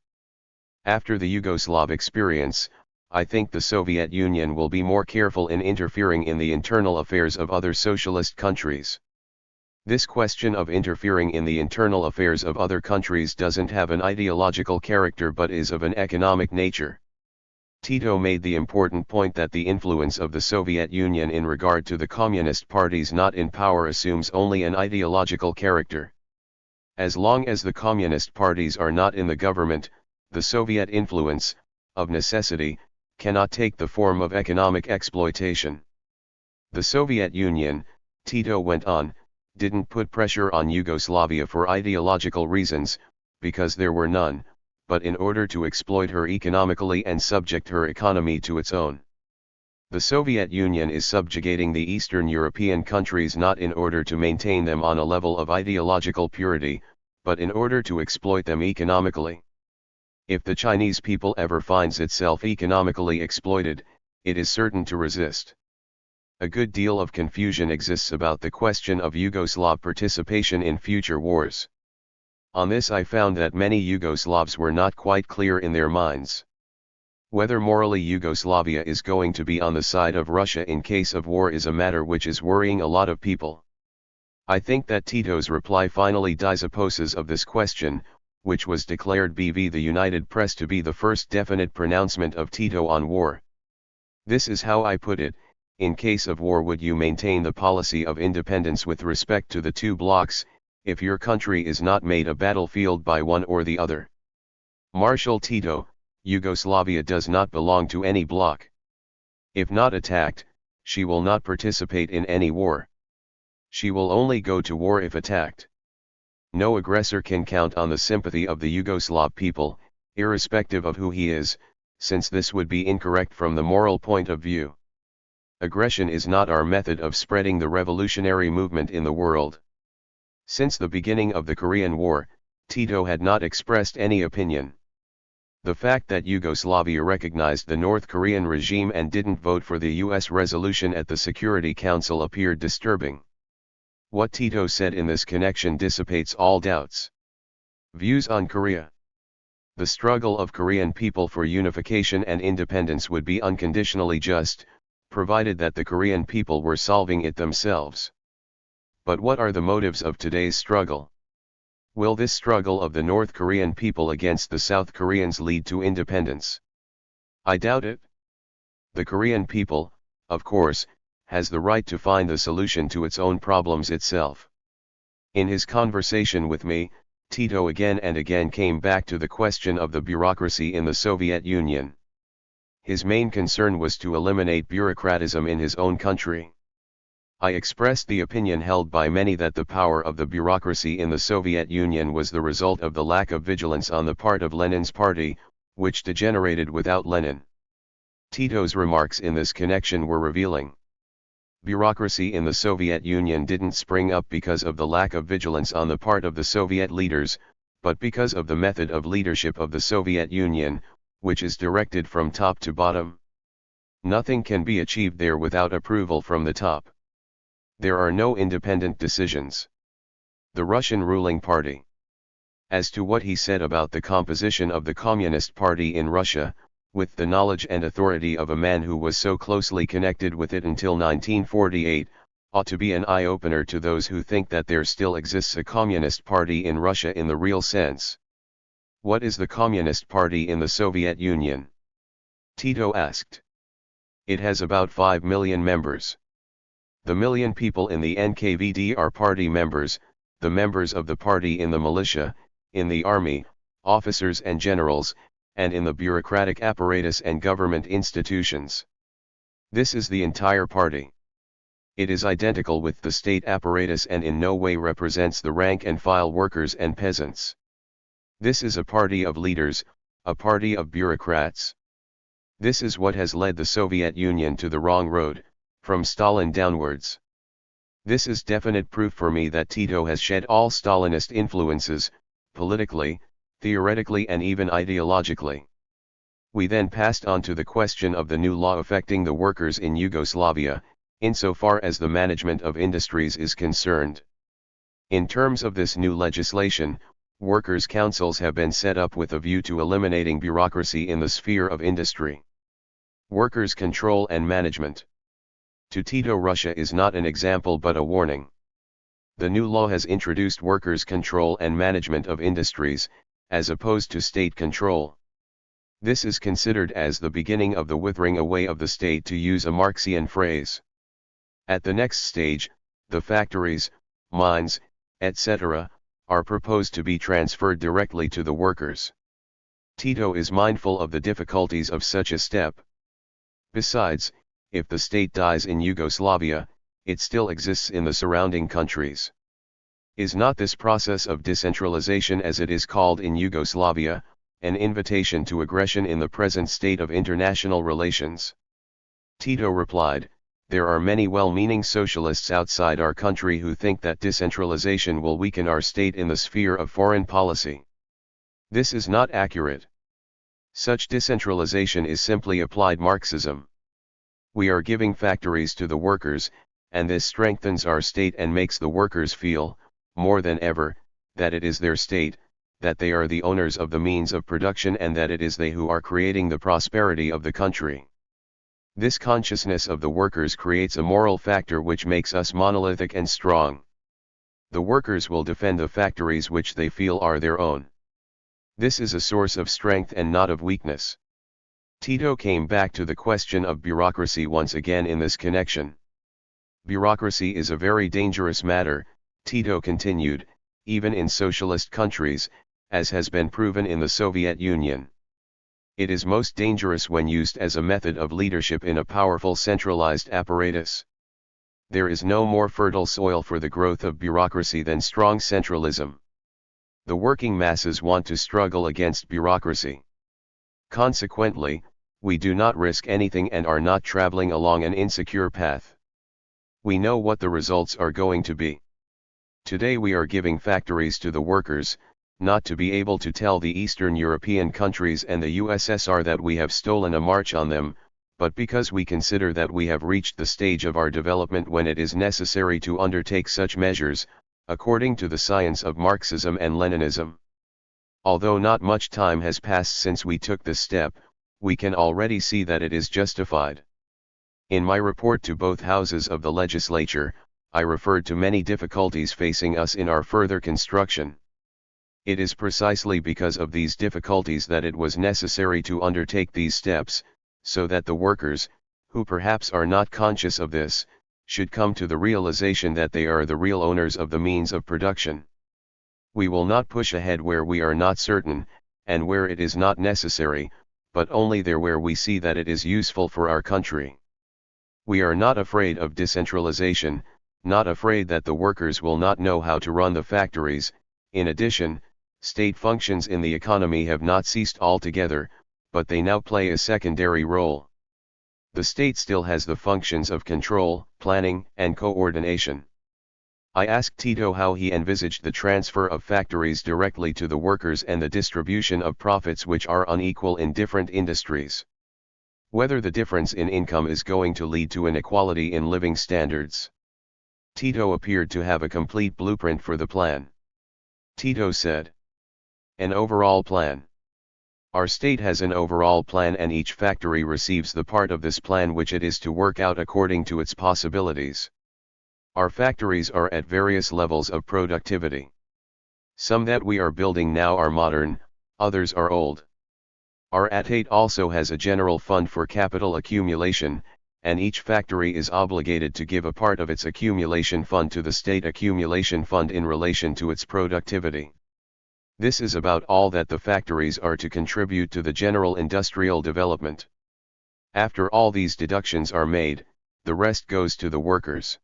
After the Yugoslav experience, I think the Soviet Union will be more careful in interfering in the internal affairs of other socialist countries. This question of interfering in the internal affairs of other countries doesn't have an ideological character but is of an economic nature. Tito made the important point that the influence of the Soviet Union in regard to the communist parties not in power assumes only an ideological character. As long as the communist parties are not in the government, the Soviet influence, of necessity, cannot take the form of economic exploitation. The Soviet Union, Tito went on, didn't put pressure on Yugoslavia for ideological reasons, because there were none, but in order to exploit her economically and subject her economy to its own. The Soviet Union is subjugating the Eastern European countries not in order to maintain them on a level of ideological purity, but in order to exploit them economically. If the Chinese people ever finds itself economically exploited, it is certain to resist. A good deal of confusion exists about the question of Yugoslav participation in future wars. On this I found that many Yugoslavs were not quite clear in their minds. Whether morally Yugoslavia is going to be on the side of Russia in case of war is a matter which is worrying a lot of people. I think that Tito's reply finally disposes of this question, which was declared by the United Press to be the first definite pronouncement of Tito on war. This is how I put it: in case of war, would you maintain the policy of independence with respect to the two blocs, if your country is not made a battlefield by one or the other? Marshal Tito: Yugoslavia does not belong to any bloc. If not attacked, she will not participate in any war. She will only go to war if attacked. No aggressor can count on the sympathy of the Yugoslav people, irrespective of who he is, since this would be incorrect from the moral point of view. Aggression is not our method of spreading the revolutionary movement in the world. Since the beginning of the Korean War, Tito had not expressed any opinion. The fact that Yugoslavia recognized the North Korean regime and didn't vote for the US resolution at the Security Council appeared disturbing. What Tito said in this connection dissipates all doubts. Views on Korea. The struggle of Korean people for unification and independence would be unconditionally just, provided that the Korean people were solving it themselves. But what are the motives of today's struggle? Will this struggle of the North Korean people against the South Koreans lead to independence? I doubt it. The Korean people, of course, has the right to find the solution to its own problems itself. In his conversation with me, Tito again and again came back to the question of the bureaucracy in the Soviet Union. His main concern was to eliminate bureaucratism in his own country. I expressed the opinion held by many that the power of the bureaucracy in the Soviet Union was the result of the lack of vigilance on the part of Lenin's party, which degenerated without Lenin. Tito's remarks in this connection were revealing. Bureaucracy in the Soviet Union didn't spring up because of the lack of vigilance on the part of the Soviet leaders, but because of the method of leadership of the Soviet Union, which is directed from top to bottom. Nothing can be achieved there without approval from the top. There are no independent decisions. The Russian ruling party. As to what he said about the composition of the Communist Party in Russia, with the knowledge and authority of a man who was so closely connected with it until 1948, ought to be an eye-opener to those who think that there still exists a Communist Party in Russia in the real sense. What is the Communist Party in the Soviet Union? Tito asked. It has about 5 million members. The million people in the NKVD are party members, the members of the party in the militia, in the army, officers and generals, and in the bureaucratic apparatus and government institutions. This is the entire party. It is identical with the state apparatus and in no way represents the rank-and-file workers and peasants. This is a party of leaders, a party of bureaucrats. This is what has led the Soviet Union to the wrong road, from Stalin downwards. This is definite proof for me that Tito has shed all Stalinist influences, politically, theoretically and even ideologically. We then passed on to the question of the new law affecting the workers in Yugoslavia, insofar as the management of industries is concerned. In terms of this new legislation, workers' councils have been set up with a view to eliminating bureaucracy in the sphere of industry. Workers' control and management. To Tito, Russia is not an example but a warning. The new law has introduced workers' control and management of industries, as opposed to state control. This is considered as the beginning of the withering away of the state, to use a Marxian phrase. At the next stage, the factories, mines, etc., are proposed to be transferred directly to the workers. Tito is mindful of the difficulties of such a step. Besides, if the state dies in Yugoslavia, it still exists in the surrounding countries. Is not this process of decentralization, as it is called in Yugoslavia, an invitation to aggression in the present state of international relations? Tito replied, "There are many well-meaning socialists outside our country who think that decentralization will weaken our state in the sphere of foreign policy. This is not accurate. Such decentralization is simply applied Marxism. We are giving factories to the workers, and this strengthens our state and makes the workers feel, more than ever, that it is their state, that they are the owners of the means of production, and that it is they who are creating the prosperity of the country. This consciousness of the workers creates a moral factor which makes us monolithic and strong. The workers will defend the factories which they feel are their own. This is a source of strength and not of weakness." Tito came back to the question of bureaucracy once again in this connection. "Bureaucracy is a very dangerous matter," Tito continued, "even in socialist countries, as has been proven in the Soviet Union. It is most dangerous when used as a method of leadership in a powerful centralized apparatus. There is no more fertile soil for the growth of bureaucracy than strong centralism. The working masses want to struggle against bureaucracy. Consequently, we do not risk anything and are not traveling along an insecure path. We know what the results are going to be. Today we are giving factories to the workers, not to be able to tell the Eastern European countries and the USSR that we have stolen a march on them, but because we consider that we have reached the stage of our development when it is necessary to undertake such measures, according to the science of Marxism and Leninism. Although not much time has passed since we took this step, we can already see that it is justified. In my report to both houses of the legislature, I referred to many difficulties facing us in our further construction. It is precisely because of these difficulties that it was necessary to undertake these steps, so that the workers, who perhaps are not conscious of this, should come to the realization that they are the real owners of the means of production. We will not push ahead where we are not certain, and where it is not necessary, but only there where we see that it is useful for our country. We are not afraid of decentralization, not afraid that the workers will not know how to run the factories. In addition, state functions in the economy have not ceased altogether, but they now play a secondary role. The state still has the functions of control, planning, and coordination. I asked Tito how he envisaged the transfer of factories directly to the workers and the distribution of profits which are unequal in different industries. Whether the difference in income is going to lead to inequality in living standards. Tito appeared to have a complete blueprint for the plan. Tito said, "An overall plan. Our state has an overall plan, and each factory receives the part of this plan which it is to work out according to its possibilities. Our factories are at various levels of productivity. Some that we are building now are modern, others are old. Our state also has a general fund for capital accumulation, and each factory is obligated to give a part of its accumulation fund to the state accumulation fund in relation to its productivity. This is about all that the factories are to contribute to the general industrial development. After all these deductions are made, the rest goes to the workers.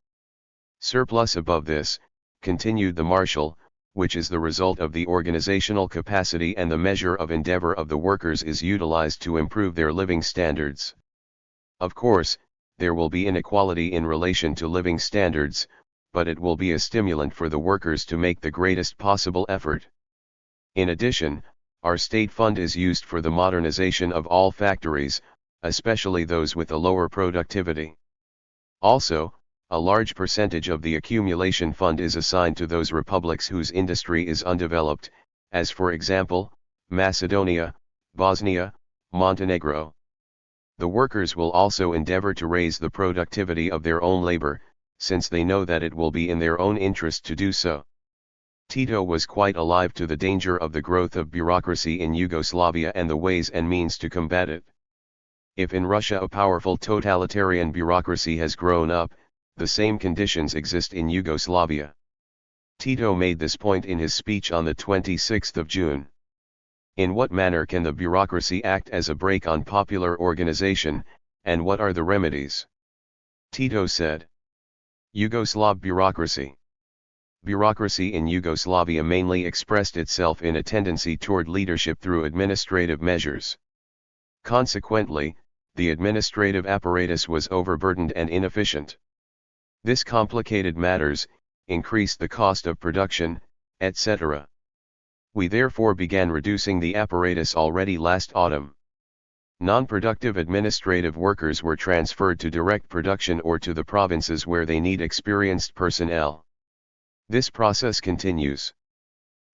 Surplus above this," continued the Marshal, "which is the result of the organizational capacity and the measure of endeavor of the workers, is utilized to improve their living standards. Of course, there will be inequality in relation to living standards, but it will be a stimulant for the workers to make the greatest possible effort. In addition, our state fund is used for the modernization of all factories, especially those with a lower productivity. Also, a large percentage of the accumulation fund is assigned to those republics whose industry is undeveloped, as for example, Macedonia, Bosnia, Montenegro. The workers will also endeavor to raise the productivity of their own labor, since they know that it will be in their own interest to do so. Tito was quite alive to the danger of the growth of bureaucracy in Yugoslavia and the ways and means to combat it. If in Russia a powerful totalitarian bureaucracy has grown up, the same conditions exist in Yugoslavia. Tito made this point in his speech on the 26th of June. In what manner can the bureaucracy act as a brake on popular organization, and what are the remedies? Tito said. Yugoslav bureaucracy. Bureaucracy in Yugoslavia mainly expressed itself in a tendency toward leadership through administrative measures. Consequently, the administrative apparatus was overburdened and inefficient. This complicated matters, increased the cost of production, etc. We therefore began reducing the apparatus already last autumn. Non-productive administrative workers were transferred to direct production or to the provinces where they need experienced personnel. This process continues.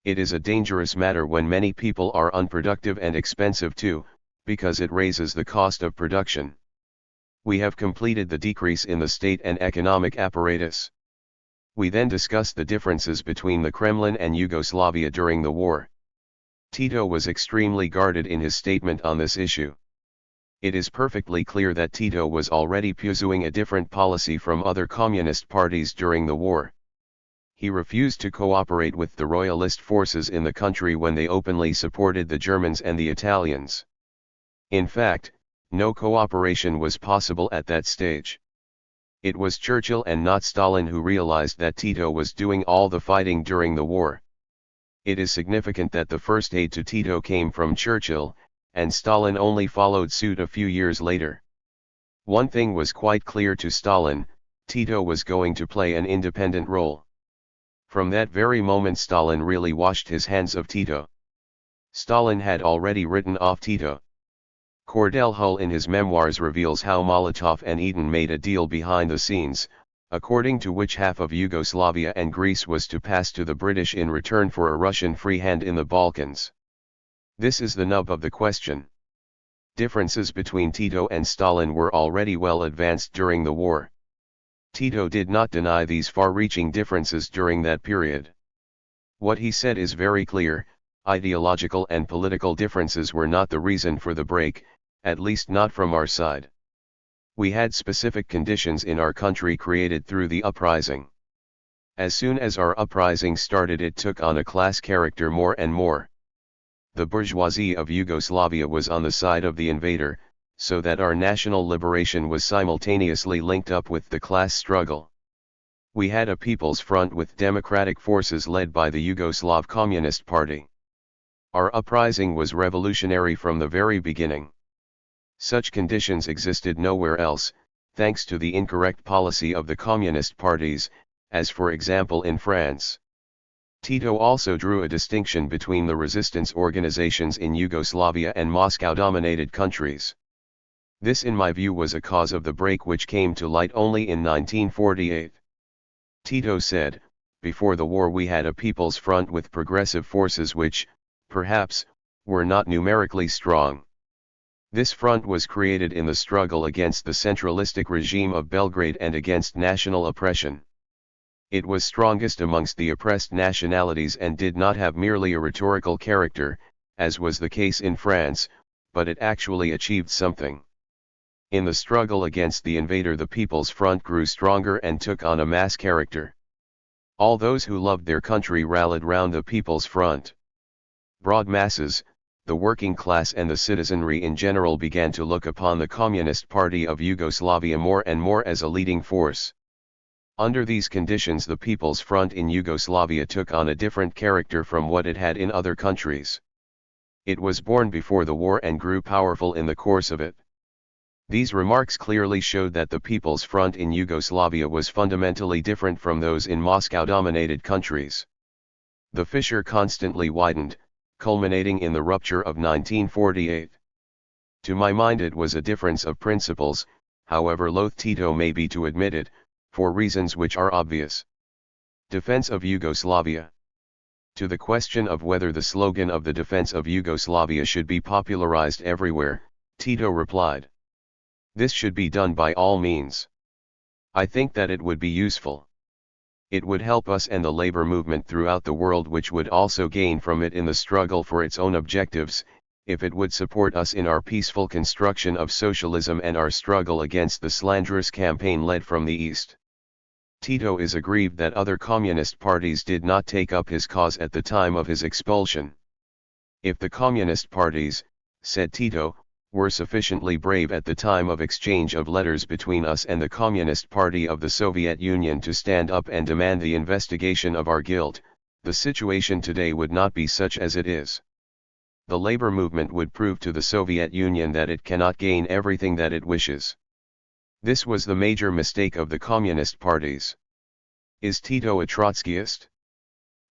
It is a dangerous matter when many people are unproductive and expensive too, because it raises the cost of production. We have completed the decrease in the state and economic apparatus. We then discussed the differences between the Kremlin and Yugoslavia during the war. Tito was extremely guarded in his statement on this issue. It is perfectly clear that Tito was already pursuing a different policy from other communist parties during the war. He refused to cooperate with the royalist forces in the country when they openly supported the Germans and the Italians. In fact, no cooperation was possible at that stage. It was Churchill and not Stalin who realized that Tito was doing all the fighting during the war. It is significant that the first aid to Tito came from Churchill, and Stalin only followed suit a few years later. One thing was quite clear to Stalin: Tito was going to play an independent role. From that very moment Stalin really washed his hands of Tito. Stalin had already written off Tito. Cordell Hull in his memoirs reveals how Molotov and Eden made a deal behind the scenes, according to which half of Yugoslavia and Greece was to pass to the British in return for a Russian free hand in the Balkans. This is the nub of the question. Differences between Tito and Stalin were already well advanced during the war. Tito did not deny these far-reaching differences during that period. What he said is very clear: ideological and political differences were not the reason for the break, at least not from our side. We had specific conditions in our country created through the uprising. As soon as our uprising started, it took on a class character more and more. The bourgeoisie of Yugoslavia was on the side of the invader, so that our national liberation was simultaneously linked up with the class struggle. We had a people's front with democratic forces led by the Yugoslav Communist Party. Our uprising was revolutionary from the very beginning. Such conditions existed nowhere else, thanks to the incorrect policy of the communist parties, as for example in France. Tito also drew a distinction between the resistance organizations in Yugoslavia and Moscow-dominated countries. This in my view was a cause of the break which came to light only in 1948. Tito said, before the war we had a people's front with progressive forces which, perhaps, were not numerically strong. This front was created in the struggle against the centralistic regime of Belgrade and against national oppression. It was strongest amongst the oppressed nationalities and did not have merely a rhetorical character, as was the case in France, but it actually achieved something. In the struggle against the invader the People's Front grew stronger and took on a mass character. All those who loved their country rallied round the People's Front. Broad masses, the working class and the citizenry in general began to look upon the Communist Party of Yugoslavia more and more as a leading force. Under these conditions the People's Front in Yugoslavia took on a different character from what it had in other countries. It was born before the war and grew powerful in the course of it. These remarks clearly showed that the People's Front in Yugoslavia was fundamentally different from those in Moscow-dominated countries. The fissure constantly widened, culminating in the rupture of 1948. To my mind it was a difference of principles, however loath Tito may be to admit it, for reasons which are obvious. Defense of Yugoslavia. To the question of whether the slogan of the defense of Yugoslavia should be popularized everywhere, Tito replied, "This should be done by all means. I think that it would be useful. It would help us and the labor movement throughout the world, which would also gain from it in the struggle for its own objectives, if it would support us in our peaceful construction of socialism and our struggle against the slanderous campaign led from the East. Tito is aggrieved that other communist parties did not take up his cause at the time of his expulsion. If the communist parties, said Tito, were sufficiently brave at the time of exchange of letters between us and the Communist Party of the Soviet Union to stand up and demand the investigation of our guilt, the situation today would not be such as it is. The labor movement would prove to the Soviet Union that it cannot gain everything that it wishes. This was the major mistake of the communist parties. Is Tito a Trotskyist?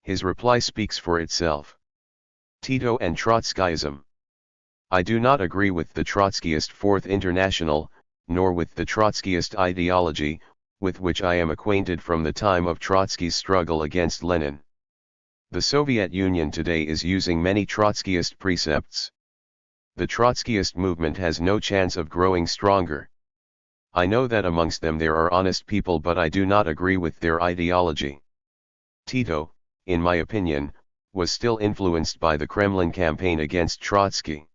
His reply speaks for itself. Tito and Trotskyism. I do not agree with the Trotskyist Fourth International, nor with the Trotskyist ideology, with which I am acquainted from the time of Trotsky's struggle against Lenin. The Soviet Union today is using many Trotskyist precepts. The Trotskyist movement has no chance of growing stronger. I know that amongst them there are honest people, but I do not agree with their ideology. Tito, in my opinion, was still influenced by the Kremlin campaign against Trotsky.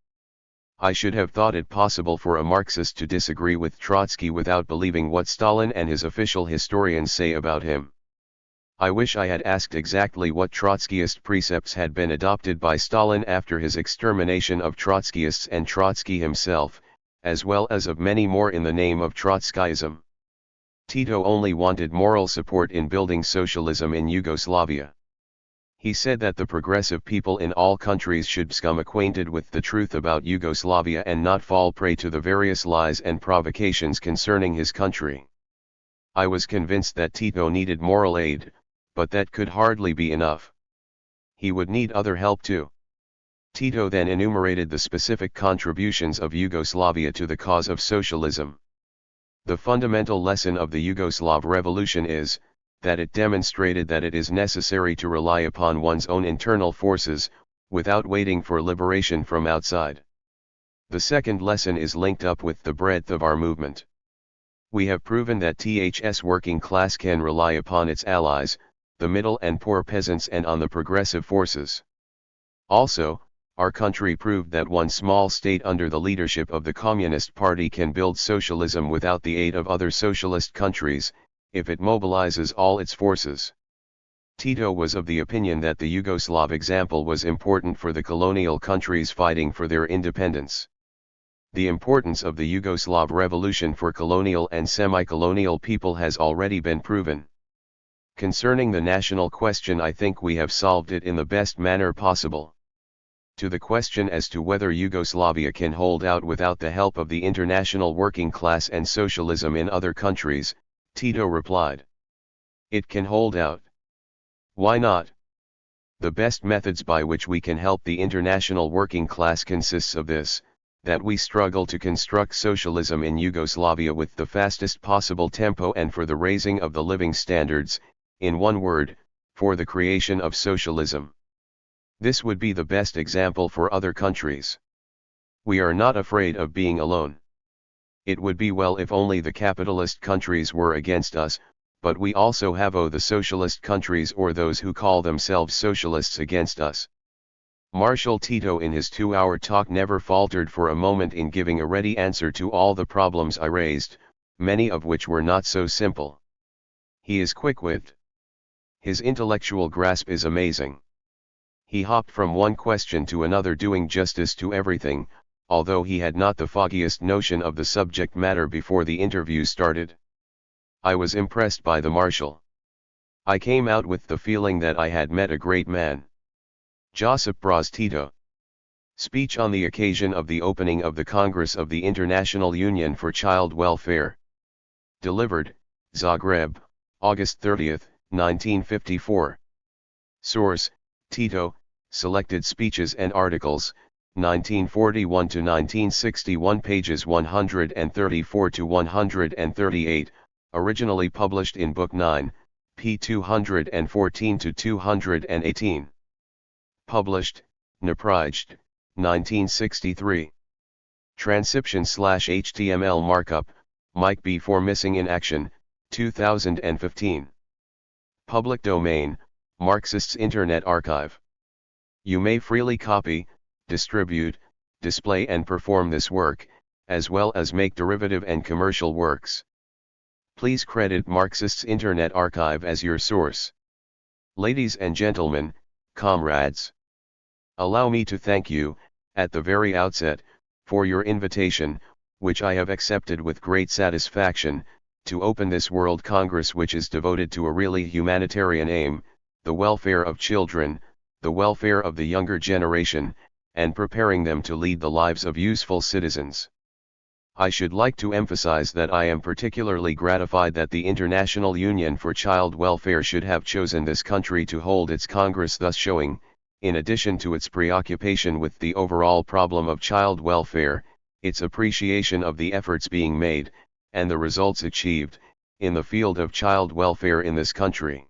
I should have thought it possible for a Marxist to disagree with Trotsky without believing what Stalin and his official historians say about him. I wish I had asked exactly what Trotskyist precepts had been adopted by Stalin after his extermination of Trotskyists and Trotsky himself, as well as of many more in the name of Trotskyism. Tito only wanted moral support in building socialism in Yugoslavia. He said that the progressive people in all countries should become acquainted with the truth about Yugoslavia and not fall prey to the various lies and provocations concerning his country. I was convinced that Tito needed moral aid, but that could hardly be enough. He would need other help too. Tito then enumerated the specific contributions of Yugoslavia to the cause of socialism. The fundamental lesson of the Yugoslav Revolution is, that it demonstrated that it is necessary to rely upon one's own internal forces, without waiting for liberation from outside. The second lesson is linked up with the breadth of our movement. We have proven that TH's working class can rely upon its allies, the middle and poor peasants, and on the progressive forces. Also, our country proved that one small state under the leadership of the Communist Party can build socialism without the aid of other socialist countries, if it mobilizes all its forces. Tito was of the opinion that the Yugoslav example was important for the colonial countries fighting for their independence. The importance of the Yugoslav revolution for colonial and semi-colonial people has already been proven. Concerning the national question, I think we have solved it in the best manner possible. To the question as to whether Yugoslavia can hold out without the help of the international working class and socialism in other countries, Tito replied. It can hold out. Why not? The best methods by which we can help the international working class consists of this, that we struggle to construct socialism in Yugoslavia with the fastest possible tempo and for the raising of the living standards, in one word, for the creation of socialism. This would be the best example for other countries. We are not afraid of being alone. It would be well if only the capitalist countries were against us, but we also have the socialist countries or those who call themselves socialists against us. Marshal Tito in his 2-hour talk never faltered for a moment in giving a ready answer to all the problems I raised, many of which were not so simple. He is quick-witted. His intellectual grasp is amazing. He hopped from one question to another, doing justice to everything, although he had not the foggiest notion of the subject matter before the interview started. I was impressed by the Marshal. I came out with the feeling that I had met a great man. Josip Broz Tito. Speech on the occasion of the opening of the Congress of the International Union for Child Welfare. Delivered, Zagreb, August 30, 1954. Source, Tito, Selected Speeches and Articles, 1941 to 1961, pages 134 to 138, originally published in Book 9, p. 214 to 218. Published, Naprij, 1963. Transcription/HTML markup, Mike B. for Missing in Action, 2015. Public domain, Marxists Internet Archive. You may freely copy, distribute, display and perform this work, as well as make derivative and commercial works. Please credit Marxists Internet Archive as your source. Ladies and gentlemen, comrades, allow me to thank you, at the very outset, for your invitation, which I have accepted with great satisfaction, to open this World Congress which is devoted to a really humanitarian aim, the welfare of children, the welfare of the younger generation, and preparing them to lead the lives of useful citizens. I should like to emphasize that I am particularly gratified that the International Union for Child Welfare should have chosen this country to hold its Congress, thus showing, in addition to its preoccupation with the overall problem of child welfare, its appreciation of the efforts being made, and the results achieved, in the field of child welfare in this country.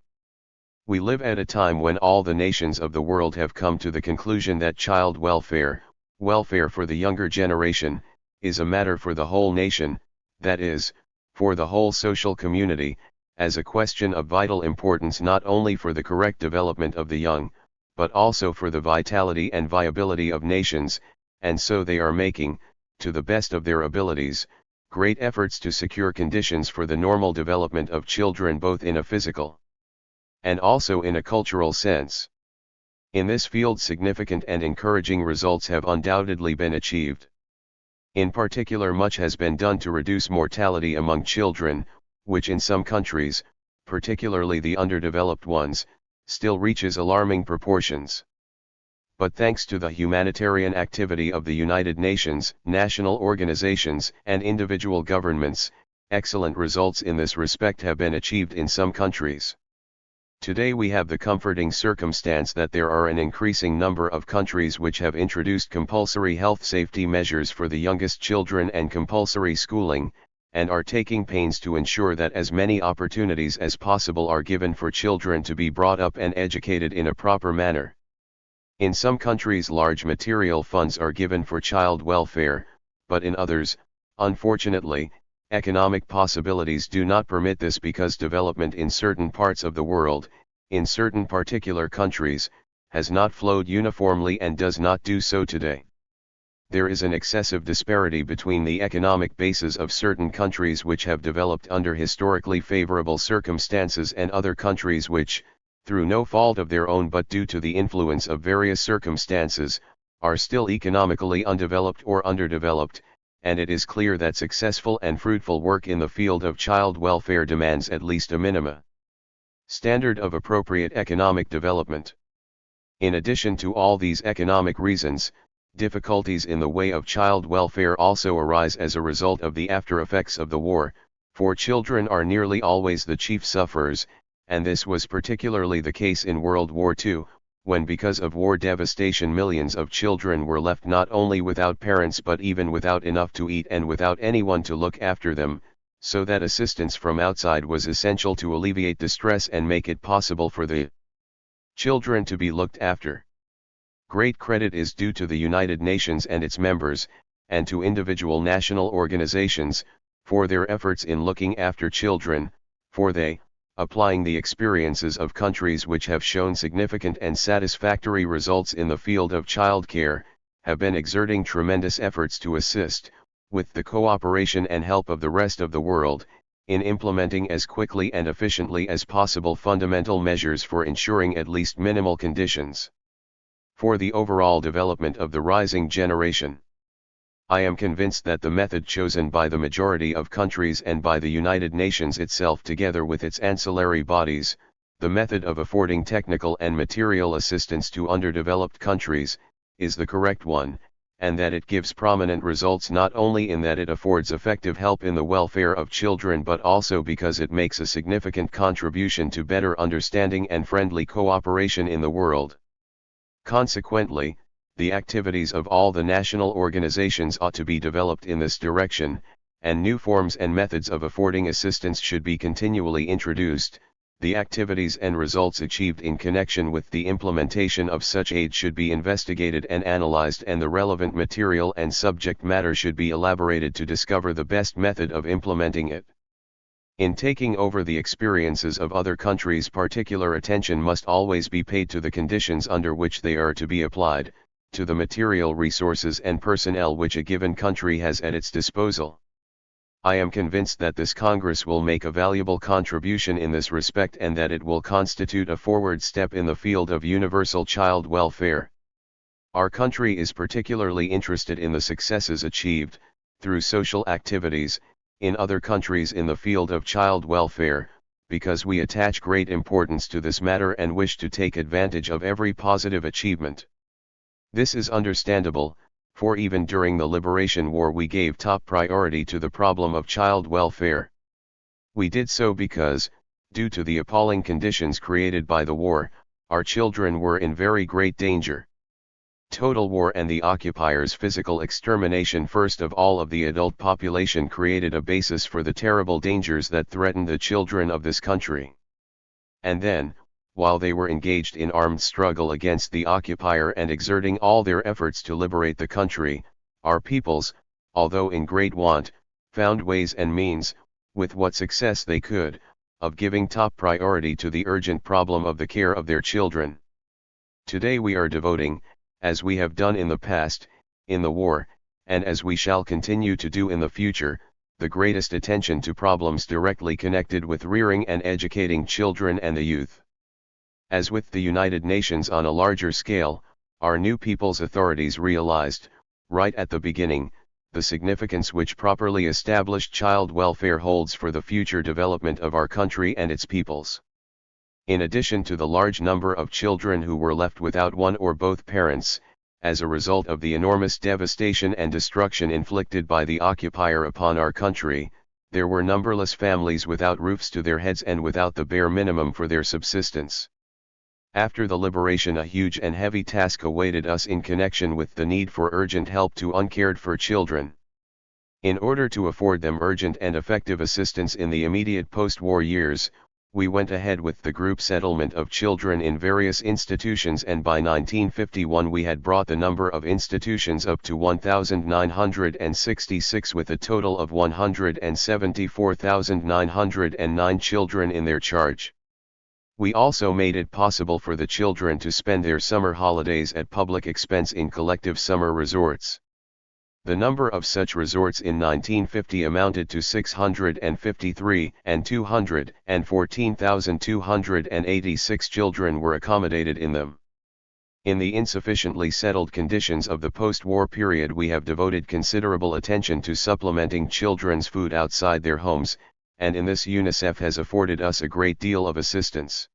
We live at a time when all the nations of the world have come to the conclusion that child welfare, welfare for the younger generation, is a matter for the whole nation, that is, for the whole social community, as a question of vital importance not only for the correct development of the young, but also for the vitality and viability of nations, and so they are making, to the best of their abilities, great efforts to secure conditions for the normal development of children both in a physical and also in a cultural sense. In this field significant and encouraging results have undoubtedly been achieved. In particular, much has been done to reduce mortality among children, which in some countries, particularly the underdeveloped ones, still reaches alarming proportions. But thanks to the humanitarian activity of the United Nations, national organizations, and individual governments, excellent results in this respect have been achieved in some countries. Today we have the comforting circumstance that there are an increasing number of countries which have introduced compulsory health safety measures for the youngest children and compulsory schooling, and are taking pains to ensure that as many opportunities as possible are given for children to be brought up and educated in a proper manner. In some countries large material funds are given for child welfare, but in others, unfortunately, economic possibilities do not permit this because development in certain parts of the world, in certain particular countries, has not flowed uniformly and does not do so today. There is an excessive disparity between the economic bases of certain countries which have developed under historically favorable circumstances and other countries which, through no fault of their own but due to the influence of various circumstances, are still economically undeveloped or underdeveloped, and it is clear that successful and fruitful work in the field of child welfare demands at least a minimum standard of appropriate economic development. In addition to all these economic reasons, difficulties in the way of child welfare also arise as a result of the after effects of the war, for children are nearly always the chief sufferers, and this was particularly the case in World War II, when because of war devastation millions of children were left not only without parents but even without enough to eat and without anyone to look after them, so that assistance from outside was essential to alleviate distress and make it possible for the children to be looked after. Great credit is due to the United Nations and its members, and to individual national organizations, for their efforts in looking after children, for they, applying the experiences of countries which have shown significant and satisfactory results in the field of childcare, have been exerting tremendous efforts to assist, with the cooperation and help of the rest of the world, in implementing as quickly and efficiently as possible fundamental measures for ensuring at least minimal conditions for the overall development of the rising generation. I am convinced that the method chosen by the majority of countries and by the United Nations itself together with its ancillary bodies, the method of affording technical and material assistance to underdeveloped countries, is the correct one, and that it gives prominent results not only in that it affords effective help in the welfare of children but also because it makes a significant contribution to better understanding and friendly cooperation in the world. Consequently, the activities of all the national organizations ought to be developed in this direction, and new forms and methods of affording assistance should be continually introduced. The activities and results achieved in connection with the implementation of such aid should be investigated and analyzed, and the relevant material and subject matter should be elaborated to discover the best method of implementing it. In taking over the experiences of other countries, particular attention must always be paid to the conditions under which they are to be applied, to the material resources and personnel which a given country has at its disposal. I am convinced that this Congress will make a valuable contribution in this respect and that it will constitute a forward step in the field of universal child welfare. Our country is particularly interested in the successes achieved, through social activities, in other countries in the field of child welfare, because we attach great importance to this matter and wish to take advantage of every positive achievement. This is understandable, for even during the Liberation War we gave top priority to the problem of child welfare. We did so because, due to the appalling conditions created by the war, our children were in very great danger. Total war and the occupiers' physical extermination first of all of the adult population created a basis for the terrible dangers that threatened the children of this country. And then, while they were engaged in armed struggle against the occupier and exerting all their efforts to liberate the country, our peoples, although in great want, found ways and means, with what success they could, of giving top priority to the urgent problem of the care of their children. Today we are devoting, as we have done in the past, in the war, and as we shall continue to do in the future, the greatest attention to problems directly connected with rearing and educating children and the youth. As with the United Nations on a larger scale, our new people's authorities realized, right at the beginning, the significance which properly established child welfare holds for the future development of our country and its peoples. In addition to the large number of children who were left without one or both parents, as a result of the enormous devastation and destruction inflicted by the occupier upon our country, there were numberless families without roofs to their heads and without the bare minimum for their subsistence. After the liberation, a huge and heavy task awaited us in connection with the need for urgent help to uncared for children. In order to afford them urgent and effective assistance in the immediate post-war years, we went ahead with the group settlement of children in various institutions, and by 1951 we had brought the number of institutions up to 1,966 with a total of 174,909 children in their charge. We also made it possible for the children to spend their summer holidays at public expense in collective summer resorts. The number of such resorts in 1950 amounted to 653, and 214,286 children were accommodated in them. In the insufficiently settled conditions of the post-war period, we have devoted considerable attention to supplementing children's food outside their homes, and in this UNICEF has afforded us a great deal of assistance.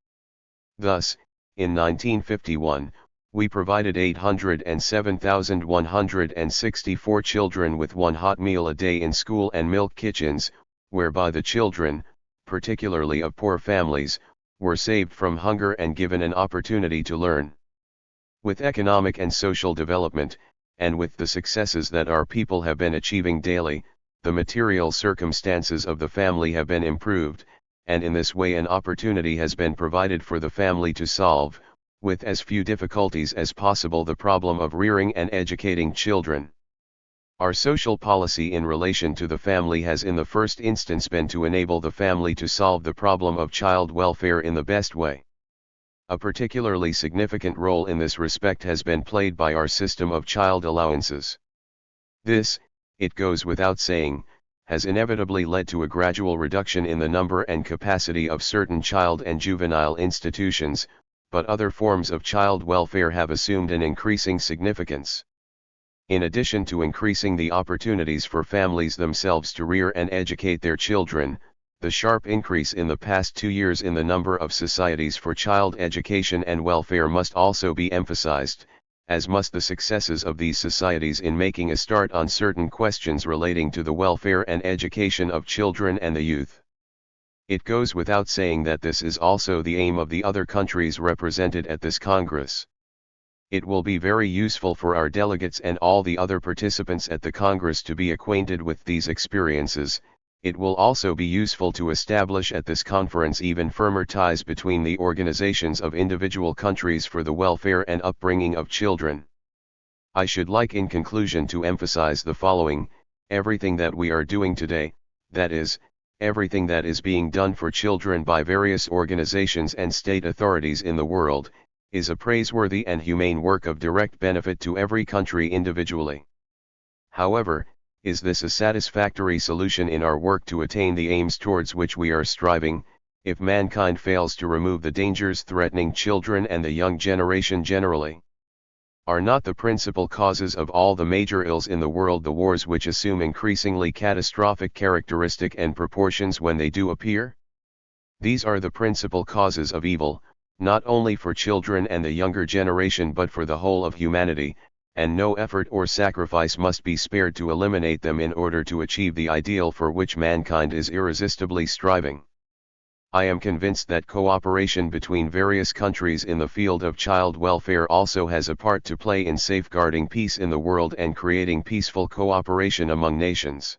Thus, in 1951, we provided 807,164 children with one hot meal a day in school and milk kitchens, whereby the children, particularly of poor families, were saved from hunger and given an opportunity to learn. With economic and social development, and with the successes that our people have been achieving daily, the material circumstances of the family have been improved, and in this way an opportunity has been provided for the family to solve, with as few difficulties as possible, the problem of rearing and educating children. Our social policy in relation to the family has in the first instance been to enable the family to solve the problem of child welfare in the best way. A particularly significant role in this respect has been played by our system of child allowances. This, it goes without saying, has inevitably led to a gradual reduction in the number and capacity of certain child and juvenile institutions, but other forms of child welfare have assumed an increasing significance. In addition to increasing the opportunities for families themselves to rear and educate their children, the sharp increase in the past 2 years in the number of societies for child education and welfare must also be emphasized, as must the successes of these societies in making a start on certain questions relating to the welfare and education of children and the youth. It goes without saying that this is also the aim of the other countries represented at this Congress. It will be very useful for our delegates and all the other participants at the Congress to be acquainted with these experiences. It will also be useful to establish at this conference even firmer ties between the organizations of individual countries for the welfare and upbringing of children. I should like in conclusion to emphasize the following: everything that we are doing today, that is, everything that is being done for children by various organizations and state authorities in the world, is a praiseworthy and humane work of direct benefit to every country individually. However, is this a satisfactory solution in our work to attain the aims towards which we are striving, if mankind fails to remove the dangers threatening children and the young generation generally? Are not the principal causes of all the major ills in the world the wars which assume increasingly catastrophic characteristic and proportions when they do appear? These are the principal causes of evil, not only for children and the younger generation but for the whole of humanity, and no effort or sacrifice must be spared to eliminate them in order to achieve the ideal for which mankind is irresistibly striving. I am convinced that cooperation between various countries in the field of child welfare also has a part to play in safeguarding peace in the world and creating peaceful cooperation among nations.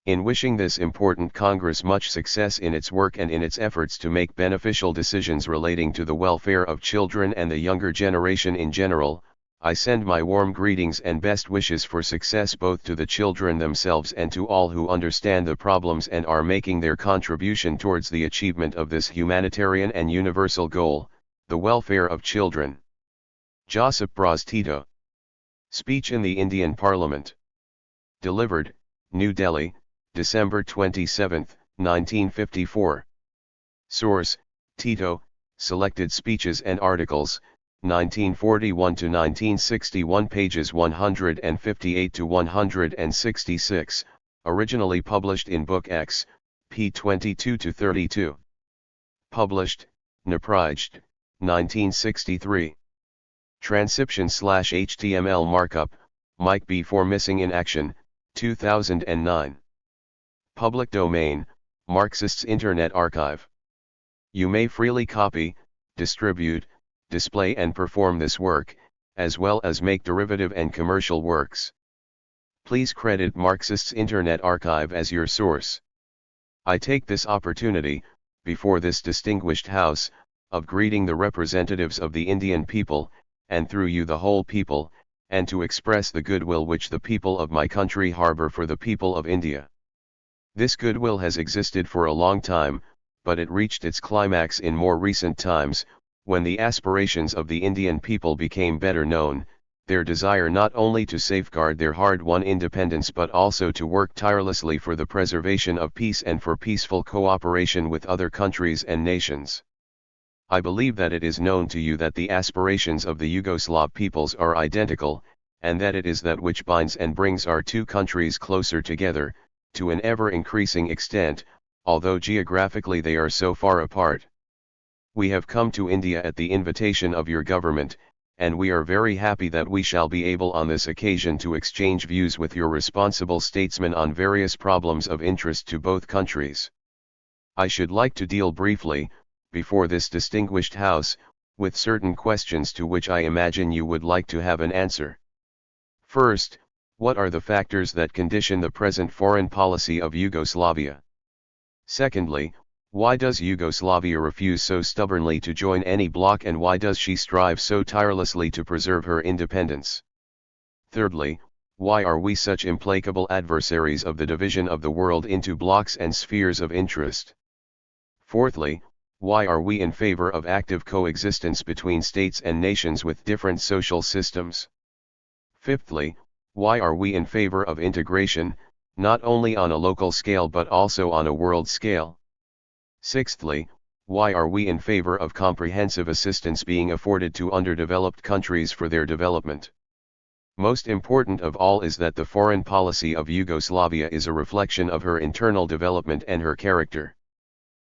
In wishing this important Congress much success in its work and in its efforts to make beneficial decisions relating to the welfare of children and the younger generation in general, I send my warm greetings and best wishes for success both to the children themselves and to all who understand the problems and are making their contribution towards the achievement of this humanitarian and universal goal, the welfare of children. Josip Broz Tito. Speech in the Indian Parliament. Delivered, New Delhi, December 27, 1954. Source, Tito, Selected Speeches and Articles, 1941 to 1961, pages 158 to 166, originally published in Book X, p. 22 to 32. Published, Naprajed, 1963. Transcription/HTML markup, Mike B4 Missing in Action, 2009. Public domain, Marxists Internet Archive. You may freely copy, distribute, display and perform this work, as well as make derivative and commercial works. Please credit Marxists Internet Archive as your source. I take this opportunity, before this distinguished House, of greeting the representatives of the Indian people, and through you the whole people, and to express the goodwill which the people of my country harbor for the people of India. This goodwill has existed for a long time, but it reached its climax in more recent times, when the aspirations of the Indian people became better known, their desire not only to safeguard their hard-won independence but also to work tirelessly for the preservation of peace and for peaceful cooperation with other countries and nations. I believe that it is known to you that the aspirations of the Yugoslav peoples are identical, and that it is that which binds and brings our two countries closer together, to an ever-increasing extent, although geographically they are so far apart. We have come to India at the invitation of your government, and we are very happy that we shall be able on this occasion to exchange views with your responsible statesmen on various problems of interest to both countries. I should like to deal briefly, before this distinguished House, with certain questions to which I imagine you would like to have an answer. First, what are the factors that condition the present foreign policy of Yugoslavia? Secondly, why does Yugoslavia refuse so stubbornly to join any bloc, and why does she strive so tirelessly to preserve her independence? Thirdly, why are we such implacable adversaries of the division of the world into blocs and spheres of interest? Fourthly, why are we in favor of active coexistence between states and nations with different social systems? Fifthly, why are we in favor of integration, not only on a local scale but also on a world scale? Sixthly, why are we in favor of comprehensive assistance being afforded to underdeveloped countries for their development? Most important of all is that the foreign policy of Yugoslavia is a reflection of her internal development and her character.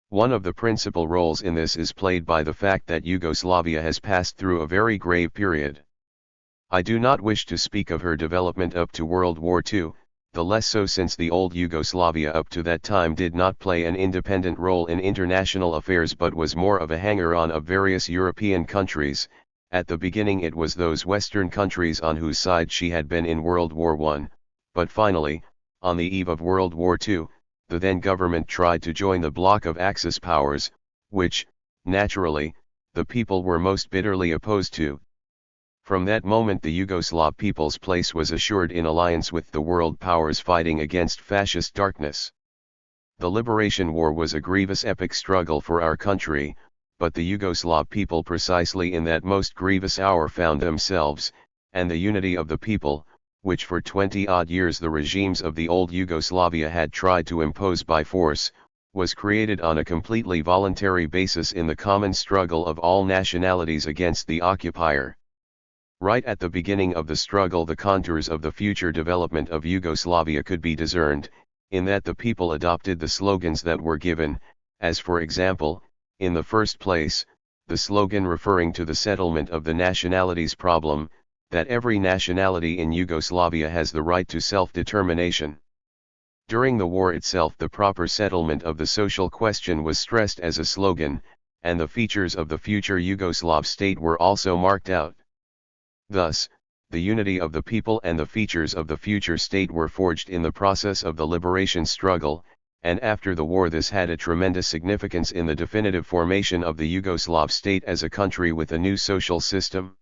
One of the principal roles in this is played by the fact that Yugoslavia has passed through a very grave period. I do not wish to speak of her development up to World War II, the less so since the old Yugoslavia up to that time did not play an independent role in international affairs but was more of a hanger-on of various European countries. At the beginning it was those Western countries on whose side she had been in World War I, but finally, on the eve of World War II, the then government tried to join the bloc of Axis powers, which, naturally, the people were most bitterly opposed to. From that moment the Yugoslav people's place was assured in alliance with the world powers fighting against fascist darkness. The Liberation War was a grievous epic struggle for our country, but the Yugoslav people precisely in that most grievous hour found themselves, and the unity of the people, which for 20-odd years the regimes of the old Yugoslavia had tried to impose by force, was created on a completely voluntary basis in the common struggle of all nationalities against the occupier. Right at the beginning of the struggle the contours of the future development of Yugoslavia could be discerned, in that the people adopted the slogans that were given, as for example, in the first place, the slogan referring to the settlement of the nationalities problem, that every nationality in Yugoslavia has the right to self-determination. During the war itself the proper settlement of the social question was stressed as a slogan, and the features of the future Yugoslav state were also marked out. Thus, the unity of the people and the features of the future state were forged in the process of the liberation struggle, and after the war this had a tremendous significance in the definitive formation of the Yugoslav state as a country with a new social system.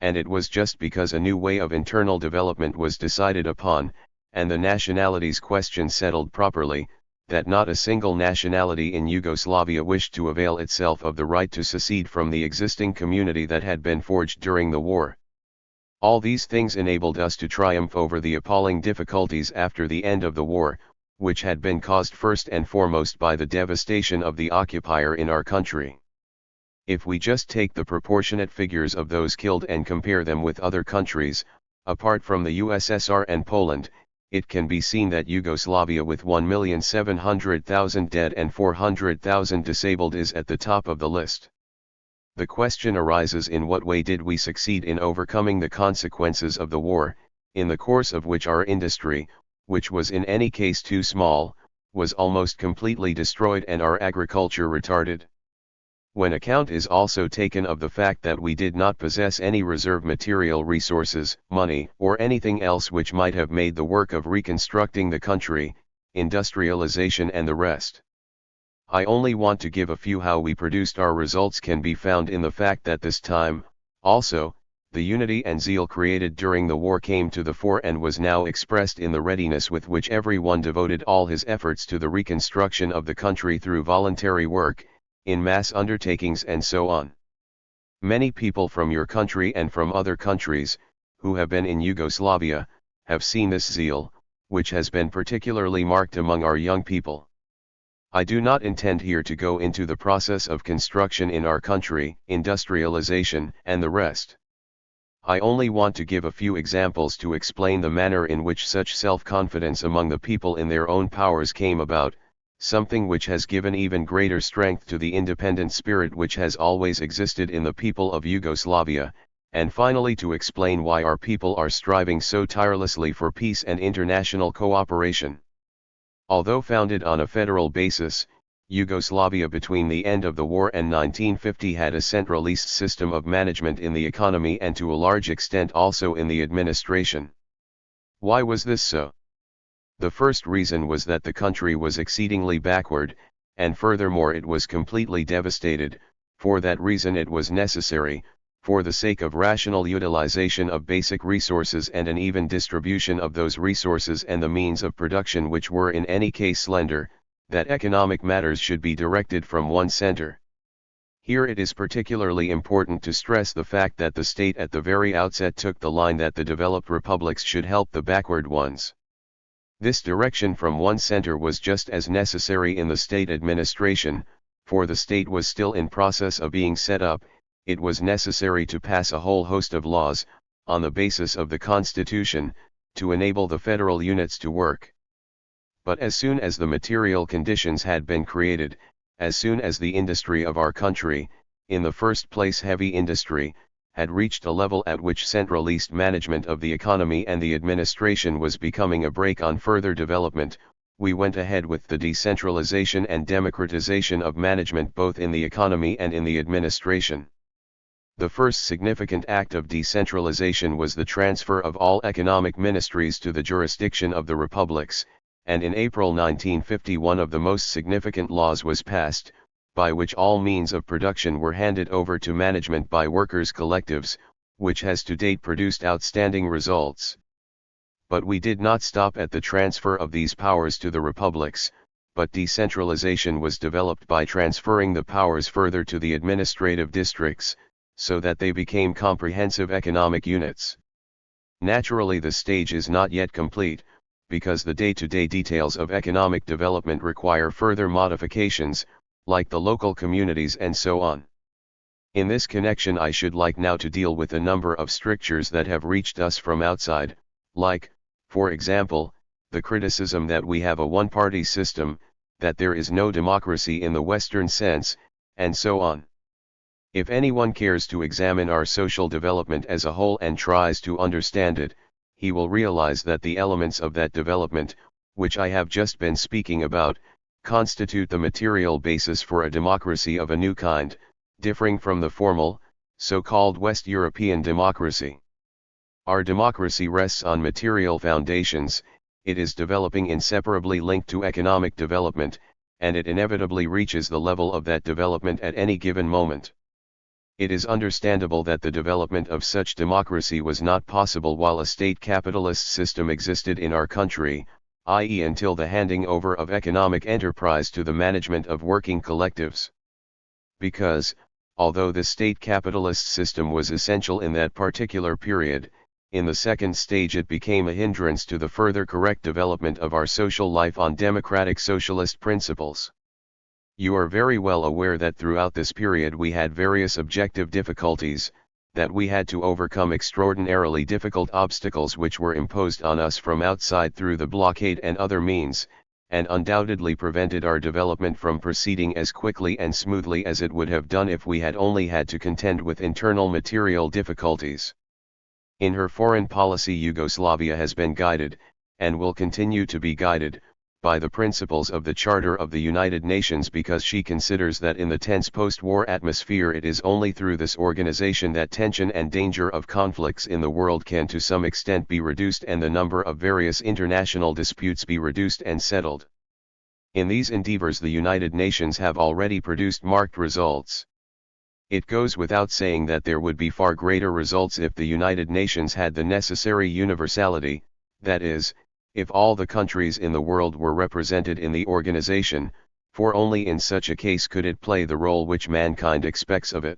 And it was just because a new way of internal development was decided upon, and the nationalities question settled properly, that not a single nationality in Yugoslavia wished to avail itself of the right to secede from the existing community that had been forged during the war. All these things enabled us to triumph over the appalling difficulties after the end of the war, which had been caused first and foremost by the devastation of the occupier in our country. If we just take the proportionate figures of those killed and compare them with other countries, apart from the USSR and Poland, it can be seen that Yugoslavia with 1,700,000 dead and 400,000 disabled is at the top of the list. The question arises, in what way did we succeed in overcoming the consequences of the war, in the course of which our industry, which was in any case too small, was almost completely destroyed and our agriculture retarded? When account is also taken of the fact that we did not possess any reserve material resources, money, or anything else which might have made the work of reconstructing the country, industrialization and the rest. I only want to give a few how we produced our results can be found in the fact that this time, also, the unity and zeal created during the war came to the fore and was now expressed in the readiness with which everyone devoted all his efforts to the reconstruction of the country through voluntary work, in mass undertakings and so on. Many people from your country and from other countries, who have been in Yugoslavia, have seen this zeal, which has been particularly marked among our young people. I do not intend here to go into the process of construction in our country, industrialization, and the rest. I only want to give a few examples to explain the manner in which such self-confidence among the people in their own powers came about, something which has given even greater strength to the independent spirit which has always existed in the people of Yugoslavia, and finally to explain why our people are striving so tirelessly for peace and international cooperation. Although founded on a federal basis, Yugoslavia between the end of the war and 1950 had a centralist system of management in the economy and to a large extent also in the administration. Why was this so? The first reason was that the country was exceedingly backward, and furthermore it was completely devastated. For that reason it was necessary, for the sake of rational utilization of basic resources and an even distribution of those resources and the means of production which were in any case slender, that economic matters should be directed from one center. Here it is particularly important to stress the fact that the state at the very outset took the line that the developed republics should help the backward ones. This direction from one center was just as necessary in the state administration, for the state was still in process of being set up. It was necessary to pass a whole host of laws, on the basis of the Constitution, to enable the federal units to work. But as soon as the material conditions had been created, as soon as the industry of our country, in the first place heavy industry, had reached a level at which centralist management of the economy and the administration was becoming a brake on further development, we went ahead with the decentralization and democratization of management both in the economy and in the administration. The first significant act of decentralization was the transfer of all economic ministries to the jurisdiction of the republics, and in April 1950 one of the most significant laws was passed, by which all means of production were handed over to management by workers' collectives, which has to date produced outstanding results. But we did not stop at the transfer of these powers to the republics, but decentralization was developed by transferring the powers further to the administrative districts, so that they became comprehensive economic units. Naturally, the stage is not yet complete, because the day-to-day details of economic development require further modifications, like the local communities and so on. In this connection, I should like now to deal with a number of strictures that have reached us from outside, like, for example, the criticism that we have a one-party system, that there is no democracy in the Western sense, and so on. If anyone cares to examine our social development as a whole and tries to understand it, he will realize that the elements of that development, which I have just been speaking about, constitute the material basis for a democracy of a new kind, differing from the formal, so-called West European democracy. Our democracy rests on material foundations, it is developing inseparably linked to economic development, and it inevitably reaches the level of that development at any given moment. It is understandable that the development of such democracy was not possible while a state capitalist system existed in our country, i.e. until the handing over of economic enterprise to the management of working collectives. Because, although the state capitalist system was essential in that particular period, in the second stage it became a hindrance to the further correct development of our social life on democratic socialist principles. You are very well aware that throughout this period we had various objective difficulties, that we had to overcome extraordinarily difficult obstacles which were imposed on us from outside through the blockade and other means, and undoubtedly prevented our development from proceeding as quickly and smoothly as it would have done if we had only had to contend with internal material difficulties. In her foreign policy, Yugoslavia has been guided, and will continue to be guided, by the principles of the Charter of the United Nations, because she considers that in the tense post-war atmosphere it is only through this organization that tension and danger of conflicts in the world can to some extent be reduced and the number of various international disputes be reduced and settled. In these endeavors the United Nations have already produced marked results. It goes without saying that there would be far greater results if the United Nations had the necessary universality, that is, if all the countries in the world were represented in the organization, for only in such a case could it play the role which mankind expects of it.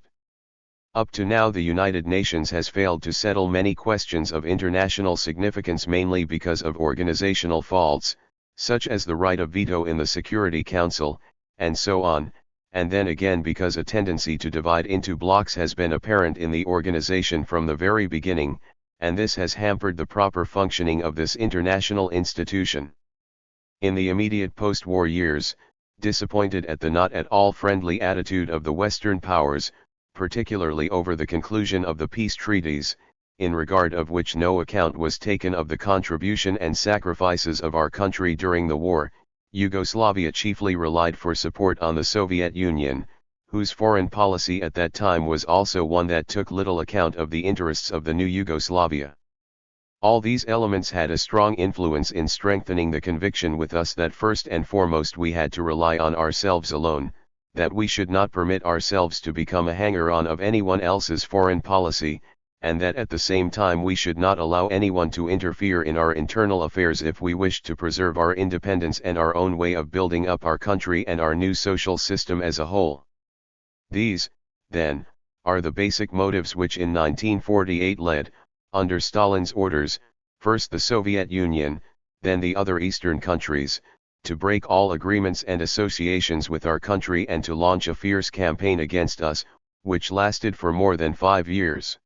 Up to now the United Nations has failed to settle many questions of international significance, mainly because of organizational faults, such as the right of veto in the Security Council, and so on, and then again because a tendency to divide into blocks has been apparent in the organization from the very beginning, and this has hampered the proper functioning of this international institution. In the immediate post-war years, disappointed at the not at all friendly attitude of the Western powers, particularly over the conclusion of the peace treaties, in regard of which no account was taken of the contribution and sacrifices of our country during the war, Yugoslavia chiefly relied for support on the Soviet Union, whose foreign policy at that time was also one that took little account of the interests of the new Yugoslavia. All these elements had a strong influence in strengthening the conviction with us that first and foremost we had to rely on ourselves alone, that we should not permit ourselves to become a hanger-on of anyone else's foreign policy, and that at the same time we should not allow anyone to interfere in our internal affairs if we wished to preserve our independence and our own way of building up our country and our new social system as a whole. These, then, are the basic motives which in 1948 led, under Stalin's orders, first the Soviet Union, then the other Eastern countries, to break all agreements and associations with our country and to launch a fierce campaign against us, which lasted for more than 5 years.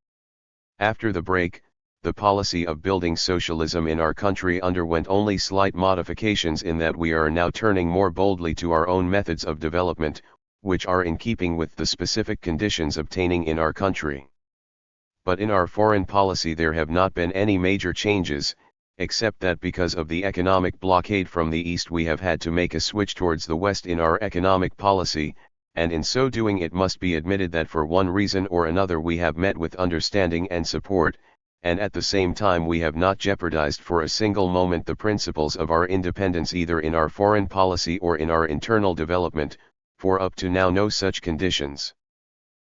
After the break, the policy of building socialism in our country underwent only slight modifications in that we are now turning more boldly to our own methods of development, which are in keeping with the specific conditions obtaining in our country. But in our foreign policy there have not been any major changes, except that because of the economic blockade from the East we have had to make a switch towards the West in our economic policy, and in so doing it must be admitted that for one reason or another we have met with understanding and support, and at the same time we have not jeopardized for a single moment the principles of our independence either in our foreign policy or in our internal development, for up to now no such conditions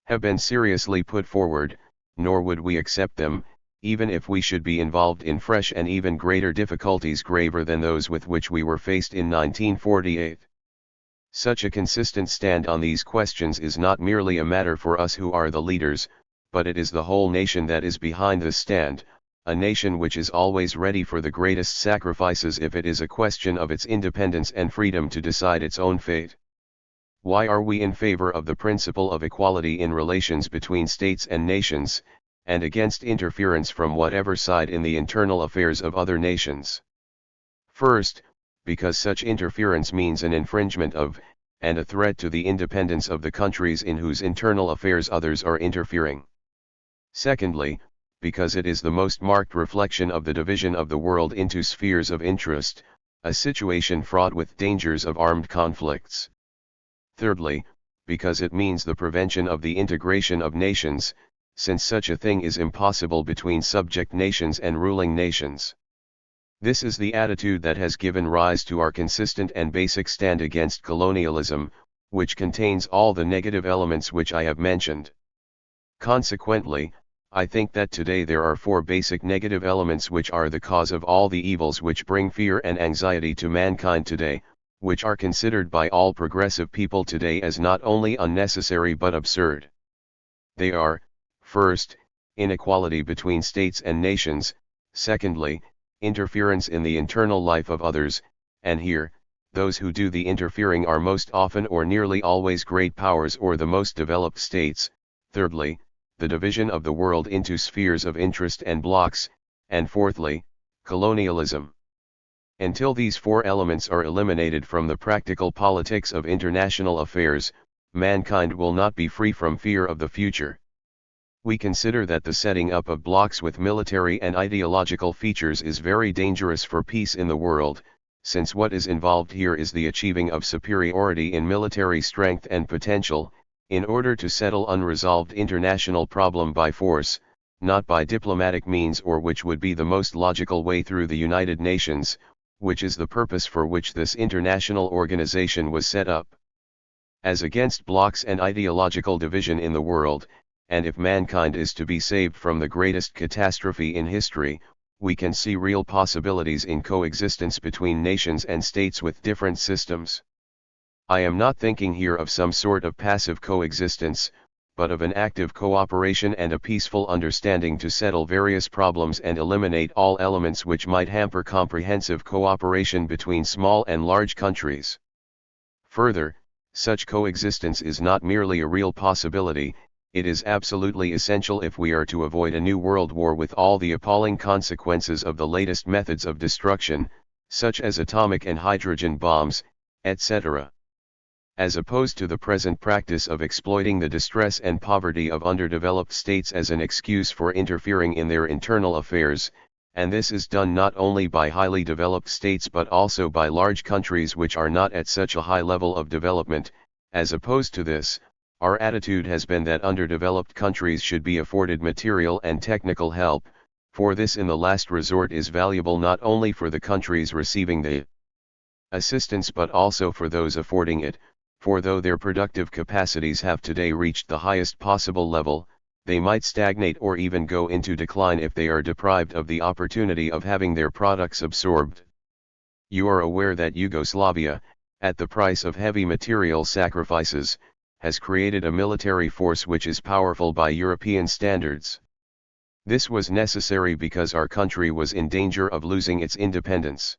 have been seriously put forward, nor would we accept them, even if we should be involved in fresh and even greater difficulties graver than those with which we were faced in 1948. Such a consistent stand on these questions is not merely a matter for us who are the leaders, but it is the whole nation that is behind this stand, a nation which is always ready for the greatest sacrifices if it is a question of its independence and freedom to decide its own fate. Why are we in favor of the principle of equality in relations between states and nations, and against interference from whatever side in the internal affairs of other nations? First, because such interference means an infringement of, and a threat to the independence of the countries in whose internal affairs others are interfering. Secondly, because it is the most marked reflection of the division of the world into spheres of interest, a situation fraught with dangers of armed conflicts. Thirdly, because it means the prevention of the integration of nations, since such a thing is impossible between subject nations and ruling nations. This is the attitude that has given rise to our consistent and basic stand against colonialism, which contains all the negative elements which I have mentioned. Consequently, I think that today there are four basic negative elements which are the cause of all the evils which bring fear and anxiety to mankind today, which are considered by all progressive people today as not only unnecessary but absurd. They are, first, inequality between states and nations; secondly, interference in the internal life of others, and here, those who do the interfering are most often or nearly always great powers or the most developed states; thirdly, the division of the world into spheres of interest and blocks, and fourthly, colonialism. Until these four elements are eliminated from the practical politics of international affairs, mankind will not be free from fear of the future. We consider that the setting up of blocks with military and ideological features is very dangerous for peace in the world, since what is involved here is the achieving of superiority in military strength and potential, in order to settle unresolved international problem by force, not by diplomatic means, or which would be the most logical way, through the United Nations, which is the purpose for which this international organization was set up. As against blocks and ideological division in the world, and if mankind is to be saved from the greatest catastrophe in history, we can see real possibilities in coexistence between nations and states with different systems. I am not thinking here of some sort of passive coexistence, but of an active cooperation and a peaceful understanding to settle various problems and eliminate all elements which might hamper comprehensive cooperation between small and large countries. Further, such coexistence is not merely a real possibility, it is absolutely essential if we are to avoid a new world war with all the appalling consequences of the latest methods of destruction, such as atomic and hydrogen bombs, etc. As opposed to the present practice of exploiting the distress and poverty of underdeveloped states as an excuse for interfering in their internal affairs, and this is done not only by highly developed states but also by large countries which are not at such a high level of development. As opposed to this, our attitude has been that underdeveloped countries should be afforded material and technical help, for this in the last resort is valuable not only for the countries receiving the assistance but also for those affording it, for though their productive capacities have today reached the highest possible level, they might stagnate or even go into decline if they are deprived of the opportunity of having their products absorbed. You are aware that Yugoslavia, at the price of heavy material sacrifices, has created a military force which is powerful by European standards. This was necessary because our country was in danger of losing its independence.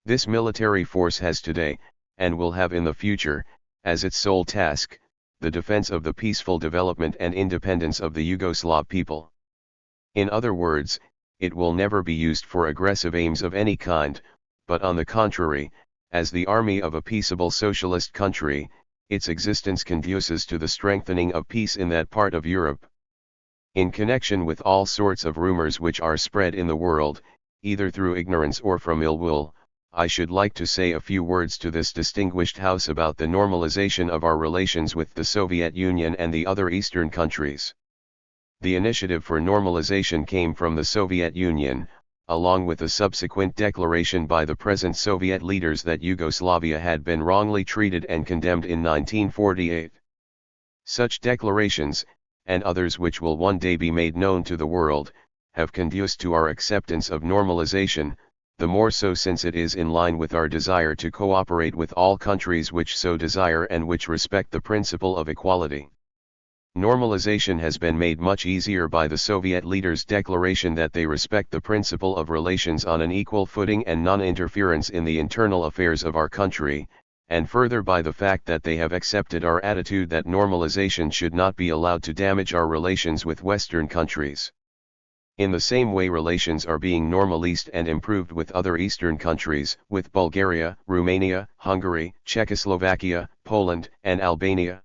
This military force has today, and will have in the future, as its sole task, the defense of the peaceful development and independence of the Yugoslav people. In other words, it will never be used for aggressive aims of any kind, but on the contrary, as the army of a peaceable socialist country, its existence conduces to the strengthening of peace in that part of Europe. In connection with all sorts of rumors which are spread in the world, either through ignorance or from ill will, I should like to say a few words to this distinguished House about the normalization of our relations with the Soviet Union and the other Eastern countries. The initiative for normalization came from the Soviet Union, along with a subsequent declaration by the present Soviet leaders that Yugoslavia had been wrongly treated and condemned in 1948. Such declarations, and others which will one day be made known to the world, have conduced to our acceptance of normalization, the more so since it is in line with our desire to cooperate with all countries which so desire and which respect the principle of equality. Normalization has been made much easier by the Soviet leaders' declaration that they respect the principle of relations on an equal footing and non-interference in the internal affairs of our country, and further by the fact that they have accepted our attitude that normalization should not be allowed to damage our relations with Western countries. In the same way relations are being normalized and improved with other Eastern countries, with Bulgaria, Romania, Hungary, Czechoslovakia, Poland, and Albania.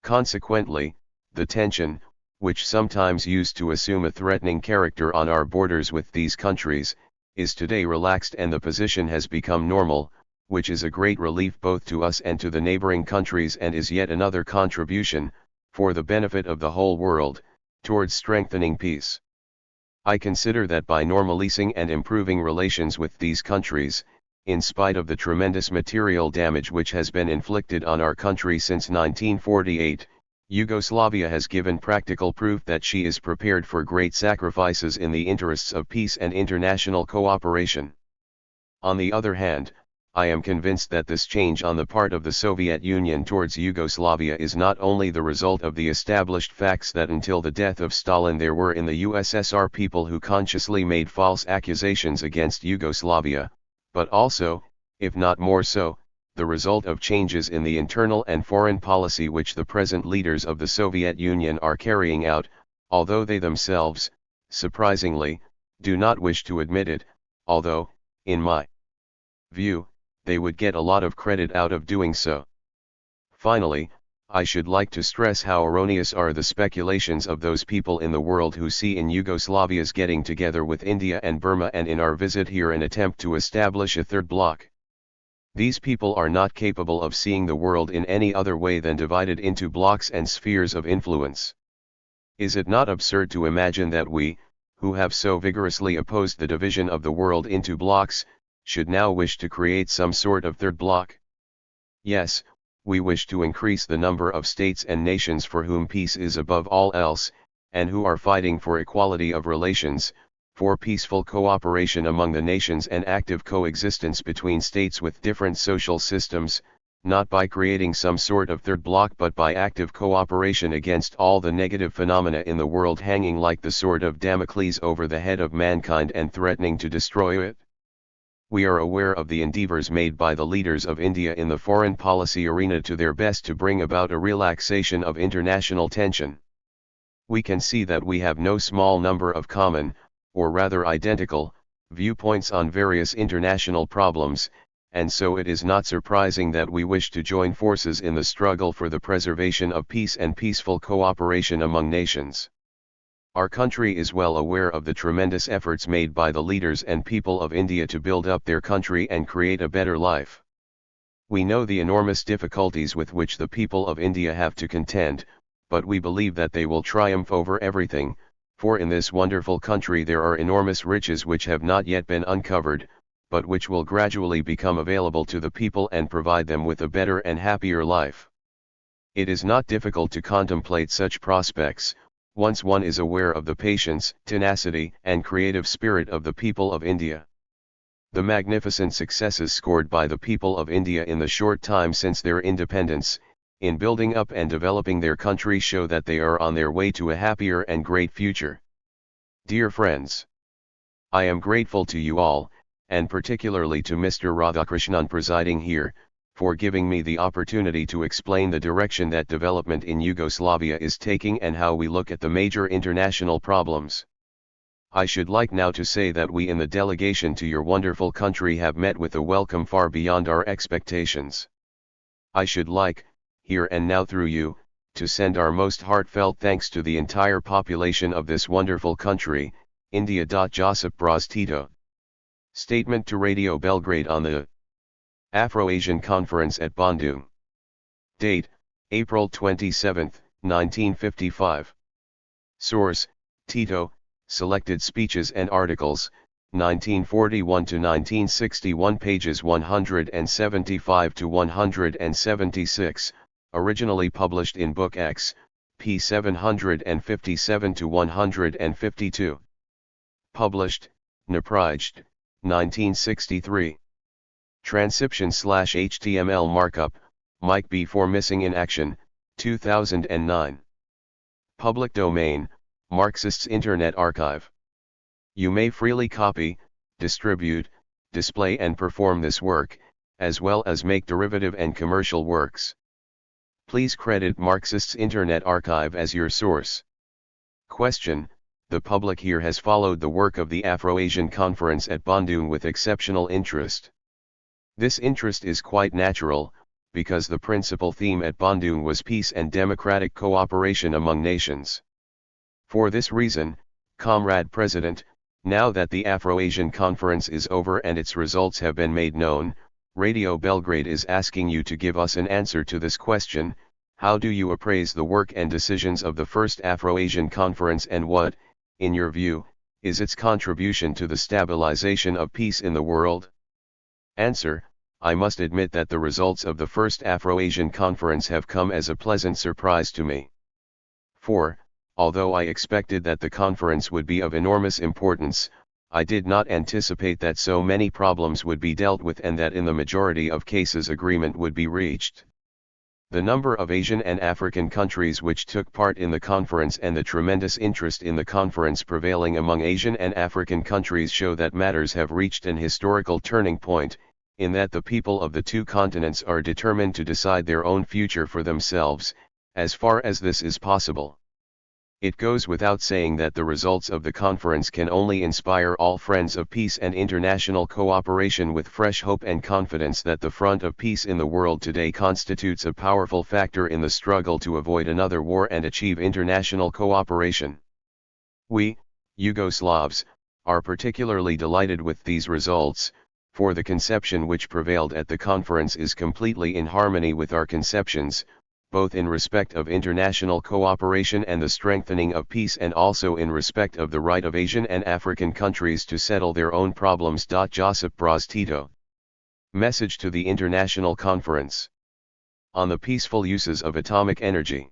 Consequently, the tension, which sometimes used to assume a threatening character on our borders with these countries, is today relaxed and the position has become normal, which is a great relief both to us and to the neighboring countries and is yet another contribution, for the benefit of the whole world, towards strengthening peace. I consider that by normalizing and improving relations with these countries, in spite of the tremendous material damage which has been inflicted on our country since 1948, Yugoslavia has given practical proof that she is prepared for great sacrifices in the interests of peace and international cooperation. On the other hand, I am convinced that this change on the part of the Soviet Union towards Yugoslavia is not only the result of the established facts that until the death of Stalin there were in the USSR people who consciously made false accusations against Yugoslavia, but also, if not more so, the result of changes in the internal and foreign policy which the present leaders of the Soviet Union are carrying out, although they themselves, surprisingly, do not wish to admit it, although, in my view, they would get a lot of credit out of doing so. Finally, I should like to stress how erroneous are the speculations of those people in the world who see in Yugoslavia's getting together with India and Burma and in our visit here an attempt to establish a third bloc. These people are not capable of seeing the world in any other way than divided into blocks and spheres of influence. Is it not absurd to imagine that we, who have so vigorously opposed the division of the world into blocks, should now wish to create some sort of third bloc? Yes, we wish to increase the number of states and nations for whom peace is above all else, and who are fighting for equality of relations, for peaceful cooperation among the nations and active coexistence between states with different social systems, not by creating some sort of third bloc but by active cooperation against all the negative phenomena in the world hanging like the sword of Damocles over the head of mankind and threatening to destroy it. We are aware of the endeavors made by the leaders of India in the foreign policy arena to their best to bring about a relaxation of international tension. We can see that we have no small number of common, or rather identical, viewpoints on various international problems, and so it is not surprising that we wish to join forces in the struggle for the preservation of peace and peaceful cooperation among nations. Our country is well aware of the tremendous efforts made by the leaders and people of India to build up their country and create a better life. We know the enormous difficulties with which the people of India have to contend, but we believe that they will triumph over everything, for in this wonderful country there are enormous riches which have not yet been uncovered, but which will gradually become available to the people and provide them with a better and happier life. It is not difficult to contemplate such prospects, once one is aware of the patience, tenacity, and creative spirit of the people of India. The magnificent successes scored by the people of India in the short time since their independence, in building up and developing their country show that they are on their way to a happier and great future. Dear friends, I am grateful to you all, and particularly to Mr. Radhakrishnan presiding here, for giving me the opportunity to explain the direction that development in Yugoslavia is taking and how we look at the major international problems. I should like now to say that we in the delegation to your wonderful country have met with a welcome far beyond our expectations. I should like, here and now through you, to send our most heartfelt thanks to the entire population of this wonderful country, India. Josip Broz Tito. Statement to Radio Belgrade on the Afro-Asian Conference at Bandung. Date, April 27, 1955. Source, Tito, Selected Speeches and Articles, 1941 to 1961 pages 175 to 176, originally published in Book X, p. 757 to 152. Published, Naprijed, 1963. Transcription/HTML markup, Mike B. for Missing in Action, 2009. Public domain, Marxists Internet Archive. You may freely copy, distribute, display and perform this work, as well as make derivative and commercial works. Please credit Marxists Internet Archive as your source. Question: the public here has followed the work of the Afro-Asian Conference at Bandung with exceptional interest. This interest is quite natural, because the principal theme at Bandung was peace and democratic cooperation among nations. For this reason, Comrade President, now that the Afro-Asian Conference is over and its results have been made known, Radio Belgrade is asking you to give us an answer to this question: how do you appraise the work and decisions of the first Afro-Asian Conference, and what, in your view, is its contribution to the stabilization of peace in the world? Answer: I must admit that the results of the first Afro-Asian Conference have come as a pleasant surprise to me. For, although I expected that the conference would be of enormous importance, I did not anticipate that so many problems would be dealt with and that in the majority of cases agreement would be reached. The number of Asian and African countries which took part in the conference and the tremendous interest in the conference prevailing among Asian and African countries show that matters have reached an historical turning point, in that the people of the two continents are determined to decide their own future for themselves, as far as this is possible. It goes without saying that the results of the conference can only inspire all friends of peace and international cooperation with fresh hope and confidence that the front of peace in the world today constitutes a powerful factor in the struggle to avoid another war and achieve international cooperation. We, Yugoslavs, are particularly delighted with these results, for the conception which prevailed at the conference is completely in harmony with our conceptions, both in respect of international cooperation and the strengthening of peace, and also in respect of the right of Asian and African countries to settle their own problems. Josip Broz Tito. Message to the International Conference on the Peaceful Uses of Atomic Energy.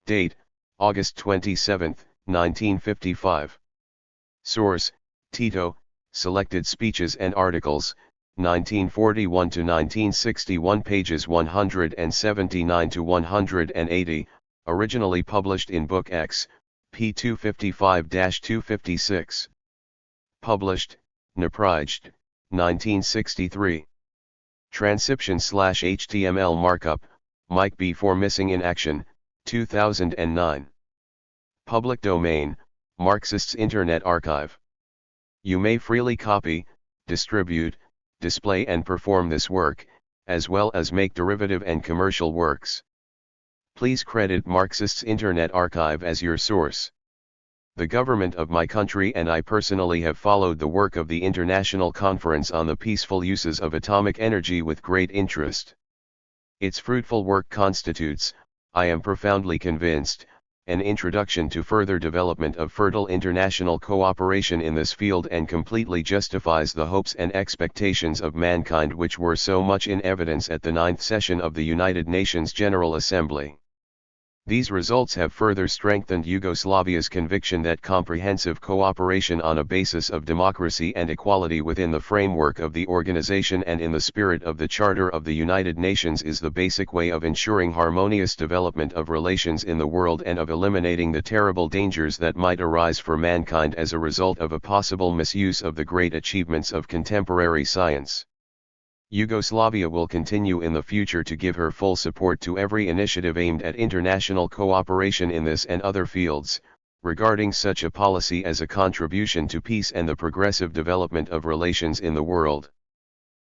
Date: August 27, 1955. Source: Tito, Selected Speeches and Articles, 1941 to 1961, pages 179 to 180, originally published in Book X, p. 255-256. Published, Naprijed, 1963. Transcription/HTML markup, Mike B. for Missing in Action, 2009. Public domain, Marxists Internet Archive. You may freely copy, distribute, display and perform this work, as well as make derivative and commercial works. Please credit Marxists Internet Archive as your source. The government of my country and I personally have followed the work of the International Conference on the Peaceful Uses of Atomic Energy with great interest. Its fruitful work constitutes, I am profoundly convinced, an introduction to further development of fertile international cooperation in this field, and completely justifies the hopes and expectations of mankind which were so much in evidence at the 9th session of the United Nations General Assembly. These results have further strengthened Yugoslavia's conviction that comprehensive cooperation on a basis of democracy and equality within the framework of the organization and in the spirit of the Charter of the United Nations is the basic way of ensuring harmonious development of relations in the world and of eliminating the terrible dangers that might arise for mankind as a result of a possible misuse of the great achievements of contemporary science. Yugoslavia will continue in the future to give her full support to every initiative aimed at international cooperation in this and other fields, regarding such a policy as a contribution to peace and the progressive development of relations in the world.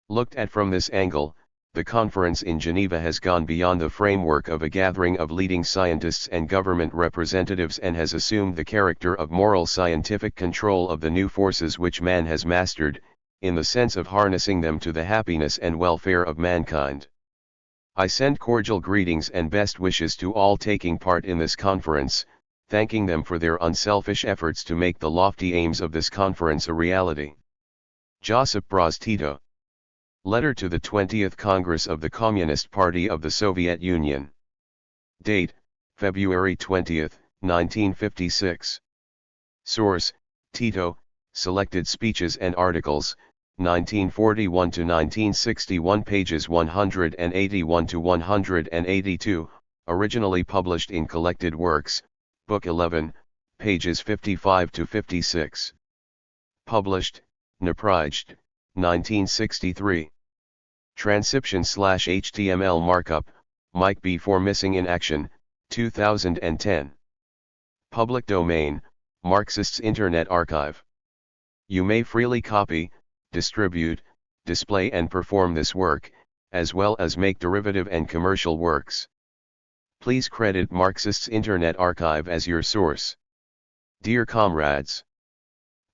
Looked at from this angle, the conference in Geneva has gone beyond the framework of a gathering of leading scientists and government representatives and has assumed the character of moral scientific control of the new forces which man has mastered, in the sense of harnessing them to the happiness and welfare of mankind. I send cordial greetings and best wishes to all taking part in this conference, thanking them for their unselfish efforts to make the lofty aims of this conference a reality. Josip Broz Tito. Letter to the 20th Congress of the Communist Party of the Soviet Union. Date: February 20, 1956. Source: Tito, Selected Speeches and Articles, 1941 to 1961, pages 181 to 182, originally published in Collected Works, Book 11, pages 55 to 56. Published, Naproject, 1963. Transcription/HTML markup, Mike B4 Missing in Action, 2010. Public domain, Marxists Internet Archive. You may freely copy, distribute, display and perform this work, as well as make derivative and commercial works. Please credit Marxists Internet Archive as your source. Dear comrades,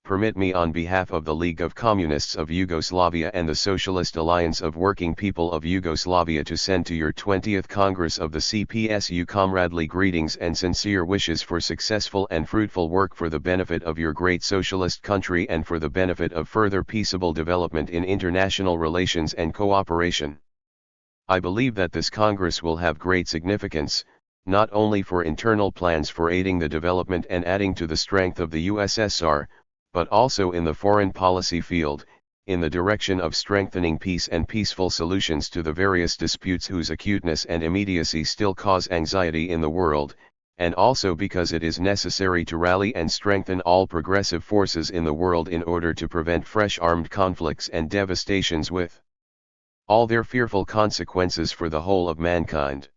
permit me on behalf of the League of Communists of Yugoslavia and the Socialist Alliance of Working People of Yugoslavia to send to your 20th Congress of the CPSU comradely greetings and sincere wishes for successful and fruitful work for the benefit of your great socialist country and for the benefit of further peaceable development in international relations and cooperation. I believe that this Congress will have great significance, not only for internal plans for aiding the development and adding to the strength of the USSR, but also in the foreign policy field, in the direction of strengthening peace and peaceful solutions to the various disputes whose acuteness and immediacy still cause anxiety in the world, and also because it is necessary to rally and strengthen all progressive forces in the world in order to prevent fresh armed conflicts and devastations with all their fearful consequences for the whole of mankind.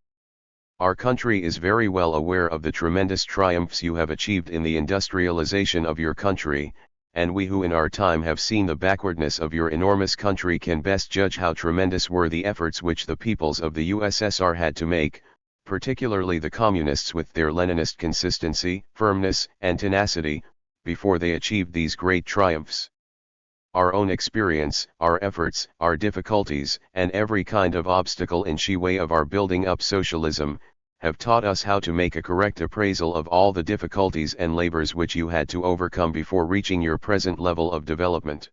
Our country is very well aware of the tremendous triumphs you have achieved in the industrialization of your country, and we who in our time have seen the backwardness of your enormous country can best judge how tremendous were the efforts which the peoples of the USSR had to make, particularly the communists with their Leninist consistency, firmness, and tenacity, before they achieved these great triumphs. Our own experience, our efforts, our difficulties, and every kind of obstacle in the way of our building up socialism, have taught us how to make a correct appraisal of all the difficulties and labors which you had to overcome before reaching your present level of development.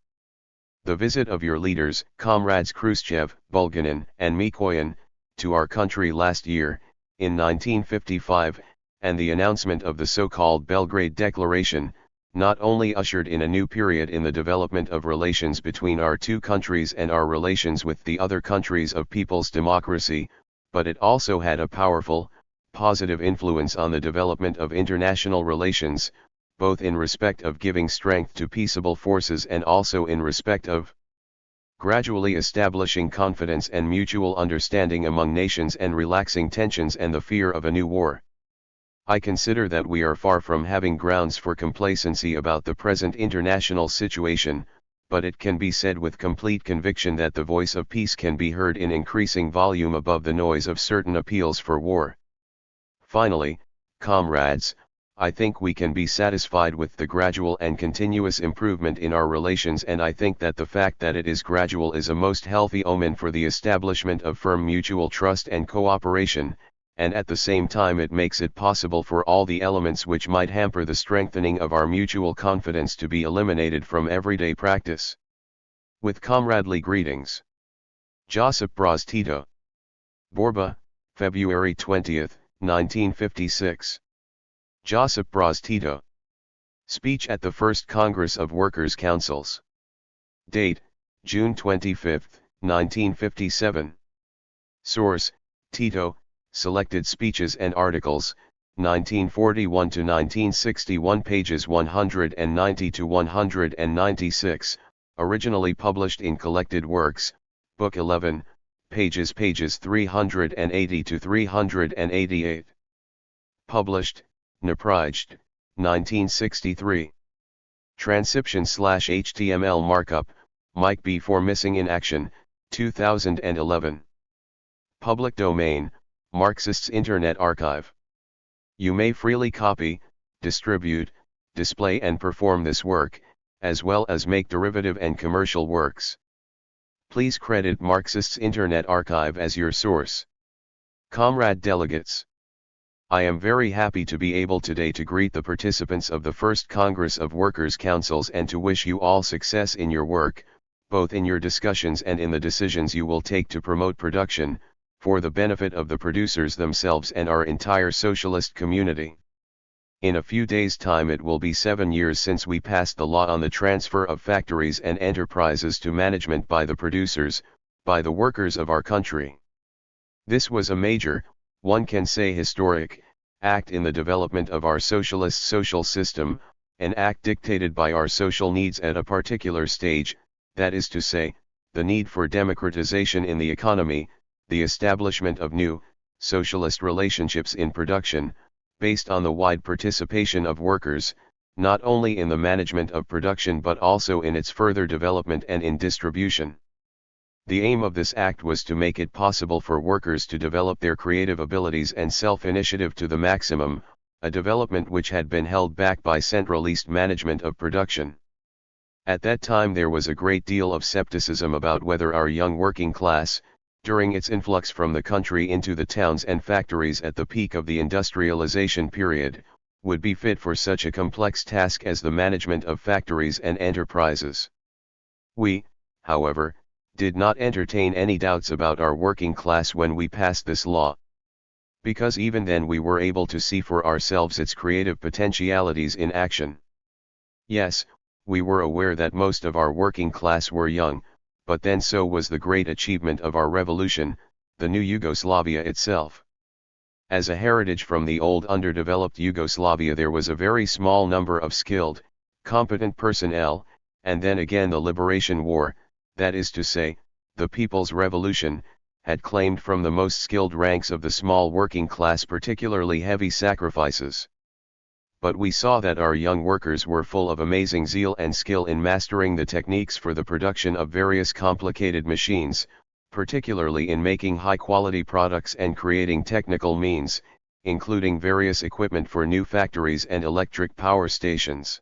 The visit of your leaders, comrades Khrushchev, Bulganin, and Mikoyan, to our country last year, in 1955, and the announcement of the so-called Belgrade Declaration, not only ushered in a new period in the development of relations between our two countries and our relations with the other countries of people's democracy, but it also had a powerful, positive influence on the development of international relations, both in respect of giving strength to peaceable forces and also in respect of gradually establishing confidence and mutual understanding among nations and relaxing tensions and the fear of a new war. I consider that we are far from having grounds for complacency about the present international situation, but it can be said with complete conviction that the voice of peace can be heard in increasing volume above the noise of certain appeals for war. Finally, comrades, I think we can be satisfied with the gradual and continuous improvement in our relations, and I think that the fact that it is gradual is a most healthy omen for the establishment of firm mutual trust and cooperation, and at the same time it makes it possible for all the elements which might hamper the strengthening of our mutual confidence to be eliminated from everyday practice. With comradely greetings. Josip Broz Tito. Borba, February 20, 1956. Josip Broz Tito. Speech at the First Congress of Workers' Councils. Date, June 25, 1957. Source, Tito, Selected Speeches and Articles, 1941 to 1961, pages 190 to 196, originally published in Collected Works, Book 11, pages 380 to 388. Published, Naproject, 1963. Transcription/HTML markup, Mike B4 Missing in Action, 2011. Public domain, Marxists Internet Archive. You may freely copy, distribute, display and perform this work, as well as make derivative and commercial works. Please credit Marxists Internet Archive as your source. Comrade delegates, I am very happy to be able today to greet the participants of the First Congress of Workers' Councils and to wish you all success in your work, both in your discussions and in the decisions you will take to promote production, for the benefit of the producers themselves and our entire socialist community. In a few days' time it will be 7 years since we passed the law on the transfer of factories and enterprises to management by the producers, by the workers of our country. This was a major, one can say historic, act in the development of our socialist social system, an act dictated by our social needs at a particular stage, that is to say, the need for democratization in the economy, the establishment of new, socialist relationships in production, based on the wide participation of workers, not only in the management of production but also in its further development and in distribution. The aim of this act was to make it possible for workers to develop their creative abilities and self-initiative to the maximum, a development which had been held back by centralist management of production. At that time there was a great deal of skepticism about whether our young working class, during its influx from the country into the towns and factories at the peak of the industrialization period, would be fit for such a complex task as the management of factories and enterprises. We, however, did not entertain any doubts about our working class when we passed this law. Because even then we were able to see for ourselves its creative potentialities in action. Yes, we were aware that most of our working class were young, but then so was the great achievement of our revolution, the new Yugoslavia itself. As a heritage from the old underdeveloped Yugoslavia there was a very small number of skilled, competent personnel, and then again the Liberation War, that is to say, the People's Revolution, had claimed from the most skilled ranks of the small working class particularly heavy sacrifices. But we saw that our young workers were full of amazing zeal and skill in mastering the techniques for the production of various complicated machines, particularly in making high-quality products and creating technical means, including various equipment for new factories and electric power stations.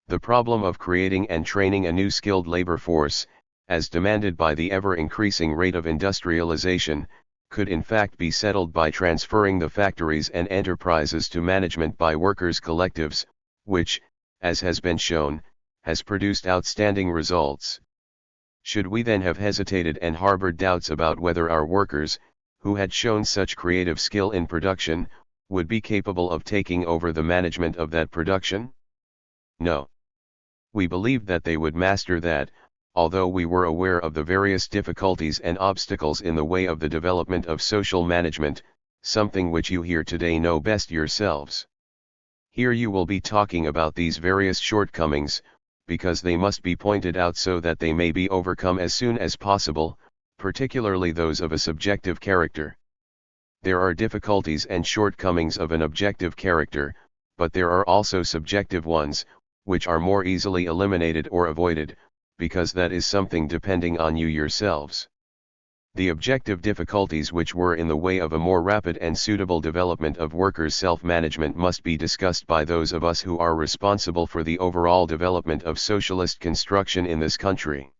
The problem of creating and training a new skilled labor force, as demanded by the ever-increasing rate of industrialization, could in fact be settled by transferring the factories and enterprises to management by workers' collectives, which, as has been shown, has produced outstanding results. Should we then have hesitated and harbored doubts about whether our workers, who had shown such creative skill in production, would be capable of taking over the management of that production? No. We believed that they would master that, although we were aware of the various difficulties and obstacles in the way of the development of social management, something which you here today know best yourselves. Here you will be talking about these various shortcomings, because they must be pointed out so that they may be overcome as soon as possible, particularly those of a subjective character. There are difficulties and shortcomings of an objective character, but there are also subjective ones, which are more easily eliminated or avoided, because that is something depending on you yourselves. The objective difficulties which were in the way of a more rapid and suitable development of workers' self-management must be discussed by those of us who are responsible for the overall development of socialist construction in this country.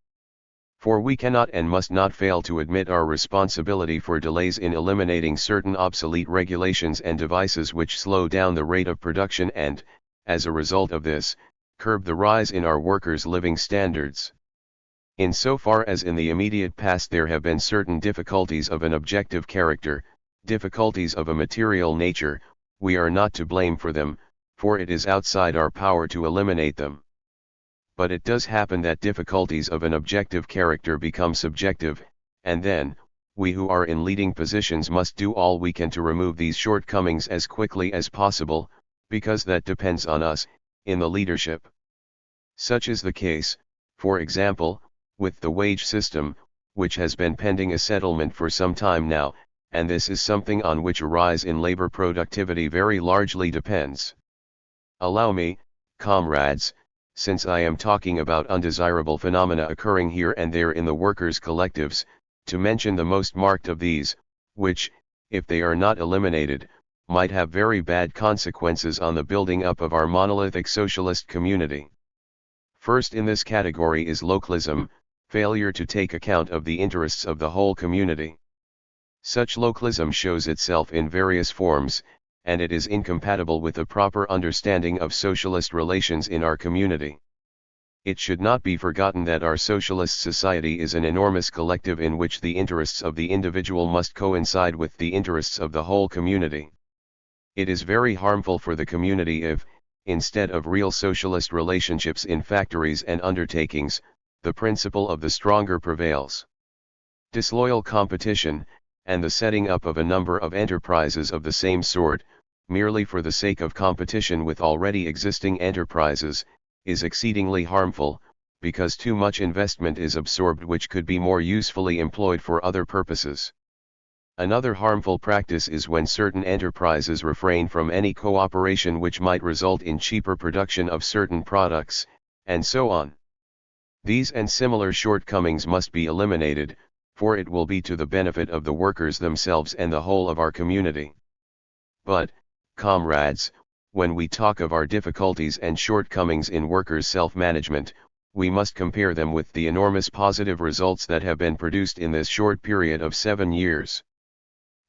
For we cannot and must not fail to admit our responsibility for delays in eliminating certain obsolete regulations and devices which slow down the rate of production and, as a result of this, curb the rise in our workers' living standards. In so far as in the immediate past there have been certain difficulties of an objective character, difficulties of a material nature, we are not to blame for them, for it is outside our power to eliminate them. But it does happen that difficulties of an objective character become subjective, and then, we who are in leading positions must do all we can to remove these shortcomings as quickly as possible, because that depends on us, in the leadership. Such is the case, for example, with the wage system, which has been pending a settlement for some time now, and this is something on which a rise in labor productivity very largely depends. Allow me, comrades, since I am talking about undesirable phenomena occurring here and there in the workers' collectives, to mention the most marked of these, which, if they are not eliminated, might have very bad consequences on the building up of our monolithic socialist community. First in this category is localism, failure to take account of the interests of the whole community. Such localism shows itself in various forms, and it is incompatible with the proper understanding of socialist relations in our community. It should not be forgotten that our socialist society is an enormous collective in which the interests of the individual must coincide with the interests of the whole community. It is very harmful for the community if, instead of real socialist relationships in factories and undertakings, the principle of the stronger prevails. Disloyal competition, and the setting up of a number of enterprises of the same sort, merely for the sake of competition with already existing enterprises, is exceedingly harmful, because too much investment is absorbed which could be more usefully employed for other purposes. Another harmful practice is when certain enterprises refrain from any cooperation which might result in cheaper production of certain products, and so on. These and similar shortcomings must be eliminated, for it will be to the benefit of the workers themselves and the whole of our community. But, comrades, when we talk of our difficulties and shortcomings in workers' self-management, we must compare them with the enormous positive results that have been produced in this short period of 7 years.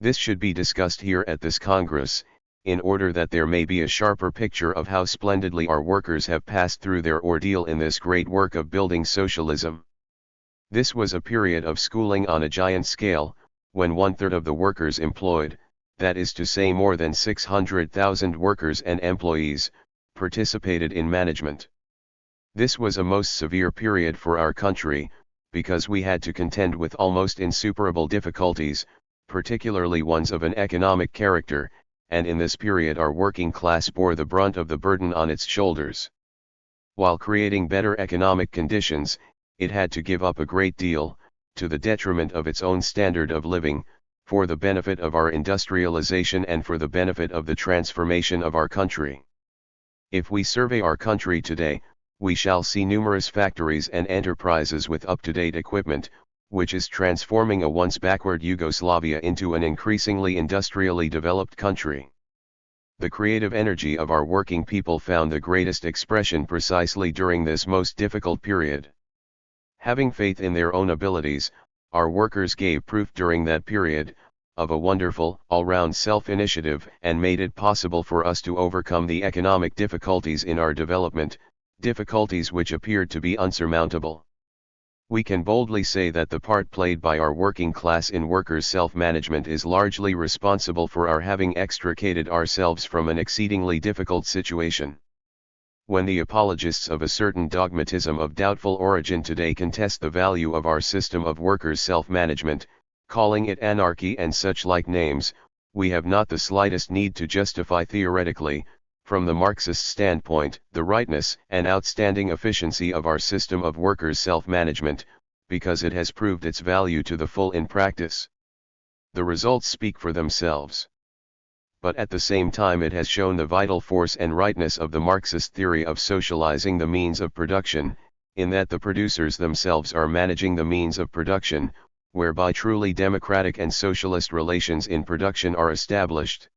This should be discussed here at this Congress, in order that there may be a sharper picture of how splendidly our workers have passed through their ordeal in this great work of building socialism. This was a period of schooling on a giant scale, when 1/3 of the workers employed, that is to say more than 600,000 workers and employees, participated in management. This was a most severe period for our country, because we had to contend with almost insuperable difficulties, particularly ones of an economic character, and in this period our working class bore the brunt of the burden on its shoulders. While creating better economic conditions, it had to give up a great deal, to the detriment of its own standard of living, for the benefit of our industrialization and for the benefit of the transformation of our country. If we survey our country today, we shall see numerous factories and enterprises with up-to-date equipment, which is transforming a once backward Yugoslavia into an increasingly industrially developed country. The creative energy of our working people found the greatest expression precisely during this most difficult period. Having faith in their own abilities, our workers gave proof during that period, of a wonderful, all-round self-initiative and made it possible for us to overcome the economic difficulties in our development, difficulties which appeared to be unsurmountable. We can boldly say that the part played by our working class in workers' self-management is largely responsible for our having extricated ourselves from an exceedingly difficult situation. When the apologists of a certain dogmatism of doubtful origin today contest the value of our system of workers' self-management, calling it anarchy and such like names, we have not the slightest need to justify theoretically, from the Marxist standpoint, the rightness and outstanding efficiency of our system of workers' self-management, because it has proved its value to the full in practice. The results speak for themselves. But at the same time it has shown the vital force and rightness of the Marxist theory of socializing the means of production, in that the producers themselves are managing the means of production, whereby truly democratic and socialist relations in production are established.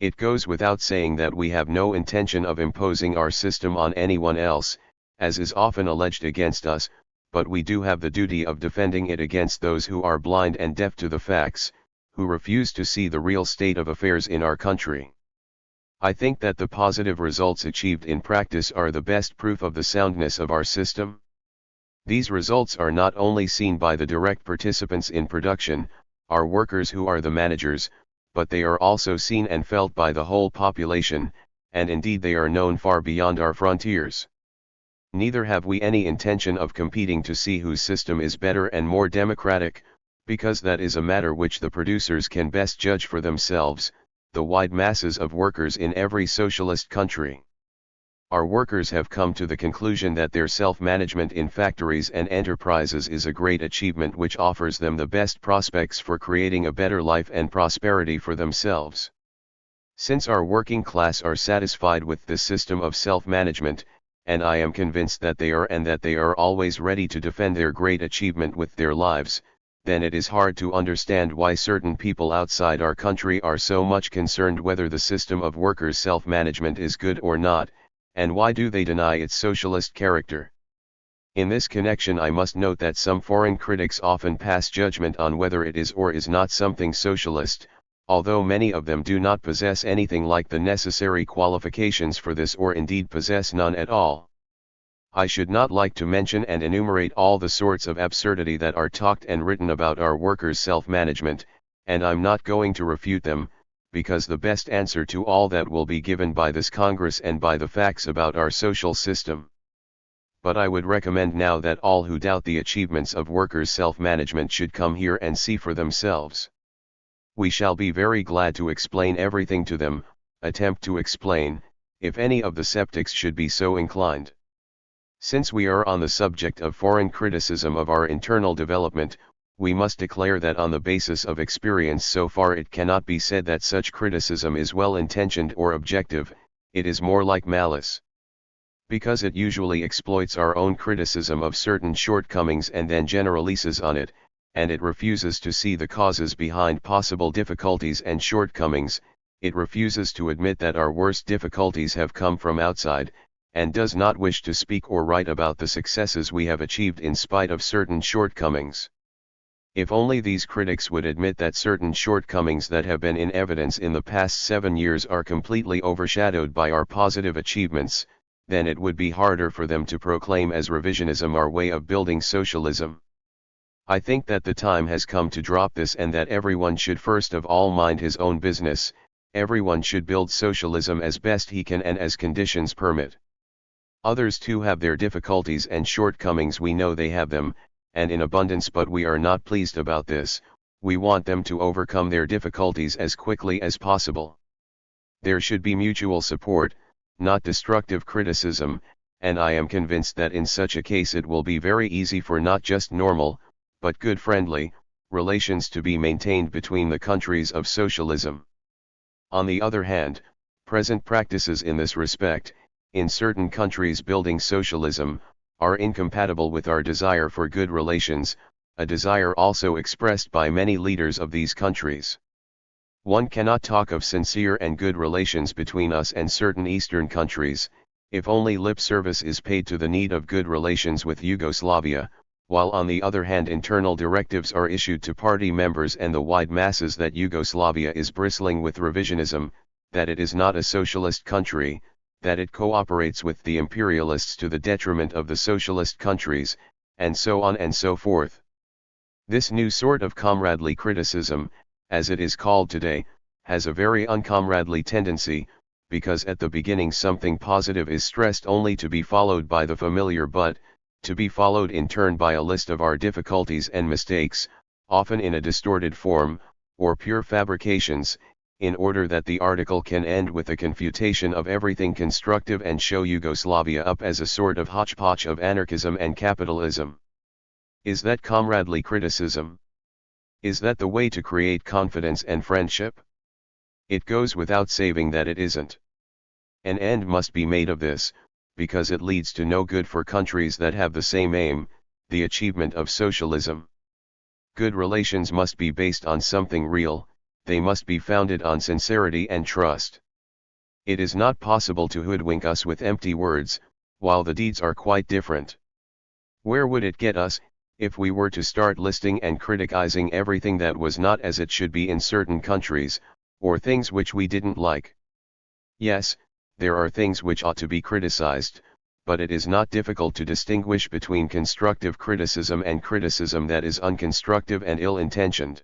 It goes without saying that we have no intention of imposing our system on anyone else, as is often alleged against us, but we do have the duty of defending it against those who are blind and deaf to the facts, who refuse to see the real state of affairs in our country. I think that the positive results achieved in practice are the best proof of the soundness of our system. These results are not only seen by the direct participants in production, our workers who are the managers, but they are also seen and felt by the whole population, and indeed they are known far beyond our frontiers. Neither have we any intention of competing to see whose system is better and more democratic, because that is a matter which the producers can best judge for themselves, the wide masses of workers in every socialist country. Our workers have come to the conclusion that their self-management in factories and enterprises is a great achievement which offers them the best prospects for creating a better life and prosperity for themselves. Since our working class are satisfied with this system of self-management, and I am convinced that they are always ready to defend their great achievement with their lives, then it is hard to understand why certain people outside our country are so much concerned whether the system of workers' self-management is good or not, and why do they deny its socialist character. In this connection I must note that some foreign critics often pass judgment on whether it is or is not something socialist, although many of them do not possess anything like the necessary qualifications for this or indeed possess none at all. I should not like to mention and enumerate all the sorts of absurdity that are talked and written about our workers' self-management, and I'm not going to refute them, because the best answer to all that will be given by this Congress and by the facts about our social system. But I would recommend now that all who doubt the achievements of workers' self-management should come here and see for themselves. We shall be very glad to explain everything to them, attempt to explain, if any of the skeptics should be so inclined. Since we are on the subject of foreign criticism of our internal development, we must declare that on the basis of experience so far it cannot be said that such criticism is well-intentioned or objective, it is more like malice. Because it usually exploits our own criticism of certain shortcomings and then generalizes on it, and it refuses to see the causes behind possible difficulties and shortcomings, it refuses to admit that our worst difficulties have come from outside, and does not wish to speak or write about the successes we have achieved in spite of certain shortcomings. If only these critics would admit that certain shortcomings that have been in evidence in the past 7 years are completely overshadowed by our positive achievements, then it would be harder for them to proclaim as revisionism our way of building socialism. I think that the time has come to drop this and that everyone should first of all mind his own business. Everyone should build socialism as best he can and as conditions permit. Others too have their difficulties and shortcomings, we know they have them, and in abundance, but we are not pleased about this. We want them to overcome their difficulties as quickly as possible. There should be mutual support, not destructive criticism, and I am convinced that in such a case it will be very easy for not just normal, but good friendly, relations to be maintained between the countries of socialism. On the other hand, present practices in this respect, in certain countries building socialism, are incompatible with our desire for good relations, a desire also expressed by many leaders of these countries. One cannot talk of sincere and good relations between us and certain Eastern countries, if only lip service is paid to the need of good relations with Yugoslavia, while on the other hand internal directives are issued to party members and the wide masses that Yugoslavia is bristling with revisionism, that it is not a socialist country, that it cooperates with the imperialists to the detriment of the socialist countries, and so on and so forth. This new sort of comradely criticism, as it is called today, has a very uncomradely tendency, because at the beginning something positive is stressed only to be followed by the familiar but, to be followed in turn by a list of our difficulties and mistakes, often in a distorted form, or pure fabrications, in order that the article can end with a confutation of everything constructive and show Yugoslavia up as a sort of hodgepodge of anarchism and capitalism. Is that comradely criticism? Is that the way to create confidence and friendship? It goes without saying that it isn't. An end must be made of this, because it leads to no good for countries that have the same aim, the achievement of socialism. Good relations must be based on something real, they must be founded on sincerity and trust. It is not possible to hoodwink us with empty words, while the deeds are quite different. Where would it get us, if we were to start listing and criticizing everything that was not as it should be in certain countries, or things which we didn't like? Yes, there are things which ought to be criticized, but it is not difficult to distinguish between constructive criticism and criticism that is unconstructive and ill-intentioned.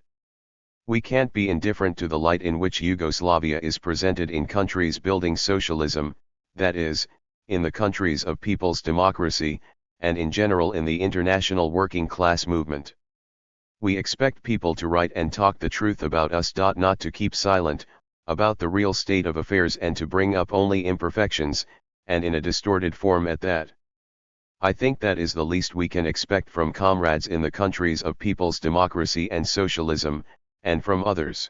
We can't be indifferent to the light in which Yugoslavia is presented in countries building socialism, that is, in the countries of people's democracy, and in general in the international working class movement. We expect people to write and talk the truth about us. Not to keep silent about the real state of affairs and to bring up only imperfections, and in a distorted form at that. I think that is the least we can expect from comrades in the countries of people's democracy and socialism, and from others.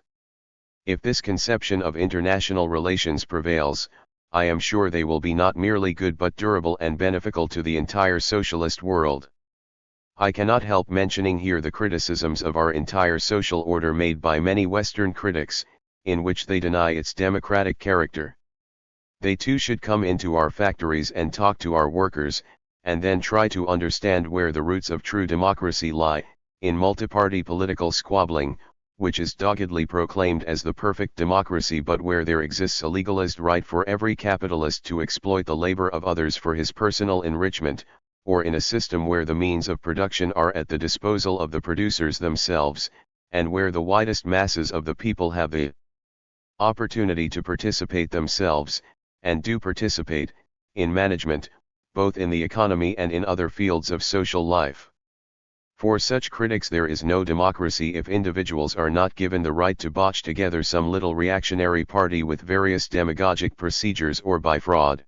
If this conception of international relations prevails, I am sure they will be not merely good but durable and beneficial to the entire socialist world. I cannot help mentioning here the criticisms of our entire social order made by many Western critics, in which they deny its democratic character. They too should come into our factories and talk to our workers, and then try to understand where the roots of true democracy lie, in multiparty political squabbling, which is doggedly proclaimed as the perfect democracy, but where there exists a legalist right for every capitalist to exploit the labor of others for his personal enrichment, or in a system where the means of production are at the disposal of the producers themselves, and where the widest masses of the people have the opportunity to participate themselves, and do participate, in management, both in the economy and in other fields of social life. For such critics, there is no democracy if individuals are not given the right to botch together some little reactionary party with various demagogic procedures or by fraud.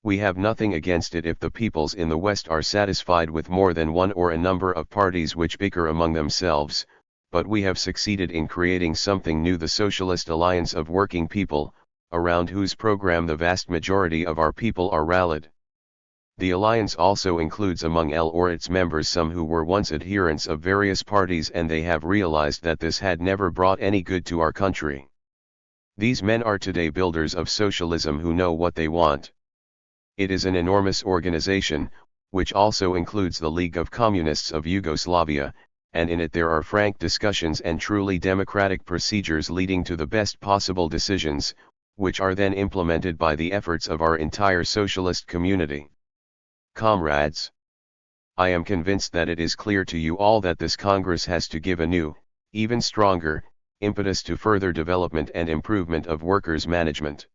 We have nothing against it if the peoples in the West are satisfied with more than one or a number of parties which bicker among themselves, but we have succeeded in creating something new, the Socialist Alliance of Working People, around whose program the vast majority of our people are rallied. The alliance also includes among its members some who were once adherents of various parties, and they have realized that this had never brought any good to our country. These men are today builders of socialism who know what they want. It is an enormous organization, which also includes the League of Communists of Yugoslavia, and in it there are frank discussions and truly democratic procedures leading to the best possible decisions, which are then implemented by the efforts of our entire socialist community. Comrades, I am convinced that it is clear to you all that this Congress has to give a new, even stronger, impetus to further development and improvement of workers' management.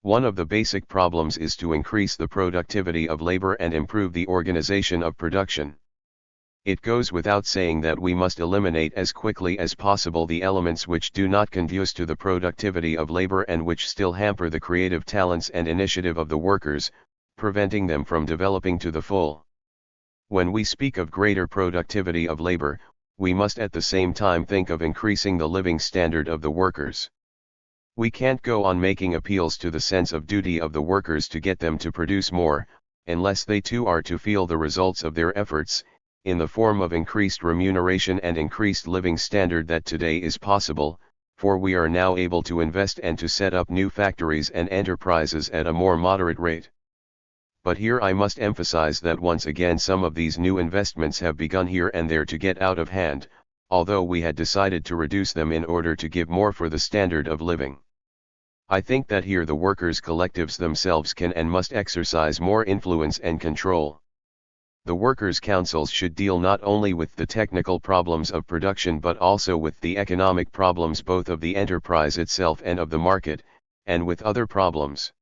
One of the basic problems is to increase the productivity of labor and improve the organization of production. It goes without saying that we must eliminate as quickly as possible the elements which do not conduce to the productivity of labor and which still hamper the creative talents and initiative of the workers, preventing them from developing to the full. When we speak of greater productivity of labor, we must at the same time think of increasing the living standard of the workers. We can't go on making appeals to the sense of duty of the workers to get them to produce more, unless they too are to feel the results of their efforts, in the form of increased remuneration and increased living standard that today is possible, for we are now able to invest and to set up new factories and enterprises at a more moderate rate. But here I must emphasize that once again some of these new investments have begun here and there to get out of hand, although we had decided to reduce them in order to give more for the standard of living. I think that here the workers' collectives themselves can and must exercise more influence and control. The workers' councils should deal not only with the technical problems of production but also with the economic problems both of the enterprise itself and of the market, and with other problems.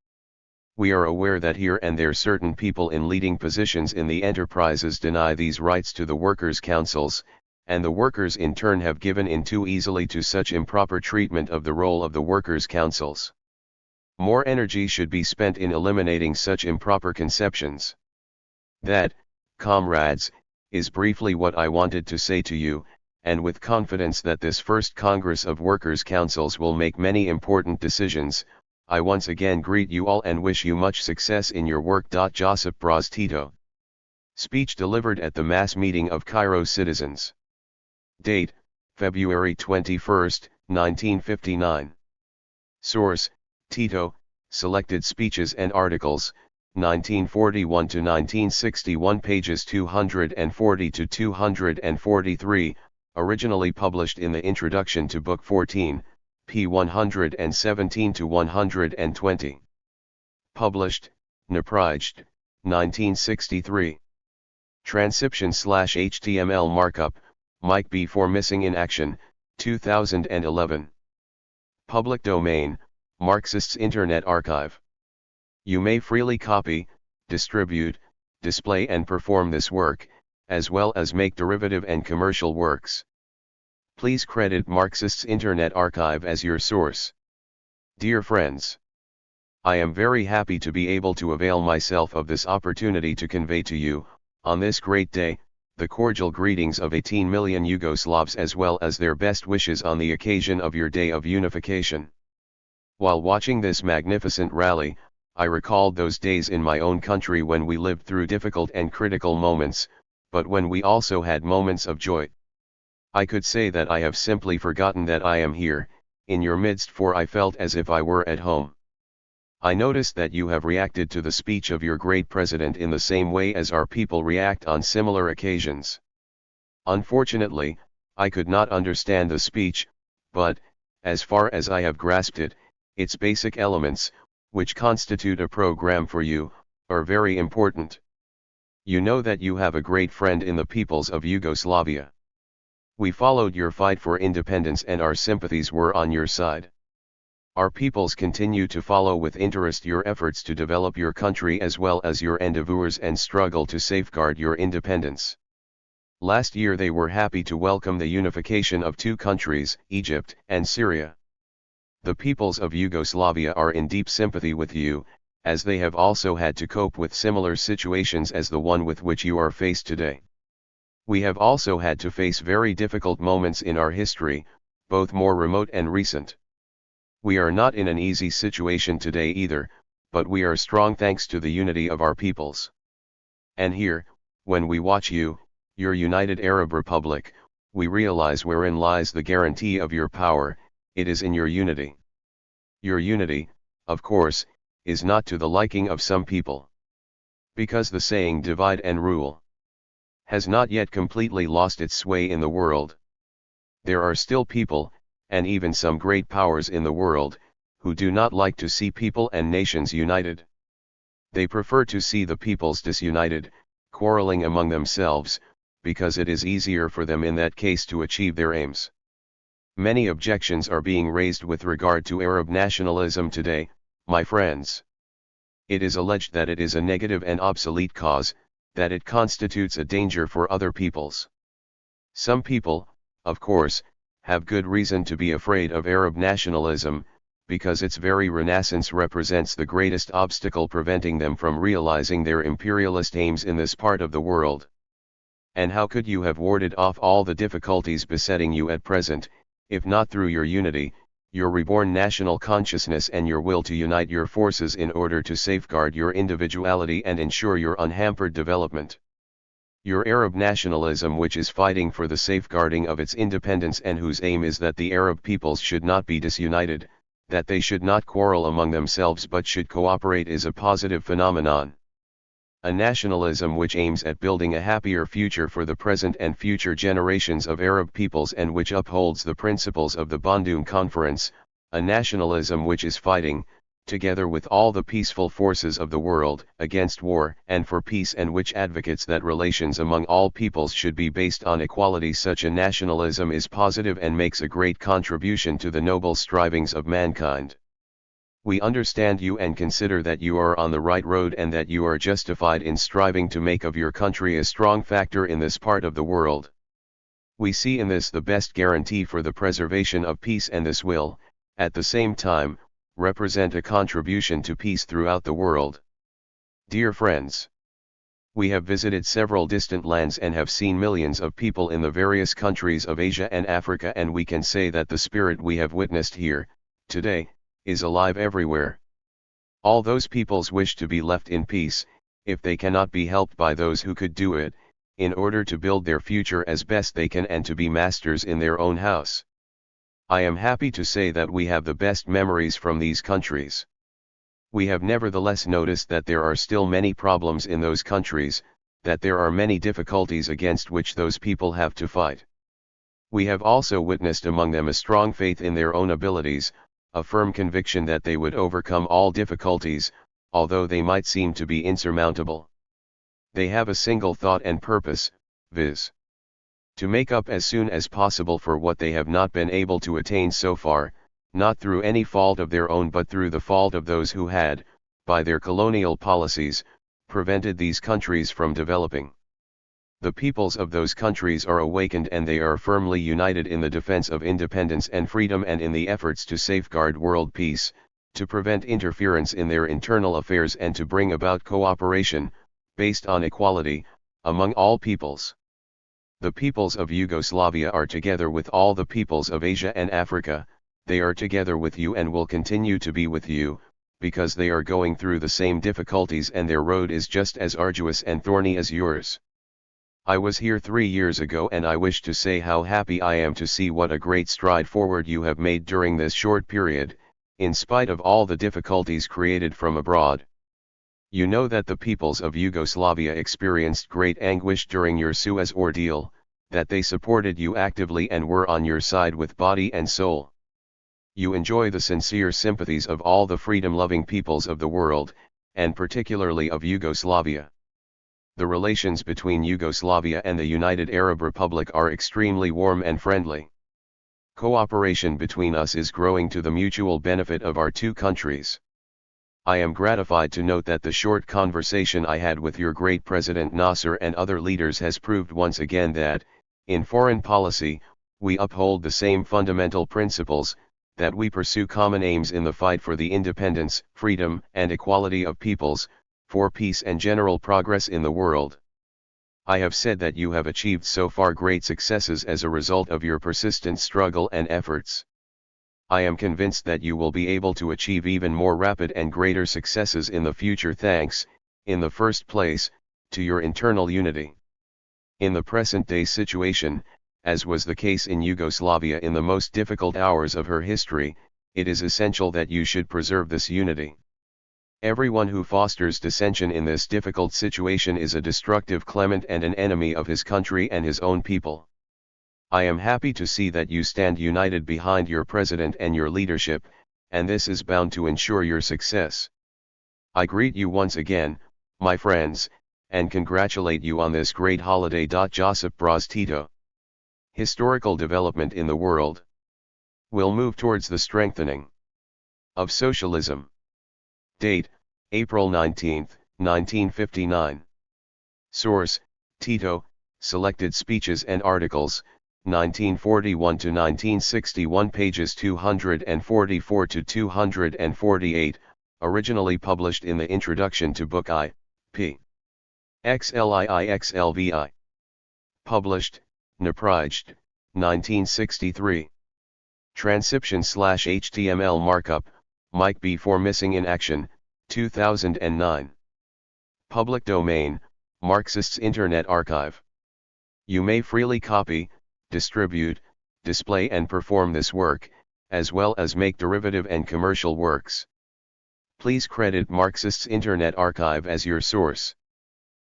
We are aware that here and there certain people in leading positions in the enterprises deny these rights to the workers' councils, and the workers in turn have given in too easily to such improper treatment of the role of the workers' councils. More energy should be spent in eliminating such improper conceptions. That, comrades, is briefly what I wanted to say to you, and with confidence that this first Congress of Workers' Councils will make many important decisions, I once again greet you all and wish you much success in your work. Josip Broz Tito. Speech delivered at the mass meeting of Cairo citizens. Date, February 21, 1959. Source, Tito, Selected Speeches and Articles, 1941 to 1961, pages 240 to 243, originally published in the introduction to Book 14, p. 117 to 120. Published, Naprijed, 1963. Transcription/HTML markup, Mike B. for Missing in Action, 2011. Public domain, Marxists Internet Archive. You may freely copy, distribute, display and perform this work, as well as make derivative and commercial works. Please credit Marxists Internet Archive as your source. Dear friends, I am very happy to be able to avail myself of this opportunity to convey to you, on this great day, the cordial greetings of 18 million Yugoslavs as well as their best wishes on the occasion of your day of unification. While watching this magnificent rally, I recalled those days in my own country when we lived through difficult and critical moments, but when we also had moments of joy. I could say that I have simply forgotten that I am here, in your midst, for I felt as if I were at home. I noticed that you have reacted to the speech of your great president in the same way as our people react on similar occasions. Unfortunately, I could not understand the speech, but, as far as I have grasped it, its basic elements, which constitute a program for you, are very important. You know that you have a great friend in the peoples of Yugoslavia. We followed your fight for independence and our sympathies were on your side. Our peoples continue to follow with interest your efforts to develop your country as well as your endeavors and struggle to safeguard your independence. Last year they were happy to welcome the unification of two countries, Egypt and Syria. The peoples of Yugoslavia are in deep sympathy with you, as they have also had to cope with similar situations as the one with which you are faced today. We have also had to face very difficult moments in our history, both more remote and recent. We are not in an easy situation today either, but we are strong thanks to the unity of our peoples. And here, when we watch you, your United Arab Republic, we realize wherein lies the guarantee of your power, it is in your unity. Your unity, of course, is not to the liking of some people. Because the saying divide and rule has not yet completely lost its sway in the world. There are still people, and even some great powers in the world, who do not like to see people and nations united. They prefer to see the peoples disunited, quarreling among themselves, because it is easier for them in that case to achieve their aims. Many objections are being raised with regard to Arab nationalism today, my friends. It is alleged that it is a negative and obsolete cause, that it constitutes a danger for other peoples. Some people, of course, have good reason to be afraid of Arab nationalism, because its very renaissance represents the greatest obstacle preventing them from realizing their imperialist aims in this part of the world. And how could you have warded off all the difficulties besetting you at present, if not through your unity, your reborn national consciousness and your will to unite your forces in order to safeguard your individuality and ensure your unhampered development? Your Arab nationalism, which is fighting for the safeguarding of its independence and whose aim is that the Arab peoples should not be disunited, that they should not quarrel among themselves but should cooperate, is a positive phenomenon. A nationalism which aims at building a happier future for the present and future generations of Arab peoples and which upholds the principles of the Bandung Conference, a nationalism which is fighting, together with all the peaceful forces of the world, against war and for peace, and which advocates that relations among all peoples should be based on equality. Such a nationalism is positive and makes a great contribution to the noble strivings of mankind. We understand you and consider that you are on the right road and that you are justified in striving to make of your country a strong factor in this part of the world. We see in this the best guarantee for the preservation of peace, and this will, at the same time, represent a contribution to peace throughout the world. Dear friends, we have visited several distant lands and have seen millions of people in the various countries of Asia and Africa, and we can say that the spirit we have witnessed here, today, is alive everywhere. All those peoples wish to be left in peace, if they cannot be helped by those who could do it, in order to build their future as best they can and to be masters in their own house. I am happy to say that we have the best memories from these countries. We have nevertheless noticed that there are still many problems in those countries, that there are many difficulties against which those people have to fight. We have also witnessed among them a strong faith in their own abilities, a firm conviction that they would overcome all difficulties, although they might seem to be insurmountable. They have a single thought and purpose, viz. To make up as soon as possible for what they have not been able to attain so far, not through any fault of their own but through the fault of those who had, by their colonial policies, prevented these countries from developing. The peoples of those countries are awakened and they are firmly united in the defense of independence and freedom and in the efforts to safeguard world peace, to prevent interference in their internal affairs and to bring about cooperation, based on equality, among all peoples. The peoples of Yugoslavia are together with all the peoples of Asia and Africa, they are together with you and will continue to be with you, because they are going through the same difficulties and their road is just as arduous and thorny as yours. I was here 3 years ago and I wish to say how happy I am to see what a great stride forward you have made during this short period, in spite of all the difficulties created from abroad. You know that the peoples of Yugoslavia experienced great anguish during your Suez ordeal, that they supported you actively and were on your side with body and soul. You enjoy the sincere sympathies of all the freedom-loving peoples of the world, and particularly of Yugoslavia. The relations between Yugoslavia and the United Arab Republic are extremely warm and friendly. Cooperation between us is growing to the mutual benefit of our two countries. I am gratified to note that the short conversation I had with your great President Nasser and other leaders has proved once again that, in foreign policy, we uphold the same fundamental principles, that we pursue common aims in the fight for the independence, freedom, and equality of peoples, for peace and general progress in the world. I have said that you have achieved so far great successes as a result of your persistent struggle and efforts. I am convinced that you will be able to achieve even more rapid and greater successes in the future thanks, in the first place, to your internal unity. In the present-day situation, as was the case in Yugoslavia in the most difficult hours of her history, it is essential that you should preserve this unity. Everyone who fosters dissension in this difficult situation is a destructive claimant and an enemy of his country and his own people. I am happy to see that you stand united behind your president and your leadership, and this is bound to ensure your success. I greet you once again, my friends, and congratulate you on this great holiday. Josip Broz Tito. Historical development in the world will move towards the strengthening of socialism. Date, April 19, 1959. Source, Tito, Selected Speeches and Articles, 1941 to 1961, pages 244 to 248, originally published in the Introduction to Book I, p. XLIIXLVI. Published, Naprajed, 1963. Transcription/HTML markup, Mike B. for Missing in Action, 2009. Public domain, Marxists Internet Archive. You may freely copy, distribute, display and perform this work, as well as make derivative and commercial works. Please credit Marxists Internet Archive as your source.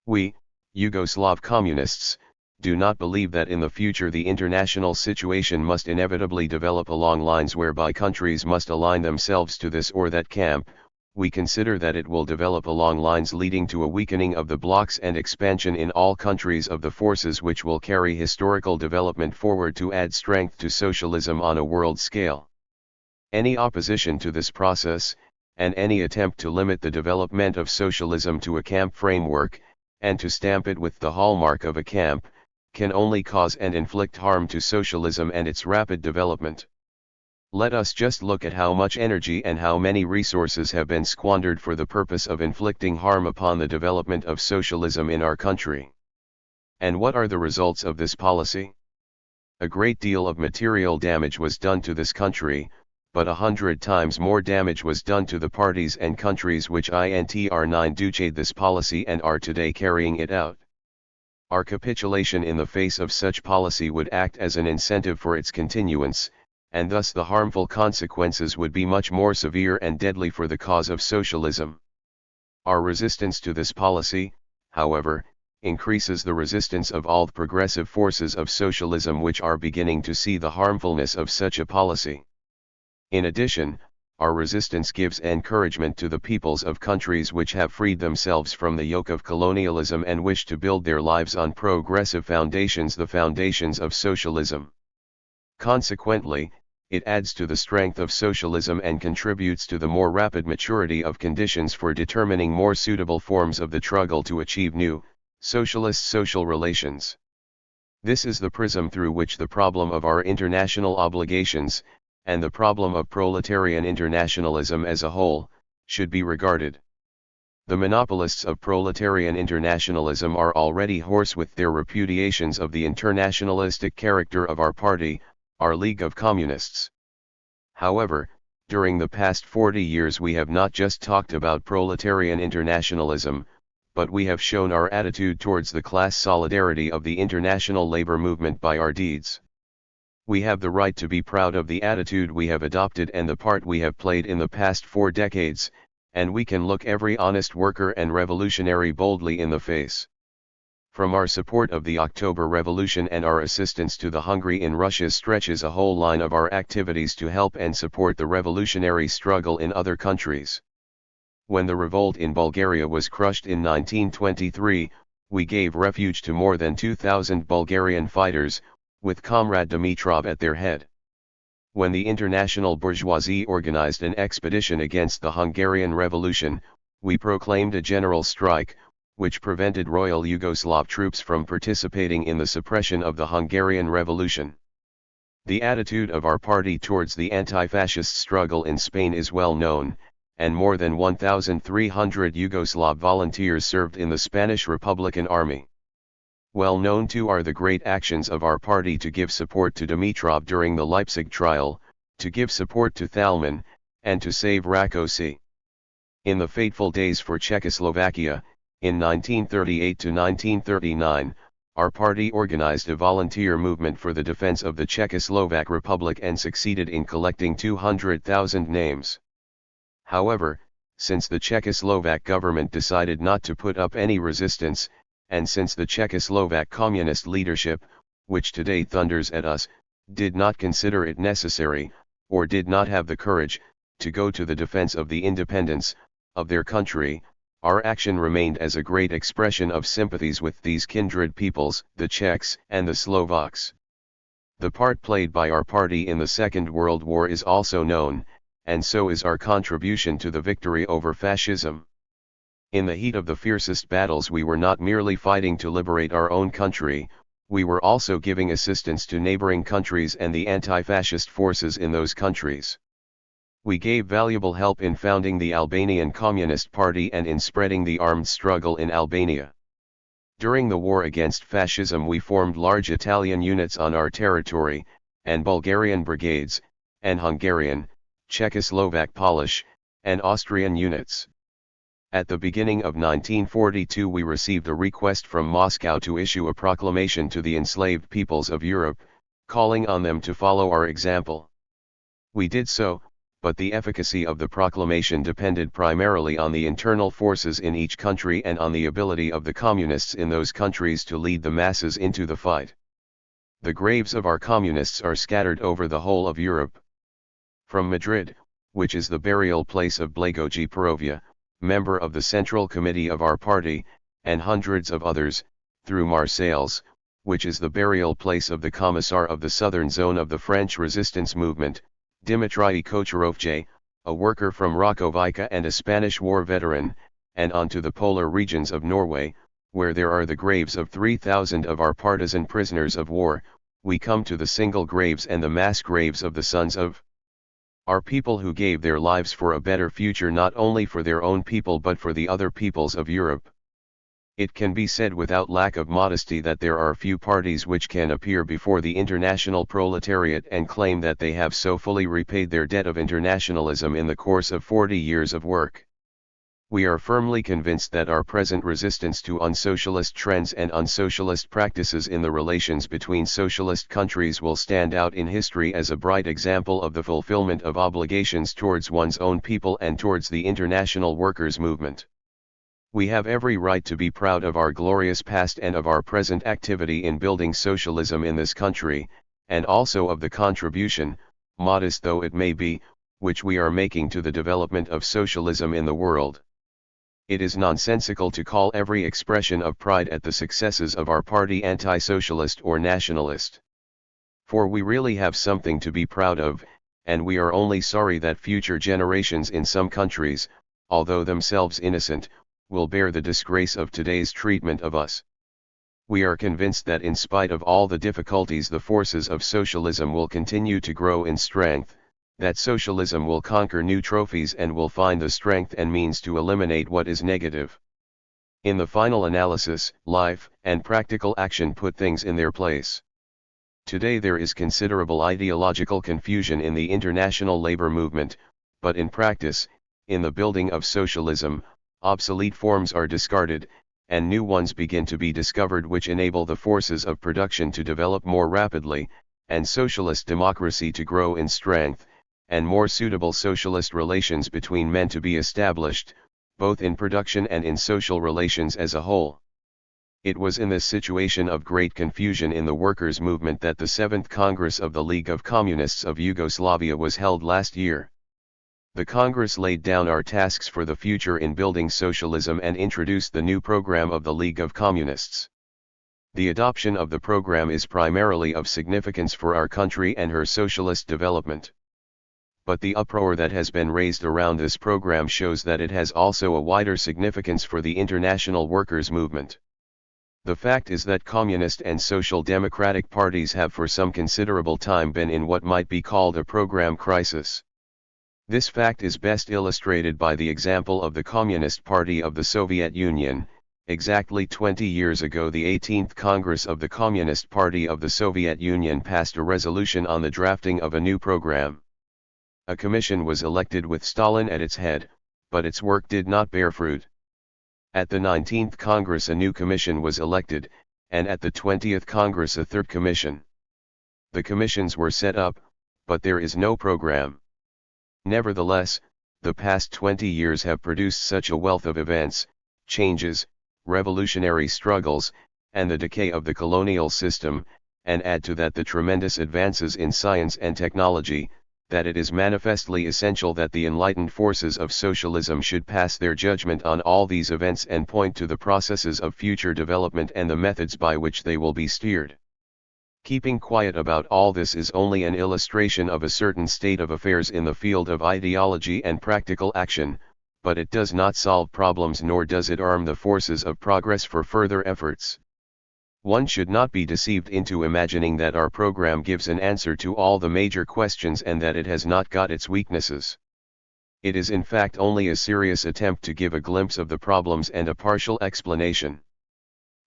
We, Yugoslav communists, do not believe that in the future the international situation must inevitably develop along lines whereby countries must align themselves to this or that camp. We consider that it will develop along lines leading to a weakening of the blocs and expansion in all countries of the forces which will carry historical development forward to add strength to socialism on a world scale. Any opposition to this process, and any attempt to limit the development of socialism to a camp framework, and to stamp it with the hallmark of a camp, can only cause and inflict harm to socialism and its rapid development. Let us just look at how much energy and how many resources have been squandered for the purpose of inflicting harm upon the development of socialism in our country. And what are the results of this policy? A great deal of material damage was done to this country, but 100 times more damage was done to the parties and countries which intr9 this policy and are today carrying it out. Our capitulation in the face of such policy would act as an incentive for its continuance, and thus the harmful consequences would be much more severe and deadly for the cause of socialism. Our resistance to this policy, however, increases the resistance of all the progressive forces of socialism which are beginning to see the harmfulness of such a policy. In addition, our resistance gives encouragement to the peoples of countries which have freed themselves from the yoke of colonialism and wish to build their lives on progressive foundations, the foundations of socialism. Consequently, it adds to the strength of socialism and contributes to the more rapid maturity of conditions for determining more suitable forms of the struggle to achieve new, socialist social relations. This is the prism through which the problem of our international obligations, and the problem of proletarian internationalism as a whole, should be regarded. The monopolists of proletarian internationalism are already hoarse with their repudiations of the internationalistic character of our party, our League of Communists. However, during the past 40 years we have not just talked about proletarian internationalism, but we have shown our attitude towards the class solidarity of the international labor movement by our deeds. We have the right to be proud of the attitude we have adopted and the part we have played in the past 4 decades, and we can look every honest worker and revolutionary boldly in the face. From our support of the October Revolution and our assistance to the hungry in Russia stretches a whole line of our activities to help and support the revolutionary struggle in other countries. When the revolt in Bulgaria was crushed in 1923, we gave refuge to more than 2,000 Bulgarian fighters, with Comrade Dimitrov at their head. When the international bourgeoisie organized an expedition against the Hungarian Revolution, we proclaimed a general strike, which prevented Royal Yugoslav troops from participating in the suppression of the Hungarian Revolution. The attitude of our party towards the anti-fascist struggle in Spain is well known, and more than 1,300 Yugoslav volunteers served in the Spanish Republican Army. Well known too are the great actions of our party to give support to Dimitrov during the Leipzig trial, to give support to Thalmann, and to save Rákosi. In the fateful days for Czechoslovakia, in 1938 to 1939, our party organized a volunteer movement for the defense of the Czechoslovak Republic and succeeded in collecting 200,000 names. However, since the Czechoslovak government decided not to put up any resistance, and since the Czechoslovak communist leadership, which today thunders at us, did not consider it necessary, or did not have the courage, to go to the defense of the independence of their country, our action remained as a great expression of sympathies with these kindred peoples, the Czechs and the Slovaks. The part played by our party in the Second World War is also known, and so is our contribution to the victory over fascism. In the heat of the fiercest battles we were not merely fighting to liberate our own country, we were also giving assistance to neighboring countries and the anti-fascist forces in those countries. We gave valuable help in founding the Albanian Communist Party and in spreading the armed struggle in Albania. During the war against fascism we formed large Italian units on our territory, and Bulgarian brigades, and Hungarian, Czechoslovak Polish, and Austrian units. At the beginning of 1942 we received a request from Moscow to issue a proclamation to the enslaved peoples of Europe, calling on them to follow our example. We did so, but the efficacy of the proclamation depended primarily on the internal forces in each country and on the ability of the communists in those countries to lead the masses into the fight. The graves of our communists are scattered over the whole of Europe. From Madrid, which is the burial place of Blagoje Perovia, member of the Central Committee of our party, and hundreds of others, through Marseilles, which is the burial place of the Commissar of the southern zone of the French resistance movement, Dimitri Kocharovje, a worker from Rakovica and a Spanish war veteran, and on to the polar regions of Norway, where there are the graves of 3,000 of our partisan prisoners of war, we come to the single graves and the mass graves of the sons of our people who gave their lives for a better future not only for their own people but for the other peoples of Europe. It can be said without lack of modesty that there are few parties which can appear before the international proletariat and claim that they have so fully repaid their debt of internationalism in the course of 40 years of work. We are firmly convinced that our present resistance to unsocialist trends and unsocialist practices in the relations between socialist countries will stand out in history as a bright example of the fulfillment of obligations towards one's own people and towards the international workers' movement. We have every right to be proud of our glorious past and of our present activity in building socialism in this country, and also of the contribution, modest though it may be, which we are making to the development of socialism in the world. It is nonsensical to call every expression of pride at the successes of our party anti-socialist or nationalist. For we really have something to be proud of, and we are only sorry that future generations in some countries, although themselves innocent, will bear the disgrace of today's treatment of us. We are convinced that in spite of all the difficulties the forces of socialism will continue to grow in strength, that socialism will conquer new trophies and will find the strength and means to eliminate what is negative. In the final analysis, life and practical action put things in their place. Today there is considerable ideological confusion in the international labor movement, but in practice, in the building of socialism, obsolete forms are discarded, and new ones begin to be discovered which enable the forces of production to develop more rapidly, and socialist democracy to grow in strength, and more suitable socialist relations between men to be established, both in production and in social relations as a whole. It was in this situation of great confusion in the workers' movement that the 7th Congress of the League of Communists of Yugoslavia was held last year. The Congress laid down our tasks for the future in building socialism and introduced the new program of the League of Communists. The adoption of the program is primarily of significance for our country and her socialist development. But the uproar that has been raised around this program shows that it has also a wider significance for the international workers' movement. The fact is that communist and social democratic parties have for some considerable time been in what might be called a program crisis. This fact is best illustrated by the example of the Communist Party of the Soviet Union. Exactly 20 years ago, the 18th Congress of the Communist Party of the Soviet Union passed a resolution on the drafting of a new program. A commission was elected with Stalin at its head, but its work did not bear fruit. At the 19th Congress a new commission was elected, and at the 20th Congress a third commission. The commissions were set up, but there is no program. Nevertheless, the past 20 years have produced such a wealth of events, changes, revolutionary struggles, and the decay of the colonial system, and add to that the tremendous advances in science and technology, that it is manifestly essential that the enlightened forces of socialism should pass their judgment on all these events and point to the processes of future development and the methods by which they will be steered. Keeping quiet about all this is only an illustration of a certain state of affairs in the field of ideology and practical action, but it does not solve problems nor does it arm the forces of progress for further efforts. One should not be deceived into imagining that our program gives an answer to all the major questions and that it has not got its weaknesses. It is in fact only a serious attempt to give a glimpse of the problems and a partial explanation.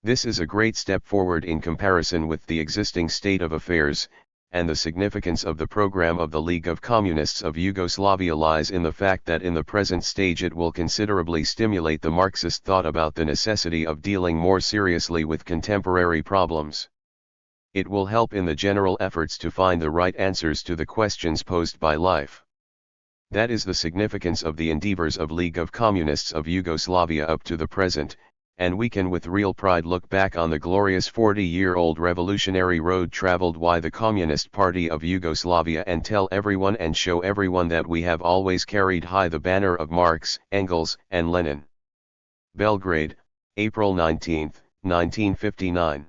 This is a great step forward in comparison with the existing state of affairs, and the significance of the program of the League of Communists of Yugoslavia lies in the fact that in the present stage it will considerably stimulate the Marxist thought about the necessity of dealing more seriously with contemporary problems. It will help in the general efforts to find the right answers to the questions posed by life. That is the significance of the endeavors of League of Communists of Yugoslavia up to the present, and we can with real pride look back on the glorious 40-year-old revolutionary road traveled by the Communist Party of Yugoslavia and tell everyone and show everyone that we have always carried high the banner of Marx, Engels, and Lenin. Belgrade, April 19, 1959.